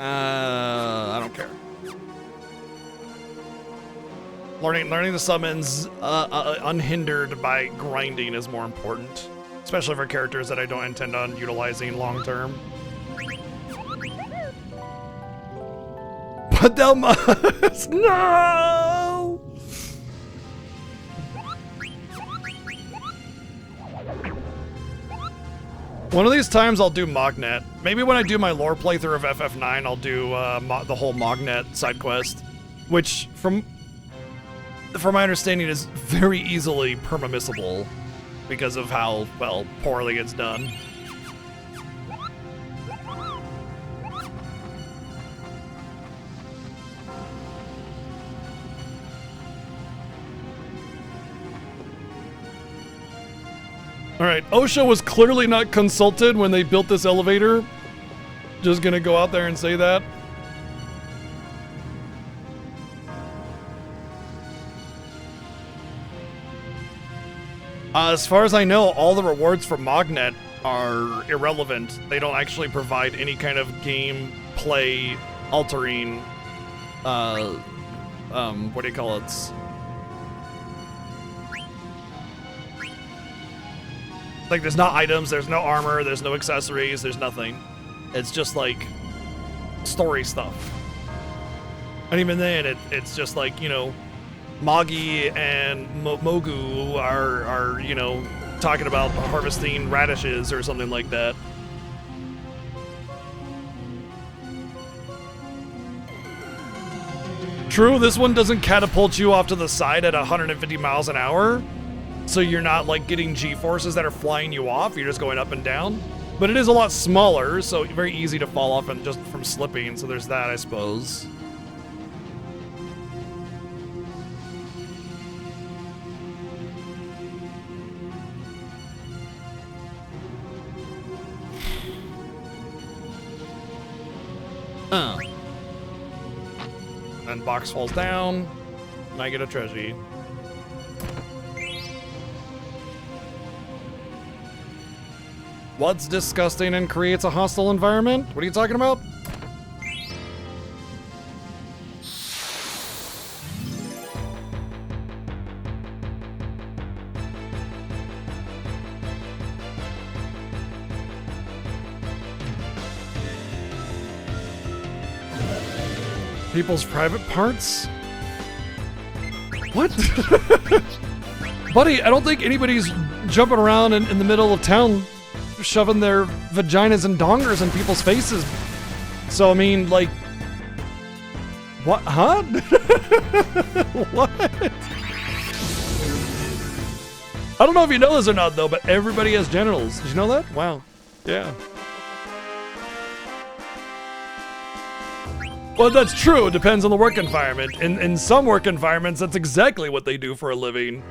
I don't care. Learning the summons unhindered by grinding is more important, especially for characters that I don't intend on utilizing long term. But thou must no. One of these times I'll do Mognet. Maybe when I do my lore playthrough of FF9, I'll do the whole Mognet side quest, which from my understanding is very easily permamissable because of how, well, poorly it's done. All right, OSHA was clearly not consulted when they built this elevator. Just gonna go out there and say that. As far as I know, all the rewards for Mognet are irrelevant. They don't actually provide any kind of gameplay altering, what do you call it? Like, there's no items, there's no armor, there's no accessories, there's nothing. It's just, like, story stuff. And even then, it's just like, you know, Moggy and Mogu are, you know, talking about harvesting radishes or something like that. True, this one doesn't catapult you off to the side at 150 miles an hour. So you're not like getting G-forces that are flying you off, you're just going up and down. But it is a lot smaller, so very easy to fall off and just from slipping. So there's that, I suppose. Oh. Then box falls down, and I get a treasure. What's disgusting and creates a hostile environment? What are you talking about? People's private parts? What? Buddy, I don't think anybody's jumping around in the middle of town shoving their vaginas and dongers in people's faces. So, I mean, like... What? Huh? What? I don't know if you know this or not, though, but everybody has genitals. Did you know that? Wow. Yeah. Well, that's true. It depends on the work environment. In some work environments, that's exactly what they do for a living.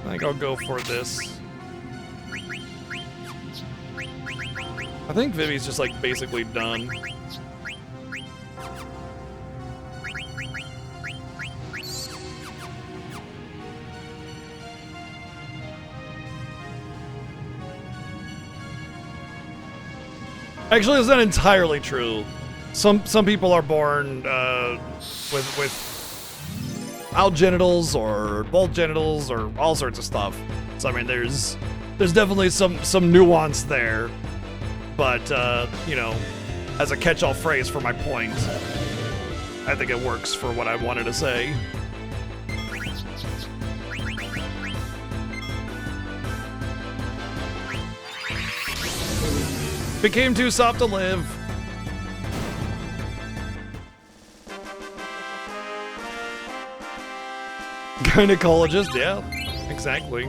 I think I'll go for this. I think Vivi's just like basically done. Actually, it's not entirely true. Some people are born with out genitals or both genitals or all sorts of stuff. So I mean, there's definitely some nuance there, but you know, as a catch-all phrase for my point, I think it works for what I wanted to say. Became too soft to live. Gynecologist, yeah, exactly.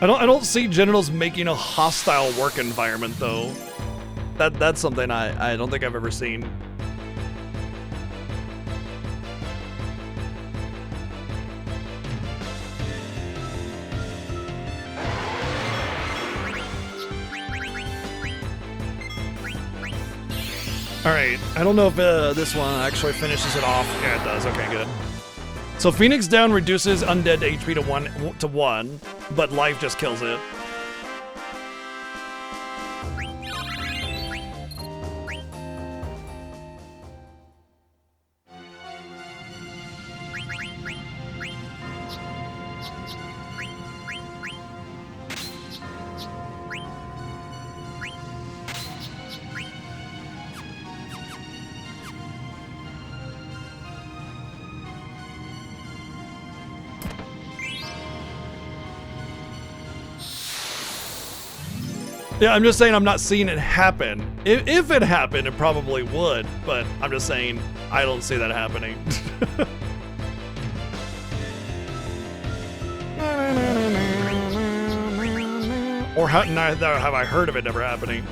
I don't see genitals making a hostile work environment though. That's something I don't think I've ever seen. Alright, I don't know if this one actually finishes it off. Yeah, it does. Okay, good. So Phoenix Down reduces undead HP to 1, but life just kills it. Yeah, I'm just saying I'm not seeing it happen. If it happened, it probably would, but I'm just saying I don't see that happening. Or neither have I heard of it ever happening.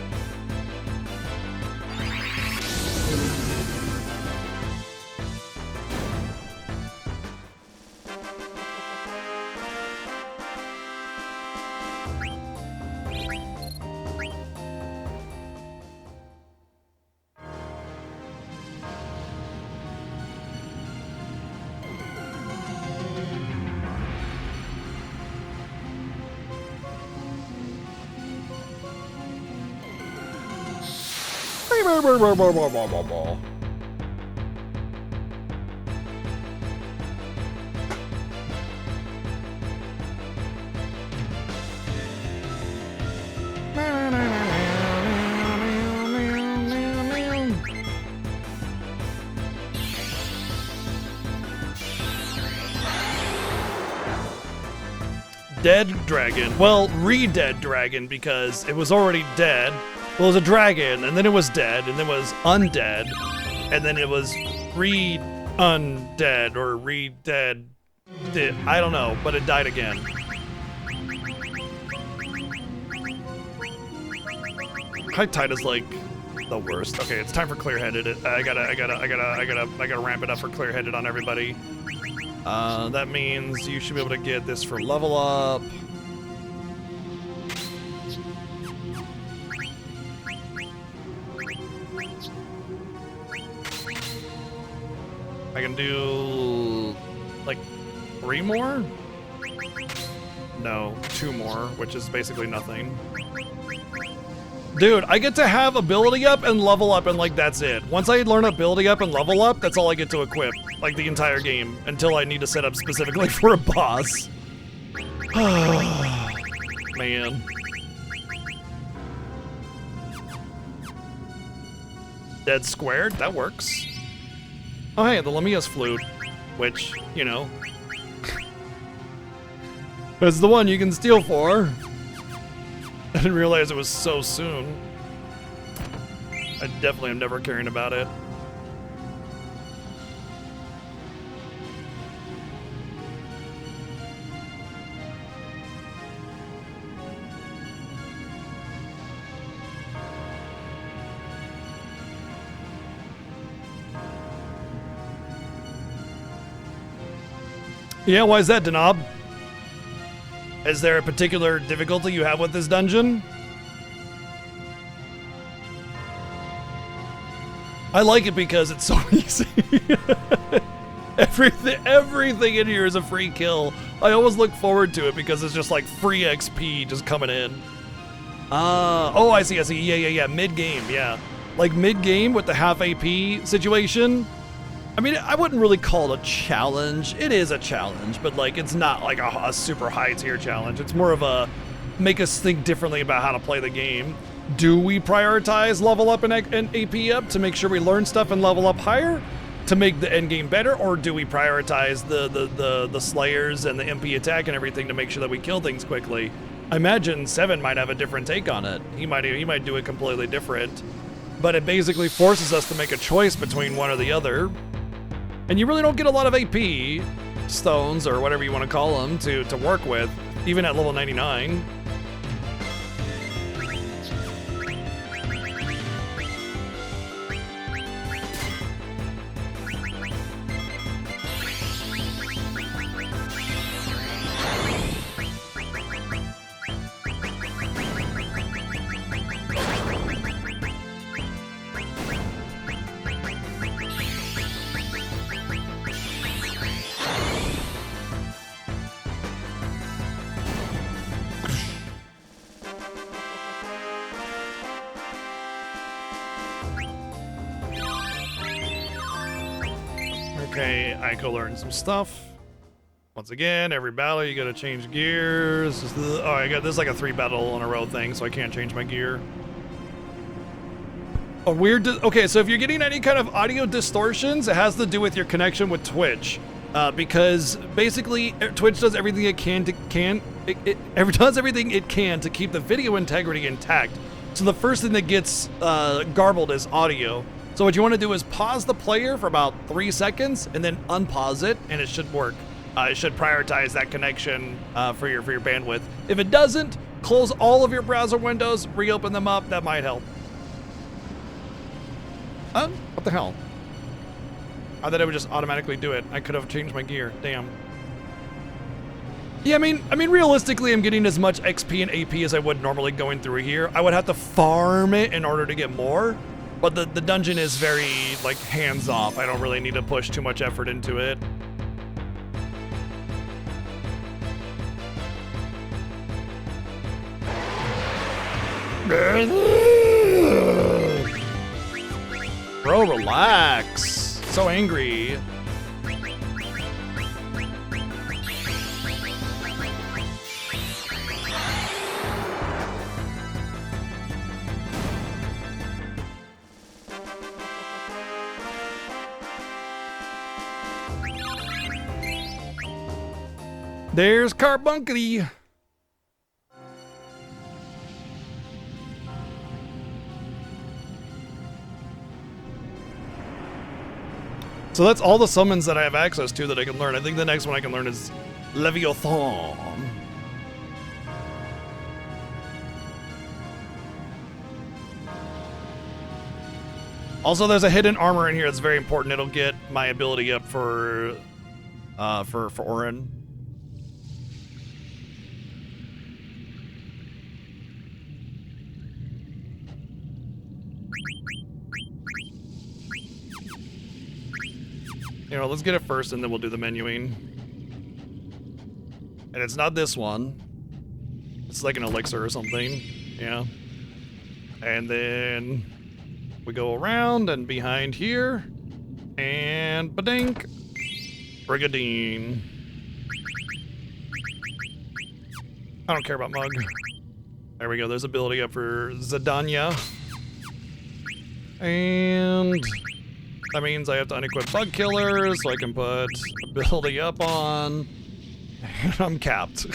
dead dragon. Well, re-dead dragon, because it was already dead. Well, it was a dragon, and then it was dead, and then it was undead, and then it was re-undead, or re-dead. I don't know, but it died again. High tide is like the worst. Okay, it's time for clear-headed. I gotta ramp it up for clear-headed on everybody. That means you should be able to get this for level up. I can do like 3 more? No, 2 more, which is basically nothing. Dude, I get to have ability up and level up, and like that's it. Once I learn ability up and level up, that's all I get to equip, like the entire game, until I need to set up specifically for a boss. Man. Dead squared, that works. Oh hey, the Lamia's flute, which, you know, is the one you can steal for. I didn't realize it was so soon. I definitely am never caring about it. Yeah, why is that, Denob? Is there a particular difficulty you have with this dungeon? I like it because it's so easy. Everything in here is a free kill. I always look forward to it because it's just like free XP just coming in. Oh, I see. Yeah. Mid-game, yeah. Like mid-game with the half AP situation. I mean, I wouldn't really call it a challenge. It is a challenge, but like it's not like a super high tier challenge. It's more of a make us think differently about how to play the game. Do we prioritize level up and AP up to make sure we learn stuff and level up higher to make the end game better, or do we prioritize the slayers and the MP attack and everything to make sure that we kill things quickly? I imagine 7 might have a different take on it. He might do it completely different, but it basically forces us to make a choice between one or the other. And you really don't get a lot of AP stones, or whatever you want to call them, to work with, even at level 99. Okay, I go learn some stuff. Once again, every battle you gotta change gears. Oh, I got this is like a 3 battle in a row thing, so I can't change my gear. Okay, so if you're getting any kind of audio distortions, it has to do with your connection with Twitch, because basically Twitch does everything it can to keep the video integrity intact. So the first thing that gets garbled is audio. So what you want to do is pause the player for about 3 seconds and then unpause it, and it should work. It should prioritize that connection for your bandwidth. If it doesn't, close all of your browser windows, reopen them up. That might help. What the hell? I thought it would just automatically do it. I could have changed my gear. Damn. Yeah, I mean, realistically, I'm getting as much XP and AP as I would normally going through here. I would have to farm it in order to get more. But the dungeon is very, like, hands-off. I don't really need to push too much effort into it. Bro, relax. So angry. There's Carbunkety. So that's all the summons that I have access to that I can learn. I think the next one I can learn is Leviathan. Also, there's a hidden armor in here that's very important. It'll get my ability up for Orin. You know, let's get it first and then we'll do the menuing. And it's not this one. It's like an elixir or something. Yeah. And then we go around and behind here. And badink. Brigadine. I don't care about Mug. There we go. There's ability up for Zadanya. And that means I have to unequip Bug Killer so I can put ability up on. And I'm capped.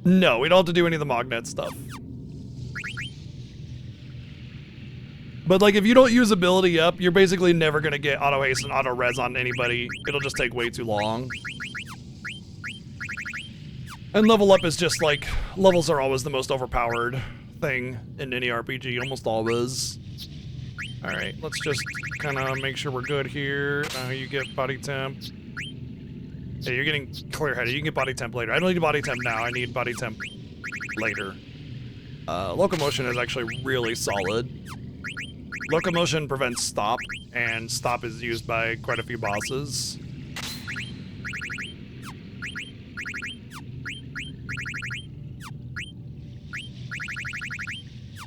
No, we don't have to do any of the Mognet stuff. But like, if you don't use ability up, you're basically never gonna get auto haste and auto res on anybody. It'll just take way too long. And level up is just like, levels are always the most overpowered thing in any RPG, almost always. All right, let's just kind of make sure we're good here. You get body temp. Yeah, you're getting clear-headed. You can get body temp later. I don't need body temp now. I need body temp later. Locomotion is actually really solid. Locomotion prevents stop, and stop is used by quite a few bosses.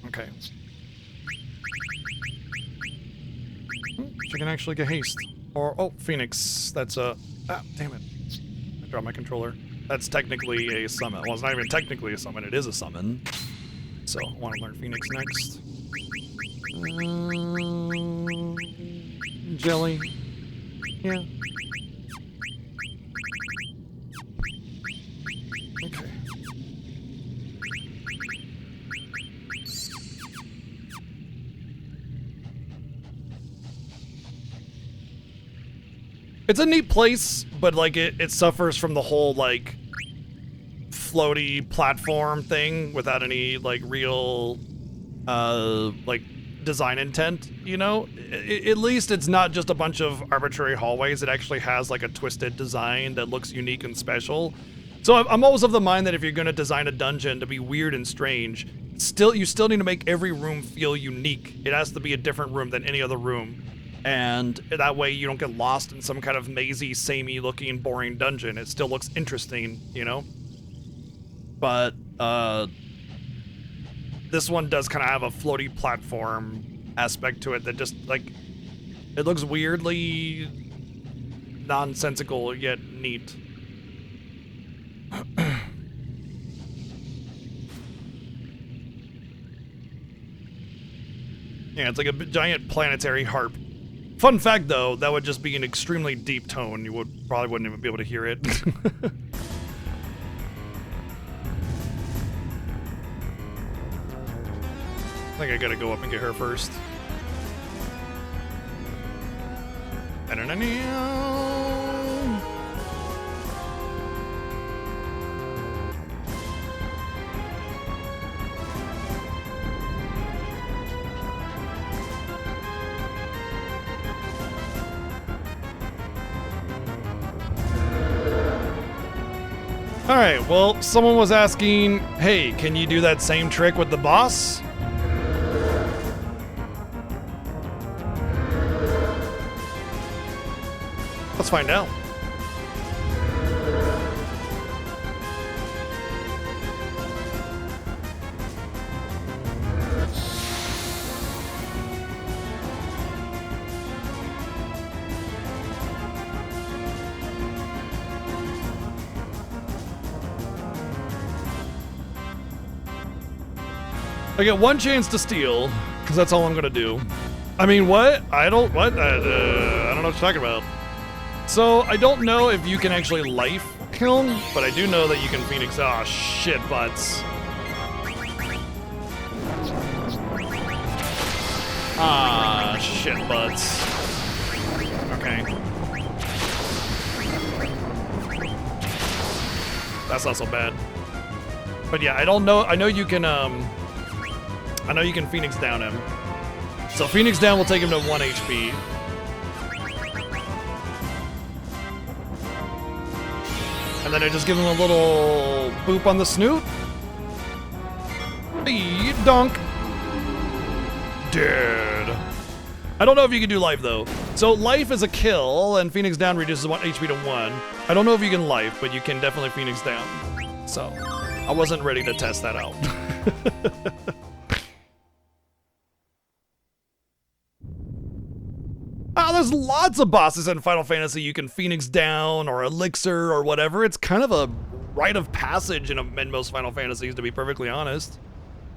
Okay. She can actually get haste. Or, oh, Phoenix. That's a... Ah, damn it. I dropped my controller. That's technically a summon. Well, it's not even technically a summon. It is a summon. So, I want to learn Phoenix next. Jelly. Yeah. Okay. It's a neat place, but like it suffers from the whole like floaty platform thing without any like real like design intent, you know? At least it's not just a bunch of arbitrary hallways. It actually has like a twisted design that looks unique and special. So I'm always of the mind that if you're gonna design a dungeon to be weird and strange, you still need to make every room feel unique. It has to be a different room than any other room. And that way you don't get lost in some kind of mazy, samey looking, boring dungeon. It still looks interesting, you know? But, this one does kind of have a floaty platform aspect to it that just, like, it looks weirdly nonsensical yet neat. Yeah, it's like a giant planetary harp. Fun fact, though, that would just be an extremely deep tone. You probably wouldn't even be able to hear it. I think I gotta go up and get her first. Alright, well, someone was asking, hey, can you do that same trick with the boss? Let's find out. I get one chance to steal, because that's all I'm gonna do. I mean, what? I don't know what you're talking about. So, I don't know if you can actually life him, but I do know that you can Phoenix. Ah, shit butts. Ah, shit butts. Okay. That's not so bad. But yeah, I don't know. I know you can Phoenix down him. So Phoenix down will take him to 1 HP. And then I just give him a little boop on the snoot. Hey, dunk. Dead. I don't know if you can do life though. So life is a kill, and Phoenix down reduces 1 HP to 1. I don't know if you can life, but you can definitely Phoenix down. So I wasn't ready to test that out. There's lots of bosses in Final Fantasy you can Phoenix down or Elixir or whatever. It's kind of a rite of passage in most Final Fantasies, to be perfectly honest.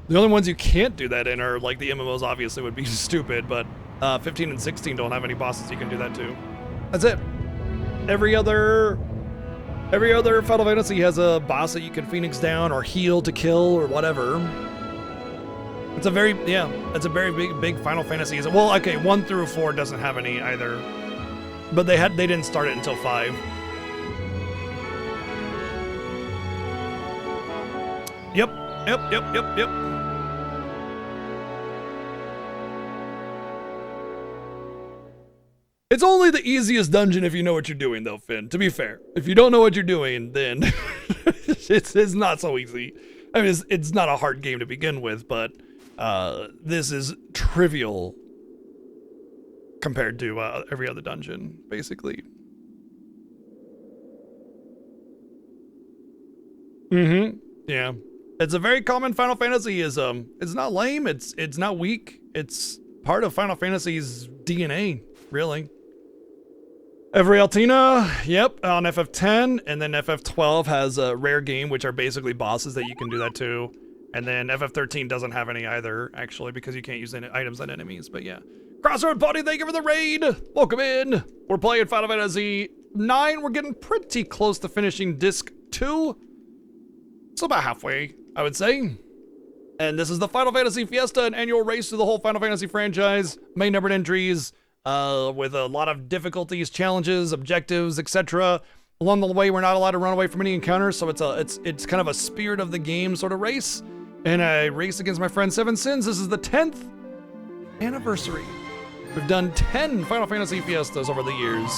The only ones you can't do that in are like the MMOs, obviously would be stupid, but 15 and 16 don't have any bosses you can do that to. That's it. Every other Final Fantasy has a boss that you can Phoenix down or heal to kill or whatever. It's a very big Final Fantasy. Well, okay, 1 through 4 doesn't have any either, but they didn't start it until 5. Yep. It's only the easiest dungeon if you know what you're doing, though, Finn. To be fair, if you don't know what you're doing, then it's not so easy. I mean, it's not a hard game to begin with, but this is trivial compared to every other dungeon, basically. Yeah. It's a very common Final Fantasyism. It's not lame, it's not weak. It's part of Final Fantasy's DNA, really. Every Altina, yep, on FF10, and then FF12 has a rare game, which are basically bosses that you can do that to. And then FF13 doesn't have any either, actually, because you can't use any items on enemies, but yeah. Crossroad Buddy, thank you for the raid! Welcome in! We're playing Final Fantasy 9. We're getting pretty close to finishing Disc 2. So about halfway, I would say. And this is the Final Fantasy Fiesta, an annual race through the whole Final Fantasy franchise. Main numbered entries, with a lot of difficulties, challenges, objectives, etc. Along the way, we're not allowed to run away from any encounters, so it's kind of a spirit of the game sort of race. And I race against my friend Seven Sins. This is the 10th anniversary. We've done 10 Final Fantasy Fiestas over the years.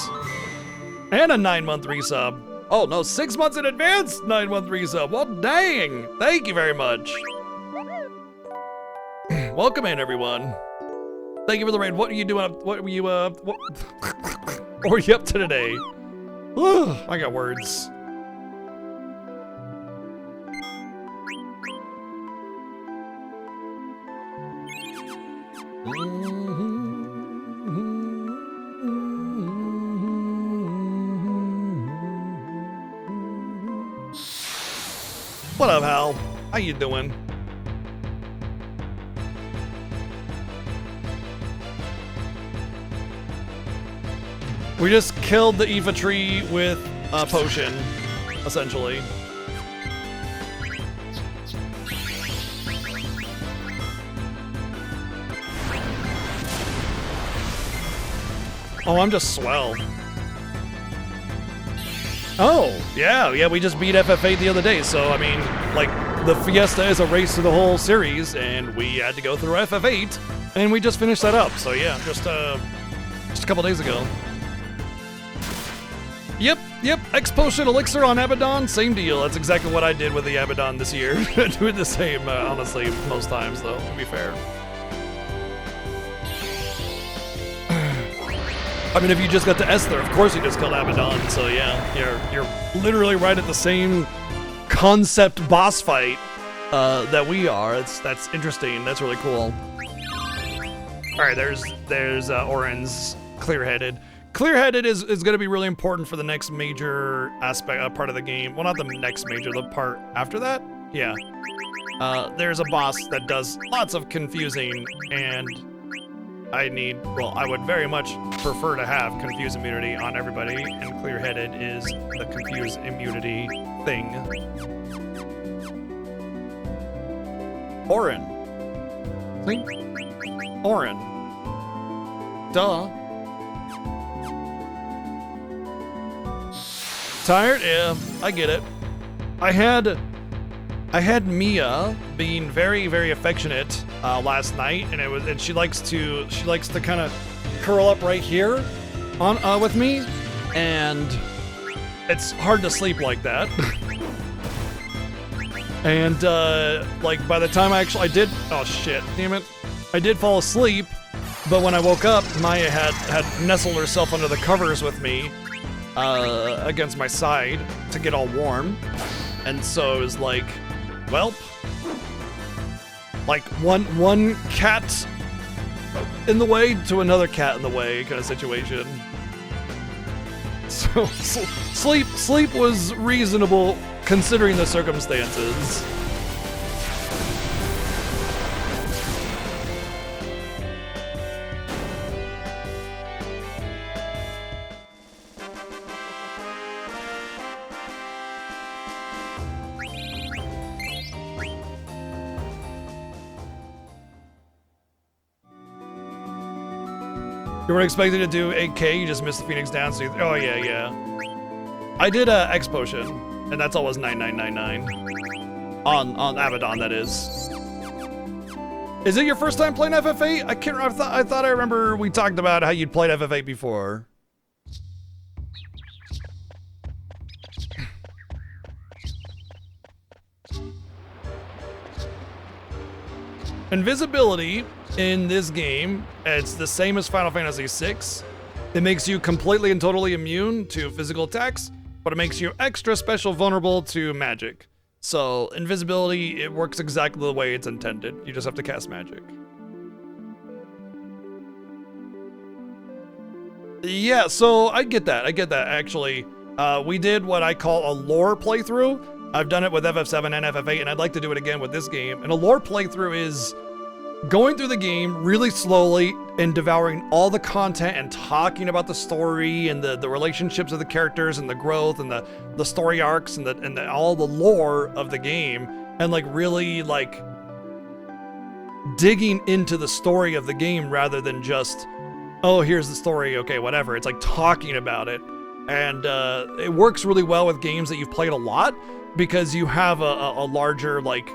And a 9-month resub. Oh no, 6 months in advance, 9-month resub. Well, dang. Thank you very much. Welcome in, everyone. Thank you for the raid. What are you doing? What were you up to today? I got words. What up, Hal? How you doing? We just killed the Aoife tree with a potion, essentially. Oh, I'm just swell. Oh, yeah, we just beat FF8 the other day, so I mean, like, the Fiesta is a race through the whole series, and we had to go through FF8, and we just finished that up, so yeah, just a couple days ago. Yep, X Potion Elixir on Abaddon, same deal. That's exactly what I did with the Abaddon this year. Doing the same, honestly, most times, though, to be fair. I mean, if you just got to Esther, of course you just killed Abaddon, so yeah, you're literally right at the same concept boss fight that we are. That's interesting. That's really cool. All right, there's Orin's Clear-Headed. Clear-Headed is going to be really important for the next major aspect, part of the game. Well, not the next major, the part after that. Yeah. There's a boss that does lots of confusing, and I would very much prefer to have Confuse Immunity on everybody, and Clear-Headed is the Confuse Immunity thing. Orin. See? Orin. Duh. Tired? Yeah, I get it. I had Mia being very, very affectionate last night, and she likes to kind of curl up right here on with me, and it's hard to sleep like that. And like by the time I did, oh shit, damn it, I did fall asleep, but when I woke up, Maya had nestled herself under the covers with me against my side to get all warm, and so it was like, well, like one cat in the way to another cat in the way kind of situation. So sleep was reasonable considering the circumstances. You weren't expecting to do 8K, you just missed the Phoenix down, so oh yeah. I did a X potion, and that's always 9999. On Abaddon, that is. Is it your first time playing FF8? I thought I remember we talked about how you'd played FF8 before. Invisibility in this game, it's the same as Final Fantasy VI. It makes you completely and totally immune to physical attacks, but it makes you extra special vulnerable to magic. So invisibility, it works exactly the way it's intended. You just have to cast magic. Yeah, so I get that actually. We did what I call a lore playthrough. I've done it with FF7 and FF8, and I'd like to do it again with this game. And a lore playthrough is going through the game really slowly and devouring all the content and talking about the story and the relationships of the characters and the growth and the story arcs and all the lore of the game, and like really like digging into the story of the game rather than just, oh, here's the story, okay, whatever. It's like talking about it. And it works really well with games that you've played a lot because you have a larger like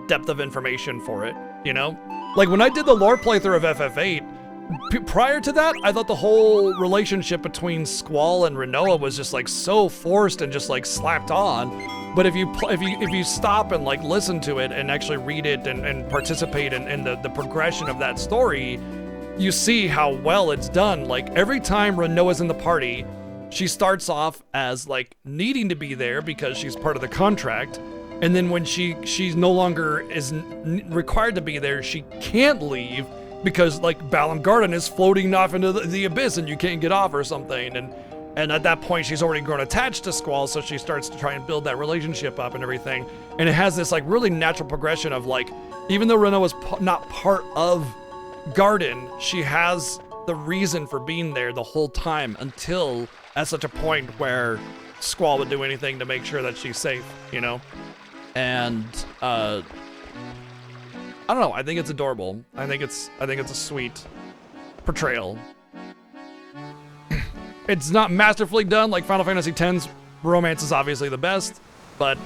depth of information for it, you know? Like when I did the lore playthrough of FF8, prior to that, I thought the whole relationship between Squall and Rinoa was just like so forced and just like slapped on. But if you stop and like listen to it and actually read it and participate in the progression of that story, you see how well it's done. Like every time Rinoa's in the party, she starts off as like needing to be there because she's part of the contract. And then when she's no longer is required to be there, she can't leave because like Balam Garden is floating off into the abyss and you can't get off or something. And at that point, she's already grown attached to Squall, so she starts to try and build that relationship up and everything. And it has this like really natural progression of like, even though Rinoa was not part of Garden, she has the reason for being there the whole time until at such a point where Squall would do anything to make sure that she's safe, you know? And I don't know, I think it's adorable. I think it's a sweet portrayal. It's not masterfully done like Final Fantasy X's romance is obviously the best, but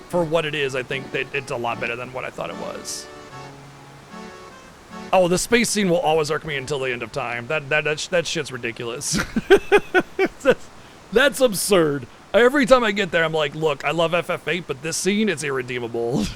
for what it is, I think that it's a lot better than what I thought it was. Oh, the space scene will always irk me until the end of time. That shit's ridiculous. That's absurd. Every time I get there, I'm like, look, I love FF8, but this scene is irredeemable.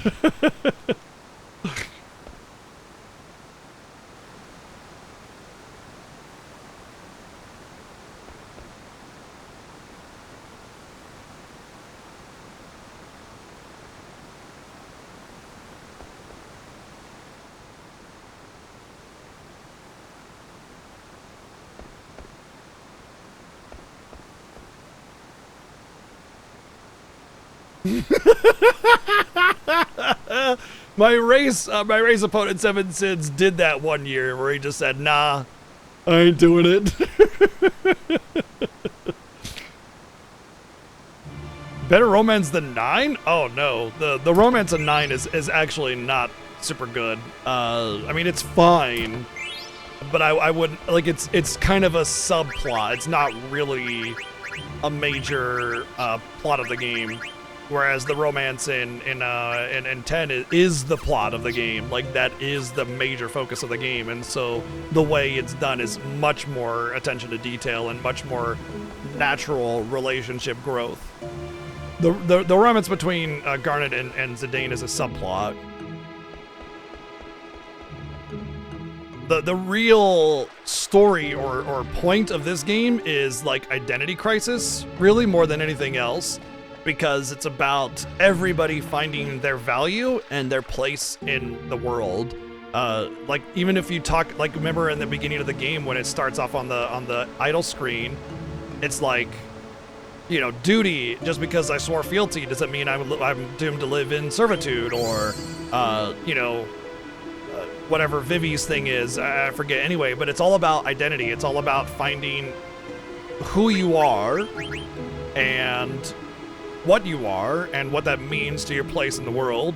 my race opponent Seven Sins did that one year where he just said, nah, I ain't doing it. Better romance than 9? Oh no, the romance of 9 is actually not super good. I mean, it's fine, but I wouldn't like it's kind of a subplot. It's not really a major plot of the game. Whereas the romance in 10 is the plot of the game. Like, that is the major focus of the game. And so the way it's done is much more attention to detail and much more natural relationship growth. The romance between Garnet and Zidane is a subplot. The real story or point of this game is like identity crisis, really, more than anything else. Because it's about everybody finding their value and their place in the world. Like, even if you talk, like, remember in the beginning of the game when it starts off on the idle screen, it's like, you know, duty. Just because I swore fealty doesn't mean I'm doomed to live in servitude, or you know, whatever Vivi's thing is, I forget. Anyway, but it's all about identity. It's all about finding who you are and what you are and what that means to your place in the world.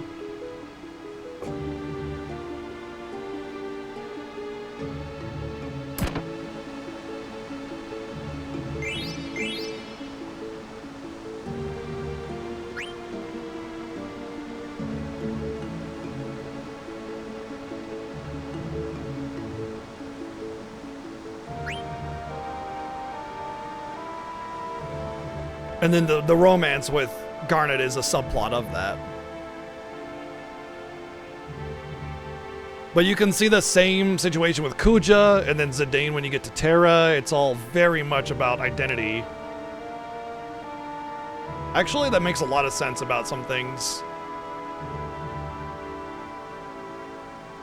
And then the romance with Garnet is a subplot of that. But you can see the same situation with Kuja, and then Zidane when you get to Terra. It's all very much about identity. Actually, that makes a lot of sense about some things.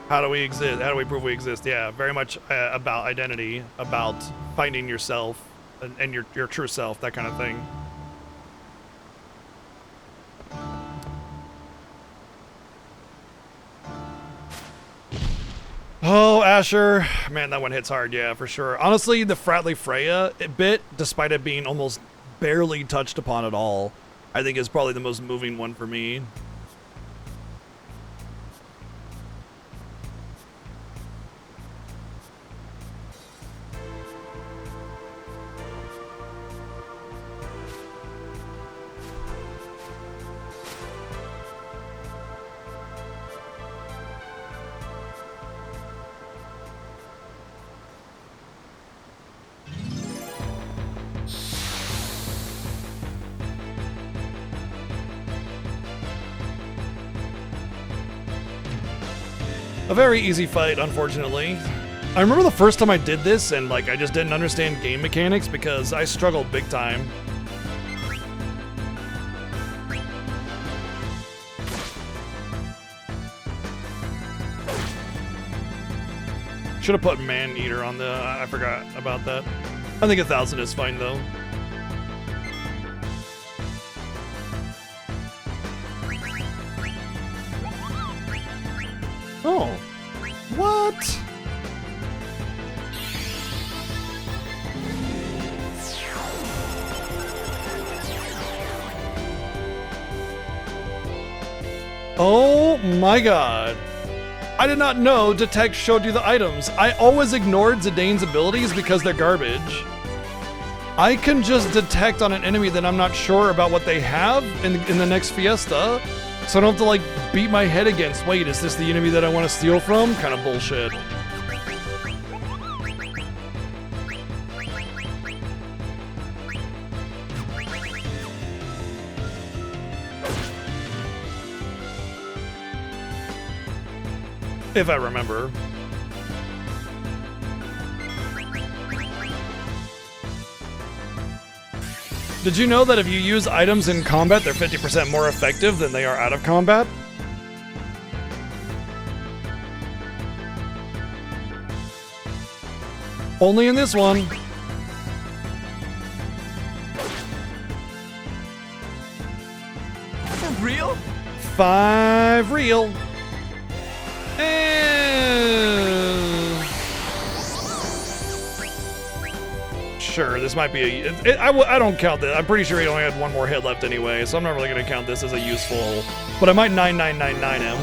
How do we exist? How do we prove we exist? Yeah, very much about identity, about finding yourself and your true self, that kind of thing. Oh, Asher. Man, that one hits hard, yeah, for sure. Honestly, the Fratly Freya bit, despite it being almost barely touched upon at all, I think is probably the most moving one for me. A very easy fight, unfortunately. I remember the first time I did this and like I just didn't understand game mechanics because I struggled big time. Should have put Man-Eater on the... I forgot about that. I think 1,000 is fine though. Oh. What? Oh my god. I did not know Detect showed you the items. I always ignored Zidane's abilities because they're garbage. I can just detect on an enemy that I'm not sure about what they have in the next Fiesta. So I don't have to like beat my head against, wait, is this the enemy that I want to steal from? Kind of bullshit. If I remember. Did you know that if you use items in combat, they're 50% more effective than they are out of combat? Only in this one. For real? 5 real. Sure, this might be a... I don't count this. I'm pretty sure he only had one more hit left anyway, so I'm not really going to count this as a useful... But I might 9999 him.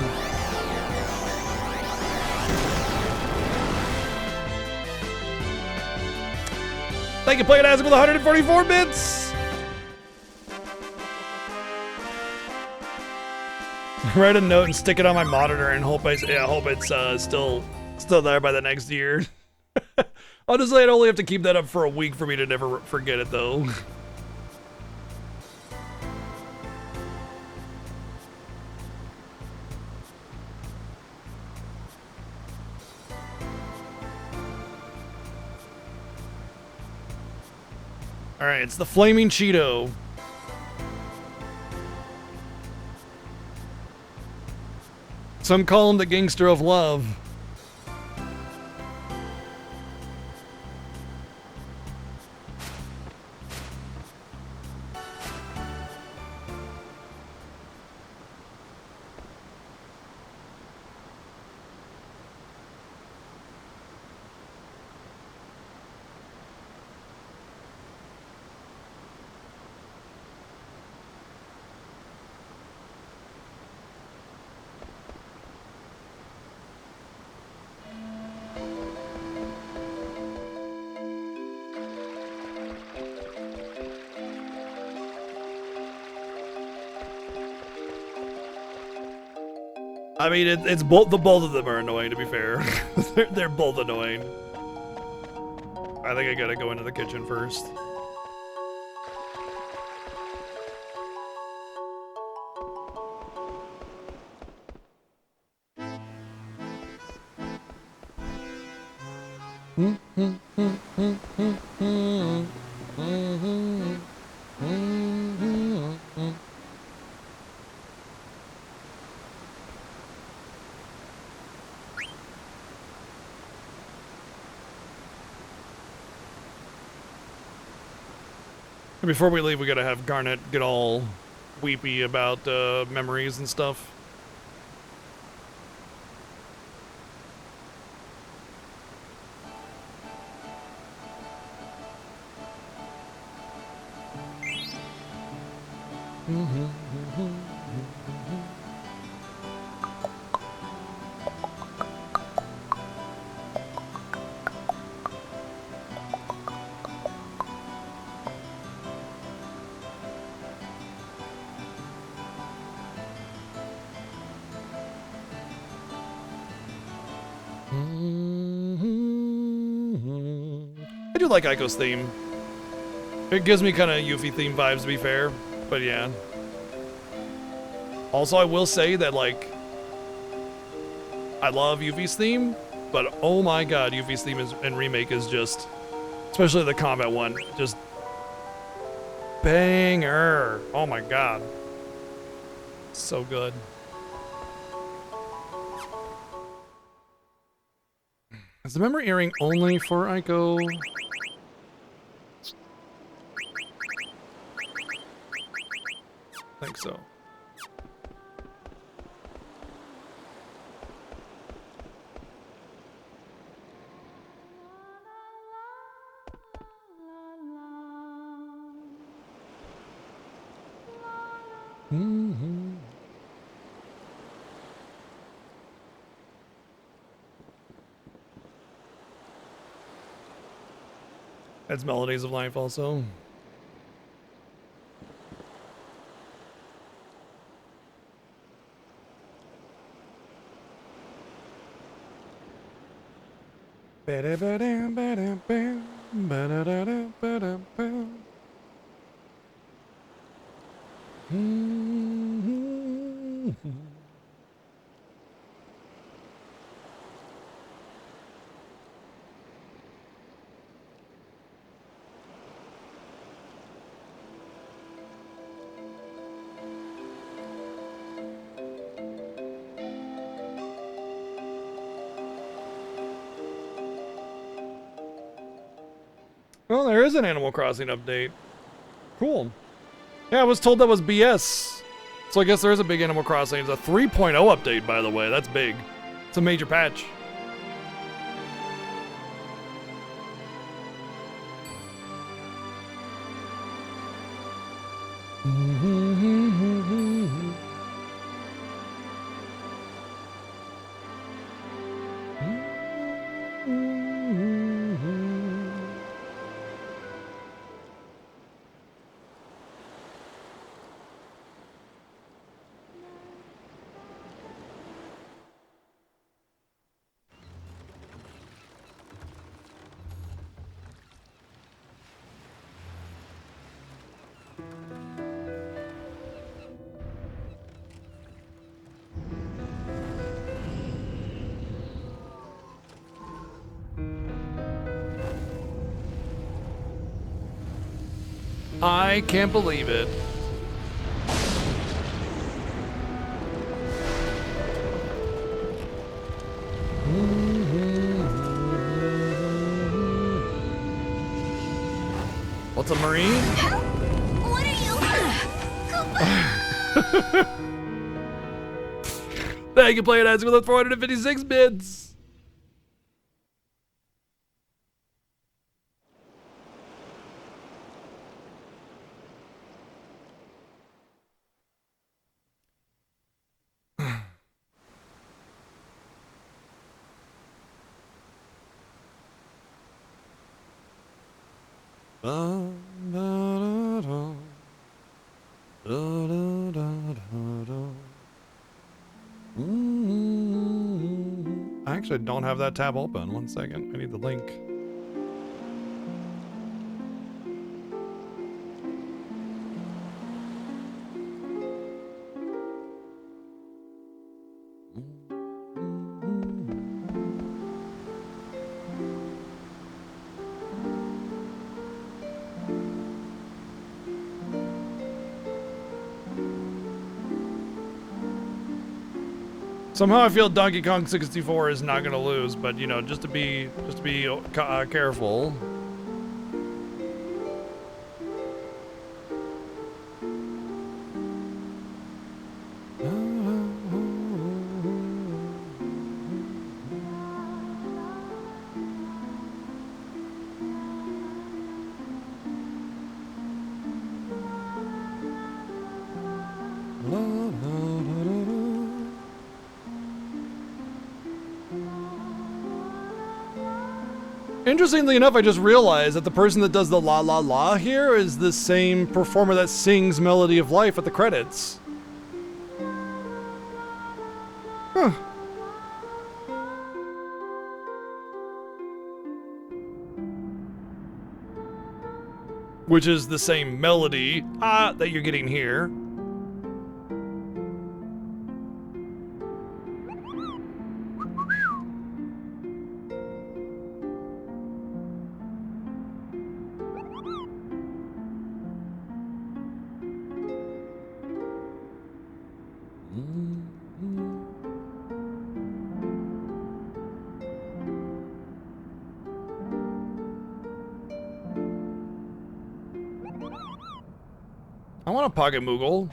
Thank you, Playing As with 144 bits. Write a note and stick it on my monitor and hope it's still there by the next year. Honestly, I'd only have to keep that up for a week for me to never forget it, though. All right, it's the Flaming Cheeto. Some call him the Gangster of Love. I mean, it's both of them are annoying. To be fair, they're both annoying. I think I gotta go into the kitchen first. Before we leave, we gotta have Garnet get all weepy about memories and stuff. I do like Aiko's theme. It gives me kind of Yuffie theme vibes, to be fair, but yeah. Also, I will say that, like, I love Yuffie's theme, but oh my god, Yuffie's theme in Remake is just, especially the combat one, just banger. Oh my god. So good. Is the memory earring only for Aiko? I think so. That's Melodies of Life also. Well, there is an Animal Crossing update. Cool. Yeah, I was told that was BS. So I guess there is a big Animal Crossing. It's a 3.0 update, by the way. That's big. It's a major patch. I can't believe it. What's a Marine? What are you? Thank you, Player Nights, with 456 bits. I actually don't have that tab open. 1 second. I need the link. Somehow I feel Donkey Kong 64 is not gonna lose, but you know, just to be careful. Interestingly enough, I just realized that the person that does the la la la here is the same performer that sings Melody of Life at the credits. Huh. Which is the same melody that you're getting here. I want a Pocket Moogle.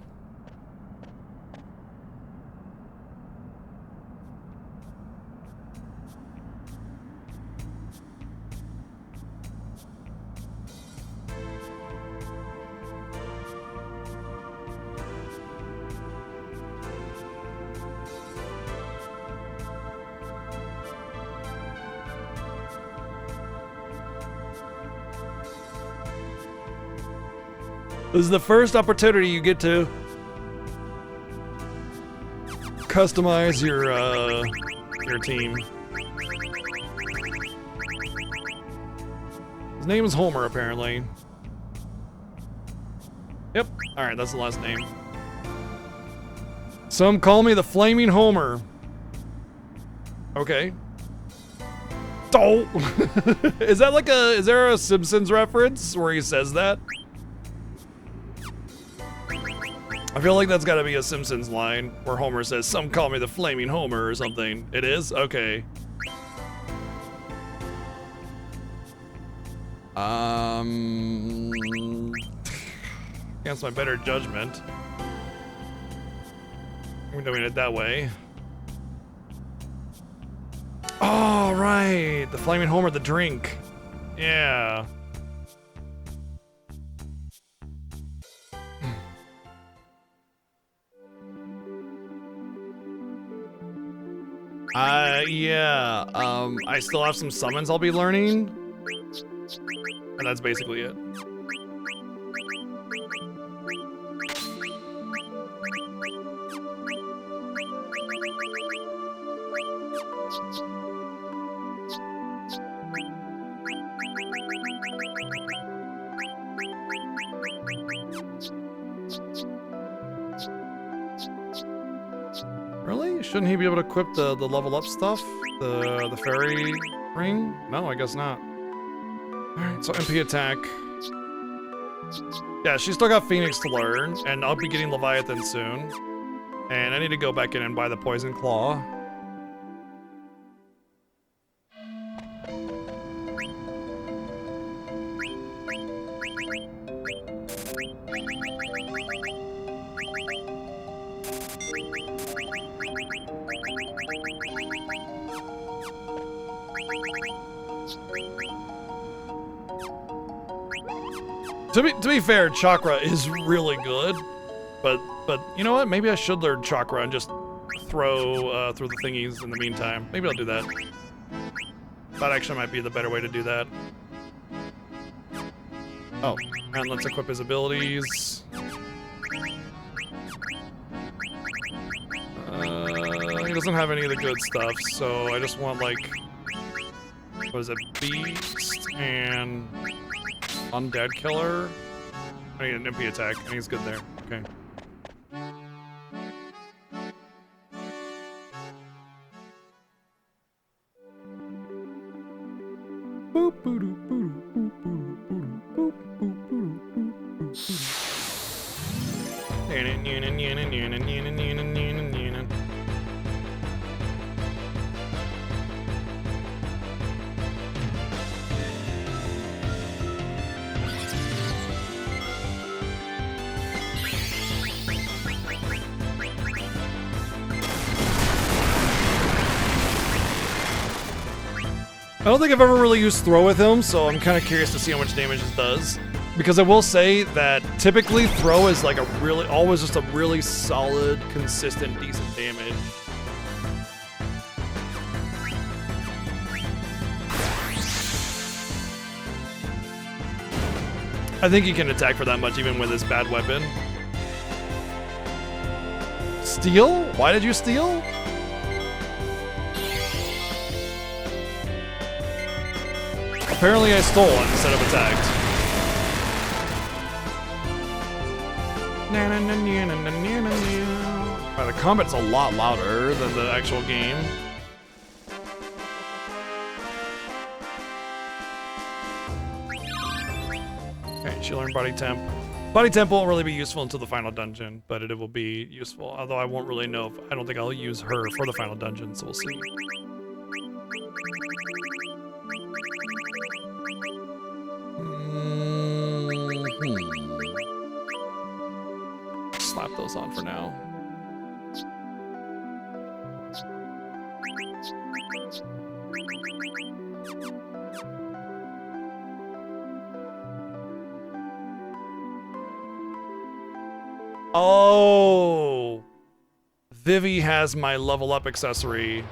This is the first opportunity you get to customize your team. His name is Homer, apparently. Yep. All right, that's the last name. Some call me the Flaming Homer. Okay. Oh, is that like a? Is there a Simpsons reference where he says that? I feel like that's gotta be a Simpsons line where Homer says, "Some call me the Flaming Homer" or something. It is? Okay. Against my better judgment, we're doing it that way. Oh, right. The Flaming Homer, the drink. Yeah. Yeah. I still have some summons I'll be learning. And that's basically it. Really? Shouldn't he be able to equip the level up stuff? The fairy ring? No, I guess not. Alright, so MP attack. Yeah, she's still got Phoenix to learn, and I'll be getting Leviathan soon. And I need to go back in and buy the Poison Claw. To be fair, Chakra is really good, but you know what? Maybe I should learn Chakra and just throw through the thingies in the meantime. Maybe I'll do that. That actually might be the better way to do that. Oh, and let's equip his abilities. He doesn't have any of the good stuff, so I just want like, what is it, Beast and Undead Killer. I need an MP attack, and he's good there. Okay. I don't think I've ever really used Throw with him, so I'm kind of curious to see how much damage it does. Because I will say that typically Throw is like always just a really solid, consistent, decent damage. I think he can attack for that much even with his bad weapon. Steal? Why did you steal? Apparently I stole instead of attacked. Wow, the combat's a lot louder than the actual game. Okay, she learned Body Temp. Body Temp won't really be useful until the final dungeon, but it will be useful. Although I won't really know I don't think I'll use her for the final dungeon, so we'll see. Slap those on for now. Oh, Vivi has my level up accessory.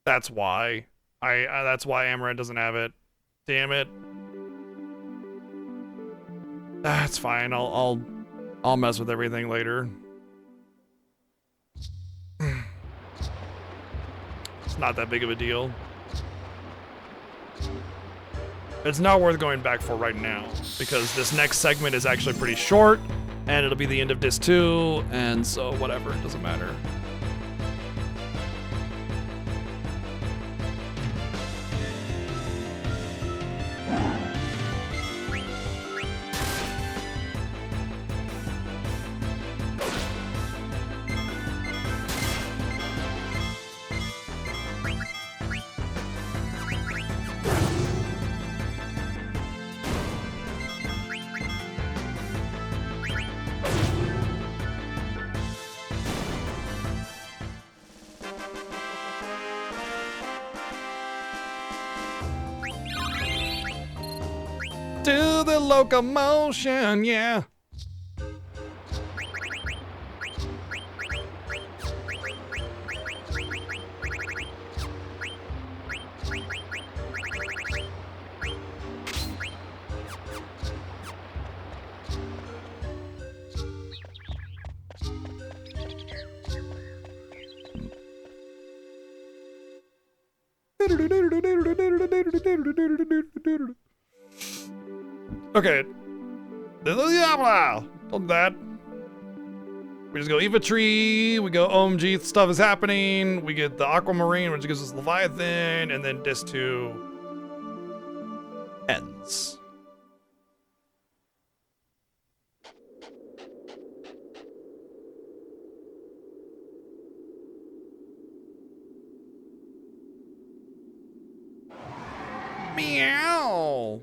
That's why. That's why Amaranth doesn't have it. Damn it. That's fine. I'll mess with everything later. It's not that big of a deal. It's not worth going back for right now because this next segment is actually pretty short and it'll be the end of Disc 2, and so whatever, it doesn't matter. To the locomotion, yeah. Okay. Done that. We just go Eva Tree, we go OMG, stuff is happening, we get the Aquamarine, which gives us Leviathan, and then Disc 2 ends. Meow.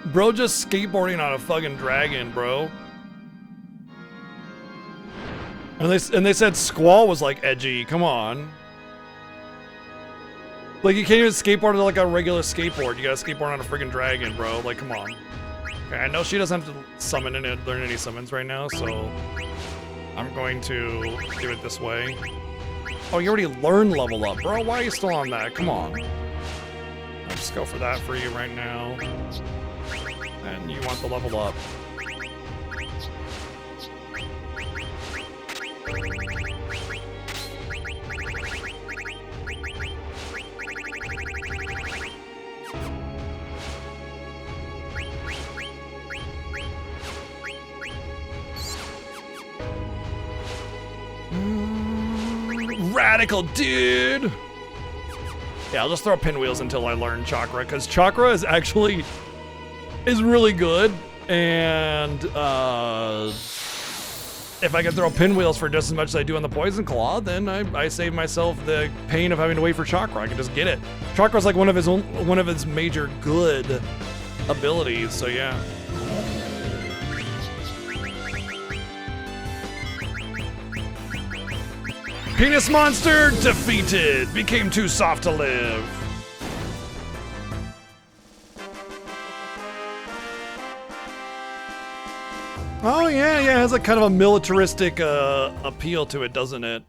Bro just skateboarding on a fucking dragon, bro. And they said Squall was like edgy. Come on. Like you can't even skateboard on like a regular skateboard. You gotta skateboard on a freaking dragon, bro. Like come on. Okay, I know she doesn't have to summon and learn any summons right now, so I'm going to do it this way. Oh, you already learned level up, bro. Why are you still on that? Come on. I'll just go for that for you right now. And you want the level up. Radical, dude! Yeah, I'll just throw pinwheels until I learn Chakra, because Chakra is actually really good, and if I can throw pinwheels for just as much as I do on the Poison Claw, then I save myself the pain of having to wait for Chakra. I can just get it. Chakra's like one of his major good abilities, so yeah. Penis monster defeated. Became too soft to live. Oh yeah, it has a kind of a militaristic appeal to it, doesn't it?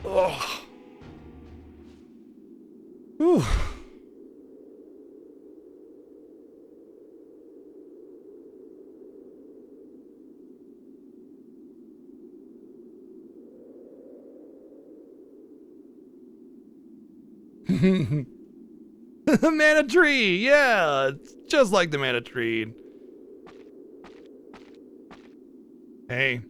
Oh. Ooh. Mana tree, yeah, it's just like the mana tree. Hey.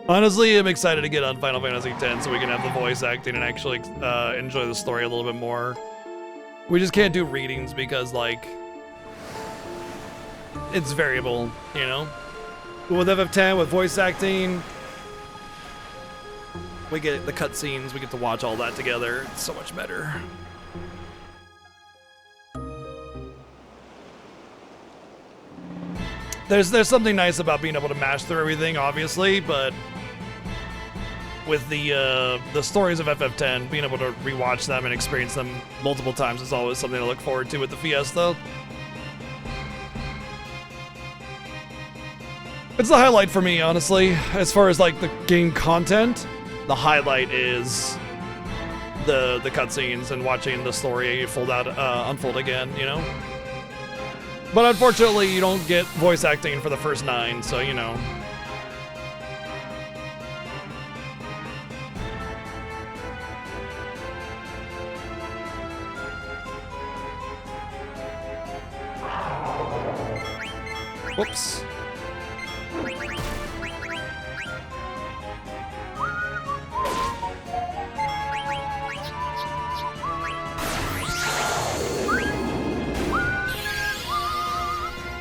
Honestly, I'm excited to get on Final Fantasy X so we can have the voice acting and actually enjoy the story a little bit more. We just can't do readings because, like, it's variable, you know? But with FF10, with voice acting, we get the cutscenes, we get to watch all that together. It's so much better. there's something nice about being able to mash through everything, obviously, but with the stories of FF10, being able to rewatch them and experience them multiple times is always something to look forward to with the Fiesta. It's the highlight for me, honestly. As far as like the game content, the highlight is the cutscenes and watching the story unfold again, you know? But unfortunately, you don't get voice acting for the first 9, so you know. Whoops.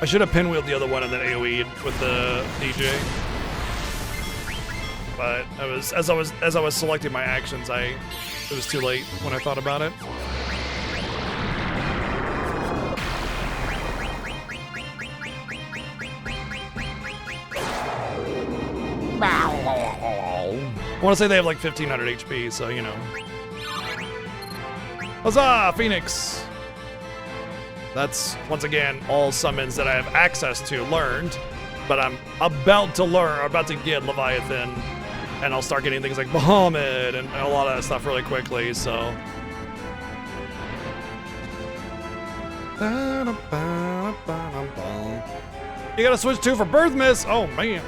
I should have pinwheeled the other one and then AoE'd with the DJ. But as I was selecting my actions, it was too late when I thought about it. I want to say they have like 1500 HP, so you know. Huzzah, Phoenix! That's, once again, all summons that I have access to learned, but I'm about to get Leviathan, and I'll start getting things like Bahamut and a lot of that stuff really quickly, so. You gotta switch 2 for Birth Miss? Oh, man.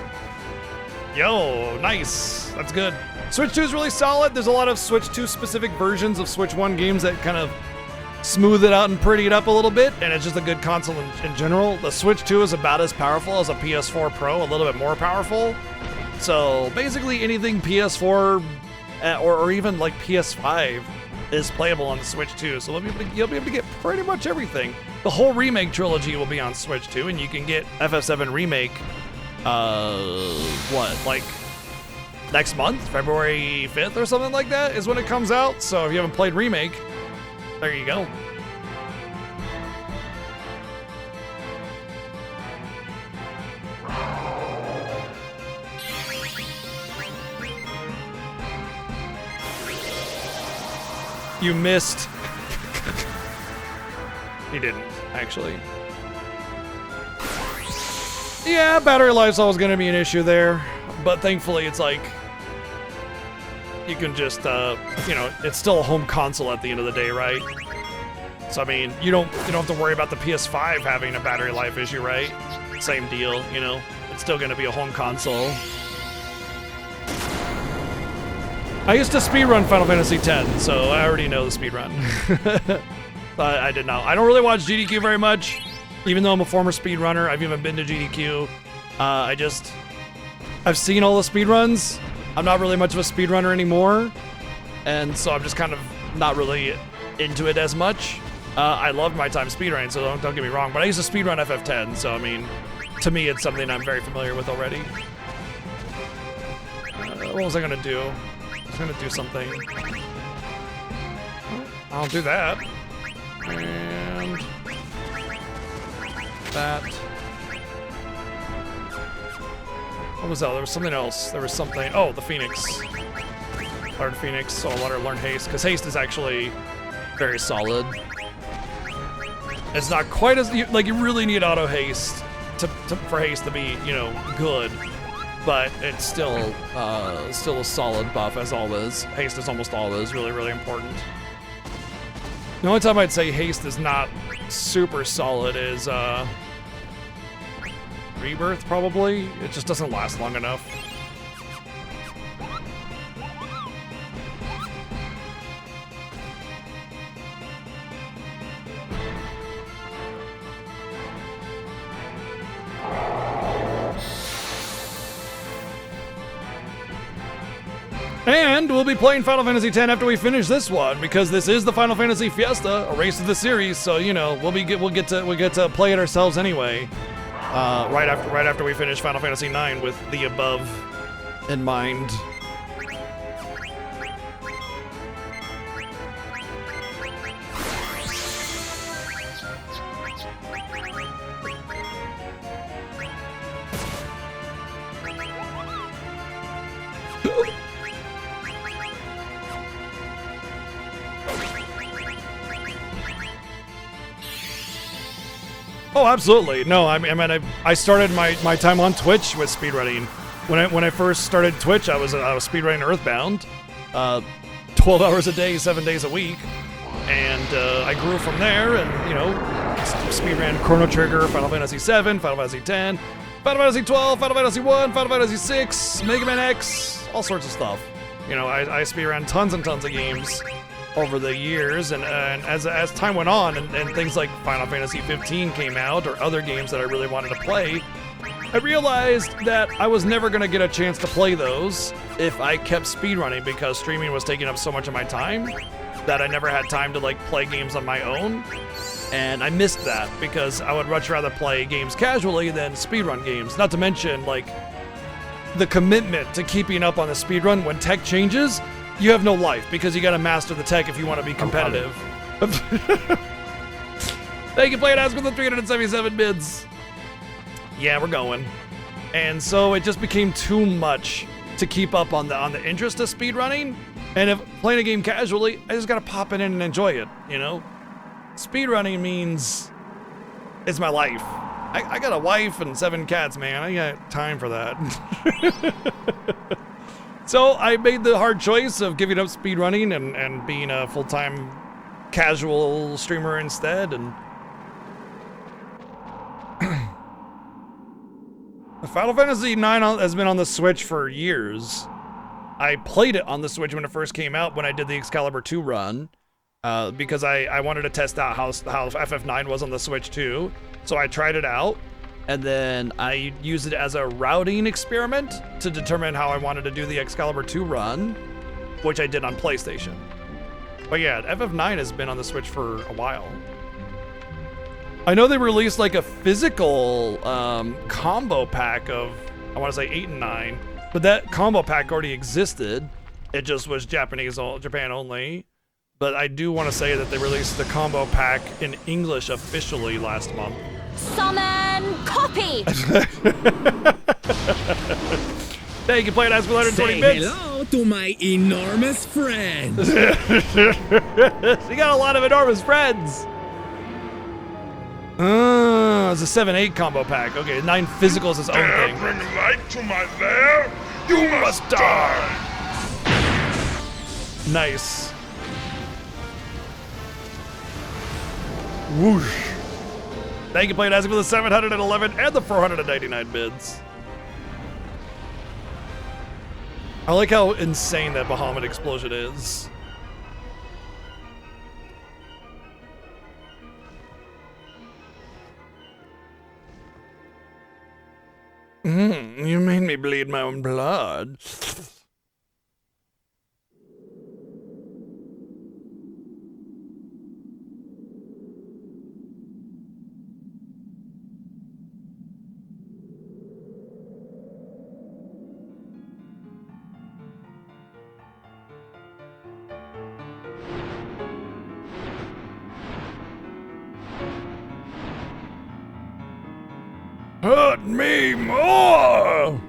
Yo, nice. That's good. Switch 2 is really solid. There's a lot of Switch 2 specific versions of Switch 1 games that kind of smooth it out and pretty it up a little bit, and it's just a good console in general. The Switch 2 is about as powerful as a PS4 Pro, a little bit more powerful. So basically anything PS4 or even like PS5 is playable on the Switch 2. So you'll be able to get pretty much everything. The whole remake trilogy will be on Switch 2, and you can get FF7 Remake, like next month, February 5th or something like that is when it comes out. So if you haven't played Remake, there you go. You missed. He didn't, actually. Yeah, battery life's always going to be an issue there, but thankfully it's like you can just, you know, it's still a home console at the end of the day, right? So I mean, you don't have to worry about the PS5 having a battery life issue, right? Same deal, you know. It's still going to be a home console. I used to speedrun Final Fantasy X, so I already know the speedrun. I did not. I don't really watch GDQ very much, even though I'm a former speedrunner. I've even been to GDQ. I've seen all the speedruns. I'm not really much of a speedrunner anymore, and so I'm just kind of not really into it as much. I loved my time speedrunning, so don't get me wrong, but I used to speedrun FF10, so I mean, to me it's something I'm very familiar with already. What was I gonna do? I was gonna do something. I'll do that. And that. What was that? There was something else. There was something. Oh, the Phoenix. Learn Phoenix, so I'll let her learn Haste, because Haste is actually very solid. It's not quite as, like, you really need auto haste for Haste to be, you know, good. But it's still a solid buff as always. Haste is almost always really, really important. The only time I'd say Haste is not super solid is Rebirth, probably. It just doesn't last long enough. And we'll be playing Final Fantasy X after we finish this one, because this is the Final Fantasy Fiesta, a race of the series. So you know we'll get to play it ourselves anyway. Right after we finish Final Fantasy IX with the above in mind. Oh, absolutely. No, I mean, I started my time on Twitch with speedrunning. When I first started Twitch, I was speedrunning Earthbound, 12 hours a day, 7 days a week, and I grew from there. And you know, speedran Chrono Trigger, Final Fantasy VII, Final Fantasy X, Final Fantasy 12, Final Fantasy 1, Final Fantasy 6, Mega Man X, all sorts of stuff. You know, I speedran tons and tons of games over the years, and as time went on, and things like Final Fantasy 15 came out, or other games that I really wanted to play, I realized that I was never going to get a chance to play those if I kept speedrunning, because streaming was taking up so much of my time that I never had time to like play games on my own. And I missed that because I would much rather play games casually than speedrun games. Not to mention, like, the commitment to keeping up on the speedrun when tech changes. You have no life because you gotta master the tech if you want to be competitive. Thank you, Playing Ask with the 377 bids. Yeah, we're going. And so it just became too much to keep up on the interest of speedrunning. And if playing a game casually, I just gotta pop it in and enjoy it, you know? Speedrunning means it's my life. I got a wife and 7 cats, man. I got time for that. So I made the hard choice of giving up speedrunning and being a full-time casual streamer instead. And Final Fantasy IX has been on the Switch for years. I played it on the Switch when it first came out, when I did the Excalibur 2 run, because I wanted to test out how FF9 was on the Switch too. So I tried it out, and then I used it as a routing experiment to determine how I wanted to do the Excalibur 2 run, which I did on PlayStation. But yeah, FF9 has been on the Switch for a while. I know they released like a physical combo pack of, I want to say 8 and 9, but that combo pack already existed. It just was Japan only. But I do want to say that they released the combo pack in English officially last month. Summon copy! Hey, you can play it as 120 Say bits. hello to my enormous friends. You got a lot of enormous friends. It's a 7-8 combo pack. Okay, 9 physical is its own thing. Bring light to my lair. You must die. Nice. Whoosh. Thank you, Playing As for the 711 and the 499 bids. I like how insane that Bahamut explosion is. You made me bleed my own blood. Hurt me more!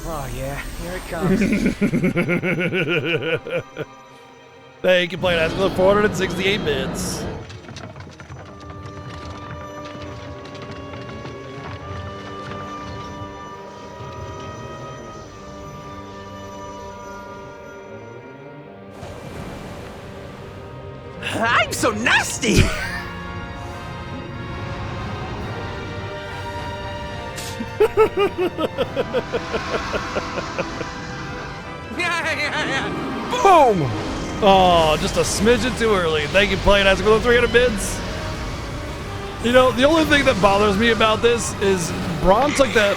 Oh yeah, here it comes. Thank you, Playing As for the 468 bits. I'm so nasty! Boom! Oh, just a smidgen too early. Thank you, Playing As for the 300 bids. You know, the only thing that bothers me about this is Braun took that.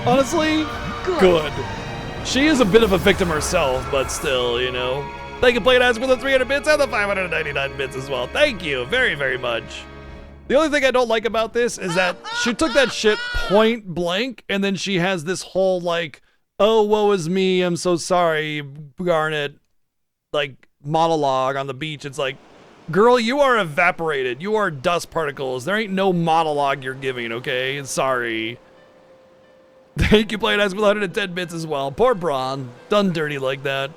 Honestly, good. She is a bit of a victim herself, but still, you know. Thank you, Playing As for the 300 bits and the 599 bits as well. Thank you very, very much. The only thing I don't like about this is that she took that shit point blank, and then she has this whole, like, oh, woe is me, I'm so sorry, Garnet, like, monologue on the beach. It's like, girl, you are evaporated. You are dust particles. There ain't no monologue you're giving, okay? Sorry. Thank you, Playing Ask with 110 bits as well. Poor Braun. Done dirty like that.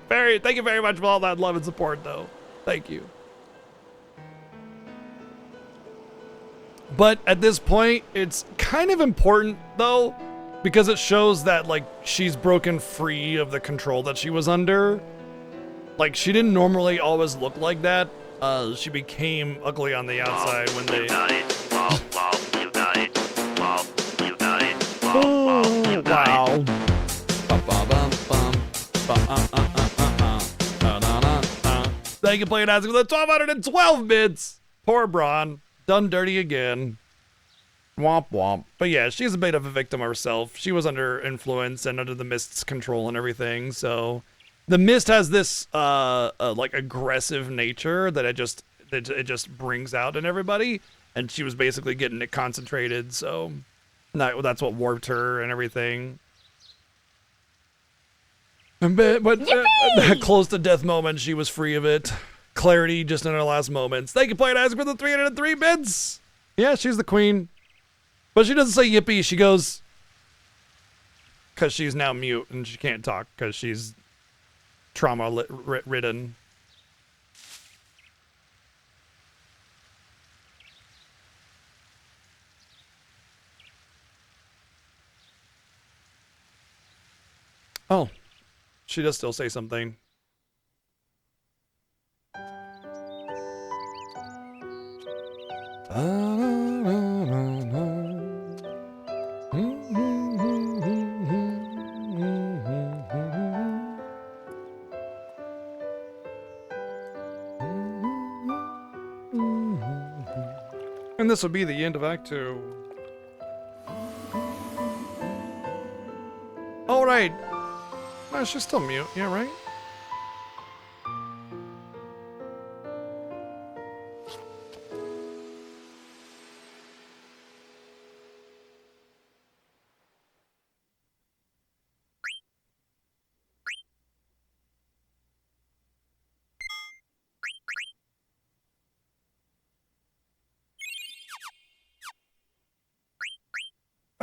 Thank you very much for all that love and support, though. Thank you. But at this point, it's kind of important, though, because it shows that, like, she's broken free of the control that she was under. Like, she didn't normally always look like that. She became ugly on the outside when they... Oh, wow. Thank you, Playing Ask with the 1212 bits. Poor Braun. Done dirty again. Womp womp. But yeah, she's a bit of a victim herself. She was under influence and under the Mist's control and everything. So the Mist has this like aggressive nature that it just brings out in everybody. And she was basically getting it concentrated. So that's what warped her and everything. But that close to death moment, she was free of it. Clarity just in her last moments. Thank you, Playing Ask for the 303 bits. Yeah, she's the queen. But she doesn't say yippee. She goes, because she's now mute and she can't talk because she's trauma-ridden. Oh, she does still say something. And this will be the end of Act 2. All right. No, she's still mute. Yeah, right?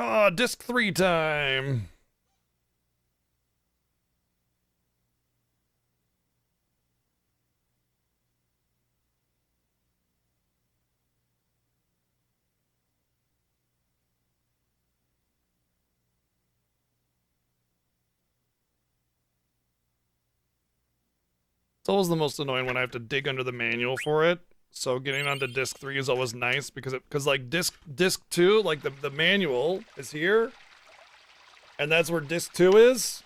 Oh, disc 3 time. It's always the most annoying when I have to dig under the manual for it. So getting onto disc 3 is always nice because like disc 2, like the manual is here. And that's where disc 2 is.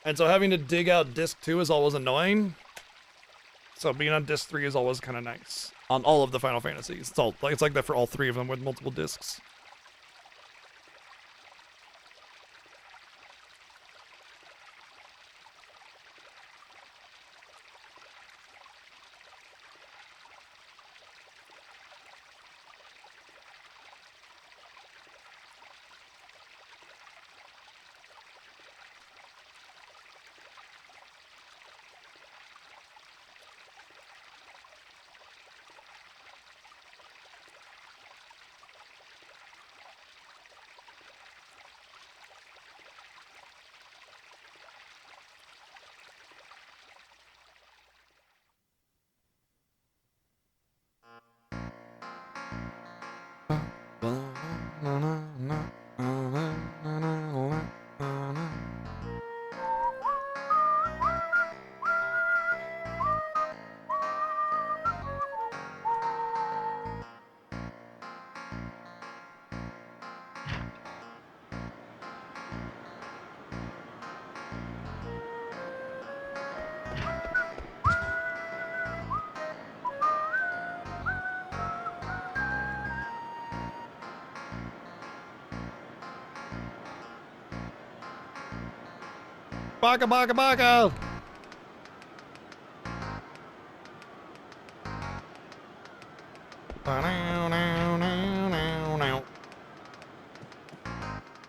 And so having to dig out disc 2 is always annoying. So being on disc 3 is always kind of nice. On all of the Final Fantasies. It's like that for all 3 of them with multiple discs. Baka baka baka!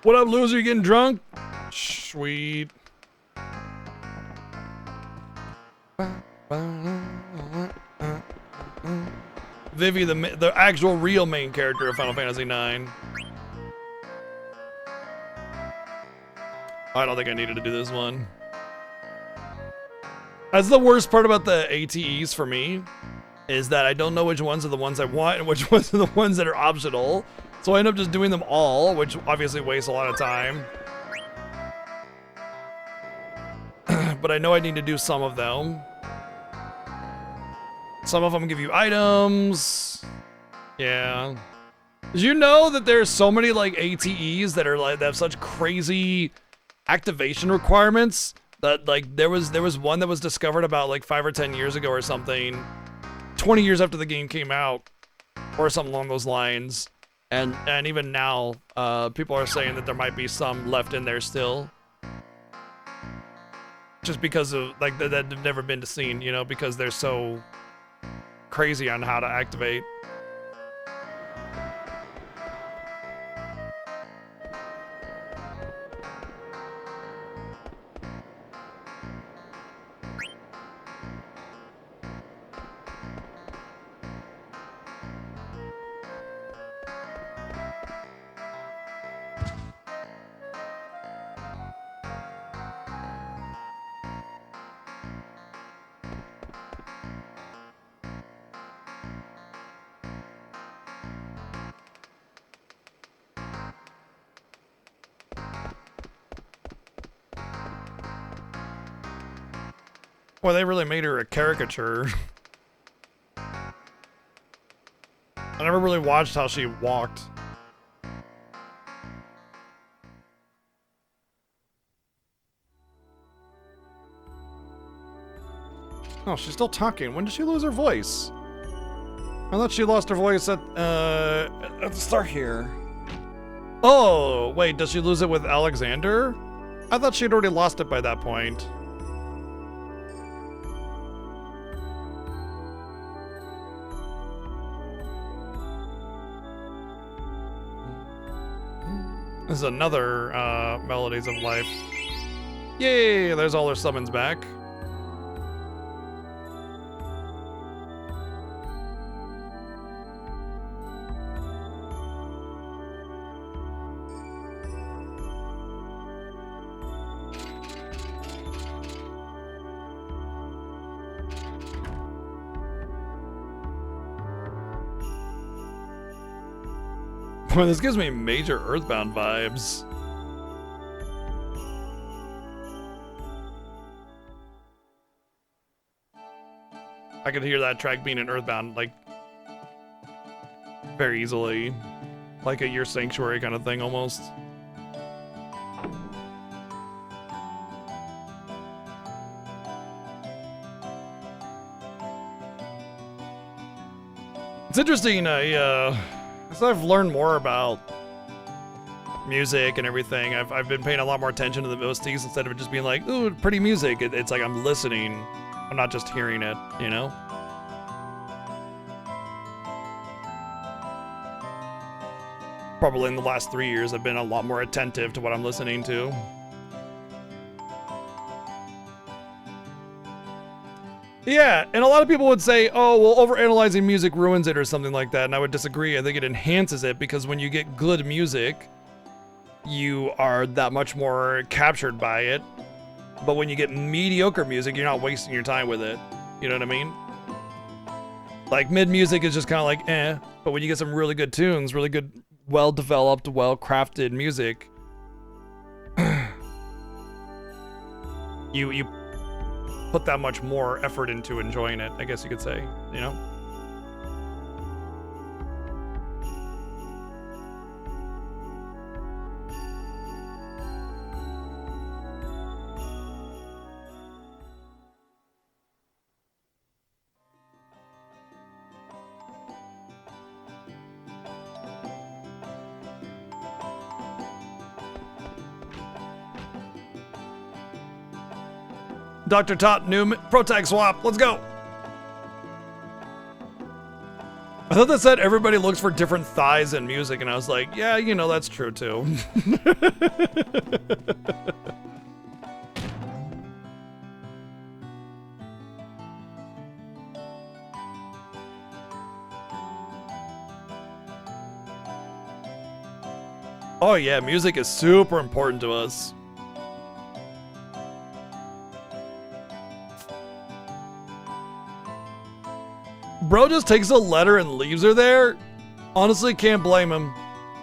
What up, loser? You getting drunk? Sweet. Vivi, the actual real main character of Final Fantasy IX. I don't think I needed to do this one. That's the worst part about the ATEs for me, is that I don't know which ones are the ones I want and which ones are the ones that are optional. So I end up just doing them all, which obviously wastes a lot of time. But I know I need to do some of them. Some of them give you items. Yeah. Did you know that there's so many like ATEs that are like that have such crazy activation requirements that like there was one that was discovered about like 5 or 10 years ago or something, 20 years after the game came out or something along those lines, and even now people are saying that there might be some left in there still, just because of like that have never been seen, you know, because they're so crazy on how to activate. Well, they really made her a caricature. I never really watched how she walked. Oh, she's still talking. When did she lose her voice? I thought she lost her voice at the start here. Oh, wait, does she lose it with Alexander? I thought she'd already lost it by that point. This is another Melodies of Life. Yay, there's all her summons back. Boy, this gives me major Earthbound vibes. I could hear that track being in Earthbound, like, very easily. Like a Your Sanctuary kind of thing, almost. It's interesting, as I've learned more about music and everything, I've been paying a lot more attention to the OSTs instead of just being like, ooh, pretty music. It's like I'm listening. I'm not just hearing it, you know? Probably in the last 3 years, I've been a lot more attentive to what I'm listening to. Yeah, and a lot of people would say, oh, well, overanalyzing music ruins it or something like that, and I would disagree. I think it enhances it, because when you get good music, you are that much more captured by it. But when you get mediocre music, you're not wasting your time with it. You know what I mean? Like, mid-music is just kind of like, eh, but when you get some really good tunes, really good, well-developed, well-crafted music, you put that much more effort into enjoying it, I guess you could say, you know? Dr. Tot, new Protag swap. Let's go. I thought that said everybody looks for different thighs in music, and I was like, yeah, you know, that's true too. Oh yeah, music is super important to us. Bro just takes a letter and leaves her there. Honestly, can't blame him.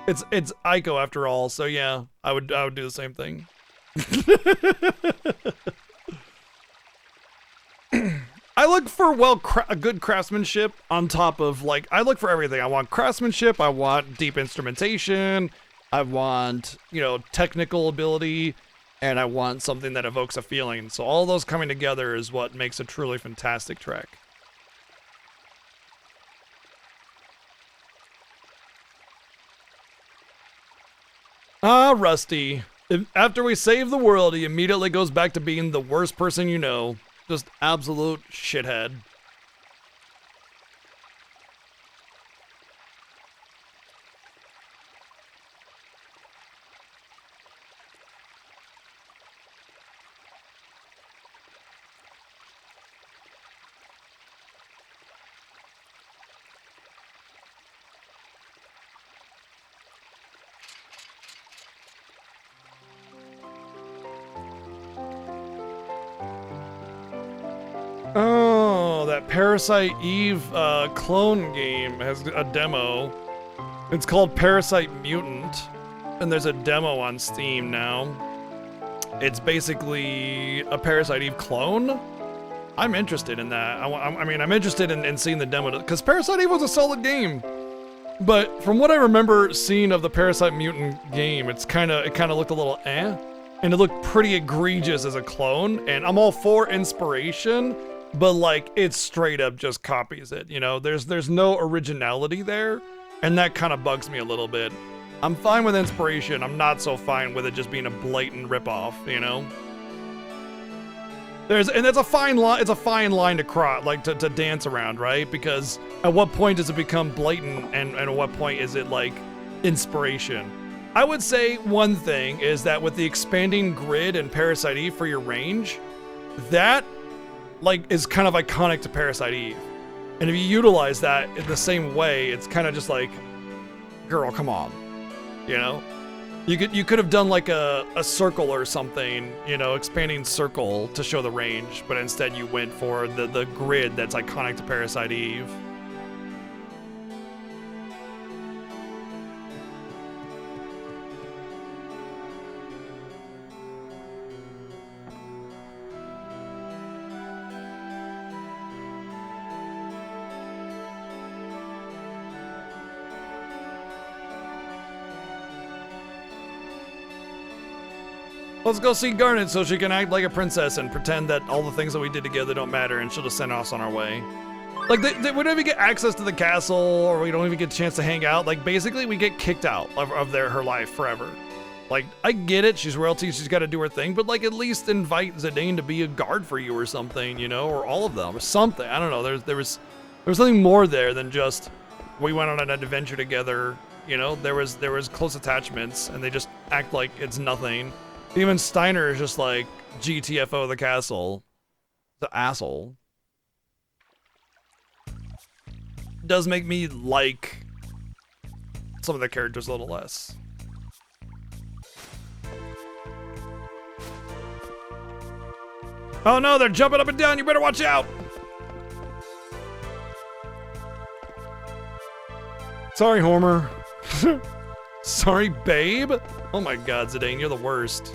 It's Aiko after all, so yeah, I would do the same thing. I look for a good craftsmanship on top of like I look for everything. I want craftsmanship, I want deep instrumentation, I want, you know, technical ability, and I want something that evokes a feeling. So all those coming together is what makes a truly fantastic track. Ah, Rusty. After we save the world, he immediately goes back to being the worst person you know. Just absolute shithead. Oh, that Parasite Eve clone game has a demo. It's called Parasite Mutant, and there's a demo on Steam now. It's basically a Parasite Eve clone. I'm interested in that. I mean, I'm interested in seeing the demo, because Parasite Eve was a solid game. But from what I remember seeing of the Parasite Mutant game, it kind of looked a little eh, and it looked pretty egregious as a clone. And I'm all for inspiration, but like it straight up just copies it. You know, there's no originality there, and that kind of bugs me a little bit. I'm fine with inspiration. I'm not so fine with it just being a blatant ripoff. You know. And it's a fine line. It's a fine line to cross, like to dance around, right? Because at what point does it become blatant, and at what point is it like inspiration? I would say one thing is that with the expanding grid and Parasite Eve for your range, that like is kind of iconic to Parasite Eve. And if you utilize that in the same way, it's kind of just like, girl, come on, you know. You could have done like a circle or something, you know, expanding circle to show the range, but instead you went for the grid that's iconic to Parasite Eve. Let's go see Garnet so she can act like a princess and pretend that all the things that we did together don't matter, and she'll just send us on our way. Like, we don't even get access to the castle, or we don't even get a chance to hang out. Like, basically, we get kicked out of her life forever. Like, I get it, she's royalty, she's got to do her thing, but, like, at least invite Zidane to be a guard for you or something, you know, or all of them, or something. I don't know, there was something more there than just, we went on an adventure together, you know? There was close attachments, and they just act like it's nothing. Even Steiner is just like, GTFO the castle. The asshole. Does make me like some of the characters a little less. Oh no, they're jumping up and down, you better watch out! Sorry, Homer. Sorry, babe? Oh my god, Zidane, you're the worst.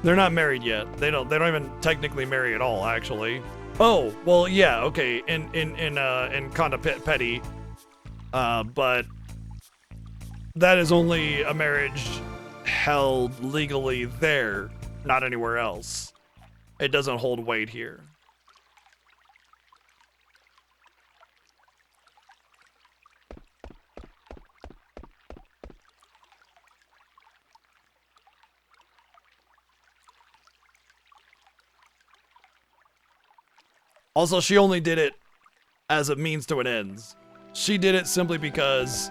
They're not married yet. They don't even technically marry at all, actually. Oh, well, yeah, okay, in Conda Petty. But that is only a marriage held legally there, not anywhere else. It doesn't hold weight here. Also, she only did it as a means to an end. She did it simply because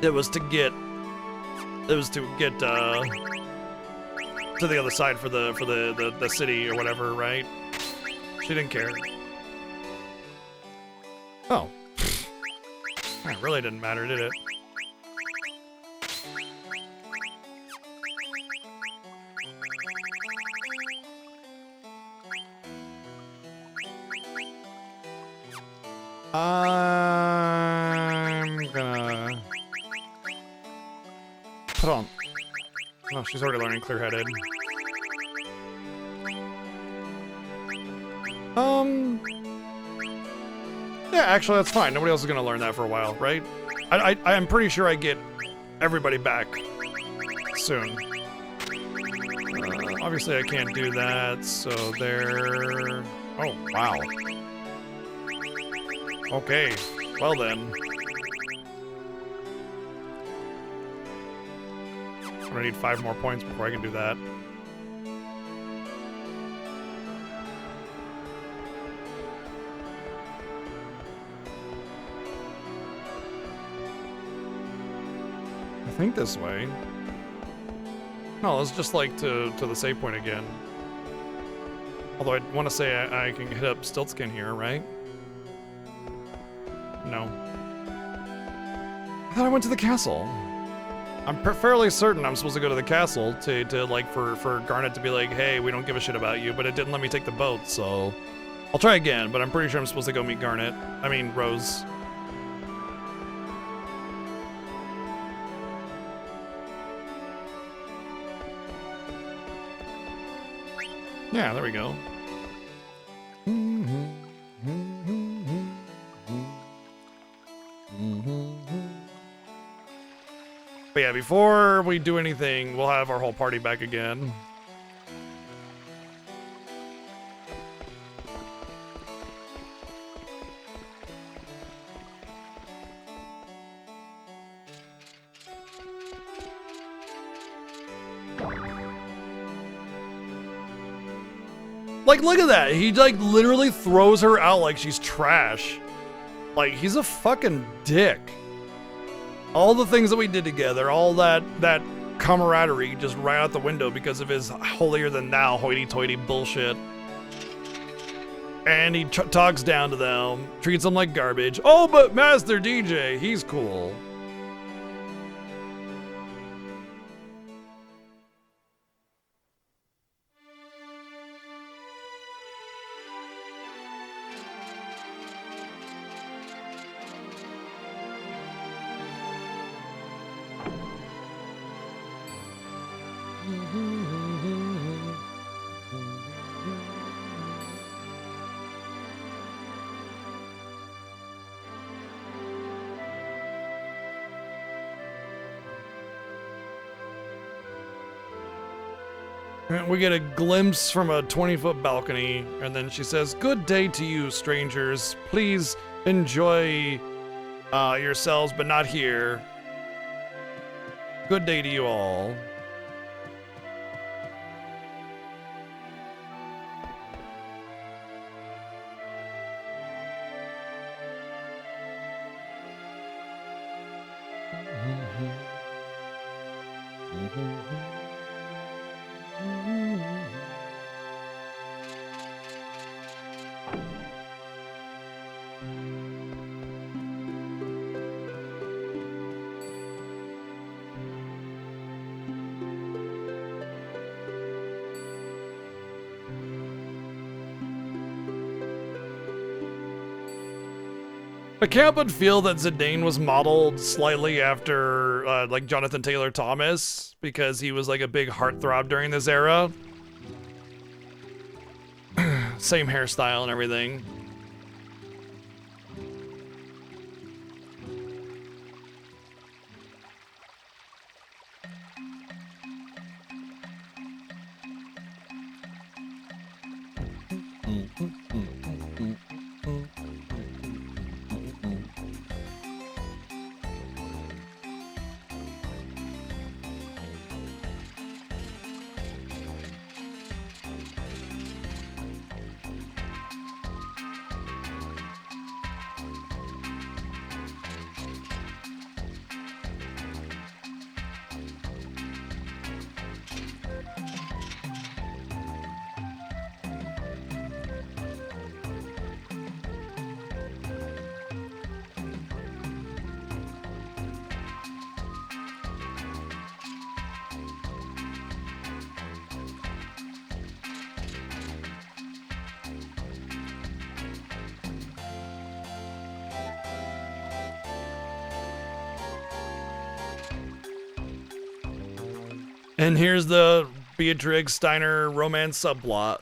it was to get to the other side for the city or whatever, right? She didn't care. Oh, It really didn't matter, did it? I'm gonna put on. Oh, she's already learning clear-headed. Yeah, actually, that's fine. Nobody else is gonna learn that for a while, right? I am pretty sure I get everybody back soon. Obviously, I can't do that, so there. Oh, wow. Okay, well then. I'm gonna need 5 more points before I can do that. I think this way. No, let's just like to the save point again. Although I want to say I can hit up Stiltskin here, right? No. I thought I went to the castle. I'm fairly certain I'm supposed to go to the castle to like for Garnet to be like, hey, we don't give a shit about you, but it didn't let me take the boat, so I'll try again, but I'm pretty sure I'm supposed to go meet Garnet. I mean, Rose. Yeah, there we go. But yeah, before we do anything, we'll have our whole party back again. Like, look at that. He, like, literally throws her out like she's trash. Like, he's a fucking dick. All the things that we did together, all that camaraderie just right out the window because of his holier-than-thou hoity-toity bullshit. And he talks down to them, treats them like garbage. Oh, but Master DJ, he's cool. We get a glimpse from a 20-foot balcony, and then she says, "Good day to you, strangers. Please enjoy yourselves, but not here. Good day to you all." I can't but feel that Zidane was modeled slightly after, like, Jonathan Taylor Thomas, because he was, like, a big heartthrob during this era. Same hairstyle and everything. And here's the Beatrix Steiner romance subplot.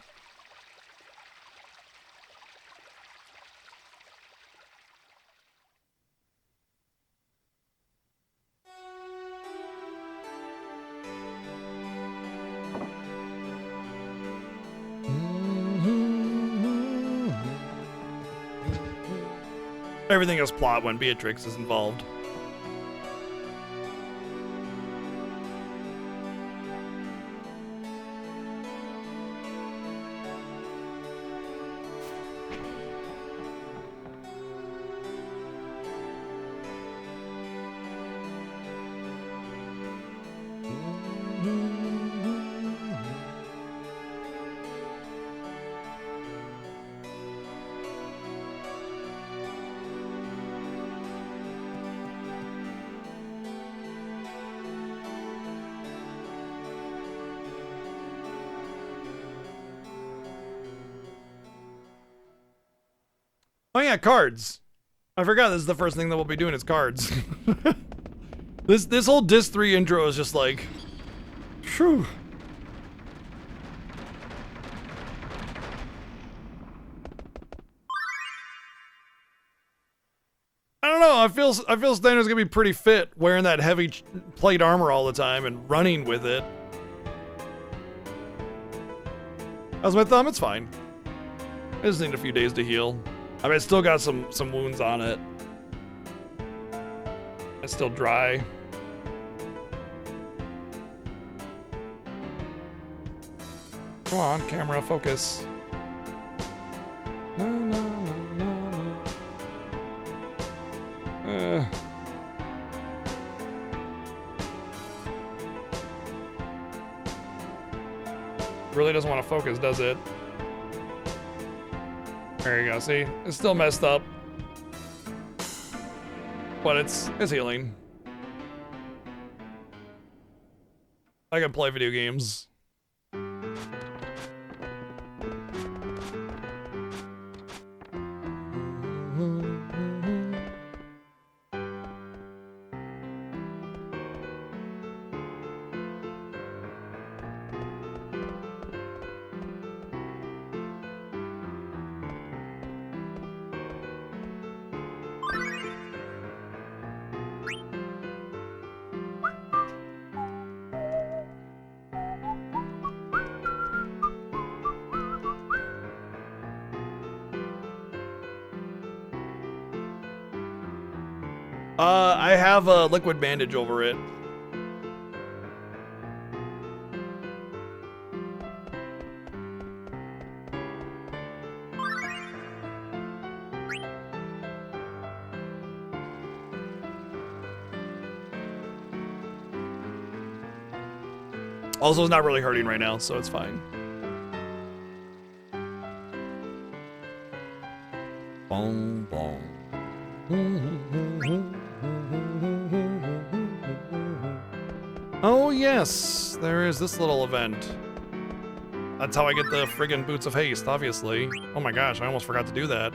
Everything is plot when Beatrix is involved. Oh yeah, cards. I forgot this is the first thing that we'll be doing is cards. This whole Disc 3 intro is just like, phew. I don't know. I feel Steiner's gonna be pretty fit wearing that heavy plate armor all the time and running with it. How's my thumb? It's fine. I just need a few days to heal. I mean, I still got some wounds on it. It's still dry. Come on, camera, focus. No, no, no, no. Really doesn't want to focus, does it? There you go, see? It's still messed up. But it's healing. I can play video games. I have a liquid bandage over it. Also, it's not really hurting right now, so it's fine. Boom, boom. Oh yes, there is this little event. That's how I get the friggin' Boots of Haste, obviously. Oh my gosh, I almost forgot to do that.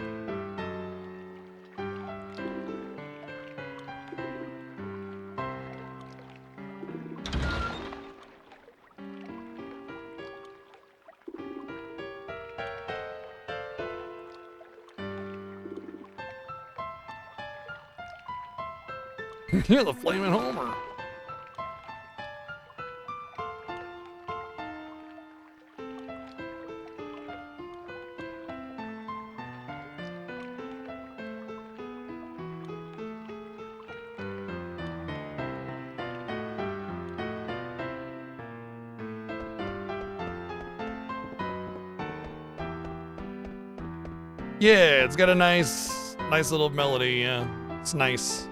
You're the flaming Homer. Yeah, it's got a nice little melody, yeah. It's nice.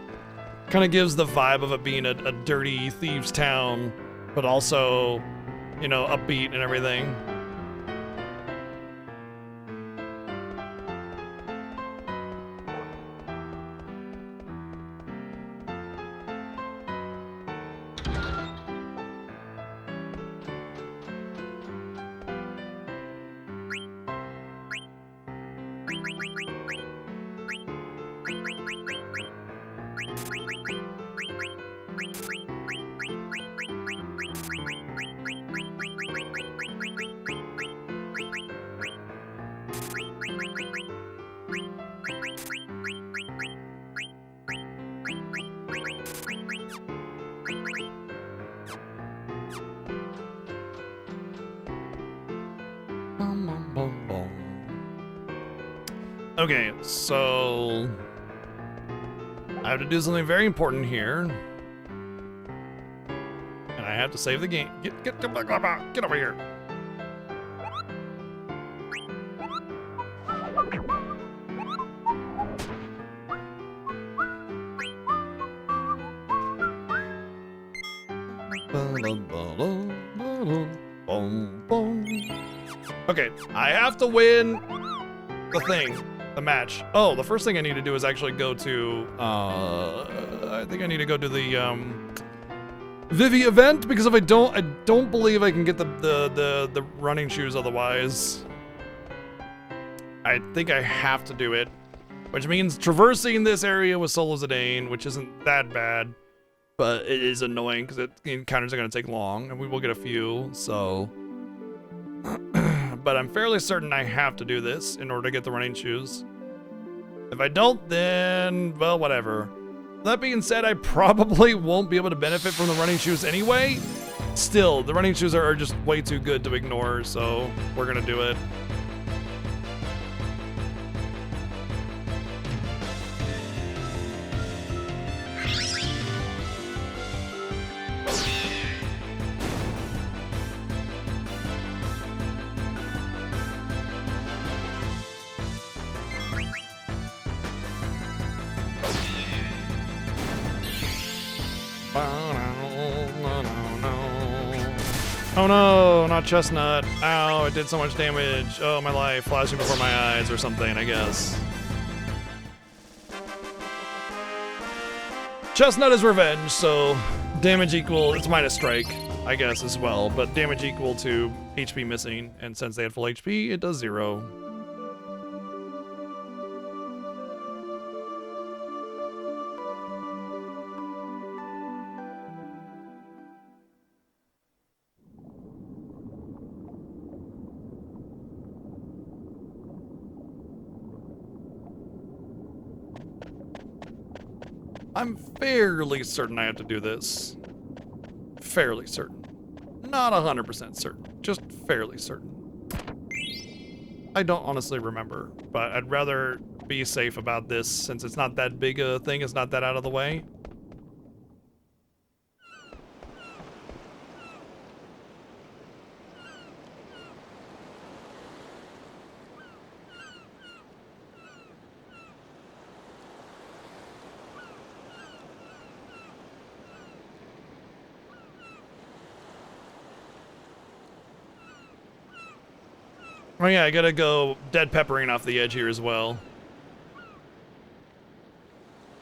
Kind of gives the vibe of it being a dirty thieves town, but also, you know, upbeat and everything. Okay, so I have to do something very important here, and I have to save the game. Get over here. Okay, I have to win the thing. The match. Oh, the first thing I need to do is actually go to, I think I need to go to the, Vivi event, because if I don't believe I can get the running shoes otherwise. I think I have to do it, which means traversing this area with Solo Zidane, which isn't that bad, but it is annoying because encounters are going to take long, and we will get a few, so. But I'm fairly certain I have to do this in order to get the running shoes. If I don't, then, well, whatever. That being said, I probably won't be able to benefit from the running shoes anyway. Still, the running shoes are just way too good to ignore, so we're gonna do it. Oh no, not Chestnut. Ow, it did so much damage. Oh, my life flashing before my eyes or something, I guess. Chestnut is revenge, so damage equal, it's minus strike, I guess, as well, but damage equal to HP missing, and since they had full HP, it does 0. I'm fairly certain I have to do this. Fairly certain. Not 100% certain, just fairly certain. I don't honestly remember, but I'd rather be safe about this since it's not that big a thing, it's not that out of the way. Oh yeah, I gotta go dead peppering off the edge here as well.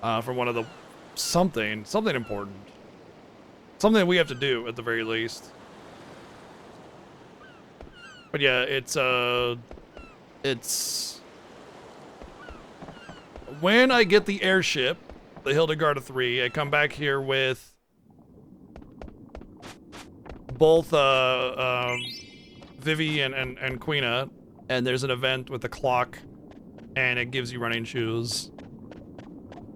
For one of the something important. Something that we have to do at the very least. But yeah, it's when I get the airship, the Hildegarda 3, I come back here with both Vivi and Queena, and there's an event with the clock, and it gives you running shoes.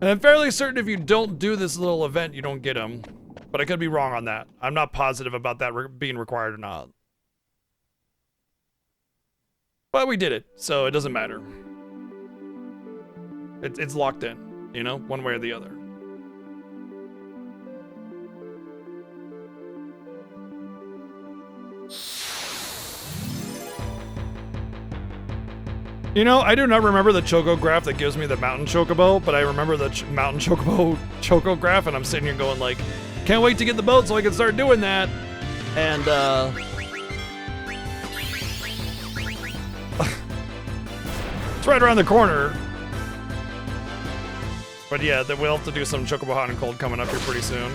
And I'm fairly certain if you don't do this little event, you don't get them. But I could be wrong on that. I'm not positive about that being required or not. But we did it, so it doesn't matter. It's locked in, you know, one way or the other. You know, I do not remember the Choco graph that gives me the Mountain Chocobo, but I remember the Mountain Chocobo Choco graph, and I'm sitting here going like, can't wait to get the boat so I can start doing that. And, it's right around the corner. But yeah, we'll have to do some Chocobo Hot and Cold coming up here pretty soon.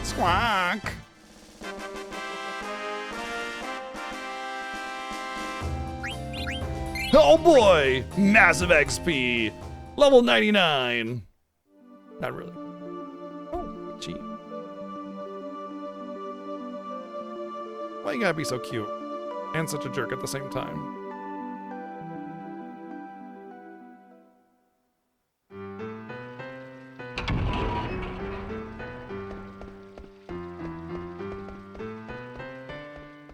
Squawk. Oh boy! Massive XP! Level 99! Not really. Oh, gee. Why you gotta be so cute? And such a jerk at the same time?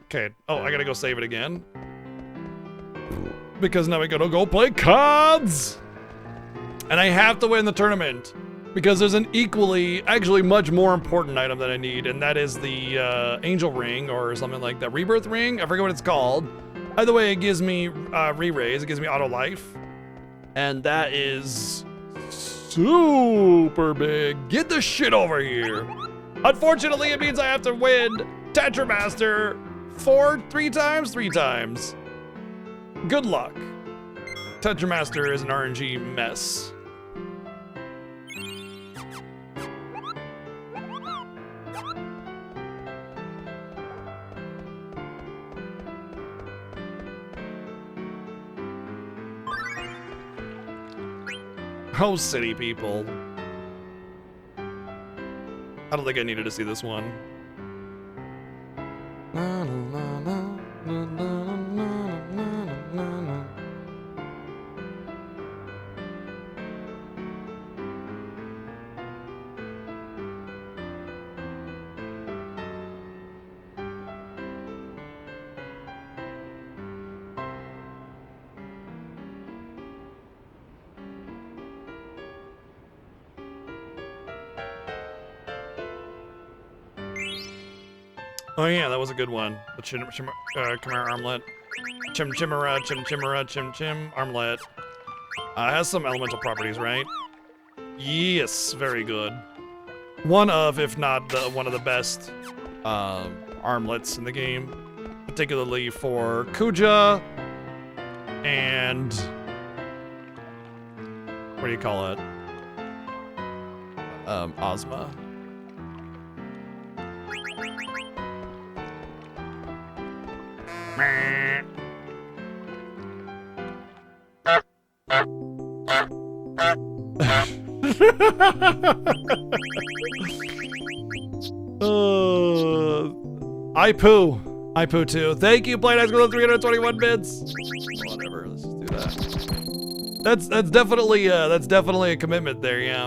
Okay. Oh, I gotta go save it again. Because now we gotta go play cards! And I have to win the tournament. Because there's an equally, actually much more important item that I need, and that is the Angel Ring, or something like that. Rebirth Ring? I forget what it's called. Either way, it gives me re-raise, it gives me auto life. And that is super big. Get the shit over here. Unfortunately, it means I have to win Tetramaster three times. Good luck. Tetramaster is an RNG mess. Oh, city people. I don't think I needed to see this one. Oh yeah, that was a good one. The Chimera Armlet. Chim Armlet. Has some elemental properties, right? Yes, very good. One of, if not one of the best armlets in the game. Particularly for Kuja and... what do you call it? Ozma. I poo too. Thank you, Play Nice Girl, 321 bits. Whatever, let's just do that. That's definitely a commitment there, yeah.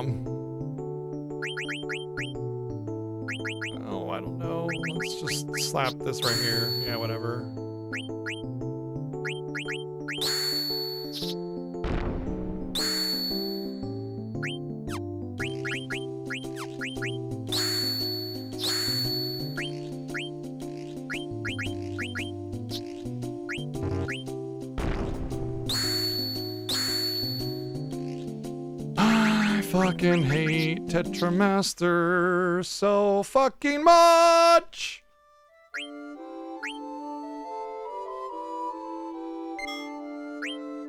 Oh, I don't know. Let's just slap this right here. Yeah, whatever. Fucking hate Tetramaster so fucking much.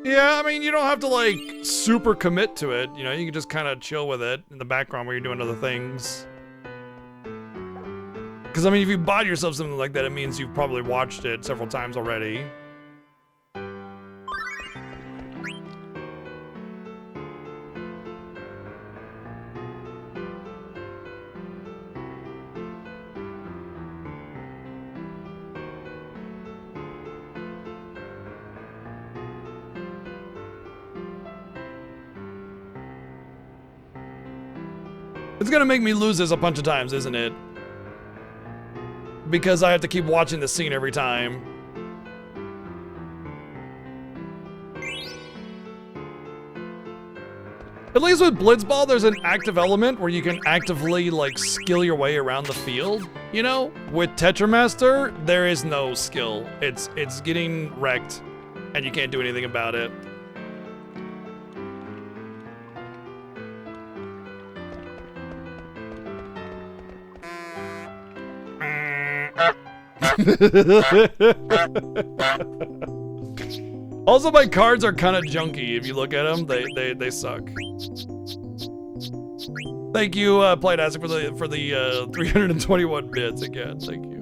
Yeah, I mean, you don't have to like super commit to it. You know, you can just kind of chill with it in the background while you're doing other things. Because I mean, if you bought yourself something like that, it means you've probably watched it several times already. It's gonna make me lose this a bunch of times, isn't it? Because I have to keep watching the scene every time. At least with Blitzball, there's an active element where you can actively, like, skill your way around the field, you know? With Tetramaster, there is no skill. It's getting wrecked, and you can't do anything about it. Also, my cards are kind of junky. If you look at them, they suck. Thank you, Playdassic, for the 321 bits again. Thank you.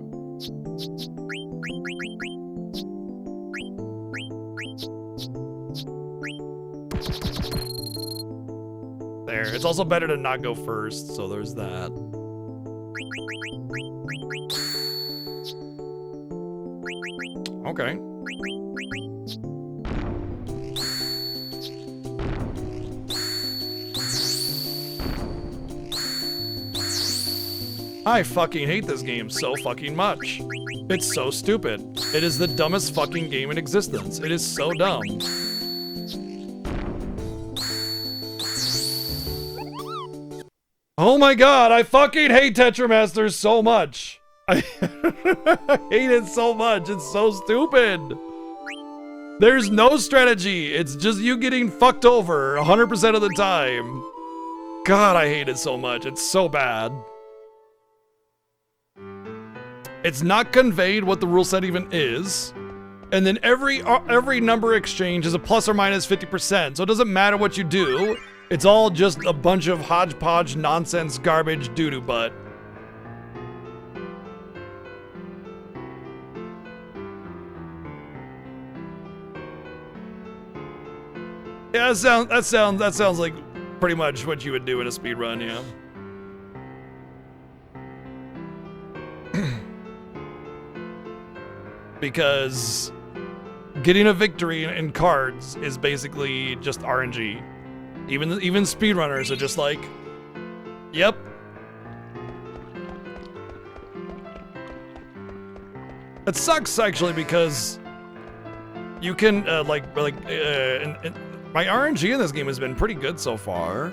there. It's also better to not go first, so there's that. Okay. I fucking hate this game so fucking much. It's so stupid. It is the dumbest fucking game in existence. It is so dumb. Oh my god, I fucking hate Tetramaster so much. I hate it so much. It's so stupid. There's no strategy. It's just you getting fucked over 100% of the time. God, I hate it so much. It's so bad. It's not conveyed what the rule set even is. And then every number exchange is a plus or minus 50%. So it doesn't matter what you do. It's all just a bunch of hodgepodge nonsense garbage doo-doo butt. Yeah, that sounds like pretty much what you would do in a speedrun, yeah. Because getting a victory in cards is basically just RNG. Even speedrunners are just like, yep. It sucks actually because you can my RNG in this game has been pretty good so far.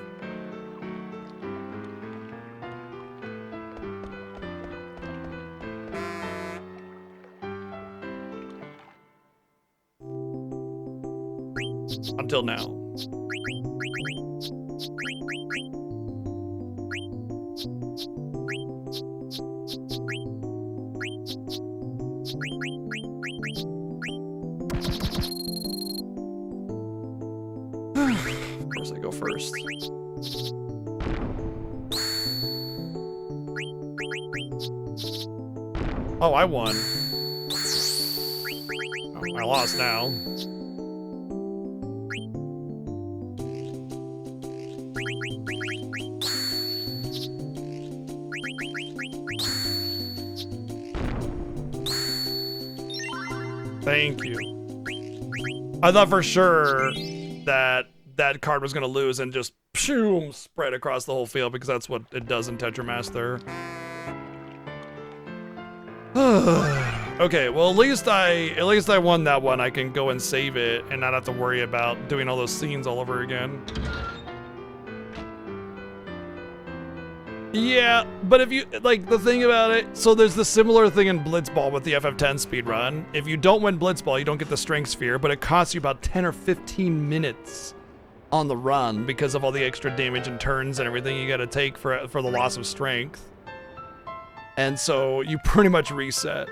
Until now. Of course I go first. Oh, I won. Oh, I lost now. Thank you. I thought for sure that that card was going to lose and just boom, spread across the whole field because that's what it does in Tetramaster. Okay, well at least I won that one. I can go and save it and not have to worry about doing all those scenes all over again. Yeah, but if you, like, the thing about it, so there's the similar thing in Blitzball with the FF10 speedrun. If you don't win Blitzball, you don't get the Strength Sphere, but it costs you about 10 or 15 minutes on the run because of all the extra damage and turns and everything you gotta take for the loss of strength. And so you pretty much reset.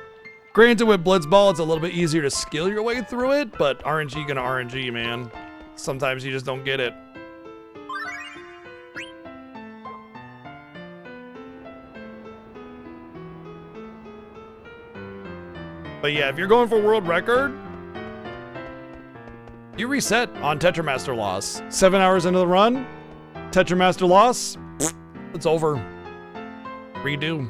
Granted, with Blitzball, it's a little bit easier to skill your way through it, but RNG gonna RNG, man. Sometimes you just don't get it. But yeah, if you're going for world record, you reset on Tetramaster loss. 7 hours into the run, Tetramaster loss, it's over. Redo.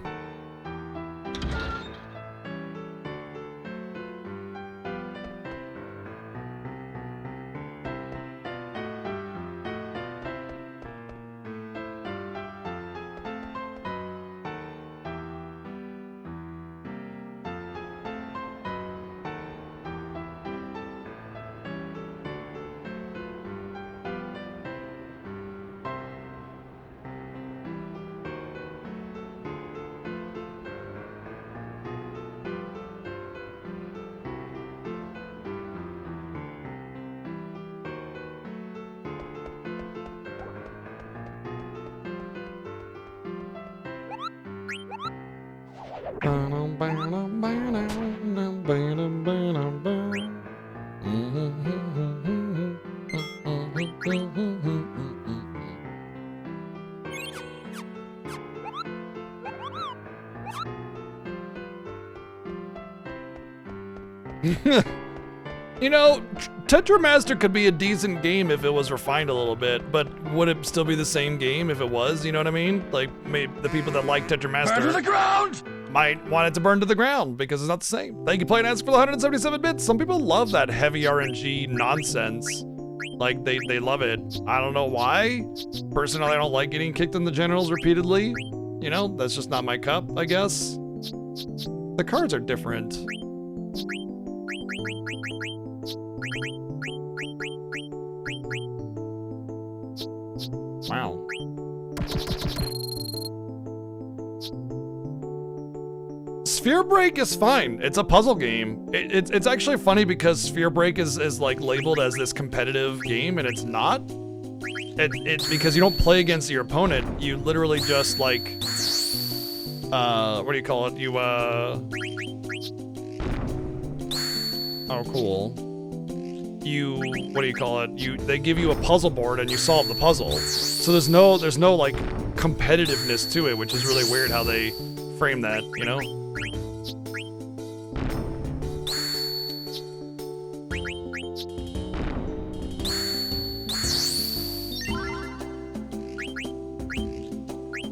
You know, Tetramaster could be a decent game if it was refined a little bit, but would it still be the same game if it was? You know what I mean? Like, maybe the people that like Tetramaster Burn to the ground! might want it to burn to the ground because it's not the same. Thank you, Play Answer, for the 177 bits. Some people love that heavy RNG nonsense. Like, they love it. I don't know why. Personally, I don't like getting kicked in the genitals repeatedly. You know, that's just not my cup, I guess. The cards are different. Wow. Sphere Break is fine. It's a puzzle game. It's actually funny because Sphere Break is like labeled as this competitive game, and it's not. It's because you don't play against your opponent. You literally just like, what do you call it? You oh cool. You, what do you call it? They give you a puzzle board and you solve the puzzle. So there's no like competitiveness to it, which is really weird how they frame that, you know?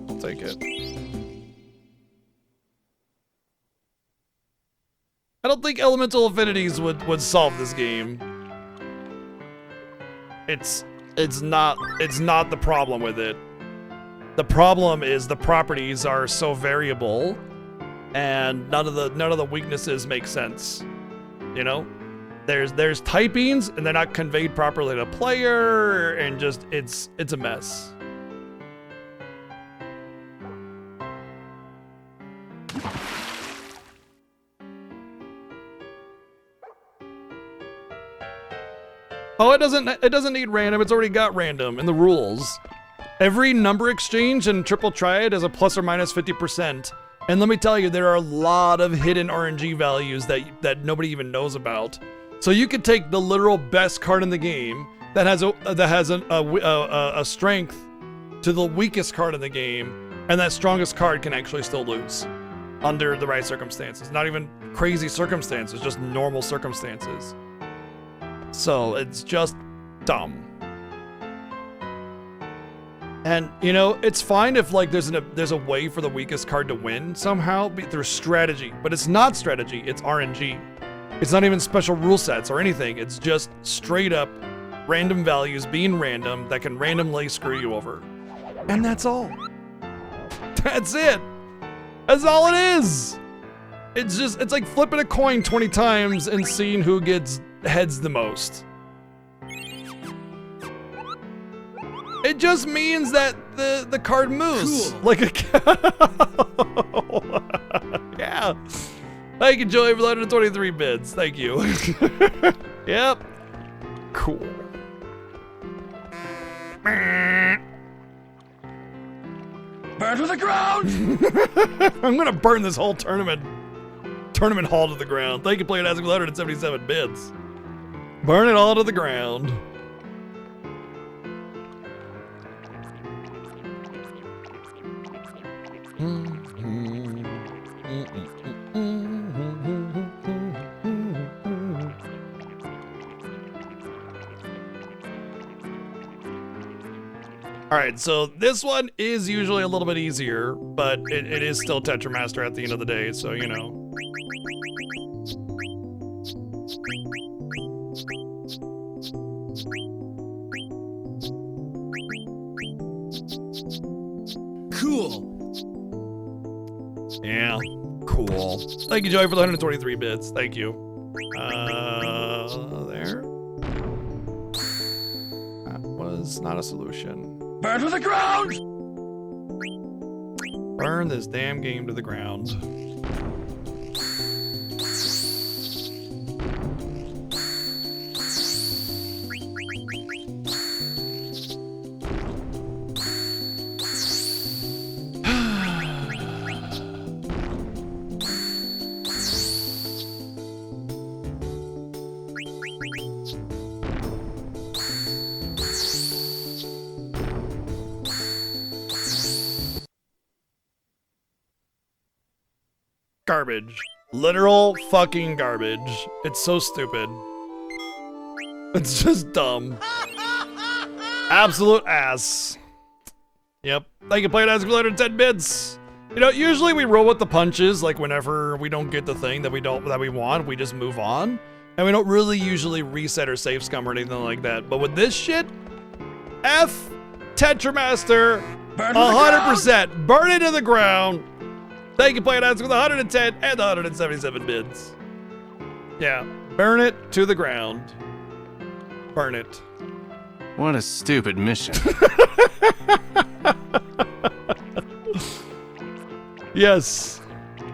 I'll take it. I don't think elemental affinities would solve this game. It's not the problem with it. The problem is the properties are so variable, and none of the weaknesses make sense. You know, there's typings and they're not conveyed properly to player, and just it's a mess. Oh, it doesn't need random. It's already got random in the rules. Every number exchange in Triple Triad is a plus or minus 50%. And let me tell you, there are a lot of hidden RNG values that nobody even knows about. So you could take the literal best card in the game that has a strength to the weakest card in the game, and that strongest card can actually still lose under the right circumstances. Not even crazy circumstances, just normal circumstances. So it's just dumb. And you know, it's fine if like there's a way for the weakest card to win somehow through strategy, but it's not strategy, it's RNG. It's not even special rule sets or anything. It's just straight up random values being random that can randomly screw you over. And that's all. That's it. That's all it is. It's like flipping a coin 20 times and seeing who gets heads the most. It just means that the card moves. Cool. Like a cow. Yeah. Thank you, Joey, for 123 bits. Thank you. Yep. Cool. Burn to the ground! I'm gonna burn this whole tournament hall to the ground. Thank you, Play It As 177 bits. Burn it all to the ground. Alright, so this one is usually a little bit easier, but it is still Tetramaster at the end of the day, so you know. Cool. Yeah, cool. Thank you, Joey, for the 123 bits. Thank you. There. That was not a solution. Burn to the ground! Burn this damn game to the ground. Garbage. Literal fucking garbage. It's so stupid. It's just dumb. Absolute ass. Yep. Thank you, Play It As 110 bits. You know, usually we roll with the punches, like whenever we don't get the thing that we want, we just move on. And we don't really usually reset or save scum or anything like that. But with this shit, F Tetramaster, 100%. Burn it to the ground. Thank you, Play It As with 110 and 177 bits. Yeah, burn it to the ground. Burn it. What a stupid mission. Yes.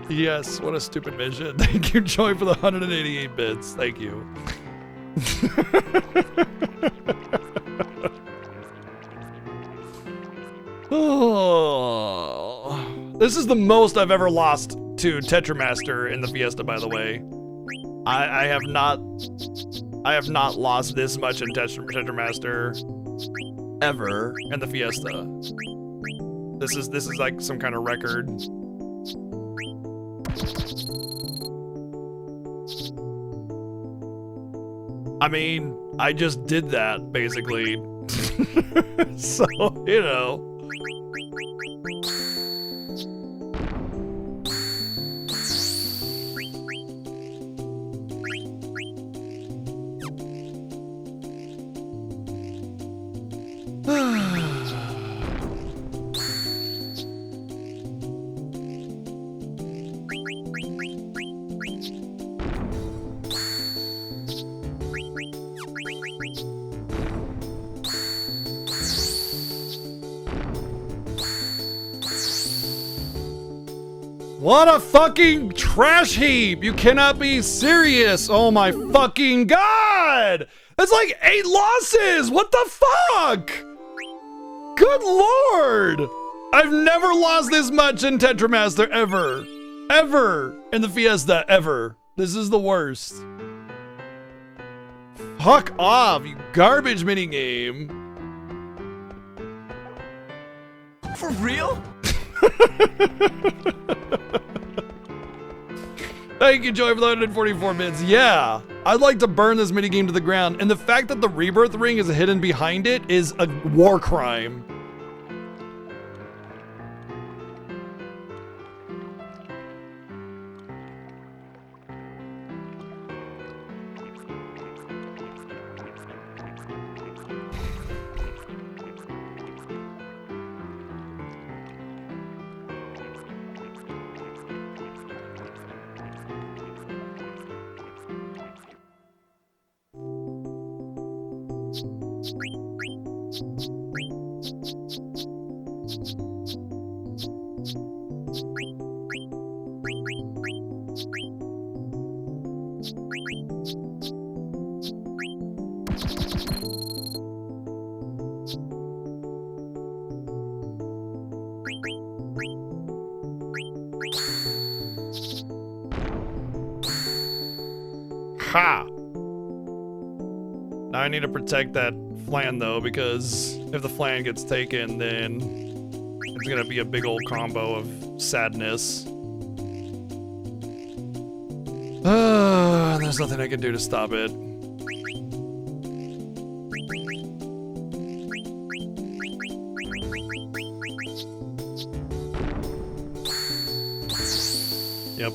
Yes, what a stupid mission. Thank you, Joy, for the 188 bits. Thank you. Oh. This is the most I've ever lost to Tetramaster in the Fiesta, by the way. I have not lost this much in Tetramaster ever in the Fiesta. This is like some kind of record. I mean, I just did that basically. So, you know. What a fucking trash heap! You cannot be serious! Oh my fucking god! That's like 8 losses! What the fuck? Good lord! I've never lost this much in Tetramaster ever. Ever in the Fiesta, ever. This is the worst. Fuck off, you garbage minigame. For real? Thank you, Joy, for the 144 bits. Yeah, I'd like to burn this minigame to the ground. And the fact that the rebirth ring is hidden behind it is a war crime. Ha! Now I need to protect that flan though, because if the flan gets taken, then it's gonna be a big old combo of sadness. There's nothing I can do to stop it. Yep.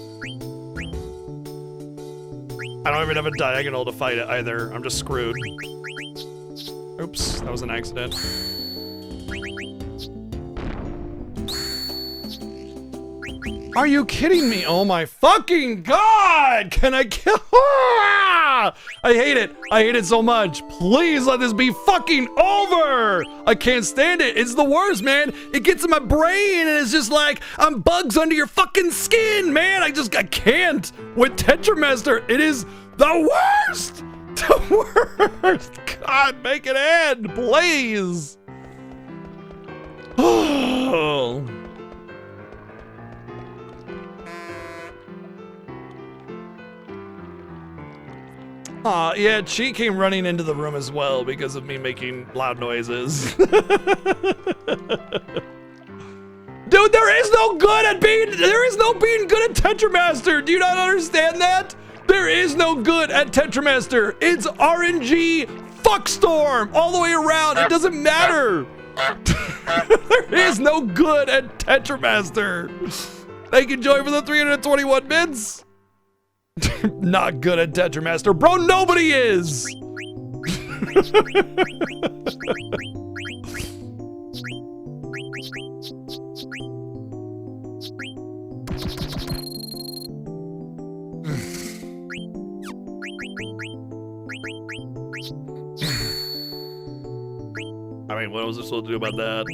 I don't even have a diagonal to fight it either. I'm just screwed. Oops, that was an accident. Are you kidding me? Oh my fucking god! Can I kill? Ah! I hate it. I hate it so much. Please let this be fucking over. I can't stand it. It's the worst, man. It gets in my brain and it's just like, I'm bugs under your fucking skin, man. I can't. With Tetramaster, it is the worst. The worst. God, make it end, please. Oh. Yeah, Chi came running into the room as well because of me making loud noises. Dude, there is no being good at Tetramaster. Do you not understand that? There is no good at Tetramaster. It's RNG fuckstorm all the way around. It doesn't matter. There is no good at Tetramaster. Thank you, Joy, for the 321 bits. Not good at Tetramaster. Bro, nobody is. I mean, what was I supposed to do about that?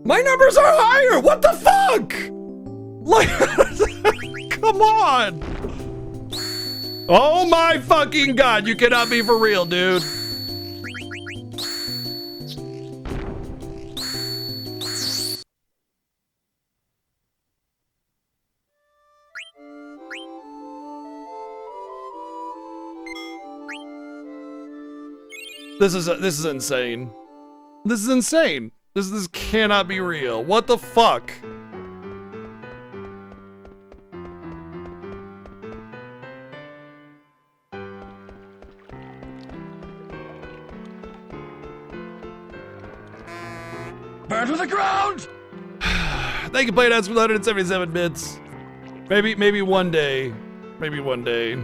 My numbers are higher! What the fuck? Like, come on! Oh my fucking god, you cannot be for real, dude. This is insane. This is insane. This cannot be real. What the fuck? Burn to the ground! They can play it as 177 bits. Maybe one day. Maybe one day.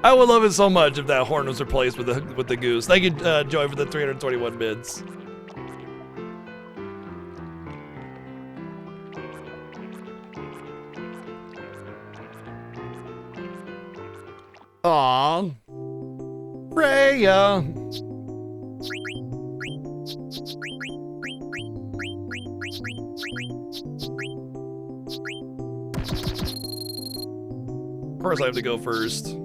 I would love it so much if that horn was replaced with the goose. Thank you, Joy, for the 321 bids. Aww. Freya. Of course I have to go first.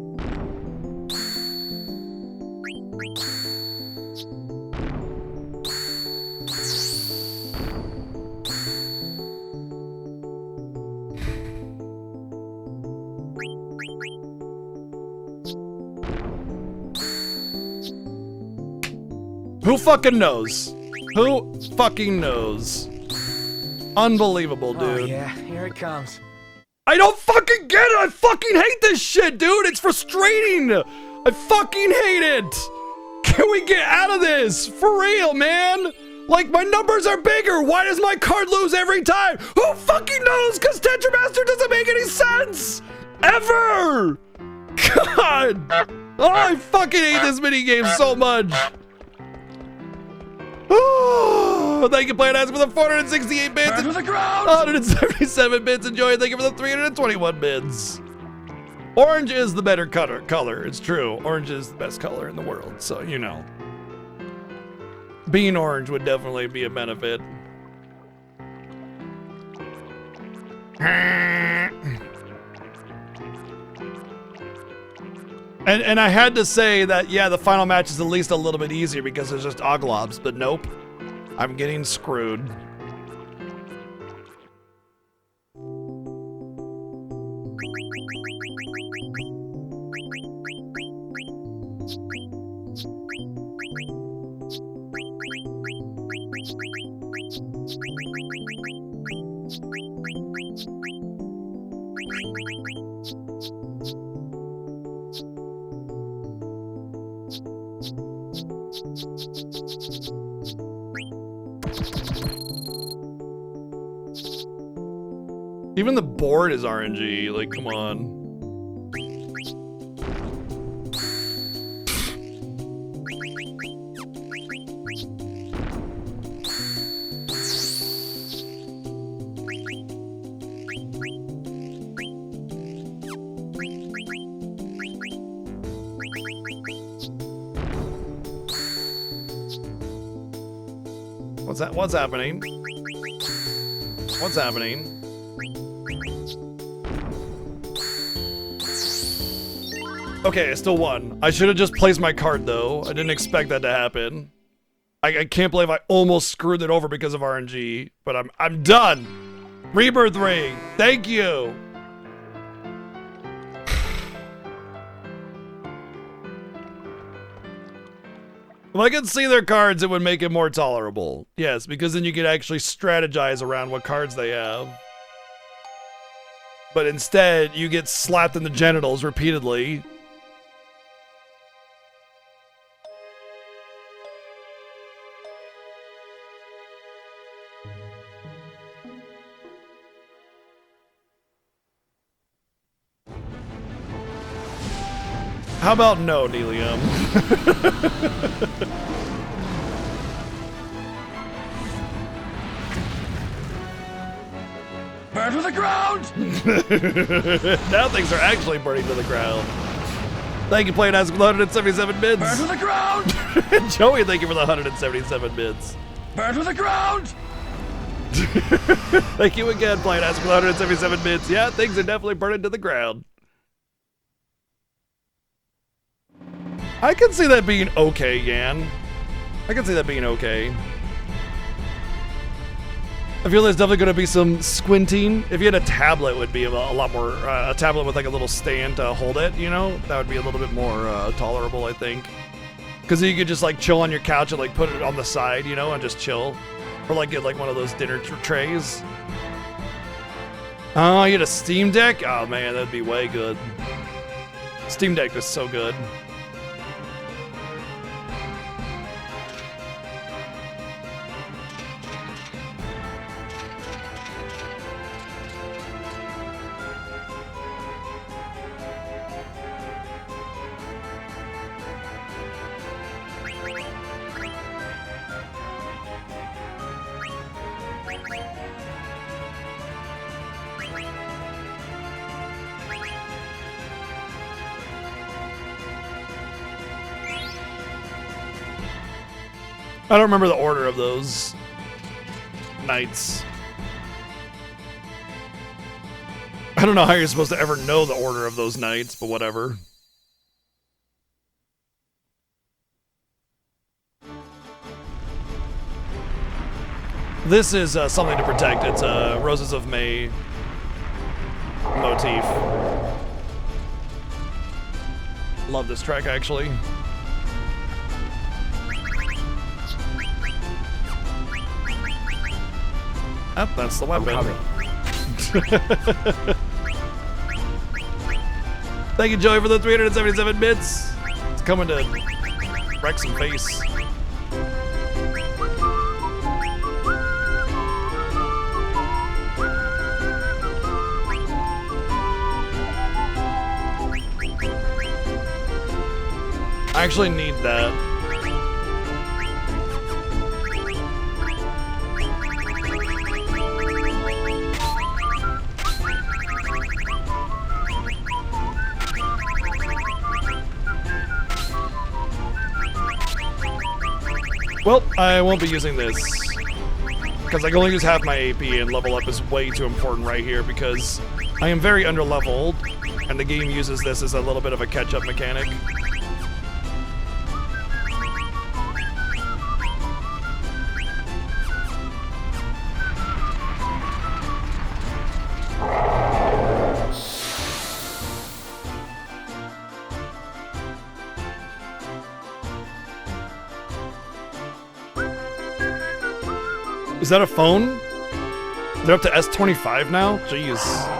Who fucking knows? Who fucking knows? Unbelievable, dude. Oh yeah, here it comes. I don't fucking get it! I fucking hate this shit, dude! It's frustrating! I fucking hate it! Can we get out of this? For real, man! Like, my numbers are bigger! Why does my card lose every time? Who fucking knows? Because Tetramaster doesn't make any sense! Ever! God! Oh, I fucking hate this minigame so much! Oh, thank you, Planet for the 468 bits. Burn to the ground! 177 bits. Enjoy. Thank you for the 321 bits. Orange is the better color. It's true. Orange is the best color in the world. So, you know. Being orange would definitely be a benefit. And I had to say that, yeah, the final match is at least a little bit easier because there's just Oglobs, but nope. I'm getting screwed. Even the board is RNG, like, come on. What's happening? What's happening? Okay, I still won. I should have just placed my card though. I didn't expect that to happen. I can't believe I almost screwed it over because of RNG, but I'm done. Rebirth ring. Thank you. If I could see their cards, it would make it more tolerable. Yes, because then you could actually strategize around what cards they have. But instead, you get slapped in the genitals repeatedly. How about no, Nelium? Burn to the ground! Now things are actually burning to the ground. Thank you, Playing Ask with 177 bits. Burn to the ground! Joey, thank you for the 177 bits. Burn to the ground! Thank you again, Playing Ask with 177 bits. Yeah, things are definitely burning to the ground. I can see that being okay, Yan. I can see that being okay. I feel there's definitely going to be some squinting. If you had a tablet, it would be a lot more, a tablet with like a little stand to hold it, you know? That would be a little bit more tolerable, I think. Because you could just like chill on your couch and like put it on the side, you know, and just chill. Or like get like one of those dinner trays. Oh, you had a Steam Deck? Oh man, that'd be way good. Steam Deck is so good. I don't remember the order of those nights. I don't know how you're supposed to ever know the order of those nights, but whatever. This is something to protect. It's a Roses of May motif. Love this track, actually. Oh, that's the weapon. Thank you, Joey, for the 377 bits. It's coming to wreck some face. I actually need that. Well, I won't be using this, because I can only use half my AP, and level up is way too important right here, because I am very under-leveled, and the game uses this as a little bit of a catch-up mechanic. Is that a phone? They're up to S25 now? Jeez.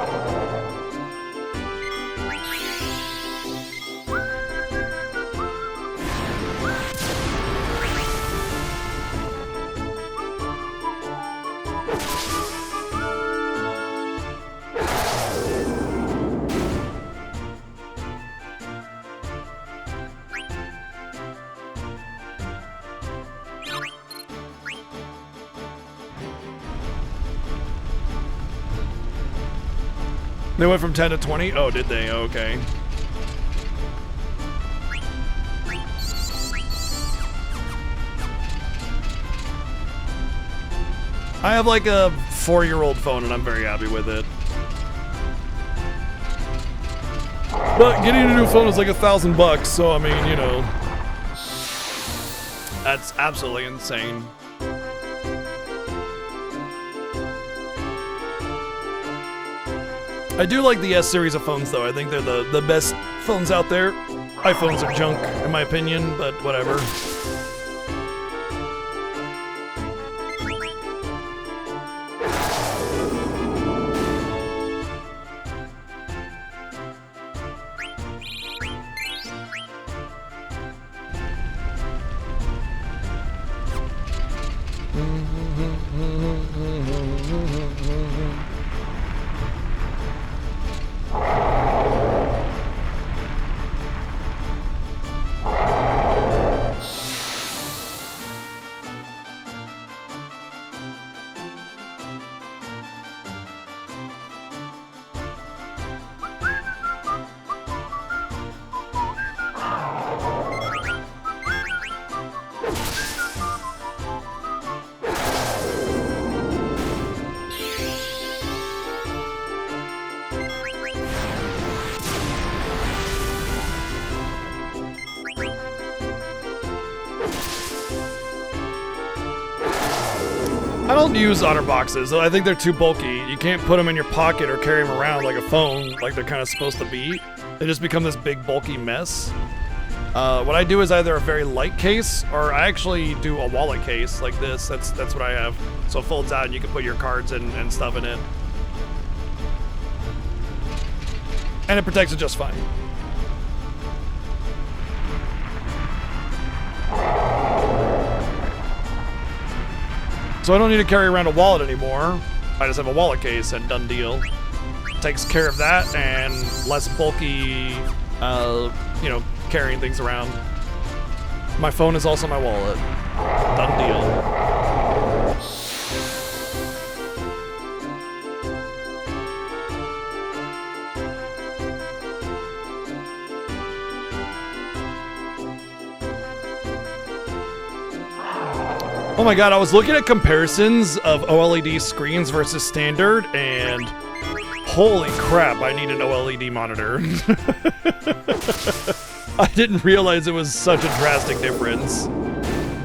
They went from 10 to 20? Oh, did they? Okay. I have like a 4-year-old phone and I'm very happy with it. But getting a new phone is like $1,000, so I mean, you know. That's absolutely insane. I do like the S series of phones, though. I think they're the best phones out there. iPhones are junk, in my opinion, but whatever. don't use otter boxes. I think they're too bulky. You can't put them in your pocket or carry them around like a phone, like they're kind of supposed to be. They just become this big bulky mess. What I do is either a very light case, or I actually do a wallet case like this. That's what I have. So it folds out and you can put your cards and stuff in it. And it protects it just fine. So I don't need to carry around a wallet anymore. I just have a wallet case and done deal. Takes care of that and less bulky, you know, carrying things around. My phone is also my wallet. Done deal. Oh my god, I was looking at comparisons of OLED screens versus standard, and holy crap, I need an OLED monitor. I didn't realize it was such a drastic difference.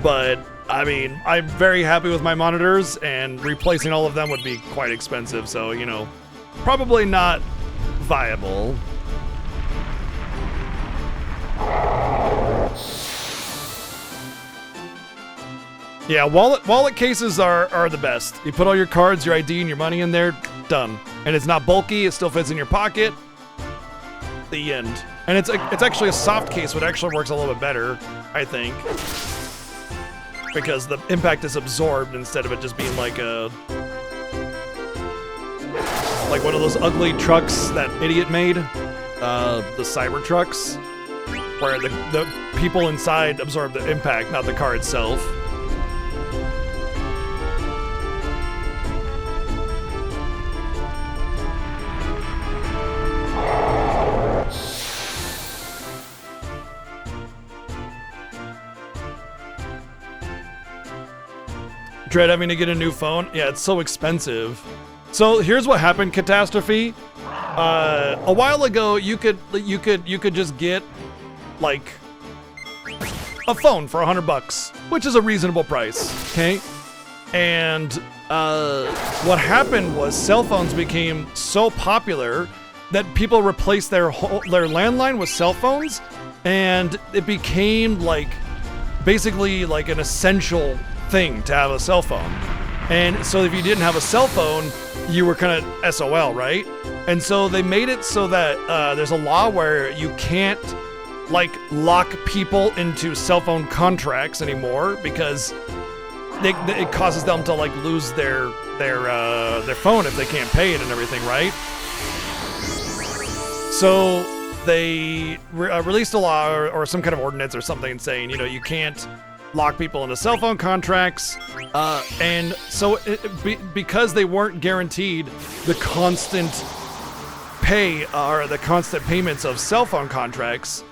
But, I mean, I'm very happy with my monitors, and replacing all of them would be quite expensive, so, you know, probably not viable. Yeah, wallet cases are the best. You put all your cards, your ID, and your money in there, done. And it's not bulky, it still fits in your pocket. The end. And it's actually a soft case, which actually works a little bit better, I think. Because the impact is absorbed instead of it just being like one of those ugly trucks that idiot made. The cyber trucks. Where the people inside absorb the impact, not the car itself. Dread having to get a new phone. Yeah, it's so expensive. So here's what happened, Catastrophe. A while ago, you could just get like a phone for $100, which is a reasonable price. Okay, and what happened was cell phones became so popular that people replaced their landline with cell phones, and it became like basically like an essential thing to have a cell phone. And so if you didn't have a cell phone, you were kind of SOL, right? And so they made it so that there's a law where you can't like lock people into cell phone contracts anymore, because it causes them to like lose their phone if they can't pay it and everything, right? So they released a law or some kind of ordinance or something saying, you know, you can't lock people into cell phone contracts, and so because they weren't guaranteed the constant pay or the constant payments of cell phone contracts,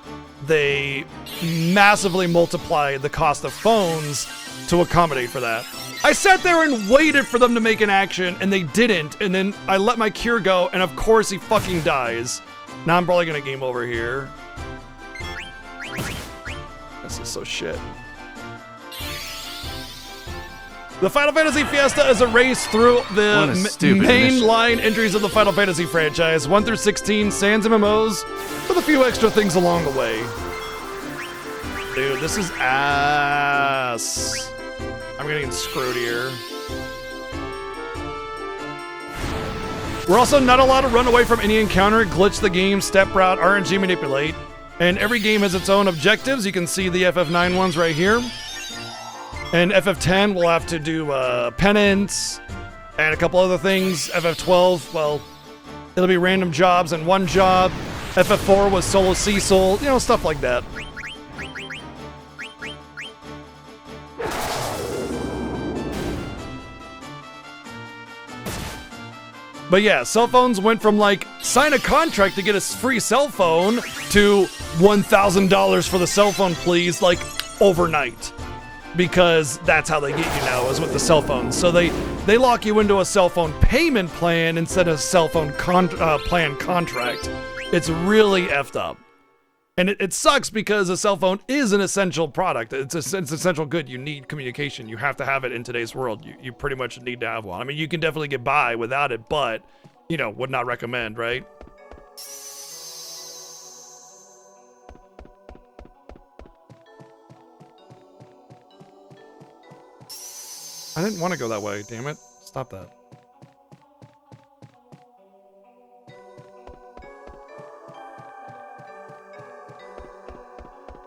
they massively multiplied the cost of phones to accommodate for that. I sat there and waited for them to make an action, and they didn't, and then I let my cure go, and of course he fucking dies. Now I'm probably gonna game over here. This is so shit. The Final Fantasy Fiesta is a race through the mainline entries of the Final Fantasy franchise, 1 through 16, sans MMOs, with a few extra things along the way. Dude, this is ass. I'm getting screwed here. We're also not allowed to run away from any encounter, glitch the game, step route, RNG manipulate, and every game has its own objectives. You can see the FF9 ones right here. And FF10 will have to do penance and a couple other things. FF12, well, it'll be random jobs and one job. FF4 was solo Cecil, you know, stuff like that. But yeah, cell phones went from like, sign a contract to get a free cell phone to $1,000 for the cell phone, please, like overnight. Because that's how they get you now, is with the cell phones. So they lock you into a cell phone payment plan instead of cell phone plan contract. It's really effed up. And it sucks because a cell phone is an essential product. It's an essential good. You need communication. You have to have it in today's world. You pretty much need to have one. I mean, you can definitely get by without it, but, you know, would not recommend, right? I didn't want to go that way, damn it. Stop that.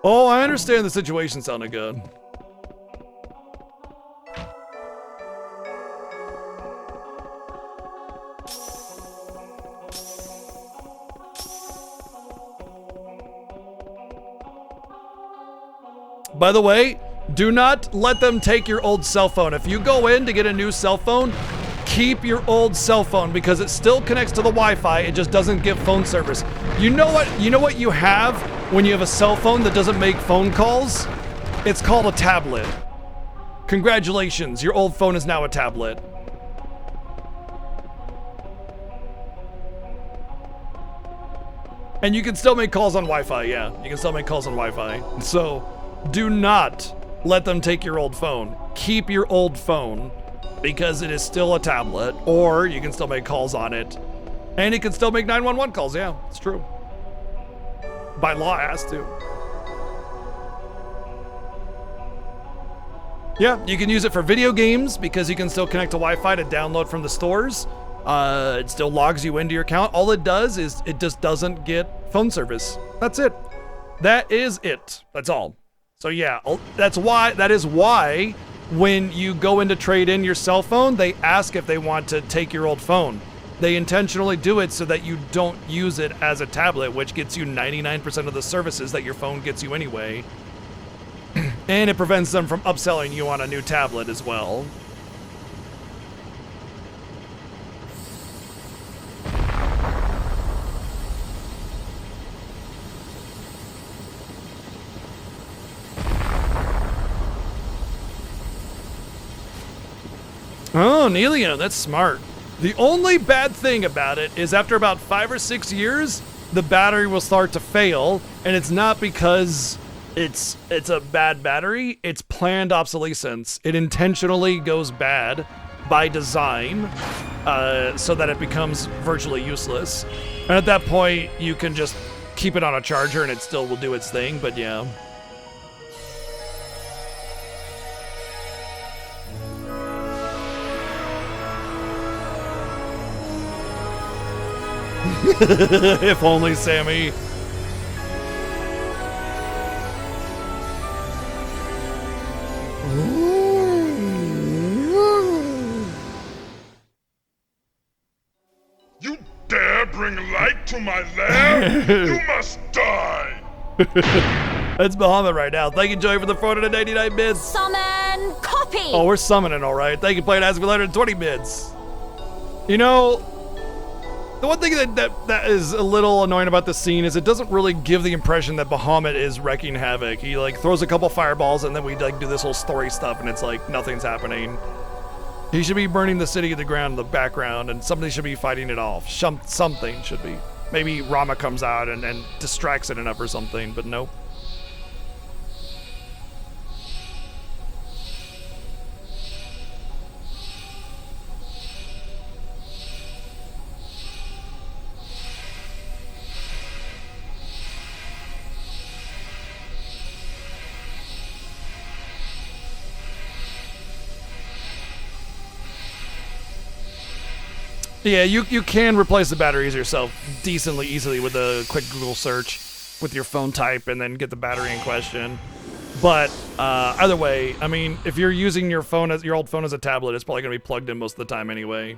Oh, I understand the situation sounded good. By the way, do not let them take your old cell phone. If you go in to get a new cell phone, keep your old cell phone because it still connects to the Wi-Fi. It just doesn't give phone service. You know what? You know what you have when you have a cell phone that doesn't make phone calls? It's called a tablet. Congratulations, your old phone is now a tablet. And you can still make calls on Wi-Fi, yeah. You can still make calls on Wi-Fi. So, do not let them take your old phone. Keep your old phone because it is still a tablet, or you can still make calls on it. And it can still make 911 calls, yeah, it's true. By law, it has to. Yeah, you can use it for video games because you can still connect to Wi-Fi to download from the stores. It still logs you into your account. All it does is it just doesn't get phone service. That's it. That is it. That's all. So yeah, that is why when you go in to trade in your cell phone, they ask if they want to take your old phone. They intentionally do it so that you don't use it as a tablet, which gets you 99% of the services that your phone gets you anyway. And it prevents them from upselling you on a new tablet as well. Oh, Neilio, that's smart. The only bad thing about it is after about 5 or 6 years, the battery will start to fail, and it's not because it's a bad battery, it's planned obsolescence. It intentionally goes bad by design so that it becomes virtually useless. And at that point, you can just keep it on a charger and it still will do its thing, but yeah. If only, Sammy. You dare bring light to my lair? You must die! That's Bahamut right now. Thank you, Joey, for the 499 bits. Summon copy. Oh, we're summoning, all right. Thank you, Playing As for 120 bits. You know, the one thing that is a little annoying about this scene is it doesn't really give the impression that Bahamut is wrecking havoc. He like throws a couple fireballs and then we like do this whole story stuff and it's like nothing's happening. He should be burning the city to the ground in the background and somebody should be fighting it off. Something should be. Maybe Rama comes out and distracts it enough or something, but nope. Yeah, you can replace the batteries yourself decently easily with a quick Google search with your phone type and then get the battery in question. But either way, I mean, if you're using your phone as your old phone as a tablet, it's probably gonna be plugged in most of the time anyway.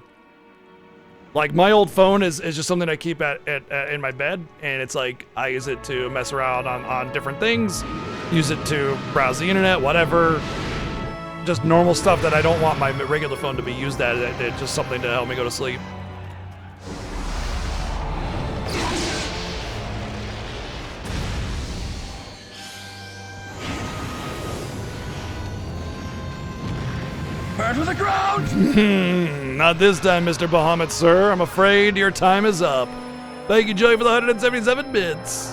Like my old phone is just something I keep in my bed, and it's like I use it to mess around on different things, use it to browse the internet, whatever. Just normal stuff that I don't want my regular phone to be used at. It's just something to help me go to sleep. Burn to the ground! Not this time, Mr. Bahamut, sir. I'm afraid your time is up. Thank you, Joey, for the 177 bits.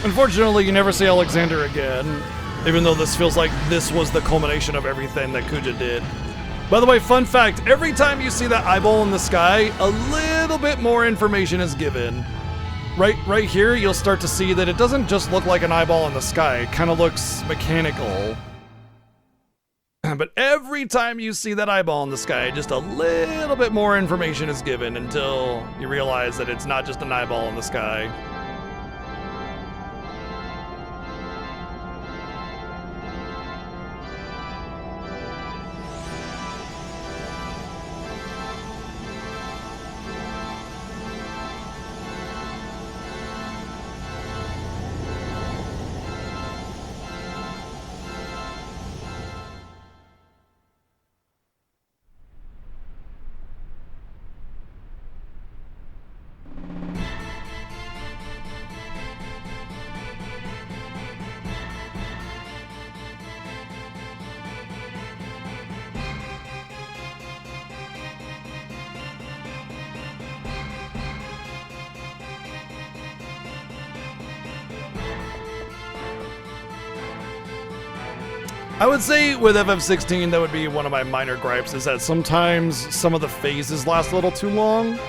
Unfortunately, you never see Alexander again, even though this feels like this was the culmination of everything that Kuja did. By the way, fun fact, every time you see that eyeball in the sky, a little bit more information is given. Right here, you'll start to see that it doesn't just look like an eyeball in the sky, it kind of looks mechanical. But every time you see that eyeball in the sky, just a little bit more information is given until you realize that it's not just an eyeball in the sky. I would say with FF16, that would be one of my minor gripes, is that sometimes some of the phases last a little too long,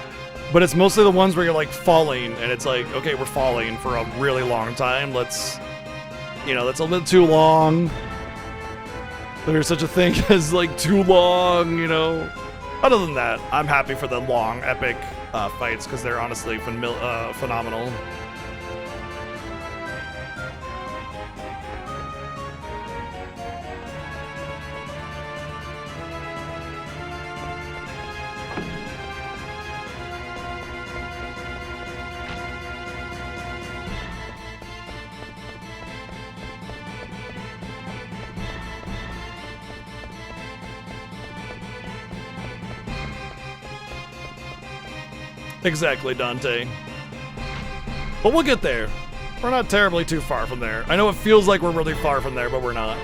but it's mostly the ones where you're like falling, and it's like, okay, we're falling for a really long time, let's, you know, that's a little too long. There's such a thing as like too long, you know. Other than that, I'm happy for the long, epic fights, because they're honestly phenomenal. Exactly, Dante. But we'll get there. We're not terribly too far from there. I know it feels like we're really far from there, but we're not.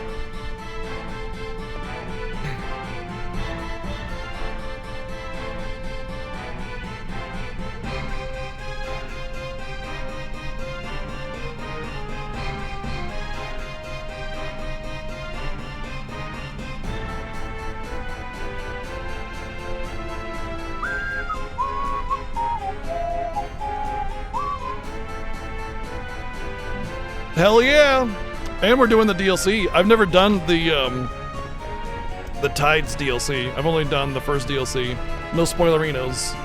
Hell yeah! And we're doing the DLC. I've never done the Tides DLC. I've only done the first DLC. No spoilerinos.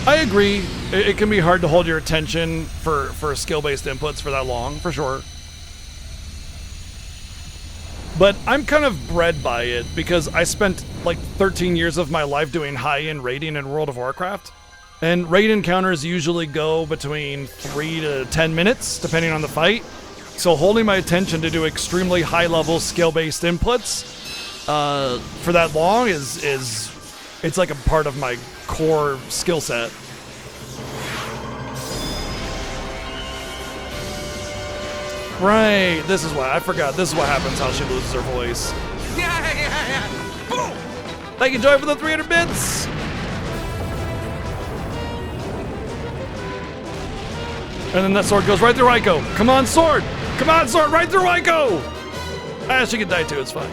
I agree. It can be hard to hold your attention for skill-based inputs for that long, for sure. But I'm kind of bred by it because I spent like 13 years of my life doing high-end raiding in World of Warcraft. And raid encounters usually go between 3 to 10 minutes, depending on the fight. So holding my attention to do extremely high-level skill-based inputs for that long it's like a part of my core skill set. Right, this is why I forgot. This is what happens how she loses her voice. Boom! Thank you, Joy, for the 300 bits. And then that sword goes right through Aiko. Come on, sword! Come on, sword! Right through Aiko! Ah, she can die too. It's fine.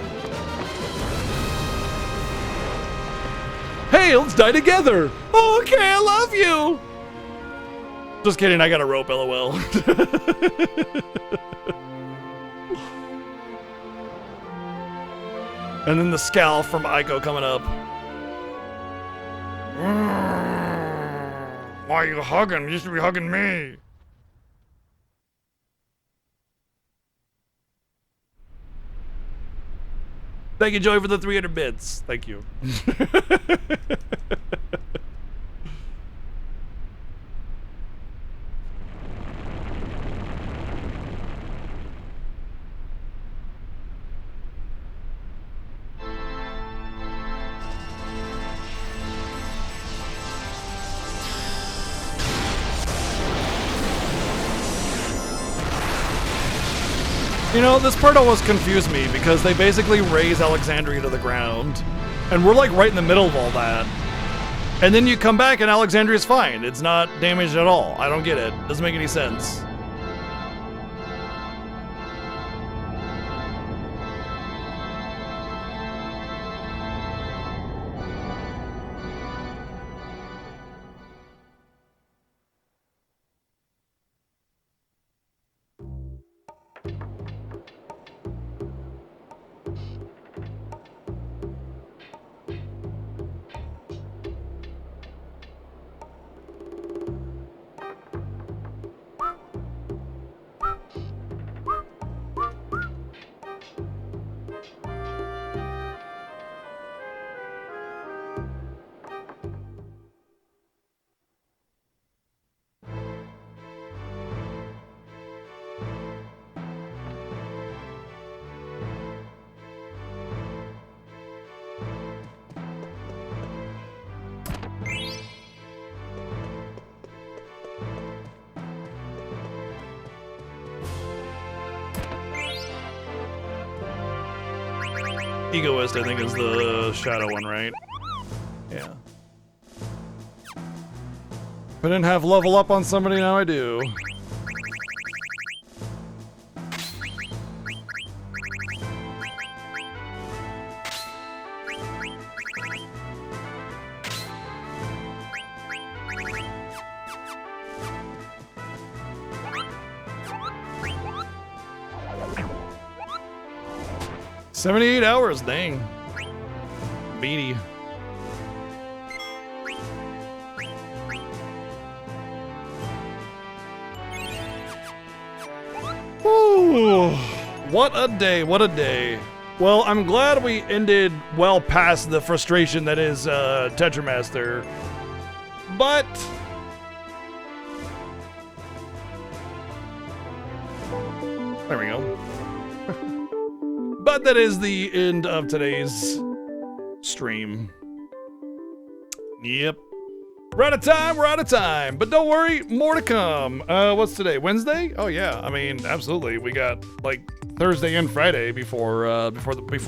Hey, let's die together! Oh, okay, I love you! Just kidding, I got a rope, lol. And then the scowl from Aiko coming up. Why are you hugging? You should be hugging me. Thank you, Joey, for the 300 bits. Thank you. You know, this part always confused me because they basically raze Alexandria to the ground. And we're like right in the middle of all that. And then you come back and Alexandria's fine. It's not damaged at all. I don't get it. Doesn't make any sense. Egoist, I think, is the shadow one, right? Yeah. I didn't have level up on somebody, now I do. $78 hours, dang. Beady. Ooh, what a day, what a day. Well, I'm glad we ended well past the frustration that is Tetramaster. But there we go. But that is the end of today's stream. Yep. We're out of time, we're out of time. But don't worry, more to come. What's today, Wednesday? Oh yeah, I mean, absolutely. We got like Thursday and Friday before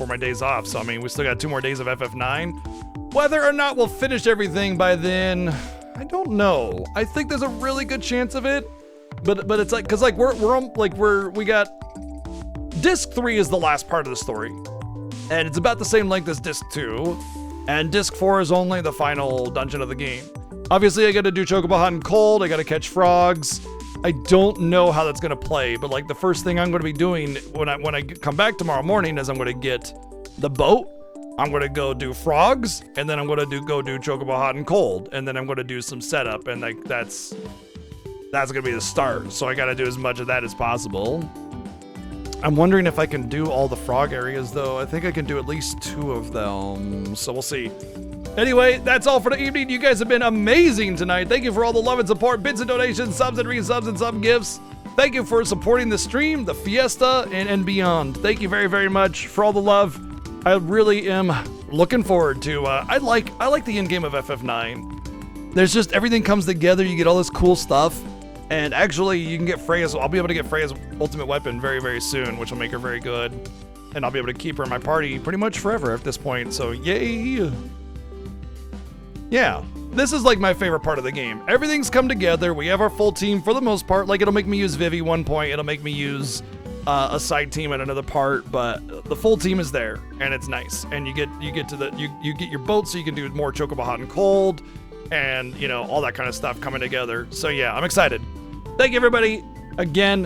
my days off. So I mean, we still got 2 more days of FF9. Whether or not we'll finish everything by then, I don't know. I think there's a really good chance of it. But it's like, cause like we got Disc 3 is the last part of the story, and it's about the same length as Disc 2, and Disc 4 is only the final dungeon of the game. Obviously, I gotta do Chocobo Hot and Cold, I gotta catch frogs. I don't know how that's gonna play, but like the first thing I'm gonna be doing when I come back tomorrow morning is I'm gonna get the boat, I'm gonna go do frogs, and then I'm gonna go do Chocobo Hot and Cold, and then I'm gonna do some setup, and like that's gonna be the start. So I gotta do as much of that as possible. I'm wondering if I can do all the frog areas, though. I think I can do at least 2 of them, so we'll see. Anyway, that's all for the evening. You guys have been amazing tonight. Thank you for all the love and support, bits and donations, subs and resubs, and some gifts. Thank you for supporting the stream, the Fiesta, and beyond. Thank you very, very much for all the love. I really am looking forward to, I like the end game of FF9. There's just, everything comes together, you get all this cool stuff. And actually, you can get Freya's, I'll be able to get Freya's ultimate weapon very, very soon, which will make her very good. And I'll be able to keep her in my party pretty much forever at this point, so yay! Yeah, this is like my favorite part of the game. Everything's come together, we have our full team for the most part. Like, it'll make me use Vivi one point, it'll make me use a side team at another part, but the full team is there, and it's nice. And you get your boat so you can do more Chocobo Hot and Cold, and, you know, all that kind of stuff coming together. So yeah, I'm excited. Thank you, everybody. Again,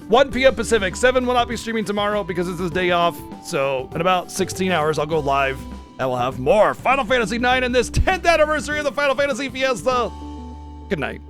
1 p.m. Pacific. 7 will not be streaming tomorrow because it's his day off. So in about 16 hours, I'll go live and we'll have more Final Fantasy IX in this 10th anniversary of the Final Fantasy Fiesta. Good night.